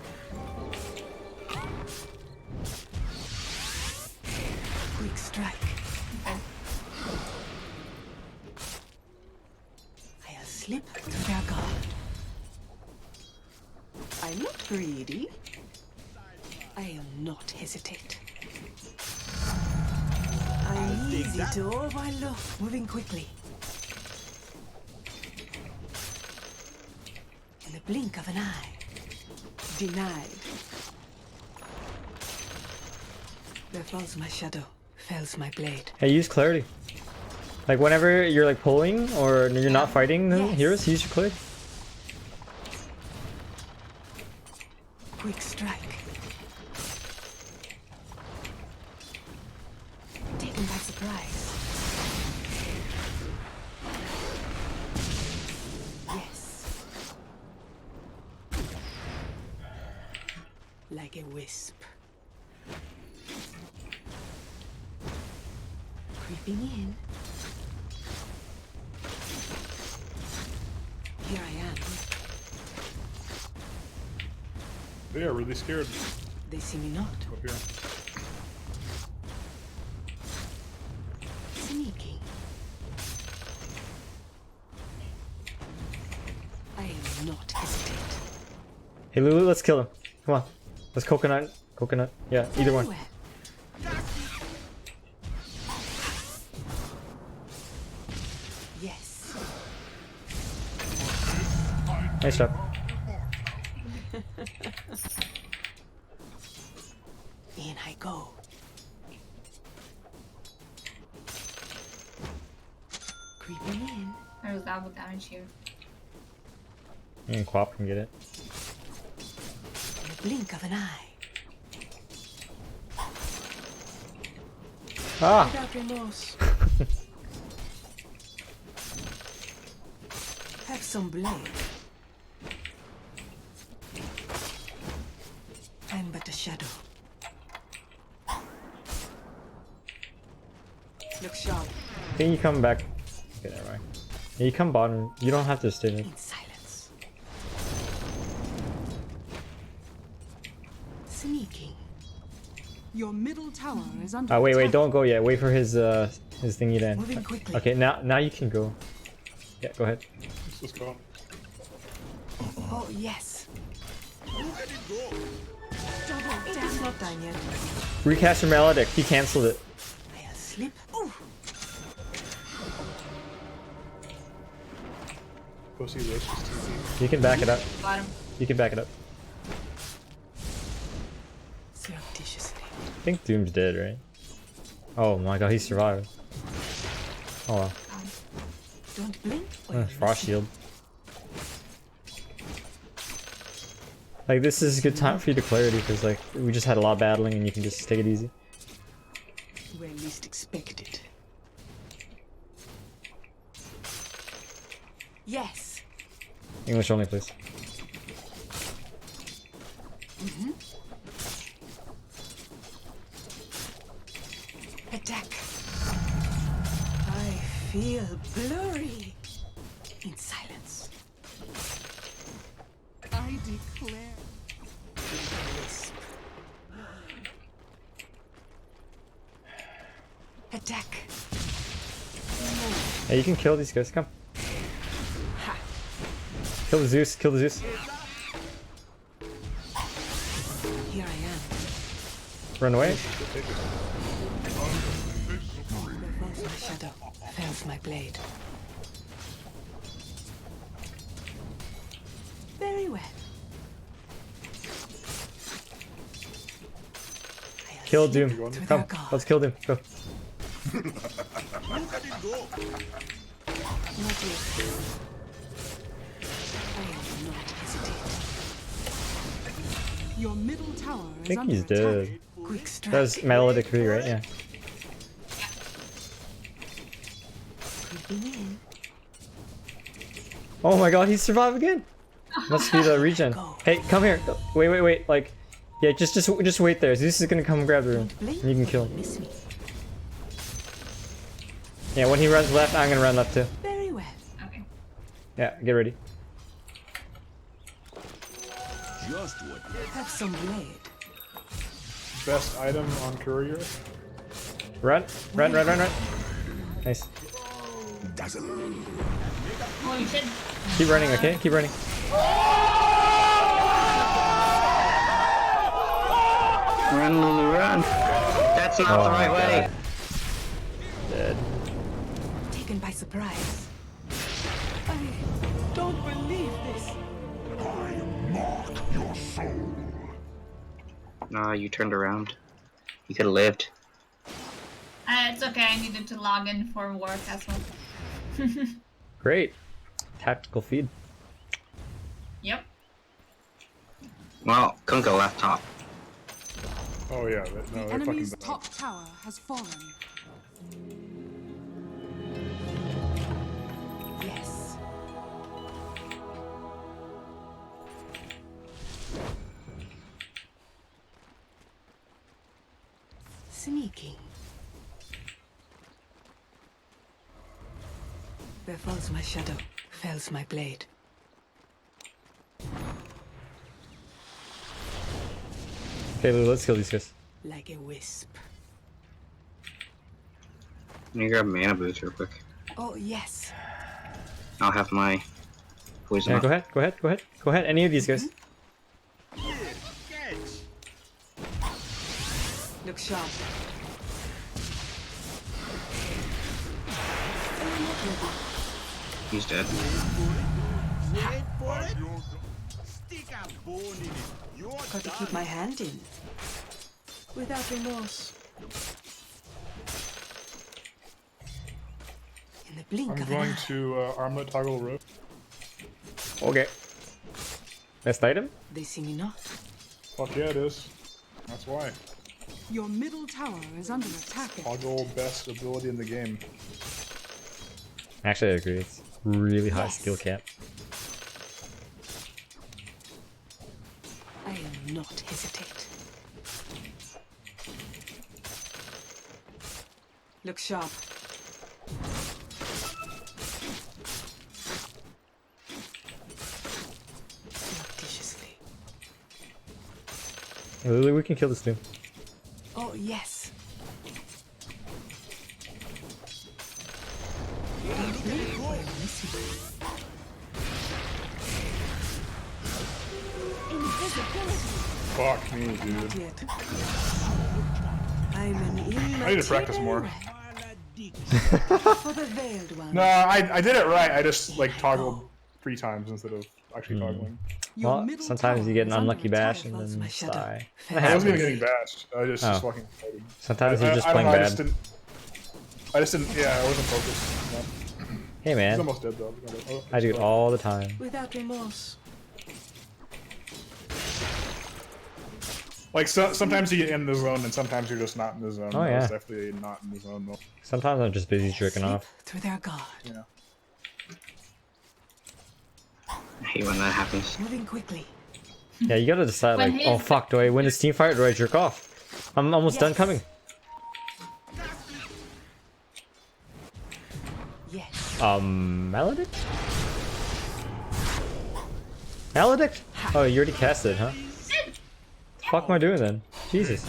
Quick strike. I'll slip through their guard. I'm not greedy. I'll not hesitate. I'm easy to overlook, moving quickly. In the blink of an eye. Denied. There falls my shadow, fells my blade. Hey, use clarity. Like whenever you're like pulling or you're not fighting the heroes, use your clarity. Quick strike. Taken by surprise. Yes. Like a wisp. Creeping in. Here I am. They are really scared. They see me not. Up here. Sneaking. I will not hesitate. Hey Lulu, let's kill him. Come on. Let's coconut. Coconut. Yeah, either one. Yes. Nice job. In I go. Creeping in. There's double damage here. And Quap can get it. In the blink of an eye. Ah! Without remorse. Have some blade. I'm but a shadow. Look sharp. I think you come back. Okay, never mind. Yeah, you come bottom. You don't have to stay there. In silence. Sneaking. Your middle tower is under Oh wait, attack. don't go yet. Wait for his thingy to Moving end. quickly. Okay, now you can go. Yeah, go ahead. Let's just go. Oh yes. Double Not done yet. Recast your Maledict. He cancelled it. I'll slip. Ooh. Go see this. You can back it up. Got him. You can back it up. Surreptitiously. I think Doom's dead, right? Oh my god, he survived. Oh wow. Don't blink. Frost shield. Like this is a good time for you to clarity because like we just had a lot of battling and you can just take it easy. Where least expected. Yes. English only, please. Mm-hmm. Attack. I feel blurry. In silence. I declare. Wisp. Attack. Hey, you can kill these guys. Come. Kill the Zeus. Kill the Zeus. Here I am. Run away. There falls my shadow. Fells my blade. Very well. Kill Doom. Come. Let's kill Doom. Go. Not yet. I will not hesitate. Your middle tower I is think under he's attack. dead. Quick strike. That was Maledict 3, right? Yeah. Creeping in. Oh my god, he survived again. Must be the regen. Hey, come here. Wait. Like, yeah, just wait there. Zeus is gonna come grab the room. And you can kill him. Miss me. Yeah, when he runs left, I'm gonna run left too. Very well. Okay. Yeah, get ready. Just what? Have some blade. Best item on courier. Run. Nice. Dazzle. Holy shit. Keep running, okay? Keep running. Run, Lulu, run. That's not the right way. Dead. Taken by surprise. I don't believe this. Mark your soul. Nah, you turned around. You could have lived. It's okay, I needed to log in for work as well. Great. Tactical feed. Yep. Well, Kunkka left top. Oh yeah, no, The they're fucking enemy's bad. top tower has fallen. Yes. Sneaking. Where falls my shadow, fells my blade. Okay, Lulu, let's kill these guys. Like a wisp. Let me grab mana boots real quick. Oh, yes. I'll have my poison. Yeah, up. go ahead, go ahead, go ahead. Go ahead, any of these guys. Look sharp. He's dead. Got to keep my hand in. Without remorse. In the blink I'm of an going eye. to armlet toggle rope. Okay. Best item? They see me not. Fuck yeah, it is. That's why. Your middle tower is under attack. Toggle best ability in the game. Actually, I agree. It's really high Yes. skill cap. I will not hesitate. Look sharp. Surreptitiously. Hey, Lulu, we can kill this dude. Oh, yes. Don't blink or you'll miss me. Fuck me, Not dude. yet. I'm an I need to practice more. For the veiled one. No, I did it right. I just like toggled 3 times instead of actually toggling. Well, sometimes you get an unlucky bash and then die. That I wasn't even happens. getting bashed. I just Oh. fucking fighting. Sometimes you're just I don't playing know, bad. I just didn't. Yeah, I wasn't focused. No. Hey He's man, almost dead though. Oh, I do it all the time. Without remorse. Like sometimes you get in the zone and sometimes you're just not in the zone. Oh, I was yeah. definitely not in the zone though. Sometimes I'm just busy jerking off. Through their guard. Yeah. I hate when that happens. Moving quickly. Yeah, you gotta decide When like, oh his- fuck, do I win this team fight or do I jerk off? I'm almost done coming. Yes. Maledict? Maledict? Oh, you already cast it, huh? The fuck am I doing then? Jesus.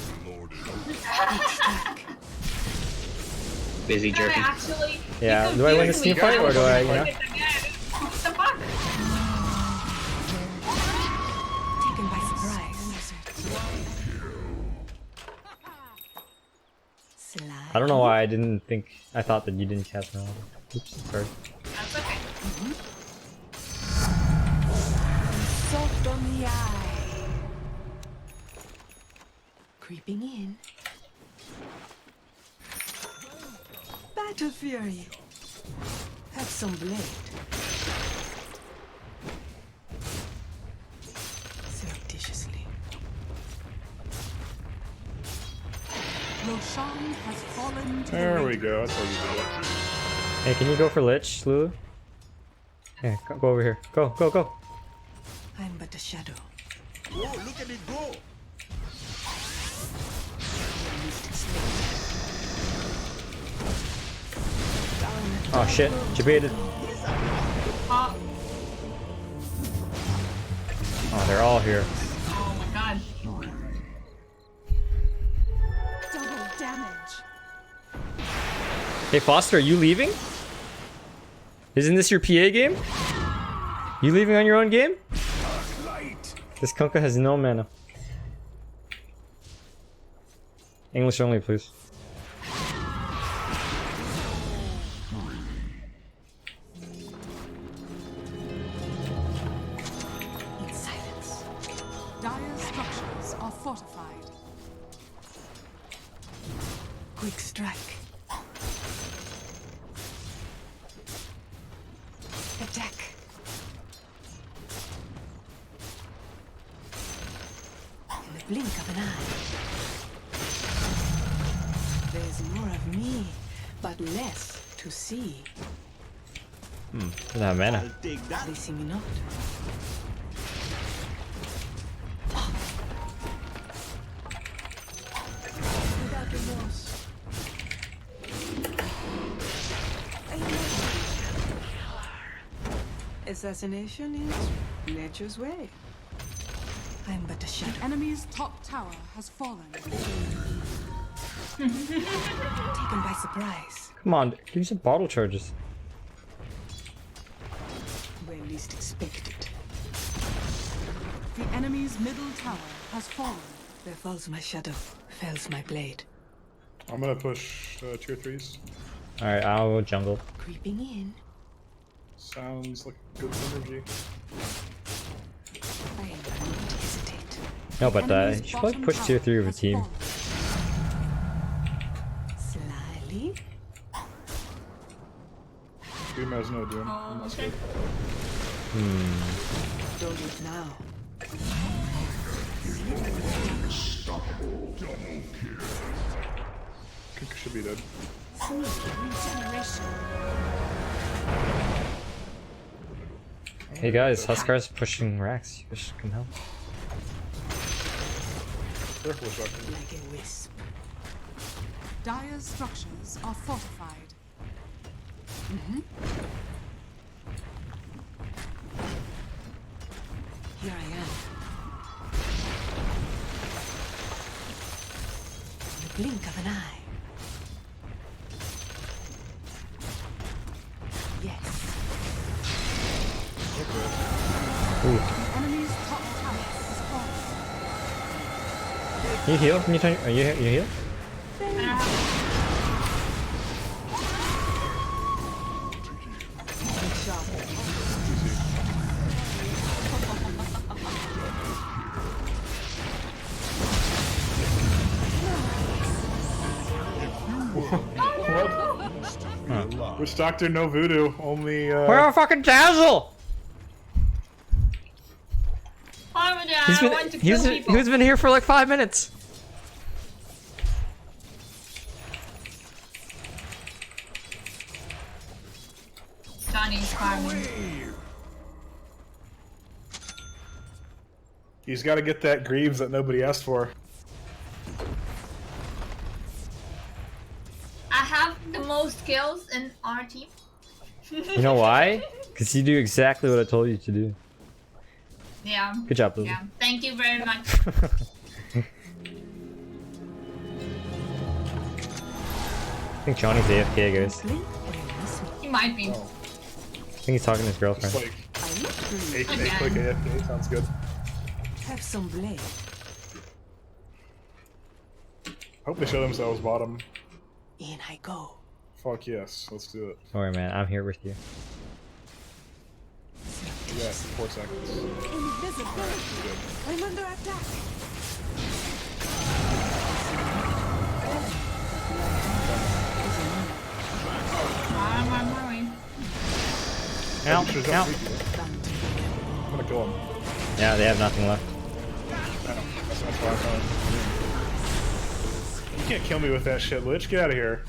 Busy Can I jerking. actually... Yeah, you do I win this confused team me. fight or do I, you know? What the fuck? Taken by surprise. Slide. I don't know why I thought that you didn't cast Maledict. Oops, sorry. That's okay. Soft on the eye. Creeping in. Battle Fury. Have some blade. Surreptitiously. Roshan has fallen to There the we go. That's how you do it. Hey, can you go for Lich, Lulu? Yeah, go over here. Go, go, go. I'm but a shadow. Oh, look at it go! Oh shit, debated. Oh, Oh, they're all here. oh my god. double damage. Hey Foster, are you leaving? Isn't this your PA game? You leaving on your own game? This Kunkka has no mana. English only, please. In silence. Dire structures are fortified. Quick strike. Attack. In the blink of an eye. There's more of me, but less to see. Doesn't have mana. They see me not. Without remorse. Assassination is nature's way. I'm but a shadow. The enemy's top tower has fallen. Taken by surprise. Come on, use some bottle charges. Where least expected. The enemy's middle tower has fallen. There falls my shadow, fells my blade. I'm gonna push tier 3s. Alright, I'll go jungle. Creeping in. Sounds like good synergy. I am not hesitate. No, but you should probably push tier 3 of a team. Slyly. Doom has no Doom. That's good. Don't look now. Unstoppable double kill. Kick should be dead. Regeneration. Hey guys, Huskar's pushing Rax. You guys can help. Careful, Shotgun. Like a wisp. Dire structures are fortified. Here I am. In the blink of an eye. Yes. Ooh. The enemy's top tower has fallen. Can you heal? Can you turn? Are you heal? What? Which doctor? No voodoo. Only. Where are fucking Dazzle? He's been here for like 5 minutes. Johnny's farming. He's got to get that Greaves that nobody asked for. I have the most kills in our team. You know why? Because you do exactly what I told you to do. Yeah. Good job, Lily. Yeah. Thank you very much. I think Johnny's AFK, guys. He might be. I think he's talking to his girlfriend. Just like 8 click AFK sounds good. Have some blade. Hope they show themselves bottom. In I go. Fuck yes, let's do it. Don't worry, man. I'm here with you. Yeah, 4 seconds. Invisible. I'm under attack. Ow, ow. I'm gonna kill him. Yeah, they have nothing left. That's why I'm calling. You can't kill me with that shit, Lich. Get out of here.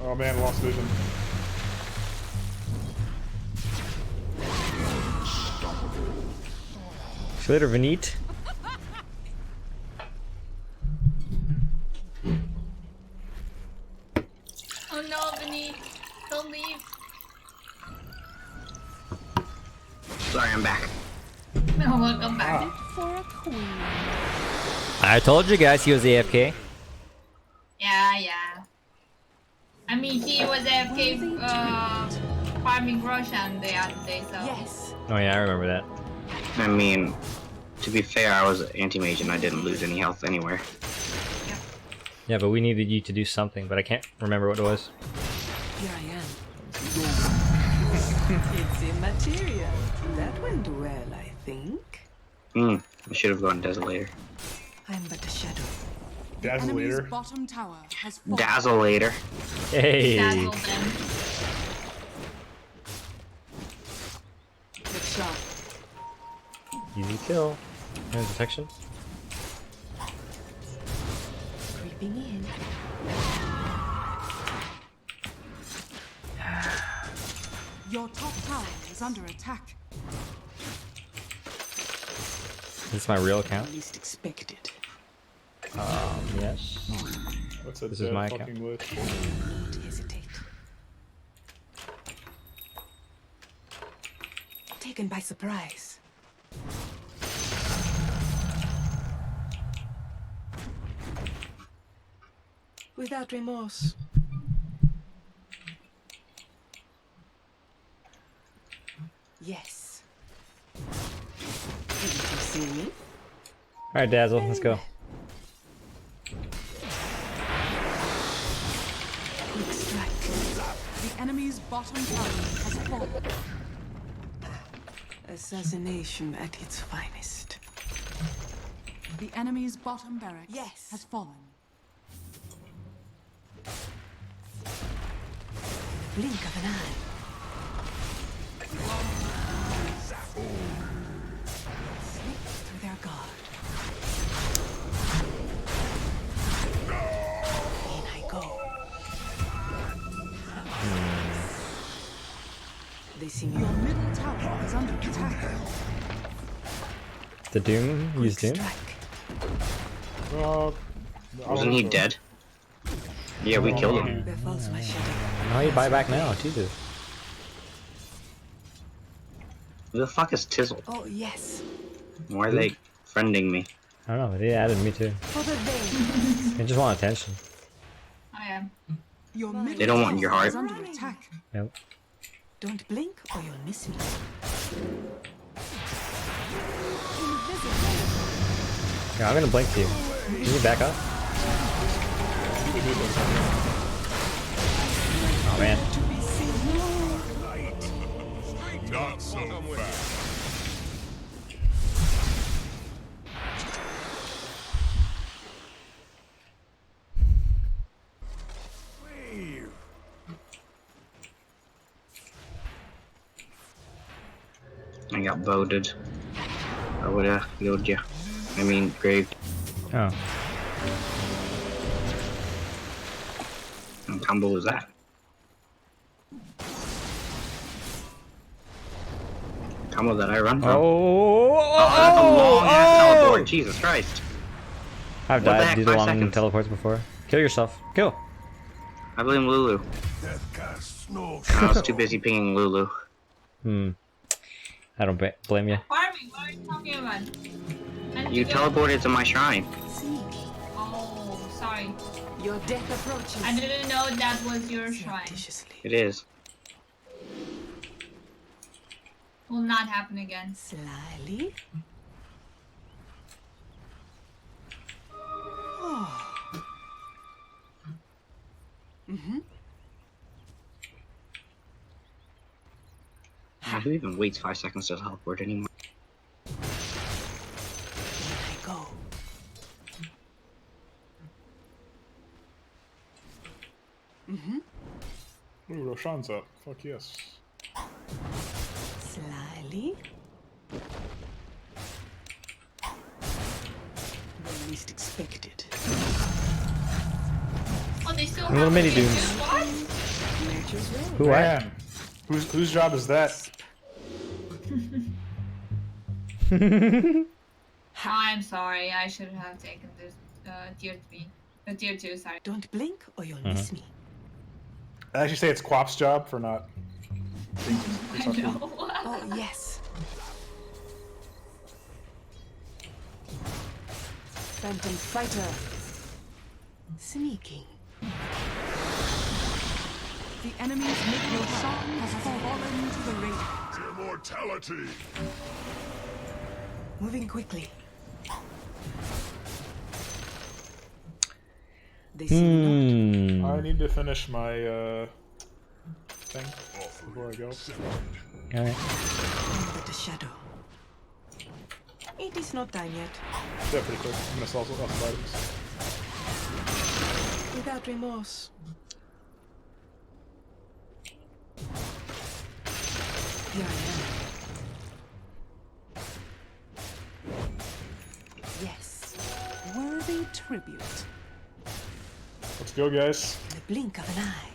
Oh man, lost vision. See you later, Vinit. Oh no, Vinny. Don't leave. Sorry, I'm back. No, welcome back. For a queen. I told you guys he was AFK. Yeah, yeah. I mean, he was AFK farming Roshan the other day, so. Yes. Oh yeah, I remember that. I mean, to be fair, I was anti-mage and I didn't lose any health anywhere. Yeah, but we needed you to do something, but I can't remember what it was. Here I am. It's immaterial. That went well, I think. I should have gone Desolator. I'm but a shadow. Enemy's bottom tower has fallen. Dazzleator. Hey. Dazzle them. Good shot. Easy kill. And detection. Creeping in. Your top tower is under attack. This is my real account. Least expected. Yes. What's that? This is my fucking account. glitch? Don't hesitate. Taken by surprise. Without remorse. Yes. Didn't you see me? Alright, Dazzle, let's go. Quick strike. The enemy's bottom tower has fallen. Assassination at its finest. The enemy's bottom barracks has fallen. Blink of an eye. Slip through their guard. In I go. They see me. Your middle tower is under attack. The Doom? Use Doom? Wasn't he dead? Yeah, we killed him. There falls my shadow. How you buy back now? Jesus. Who the fuck is Tizzle? Oh yes. Why are they friending me? I don't know, they added me too. For the vein. They just want attention. I am. Your middle They don't want your tower heart. is under attack. Nope. Don't blink or you'll miss me. Yeah, I'm gonna blink to you. Can you back up? Oh man. Not so fast. I got boated. I would've healed you. I mean, Grave. Oh. What combo was that? Combo that I run from. That's a long ass teleport. Jesus Christ. I've What the died heck, due to 5 long seconds? teleports before. Kill yourself. Kill. I blame Lulu. I was too busy pinging Lulu. I don't blame you. Farming, what are you talking about? And You go- teleported to my shrine. Oh, sorry. Your death approaches. I didn't know that was your shrine. It is. Will not happen again. Slyly. Oh. Who even waits 5 seconds to teleport anymore? Here I go. Ooh, Roshan's up. Fuck yes. Slyly. The least expected. Oh, they still Little have mini the dooms. What? Who what? Man, whose job is that? I'm sorry. I should have taken this tier 3. Tier 2, sorry. Don't blink or you'll miss me. I actually say it's Quap's job for not. I know. Oh yes. Phantom fighter. Sneaking. The enemy's middle tower has fallen to the radiant. Immortality. Moving quickly. They see me not. I need to finish my thing before I go. Alright. But the shadow. It is not time yet. Yeah, pretty quick. I'm gonna sell some items. Without remorse. Here I am. Yes. Worthy tribute. Let's go, guys. In the blink of an eye.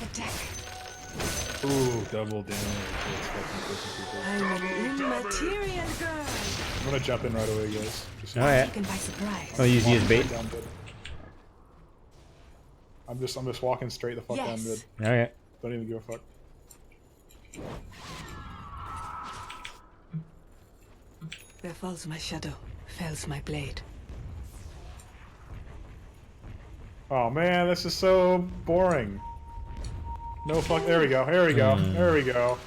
Attack. Ooh, double damage. That's fucking pushing people. I'm an immaterial girl. I'm gonna jump in right away, guys. Just Alright. Taken by surprise. Oh, use you as bait? Down mid. I'm just walking straight the fuck down mid. Alright. Don't even give a fuck. Where falls my shadow, fells my blade. Oh man, this is so boring. No fuck. There we go. There we go. There we go.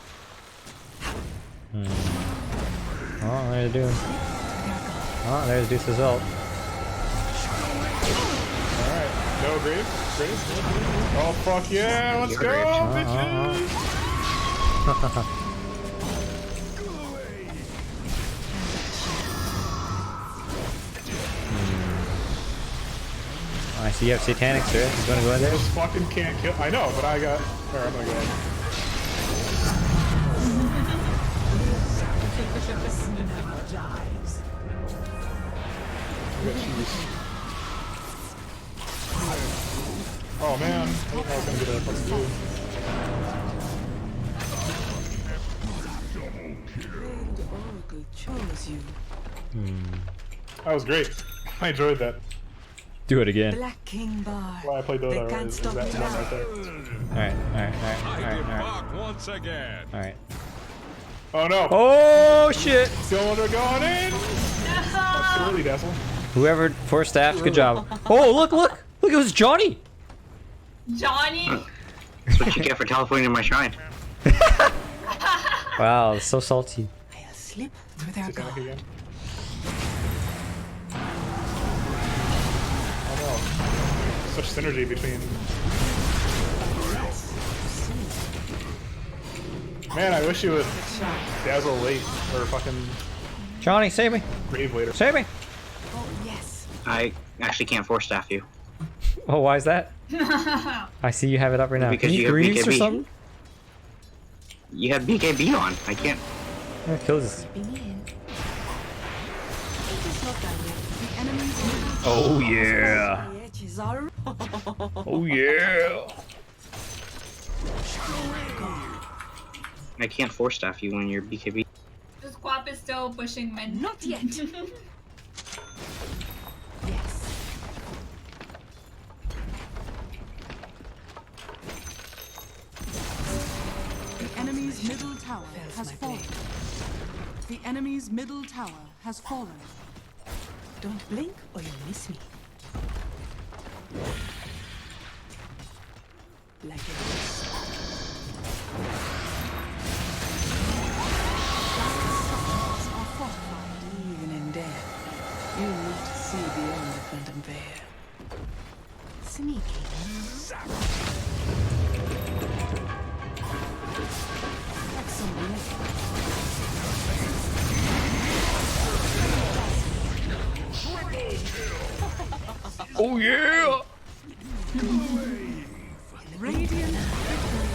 Oh, there's Doom. Oh, there's Deuce's ult. Alright. No Graves? Graves? Oh fuck yeah! Let's go, bitches! I see you have Satanic, sir. You wanna go in there? This fucking can't kill. I know, but I got. Alright, I'm gonna go in. I got cheese. Oh man, I thought I was gonna get a fucking The Oracle chose you. That was great. I enjoyed that. Do it again. Black King Bar. Well, I played Dota They already. can't Is stop that me one now. right there? Alright. Once again. Alright. Oh no! Oh shit! Cylinder going in! That's too early, Dazzle. Whoever forced staff, good job. Oh, look! Look, it was Johnny! Johnny? That's what you get for teleporting to my shrine. Wow, so salty. I'll slip through their guard. Again. Oh no. Such synergy between... Man, I wish you would Dazzle late, or fucking... Johnny, save me! Grave later. Save me! Oh yes. I actually can't force staff you. Oh, why is that? I see you have it up right now. Because Can you have Greaves or BKB. something? You have BKB on. I can't. Yeah, kill this. It is not done yet. The enemy's middle Oh yeah! the edges are. Oh yeah! I can't force staff you when you're BKB. The Squap is still pushing mid. Not yet. Yes. The enemy's middle tower has my fallen. The enemy's middle tower has fallen. Don't blink or you'll miss me. Like a Are fortified. even in death, you need to see beyond the phantom veil. Sneaky. Like some Oh yeah! Radiant victory.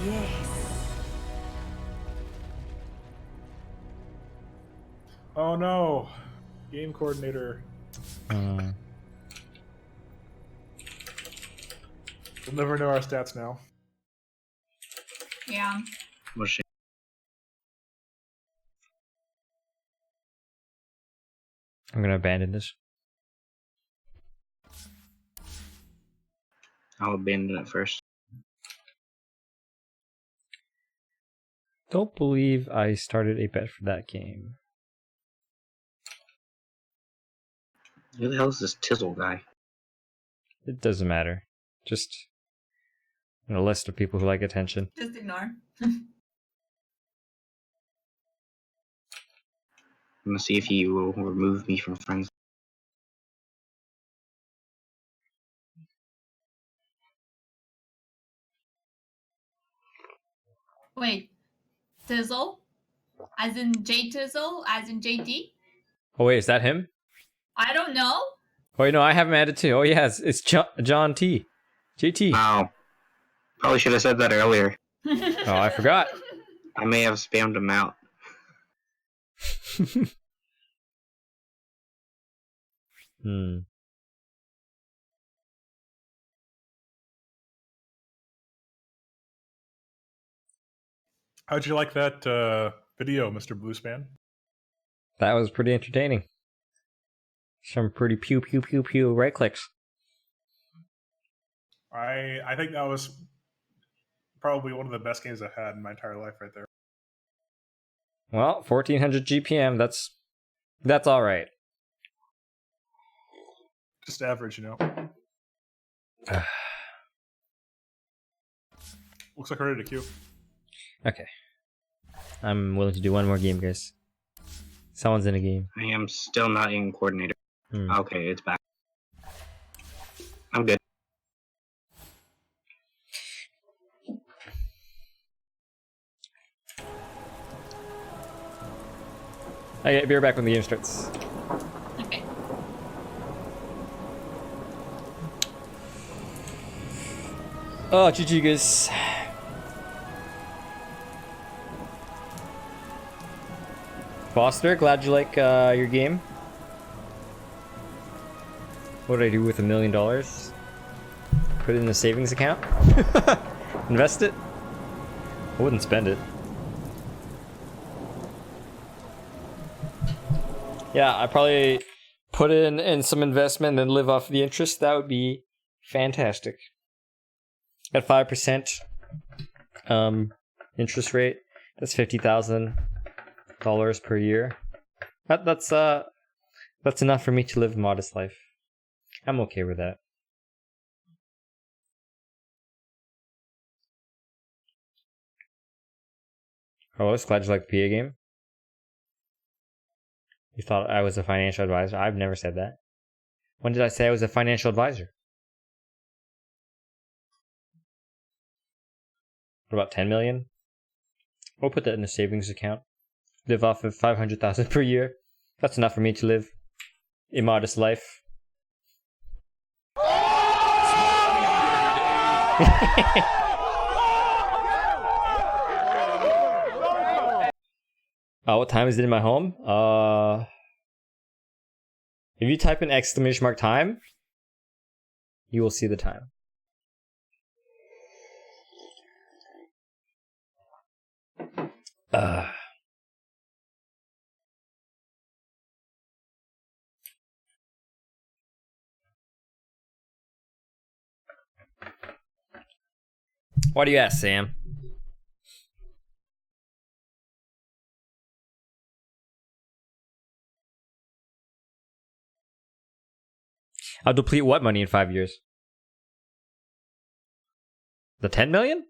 Yes. Oh no! Game coordinator. We'll never know our stats now. Yeah. What's she? I'm gonna abandon this. I'll abandon it first. Don't believe I started a bet for that game. Who the hell is this Tizzle guy? It doesn't matter. Just a list of people who like attention. Just ignore. I'm gonna see if he will remove me from friends. Wait, Tizzle? As in J Tizzle? As in JT? Oh wait, is that him? I don't know. Oh wait, no, I have him added too. Oh yeah, it's John T. JT. Wow. Probably should have said that earlier. Oh, I forgot. I may have spammed him out. How'd you like that video, Mr. Bluespan? That was pretty entertaining. Some pretty pew pew pew pew right clicks. I think that was probably one of the best games I've had in my entire life right there. Well, 1400 GPM, that's all right. Just average, you know. Looks like we're ready to queue. Okay. I'm willing to do one more game, guys. Someone's in a game. I am still not in coordinator. Okay, it's back. I'm good. Okay, be right back when the game starts. Okay. Oh, GG guys. Foster, glad you like your game. What did I do with $1 million? Put it in a savings account? Invest it? I wouldn't spend it. Yeah, I probably put in some investment and then live off the interest. That would be fantastic. At 5% interest rate, that's $50,000 per year. That's enough for me to live a modest life. I'm okay with that. Carlos, glad you like the PA game. You thought I was a financial advisor? I've never said that. When did I say I was a financial advisor? What about 10 million? We'll put that in a savings account. Live off of 500,000 per year. That's enough for me to live a modest life. What time is it in my home? If you type in !! time, you will see the time. Why do you ask, Sam? I'll deplete what money in 5 years? The 10 million?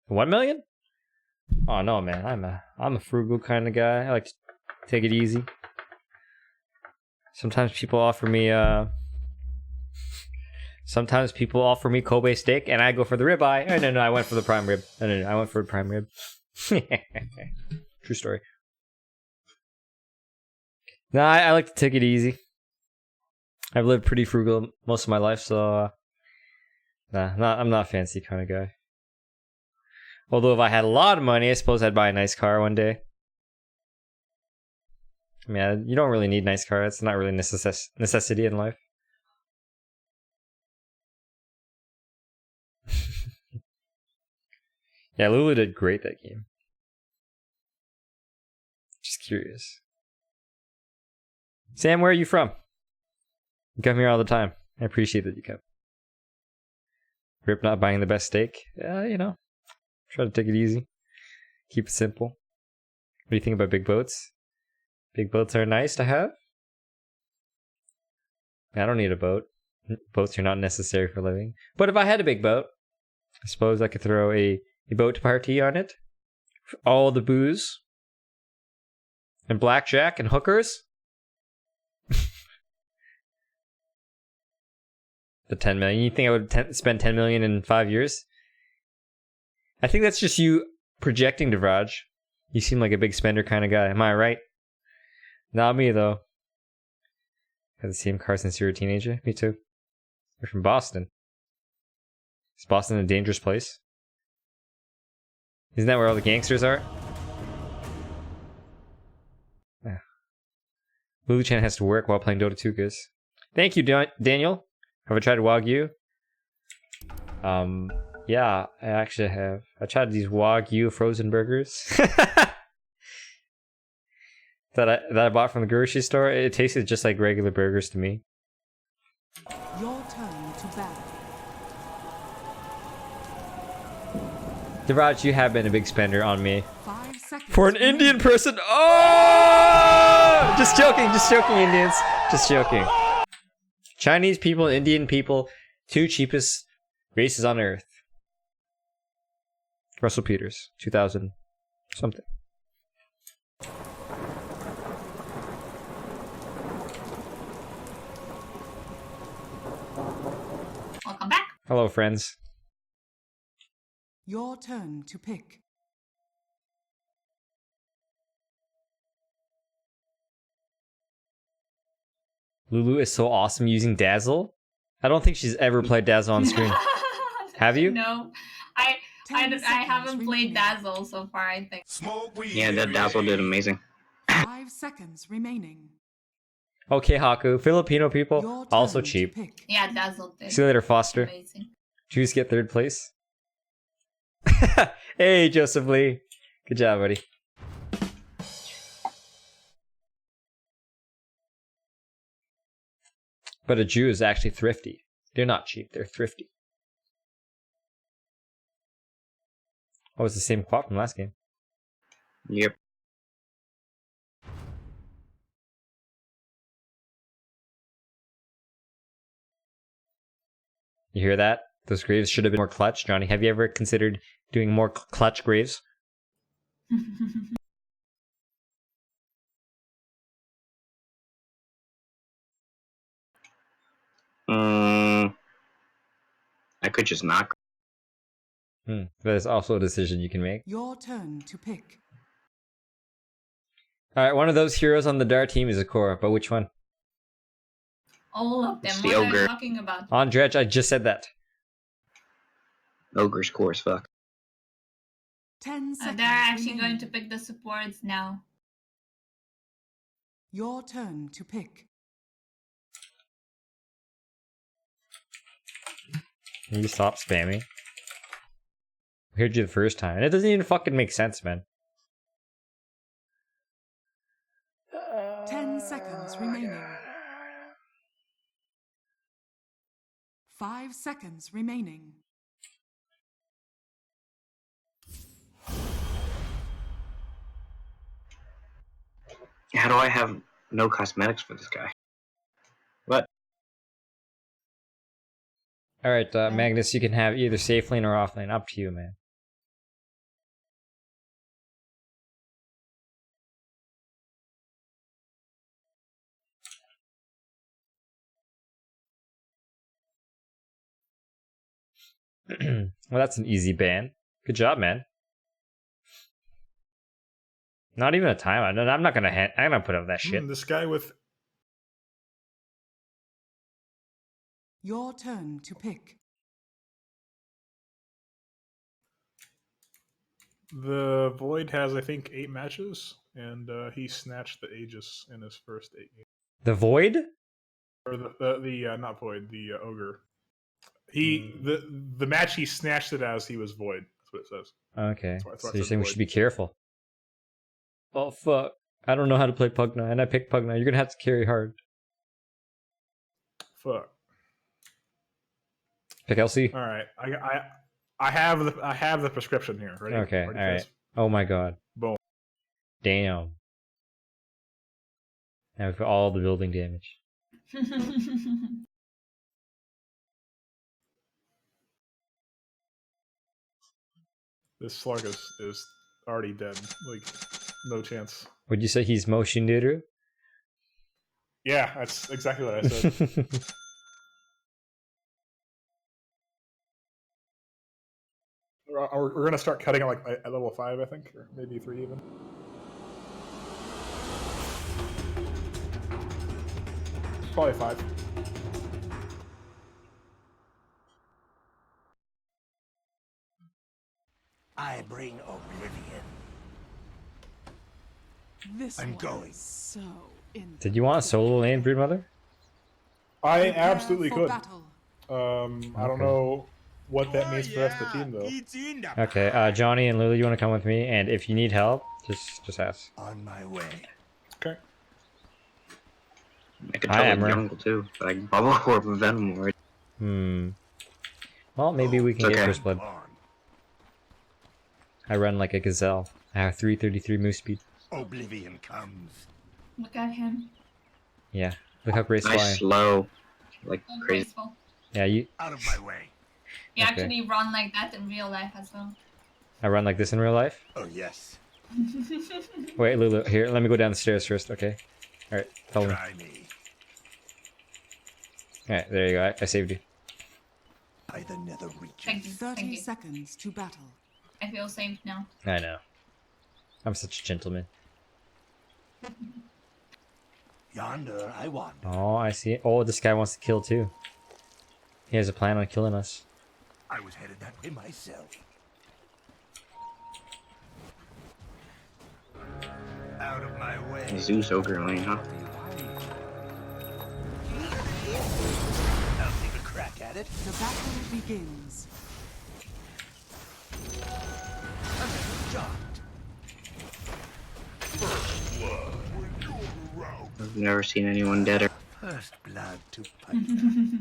1 million? Oh no, man! I'm a frugal kind of guy. I like to take it easy. Sometimes people offer me Kobe steak, and I go for the ribeye. Oh, no, I went for the prime rib. No, I went for the prime rib. True story. No, I like to take it easy. I've lived pretty frugal most of my life, so I'm not a fancy kind of guy. Although if I had a lot of money, I suppose I'd buy a nice car one day. I mean, you don't really need a nice car. It's not really a necessity in life. Yeah, Lulu did great that game. Just curious. Sam, where are you from? You come here all the time. I appreciate that you come. Rip not buying the best steak. You know, try to take it easy. Keep it simple. What do you think about big boats? Big boats are nice to have. I don't need a boat. Boats are not necessary for living. But if I had a big boat, I suppose I could throw a boat party on it. For all the booze. And blackjack and hookers. The 10 million. You think I would spend 10 million in 5 years? I think that's just you projecting, Devraj. You seem like a big spender kind of guy. Am I right? Not me, though. Got the same car since you were a teenager? Me too. You're from Boston. Is Boston a dangerous place? Isn't that where all the gangsters are? Yeah. Lulu-chan has to work while playing Dota 2, guys. Thank you, Daniel. Have I tried Wagyu? Yeah, I actually have. I tried these Wagyu frozen burgers that I bought from the grocery store. It tasted just like regular burgers to me. Your turn to battle. Devraj, you have been a big spender on me. 5 seconds. For an Indian person. Oh! Just joking, Indians. Just joking. Chinese people, Indian people, 2 cheapest races on Earth. Russell Peters, 2000 something. Welcome back. Hello, friends. Your turn to pick. Lulu is so awesome using Dazzle. I don't think she's ever played Dazzle on screen. Have you? No, I haven't played Dazzle so far. I think. Yeah, that Dazzle did amazing. 5 seconds remaining. Okay, Haku. Filipino people, also cheap. Yeah, Dazzle did. See you later, Foster. Amazing. Choose get 3rd place. Hey, Joseph Lee. Good job, buddy. But a Jew is actually thrifty. They're not cheap, they're thrifty. Oh, it's the same quad from last game. Yep. You hear that? Those graves should have been more clutch. Johnny, have you ever considered doing more clutch graves? I could just not. That is also a decision you can make. Your turn to pick. Alright, one of those heroes on the Dart team is Akora, but which one? All of them. It's What the are you ogre. talking about? On Dredge, I just said that. Ogre's core as fuck. 10 seconds. They're actually remaining. going to pick the supports now. Your turn to pick. Can you stop spamming? I heard you the first time, and it doesn't even fucking make sense, man. 10 seconds remaining. 5 seconds remaining. How do I have no cosmetics for this guy? What? Alright, Magnus, you can have either safe lane or off lane. Up to you, man. Well, that's an easy ban. Good job, man. Not even a timeout. No, I'm not gonna. I'm gonna put up that shit. This guy with Your turn to pick. the Void has, I think, 8 matches, and he snatched the Aegis in his first 8 games. The Void? Or the not Void, the Ogre. He the match he snatched it as he was Void. That's what it says. Okay, That's why so it you're says saying we Void. should be careful. Oh fuck! I don't know how to play Pugna, and I picked Pugna. You're gonna have to carry hard. Fuck. Pick LC. All right, I have the prescription here. Ready? Okay, Ready all for right. this? Oh my god. Boom. Damn. Now we've got all the building damage. This slug is already dead. Like, no chance. Would you say he's Moshinderu? Yeah, that's exactly what I said. We're gonna start cutting it like at level 5, I think, or maybe 3 even. Probably 5. I bring oblivion. This I'm one going. is so in. Did you want a solo lane, Broodmother? I absolutely for could. battle. I don't know what that means for the rest of the team, though. Okay, Johnny and Lily, you want to come with me? And if you need help, just ask. On my way. Okay. I could Hi, totally Emmer. jungle too, but I can bubble orb with Venom Lord. Well, maybe we can It's get okay. first blood. I run like a gazelle. I have 333 move speed. Oblivion comes. Look at him. Yeah, look how graceful I Nice am. slow, like So crazy. graceful. Yeah, you. Out of my way. You Okay. actually run like that in real life as well. I run like this in real life. Oh yes. Wait, Lulu, here, let me go down the stairs first, okay? Alright, follow me. Try me. Alright, there you go, I saved you. By the nether reaches. Thank you. 30 seconds to battle. I feel safe now. I know. I'm such a gentleman. Yonder I wander. Oh, I see it. Oh, this guy wants to kill too. He has a plan on killing us. I was headed that way myself. Out of my way. Zeus Ogre lane, huh? I'll take a crack at it. The battle begins. A little jaunt. First blood. When you're around. I've never seen anyone deader. First blood to Pythia.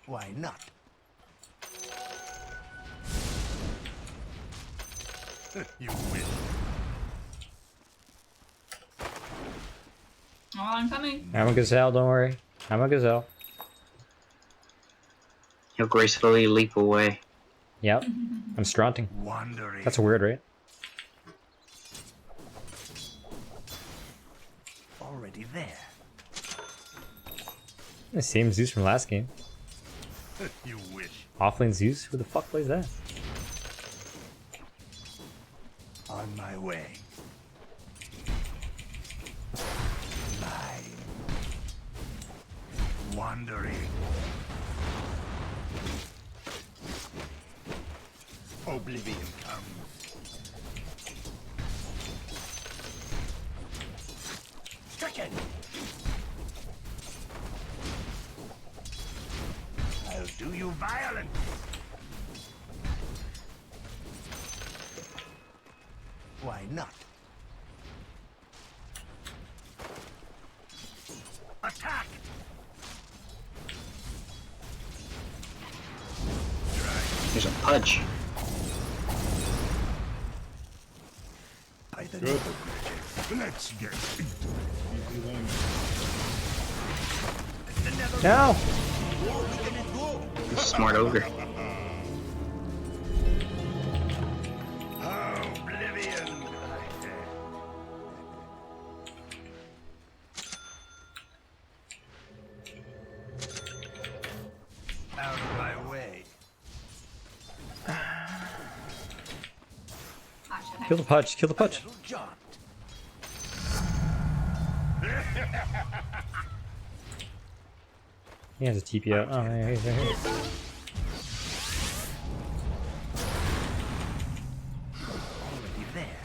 Why not? You win. Oh, I'm coming. I'm a gazelle, don't worry. I'm a gazelle. He'll gracefully leap away. Yep. I'm stronting. Wandering. That's a word, right? Already there. The same Zeus from last game. You wish. Offlane Zeus? Who the fuck plays that? On my way. Mine. Wandering. Oblivion comes. Stricken. I'll do you violence. Why not? Attack! There's a pudge. By the Good. Let's get into No! Smart ogre. Oblivion. Out of my way. Kill the pudge, kill the pudge. Little jaunt. He has a TP out. Oh, yeah, he's right here. Already there.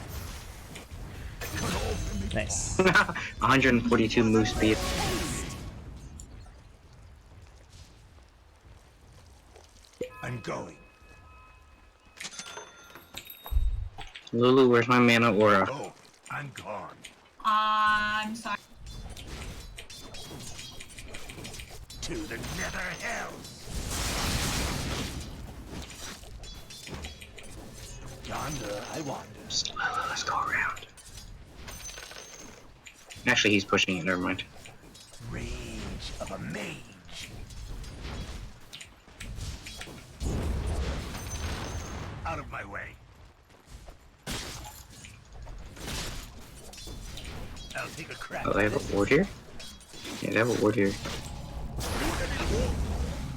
Nice. 142 move speed. I'm going. Lulu, where's my mana aura? Oh, I'm gone. I'm sorry. To the nether hells. Yonder I wander. Let's go around. Actually, he's pushing it. Never mind. Rage of a mage. Out of my way. I'll take a crack. Oh, they have a ward here? Yeah, they have a ward here.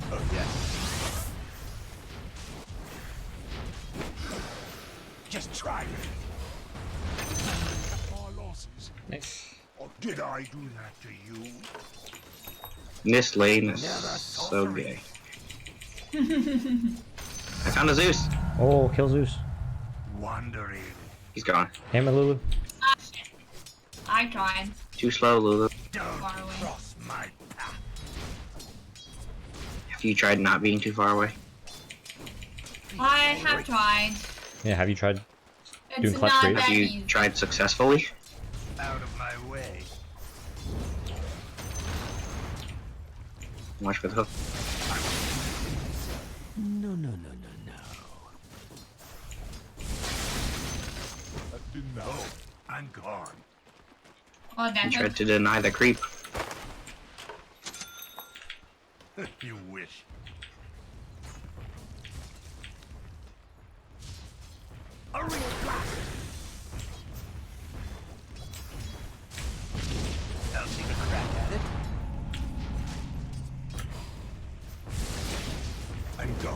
Oh, yes. Just try it. Our losses. Nice. Or did I do that to you? This lane is so gay. I found a Zeus. Oh, kill Zeus. Wandering. He's gone. Hammer Lulu. Ah, shit. I tried. Too slow, Lulu. Far away. Cross my path. Have you tried not being too far away? I have tried. Yeah, have you tried doing It's clutch not raid? that Have you easy. tried successfully? Out of my way. Watch for the hook. No, no, no, no, no. No, I'm gone. Oh, You that's tried to deny the creep. You wish. A real blast. I'll take a crack at it. And go.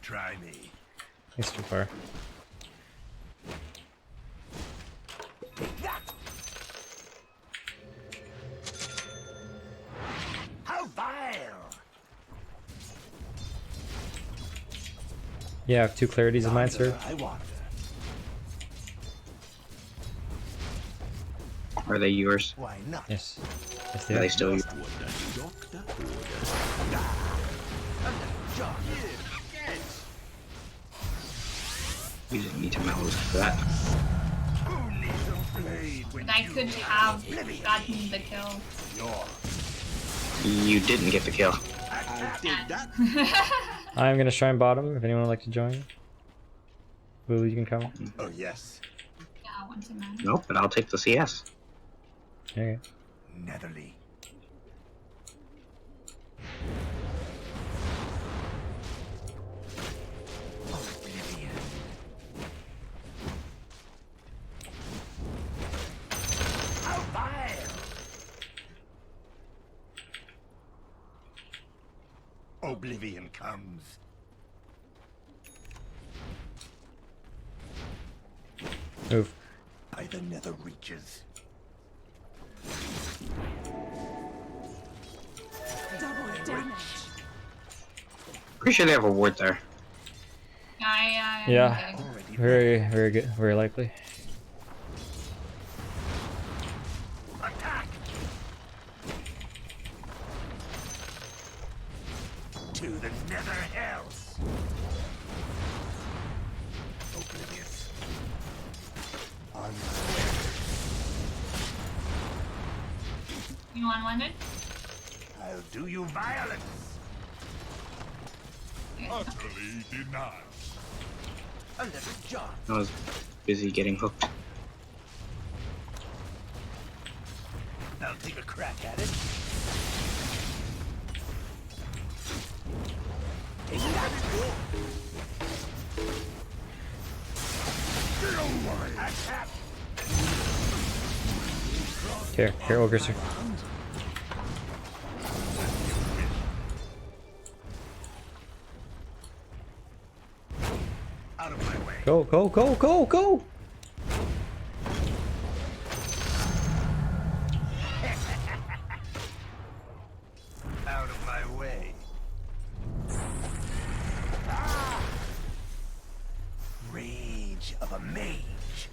Try me. It's too far. How vile! Yeah, I have 2 clarities in mine, sir. I wander. Are they yours? Why not? Yes. Yes, Are they they are. still yours? You didn't need to mount for that. But I could have gotten the kill. You didn't get the kill. I'm gonna shrine bottom if anyone would like to join. Lulu, you can come. Oh, yes. Yeah, I want to man. Nope, but I'll take the CS. Okay. Netherly. Oblivion. How vile! Oblivion comes. Move. By the nether reaches. Double damage. Pretty sure they have a ward there. Yeah. Very, very good. Very likely. Attack! To the nether hells. Oblivious. On You want one? I'll do you violence. Utterly denied. A little John. I was busy getting hooked. I'll take a crack at it. Take that. Attack. Here, Ogre, sir. Out of my way. Go, go, go, go, go! Out of my way. Rage of a mage.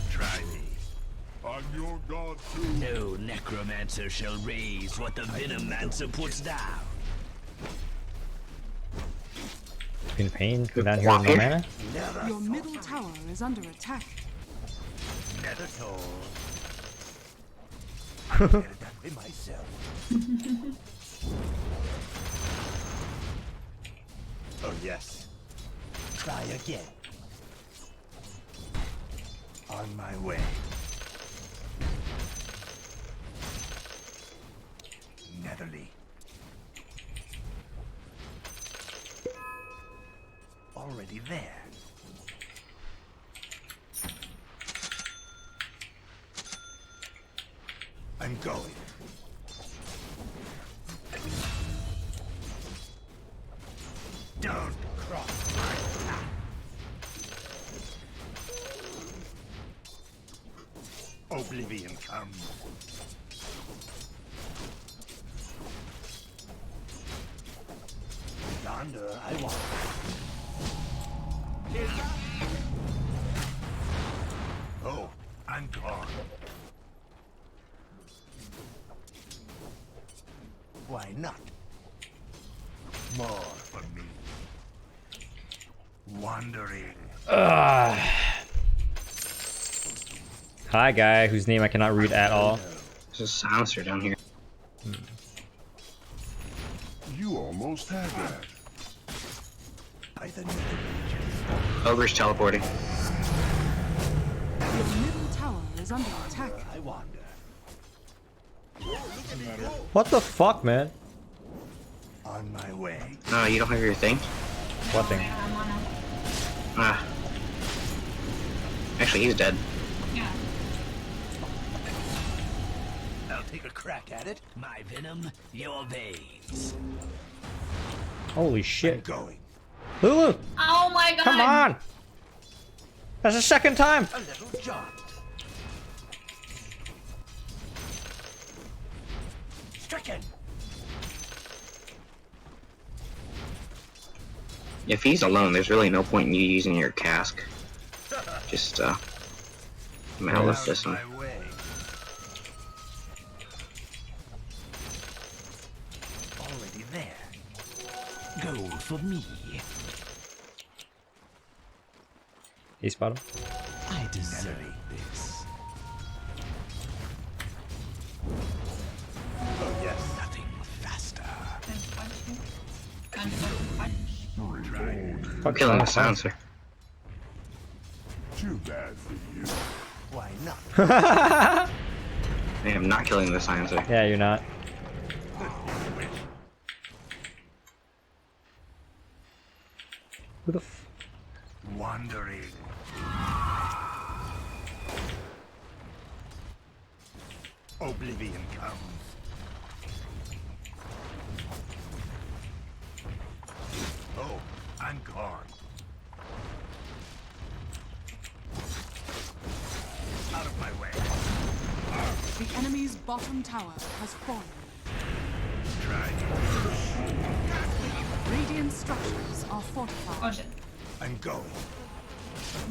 Try me. I'm your god too. No necromancer shall raise what the venomancer puts down. In pain, come down here with no mana. Your middle tower is under attack. Never told. I did that by myself. Oh yes. Try again. On my way. Netherly. Already there. I'm going. Don't cross my path. Oblivion comes. Yonder I want. Oh, I'm gone. Why not? More for me. Wandering. Hi, guy whose name I cannot read at all. There's a silencer down here. You almost had that. Ogre's teleporting. Your middle tower is under attack. I wander. What the fuck, man? On my way. No, you don't have your thing? What thing? Ah. Actually, he's dead. Yeah. I'll take a crack at it. My venom, your veins. Holy shit. I'm going. Lulu! Oh my god! Come on! That's the second time! A little jaunt. Stricken. If he's alone, there's really no point in you using your cask. Just, malice this one. Already there. Gold for me. He spot him. I deserve this. Oh yes, nothing faster. I'm killing the silencer. Too bad for you. Why not? I am not killing the silencer. Yeah, you're not. Who the f— Wandering. Oblivion comes. Oh, I'm gone. Out of my way. The enemy's bottom tower has fallen. Try. Radiant structures are fortified. Oh shit. I'm going.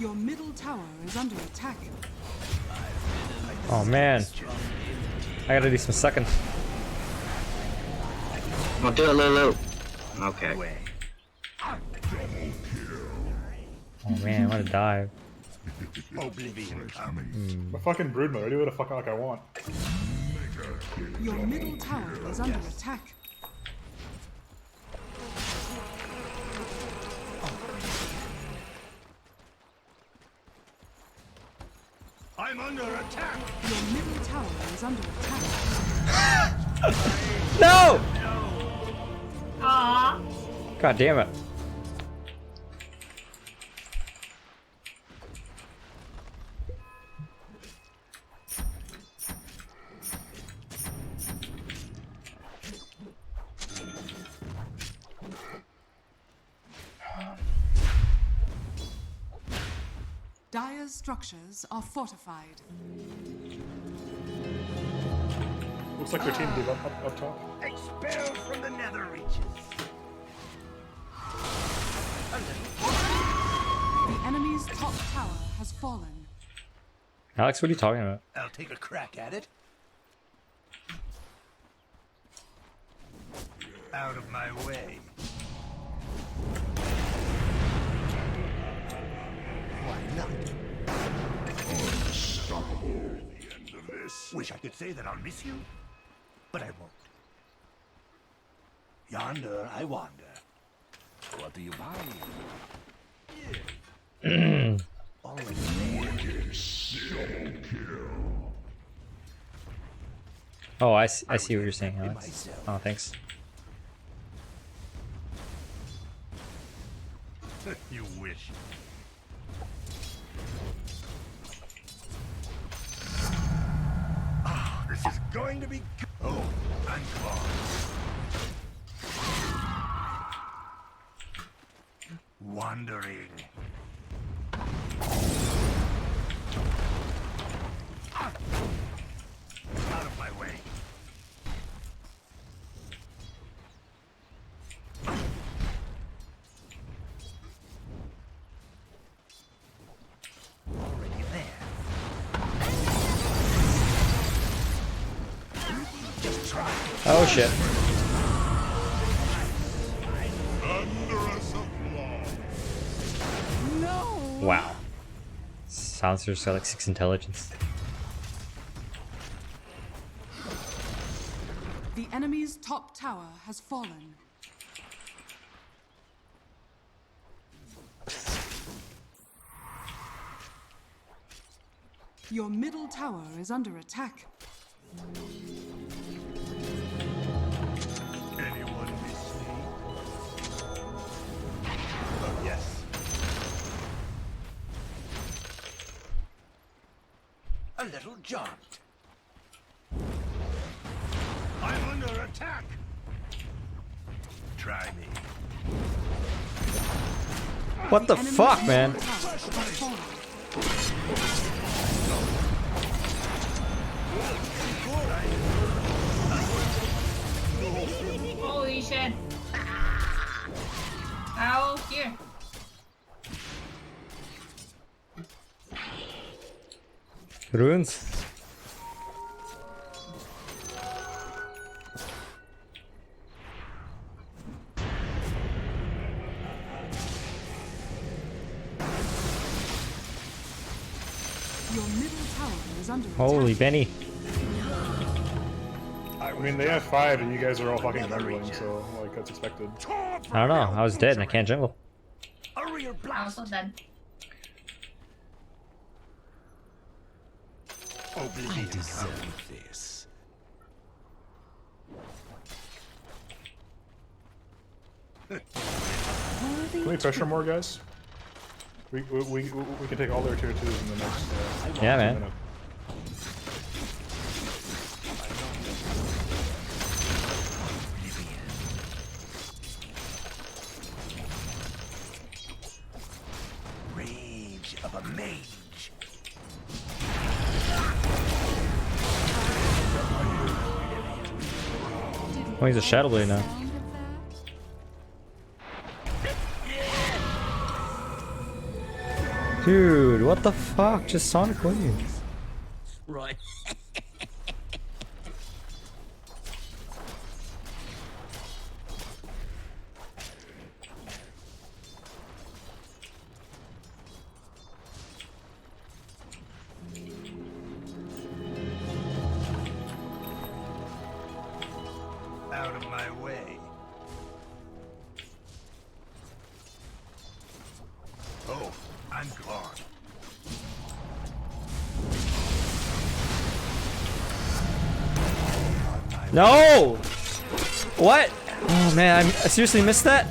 Your middle tower is under attack. Oh man. I gotta do some seconds. Well, do it, Lulu. Okay. Oh man, what a dive. Oblivion coming. My fucking brood mode. I do what the fuck like I want. Your middle tower is under attack. I'm under attack. Your middle tower is under attack. No! Aww. God damn it. Dire's structures are fortified. Looks like their team gave up top. Expelled from the nether reaches. The enemy's top tower has fallen. Alex, what are you talking about? I'll take a crack at it. Out of my way. Why not? Unstoppable. The end of this. Wish I could say that I'll miss you, but I won't. Yonder I wander. What do you buy? Already there. Wicked double kill. Oh, I see what you're saying, Alex. Oh, thanks. You wish. Ah, this is going to be good. Oh, I'm gone. Wandering. Out of my way. Already there. Just try. Oh shit. Wow. Silencer's got like 6 intelligence. The enemy's top tower has fallen. Your middle tower is under attack. Anyone miss me? Oh, yes. A little jaunt. I'm under attack. Try me. What the fuck, man? Holy shit. Ow, here. Runes. Your middle tower is under Holy Benny. I mean, they have 5 and you guys are all fucking jungling, so, like, that's expected. I don't know. I was dead and I can't jungle. I'm also dead. I deserve this. Can we pressure more, guys? We can take all their tier 2s in the next. Yeah, man. minute. Rage of a mage. Oh, he's a Shadow Blade now. Dude, what the fuck? Just Sonic wins. Right. Out of my way. Oh, I'm gone. No! What? Oh man, I seriously missed that?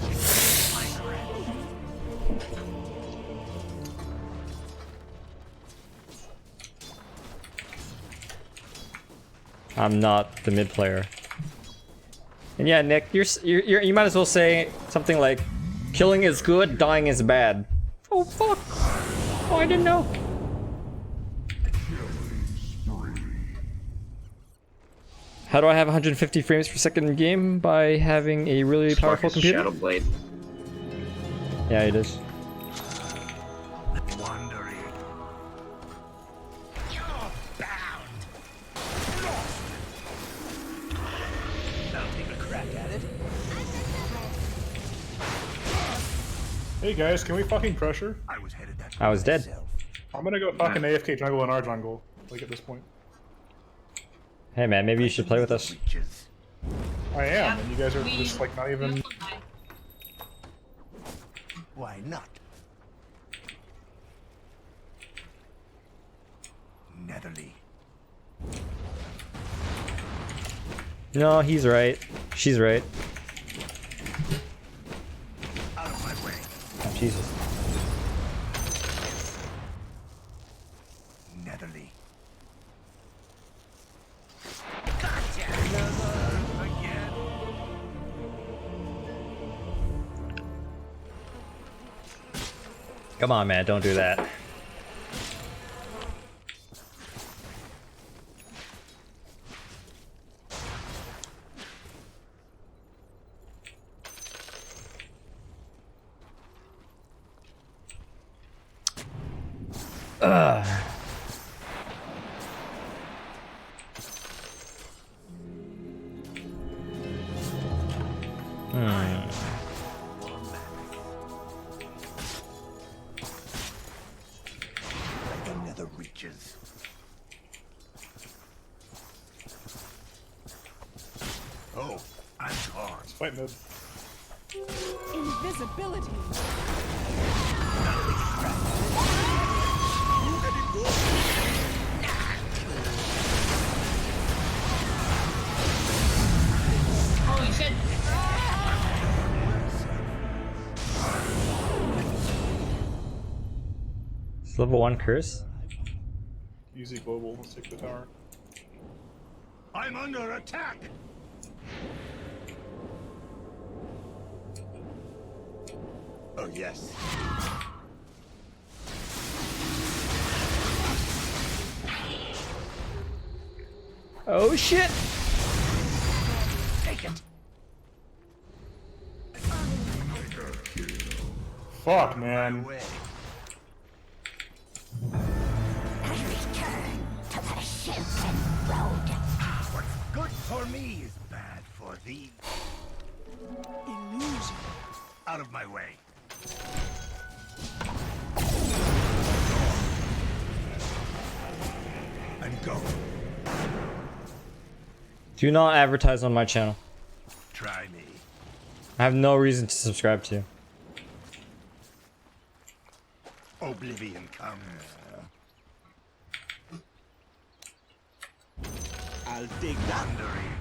I'm not the mid player. And yeah, Nick, you might as well say something like, killing is good, dying is bad. Oh fuck! Oh, I didn't know. How do I have 150 frames per second in game? By having a really powerful computer? Shadow Blade. Yeah, it is. Wandering. You're bound. Mounting a crack at it. Hey guys, can we fucking pressure? I was headed that I was dead. I'm gonna go fucking AFK jungle in our jungle, like at this point. Hey man, maybe you should play with us. I am, and you guys are just like not even. Why not? Netherly. No, he's right. She's right. Out of my way. Oh, Jesus. Netherly. Come on, man, don't do that. The nether reaches. Oh, I'm caught. Fight mid. Invisibility. Holy shit. It's level 1 curse? Easy global. Let's take the tower. I'm under attack. Oh yes. Oh shit! Take it. Fuck, man. What's good for me is bad for thee. Illusion. Out of my way. And go. Do not advertise on my channel. Try me. I have no reason to subscribe to. Oblivion comes. I'll dig thundering.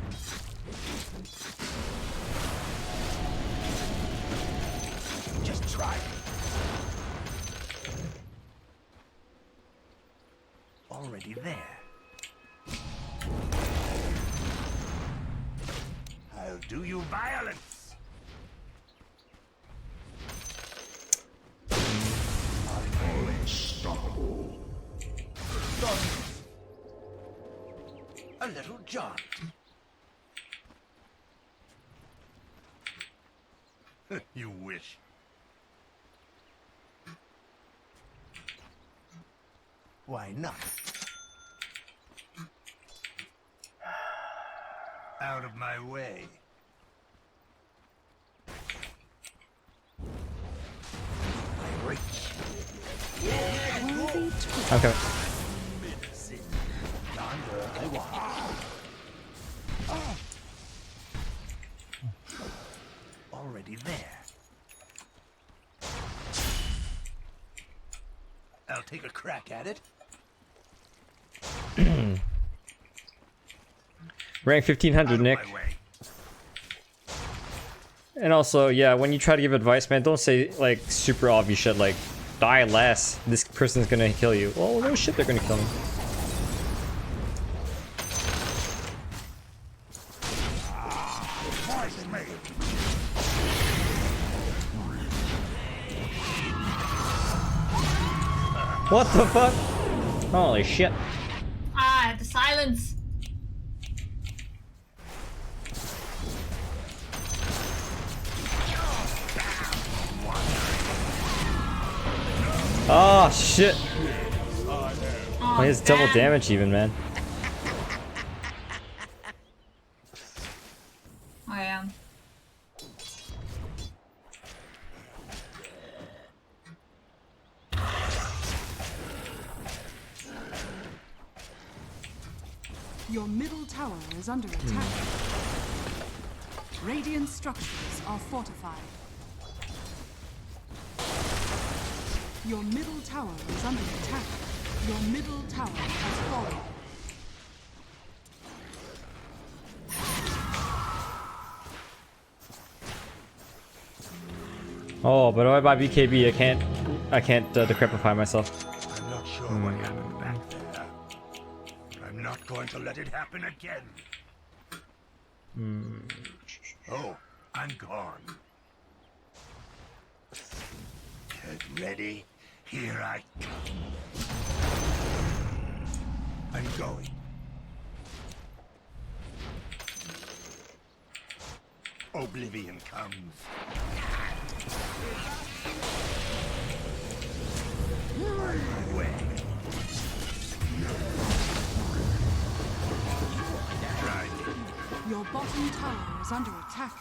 Just try it. Already there. I'll do you violence. I'm unstoppable. A little jaunt. You wish. Why not? Out of my way. I reach. Okay. Already there. I'll take a crack at it. Rank 1500, Nick. And also, yeah, when you try to give advice, man, don't say like super obvious shit like die less. This person's gonna kill you. Well, no shit, they're gonna kill me. What the fuck? Holy shit. Ah, the silence. Oh shit. Oh, He has double damage even, man. I am. Your middle tower is under attack. Radiant structures are fortified. Your middle tower is under attack. Your middle tower has fallen. Oh, but if I buy BKB, I can't decrepify myself. I'm not sure what happened back there, but I'm not going to let it happen again. Oh, I'm gone. Get ready. Here I come. I'm going. Oblivion comes. On my way. Try me. Your bottom tower is under attack.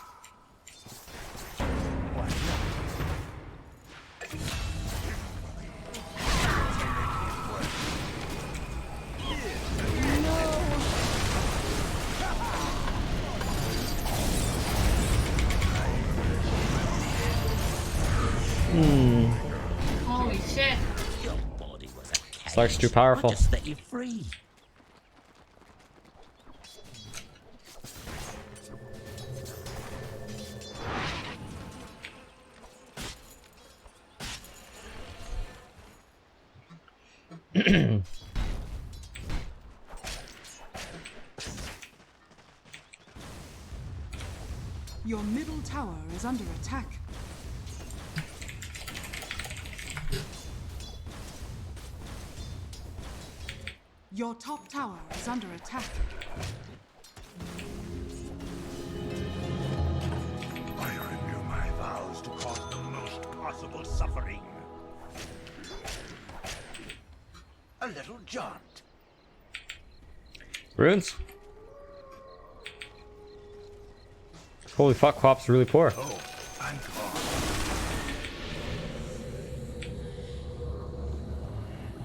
Holy shit. Slark's too powerful. I'll just set you free. Your middle tower is under attack. Your top tower is under attack. I renew my vows to cause the most possible suffering. A little jaunt. Runes. Holy fuck, Quap's really poor. Oh, I'm gone.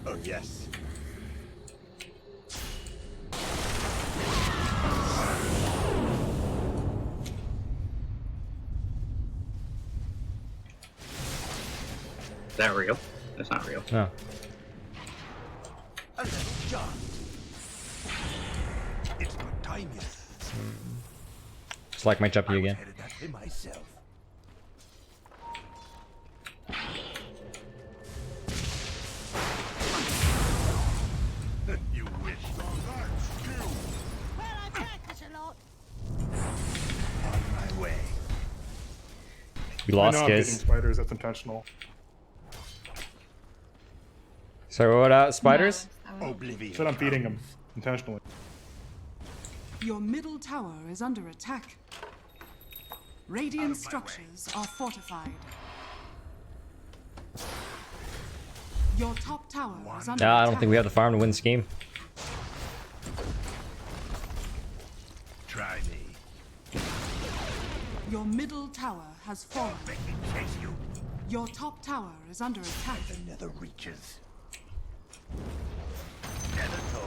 Oh, yes. Is that real? That's not real. No. A little jaunt. It's good timing. Just like my jumpy again. Headed that way myself. You wish. Well, I practice a lot. On my way. We lost, I know I'm beating guys. spiders. That's intentional. So what? Spiders? Oblivion. Said I'm beating them intentionally. Your middle tower is under attack. Radiant structures are fortified. Your top tower is under No, I attack. don't think we have the farm to win this game. Try me. Your middle tower has fallen. Make me chase you. Your top tower is under attack. The nether reaches. Nether toll.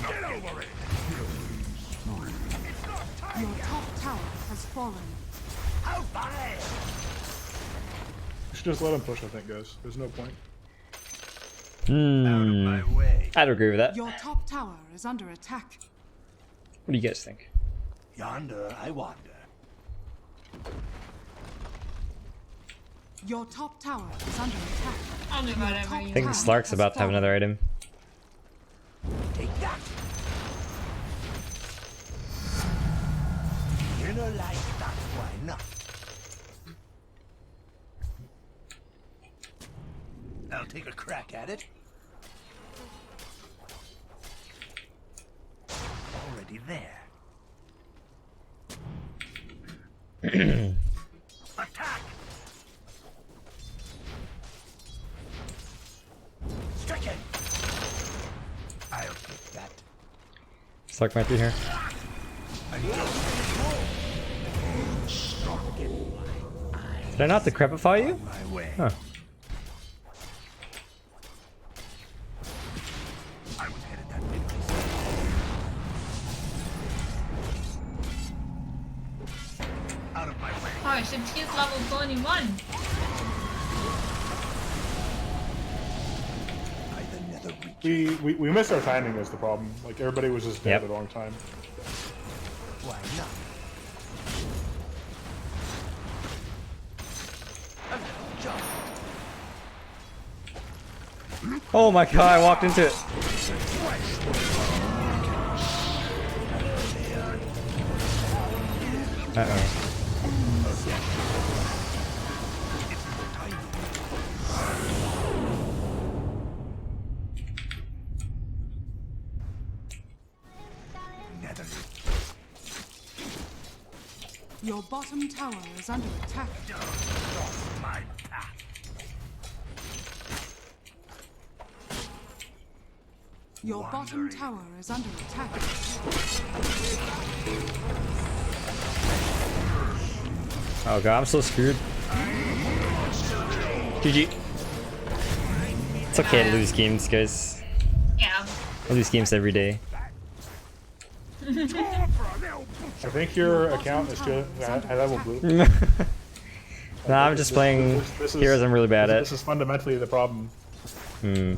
Get over it. Your top tower has fallen. How fire! You should just let him push, I think, guys. There's no point. I'd agree with that. Your top tower is under attack. What do you guys think? Yonder I wander. Your top tower is under attack. I'll do whatever you I think want. Slark's about to have another item. Take that. You know, like that, why not? I'll take a crack at it. Already there. Attack! Stricken! I'll take that. Slark might be here. Did I not decrepify you? Huh. I was headed that way myself. Out of my way. Oh shit, he's level 21. We missed our timing is the problem. Like everybody was just dead Yep. at the wrong time. Why not? Oh my god, I walked into it. Uh-oh. Your bottom tower is under attack. Your bottom tower is under attack. Oh god, I'm so screwed. GG. It's okay to lose games, guys. Yeah. I lose games every day. I think your account is just high level blue. Nah, I'm just playing heroes I'm really bad at. This is fundamentally the problem. Hmm.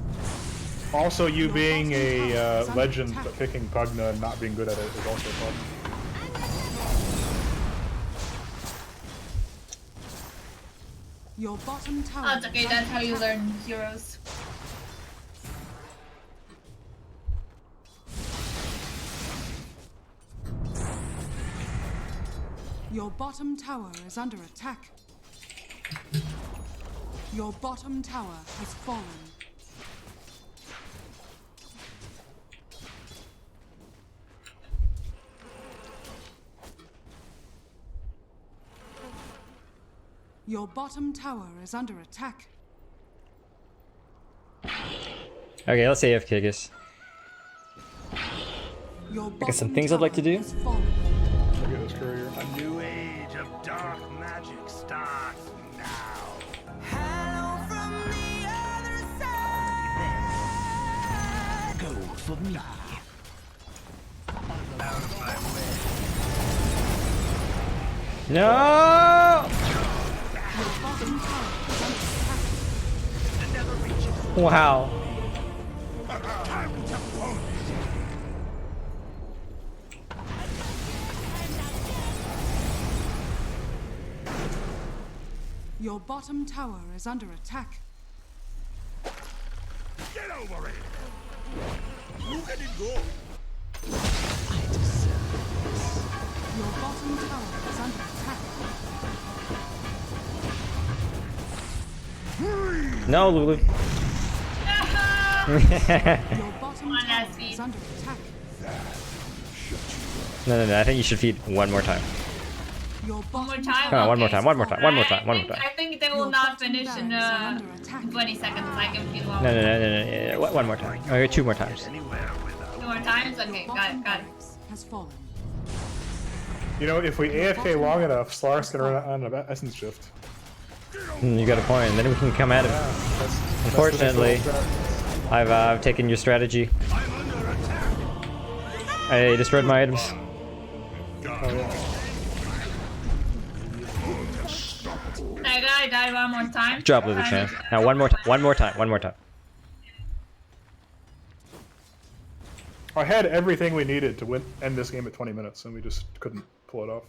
Also, you being a legend but picking Pugna and not being good at it is also a problem. Your bottom tower. Oh, it's okay. That's how you learn heroes. Your bottom tower is under attack. Your bottom tower has fallen. Your bottom tower is under attack. Okay, let's AFK, guys. Your I got some things I'd like to do. Look at this courier. A new age of dark magic starts now. Go for me. No! Wow. Your bottom tower is under attack. Get over it. Look at it go. Your bottom tower is under attack. No, Lulu. Your bottom tower is under attack. No, I think you should feed one more time. Your One more time? Come on, one more Okay. time, one more time, one more time, one more time. I think they will not finish in 20 seconds. I can feel long. No, yeah, one more time. Okay, two more times. 2 more times? Okay, got it. Has fallen. You know, if we AFK long enough, Slark's gonna run on an essence shift. You got a point, and then we can come at him. Unfortunately, I've taken your strategy. I destroyed my items. I gotta die one more time. Drop Lulu Chan. Now one more time. I had everything we needed to end this game at 20 minutes, and we just couldn't pull it off.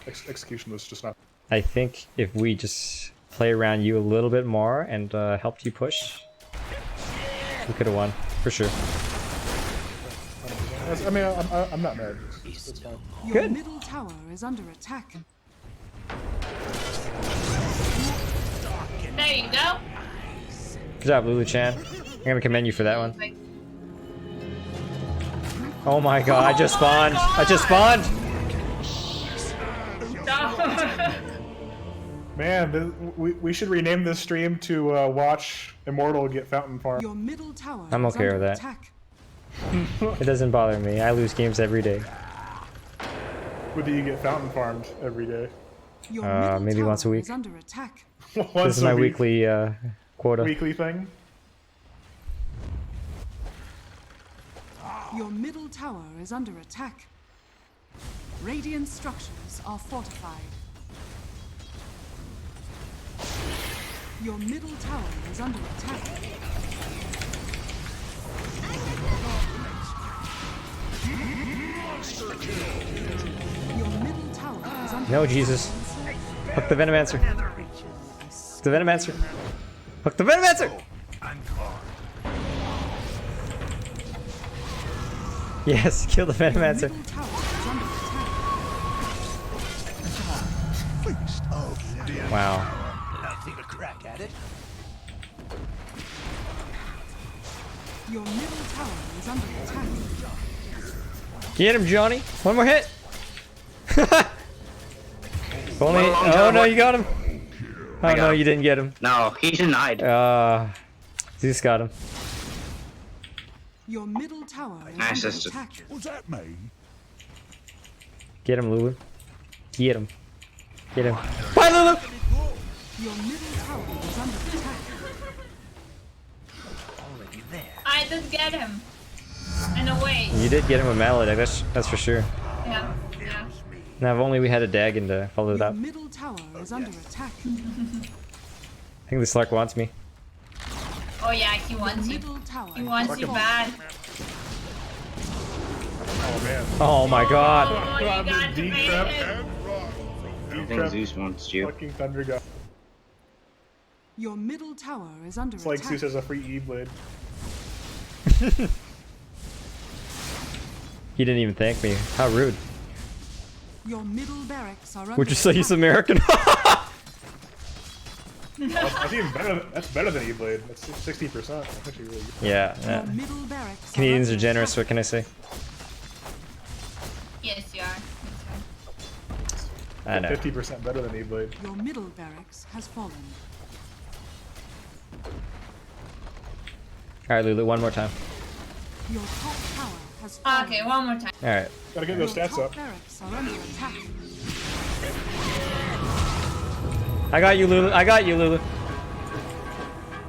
Execution was just not. I think if we just play around you a little bit more and helped you push, we could have won for sure. I mean, I'm not mad. It's fine. Your middle tower is under attack. There you go. Good job, Lulu Chan. I'm gonna commend you for that one. Oh my god, I just spawned! Man, we should rename this stream to watch Immortal get fountain farm. Your middle tower I'm okay with that. It doesn't bother me. I lose games every day. Whether you get fountain farmed every day. Maybe once a week. Is under attack. This is my weekly quota. Weekly thing? Your middle tower is under attack. Radiant structures are fortified. Your middle tower is under attack. Your middle tower is under No, Jesus. Hook the Venomancer. The Venomancer. Hook the Venomancer! Yes, kill the Venomancer. Middle tower is under attack. Wow. I'll take a crack at it. Your middle tower is under attack. Get him, Johnny. One more hit. Only. Oh no, you got him. Oh no, you didn't get him. No, he denied. Zeus got him. Your middle tower is Nice under assist. attack. Was that me? Get him, Lulu. Get him. Get him. Bye, Lulu. Your middle tower is under attack. Already there. I did get him. In a way. You did get him with Maledict, that's for sure. Yeah. Yeah. Now, if only we had a Dagon to follow it Your up. middle tower is under attack. I think the Slark wants me. Oh yeah, he wants you. Middle tower. He wants you bad. Oh man. Oh my god. Oh, you got to make it. I think Zeus wants you. Fucking Thunder God. Your middle tower is under It's like attack. Zeus has a free E-Blade. He didn't even thank me. How rude. Your middle barracks are under Would you say he's attack. American? That's even better. That's better than E-Blade. That's 60%. That's actually really good. Yeah. Your middle barracks Canadians are are under generous, attack. what can I say? Yes, you are. I know. 50% better than E-Blade. Your middle barracks has fallen. Alright, Lulu, one more time. Your top tower has fallen. Okay, one more time. Alright. Gotta get those Your stats top up. barracks are under attack. I got you, Lulu. I got you, Lulu.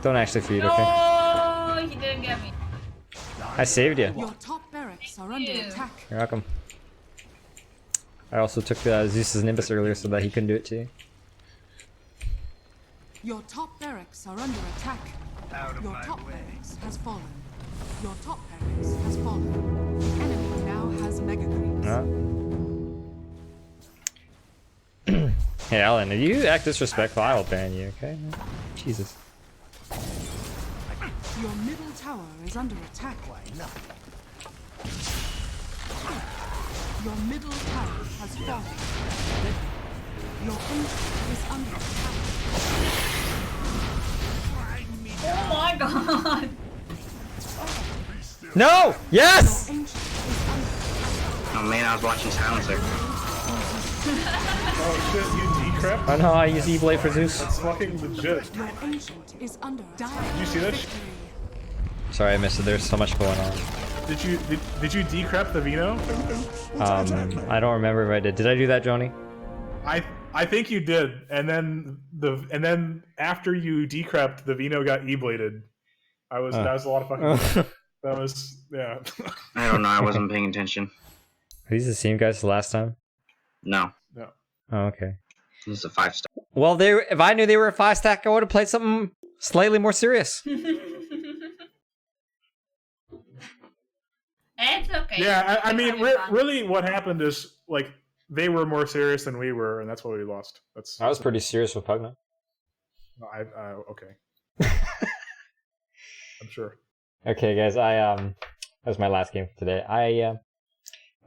Don't actually feed, okay? No, he didn't get me. I saved you. Your top barracks are under attack. You're welcome. I also took Zeus's Nimbus earlier so that he couldn't do it to you. Your top barracks are under attack. Your top barracks has fallen. Your top barracks has fallen. The enemy now has mega creeps. Hey, Alan, if you act disrespectful, I will ban you, okay? Jesus. Your middle tower is under attack. Your middle tower has fallen. Your ancient is under attack. Oh my god. No! Yes! Oh man, I was watching Silencer. Oh shit, you decrep? I know, I use E-Blade for Zeus. That's fucking legit. Your ancient is under attack. Did you see that? Sorry, I missed it. There's so much going on. Did you decrep the Vino? I don't remember if I did. Did I do that, Johnny? I think you did, and then after you decrept, the Vino got E-bladed. That was a lot of fucking. That was yeah. I don't know. I wasn't paying attention. Are these the same guys as last time? No. No. Oh, okay. This is a 5-star. Well, if I knew they were a 5-stack, I would have played something slightly more serious. It's okay. Yeah, I mean, really, what happened is like they were more serious than we were, and that's why we lost. I was pretty serious with Pugna. Okay. I'm sure. Okay, guys, that was my last game for today. I'll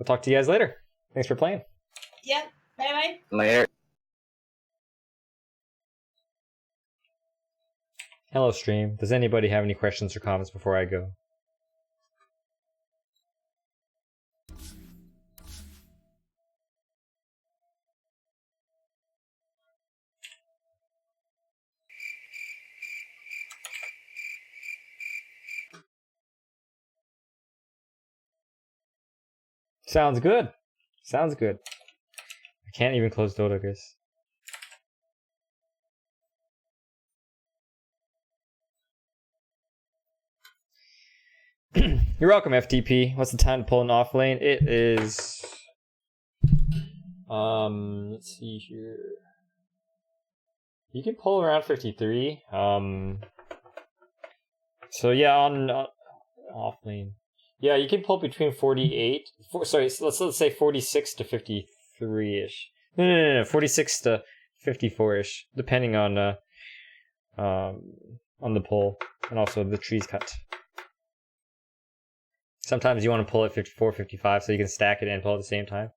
talk to you guys later. Thanks for playing. Yep. Bye bye. Later. Hello, stream. Does anybody have any questions or comments before I go? Sounds good. Sounds good. I can't even close Dota, guys. You're welcome, FTP. What's the time to pull an off lane? It is... let's see here. You can pull around 53. So yeah, on off lane. Yeah, you can pull between 48. Let's say 46 to 53-ish. No, 46 to 54-ish, depending on the pull and also the trees cut. Sometimes you want to pull at 54, 55 so you can stack it and pull at the same time.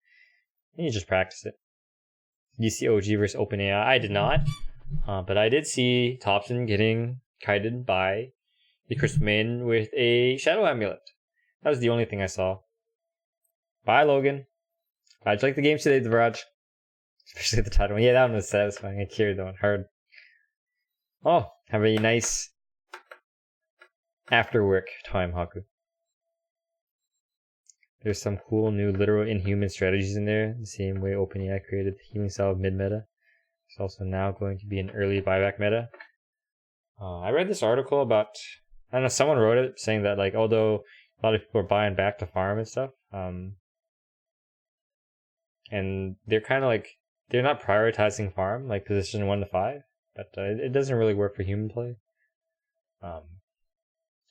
And you just practice it. You see OG versus OpenAI. I did not. But I did see Thompson getting kited by the Crisp main with a Shadow Amulet. That was the only thing I saw. Bye, Logan. How'd you like the game today, Devraj? Especially the title one. Yeah, that one was satisfying. I carried that one hard. Oh, have a nice after work time, Haku. There's some cool new literal inhuman strategies in there, the same way OpenAI created the healing style mid-meta. It's also now going to be an early buyback meta. I read this article about, I don't know, someone wrote it saying that like although a lot of people are buying back to farm and stuff, and they're kind of like, they're not prioritizing farm, like position 1 to 5, but it doesn't really work for human play.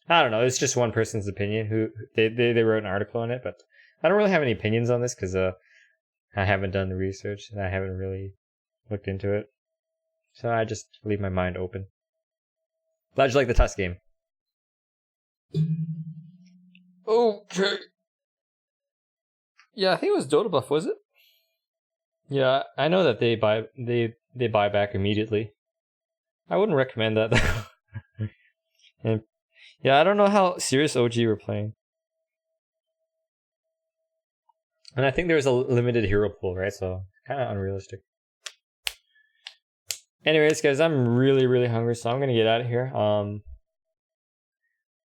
I don't know, it's just one person's opinion who they wrote an article on it, but I don't really have any opinions on this because I haven't done the research and I haven't really looked into it. So I just leave my mind open. Glad you like the Tusk game. Okay. Yeah, I think it was Dota Buff, was it? Yeah, I know that they buy back immediately. I wouldn't recommend that though. And yeah, I don't know how serious OG were playing. And I think there was a limited hero pool, right? So kind of unrealistic. Anyways, guys, I'm really, really hungry, so I'm gonna get out of here.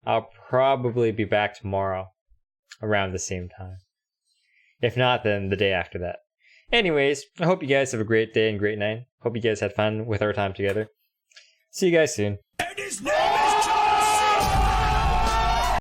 I'll probably be back tomorrow around the same time. If not, then the day after that. Anyways, I hope you guys have a great day and great night. Hope you guys had fun with our time together. See you guys soon. And his name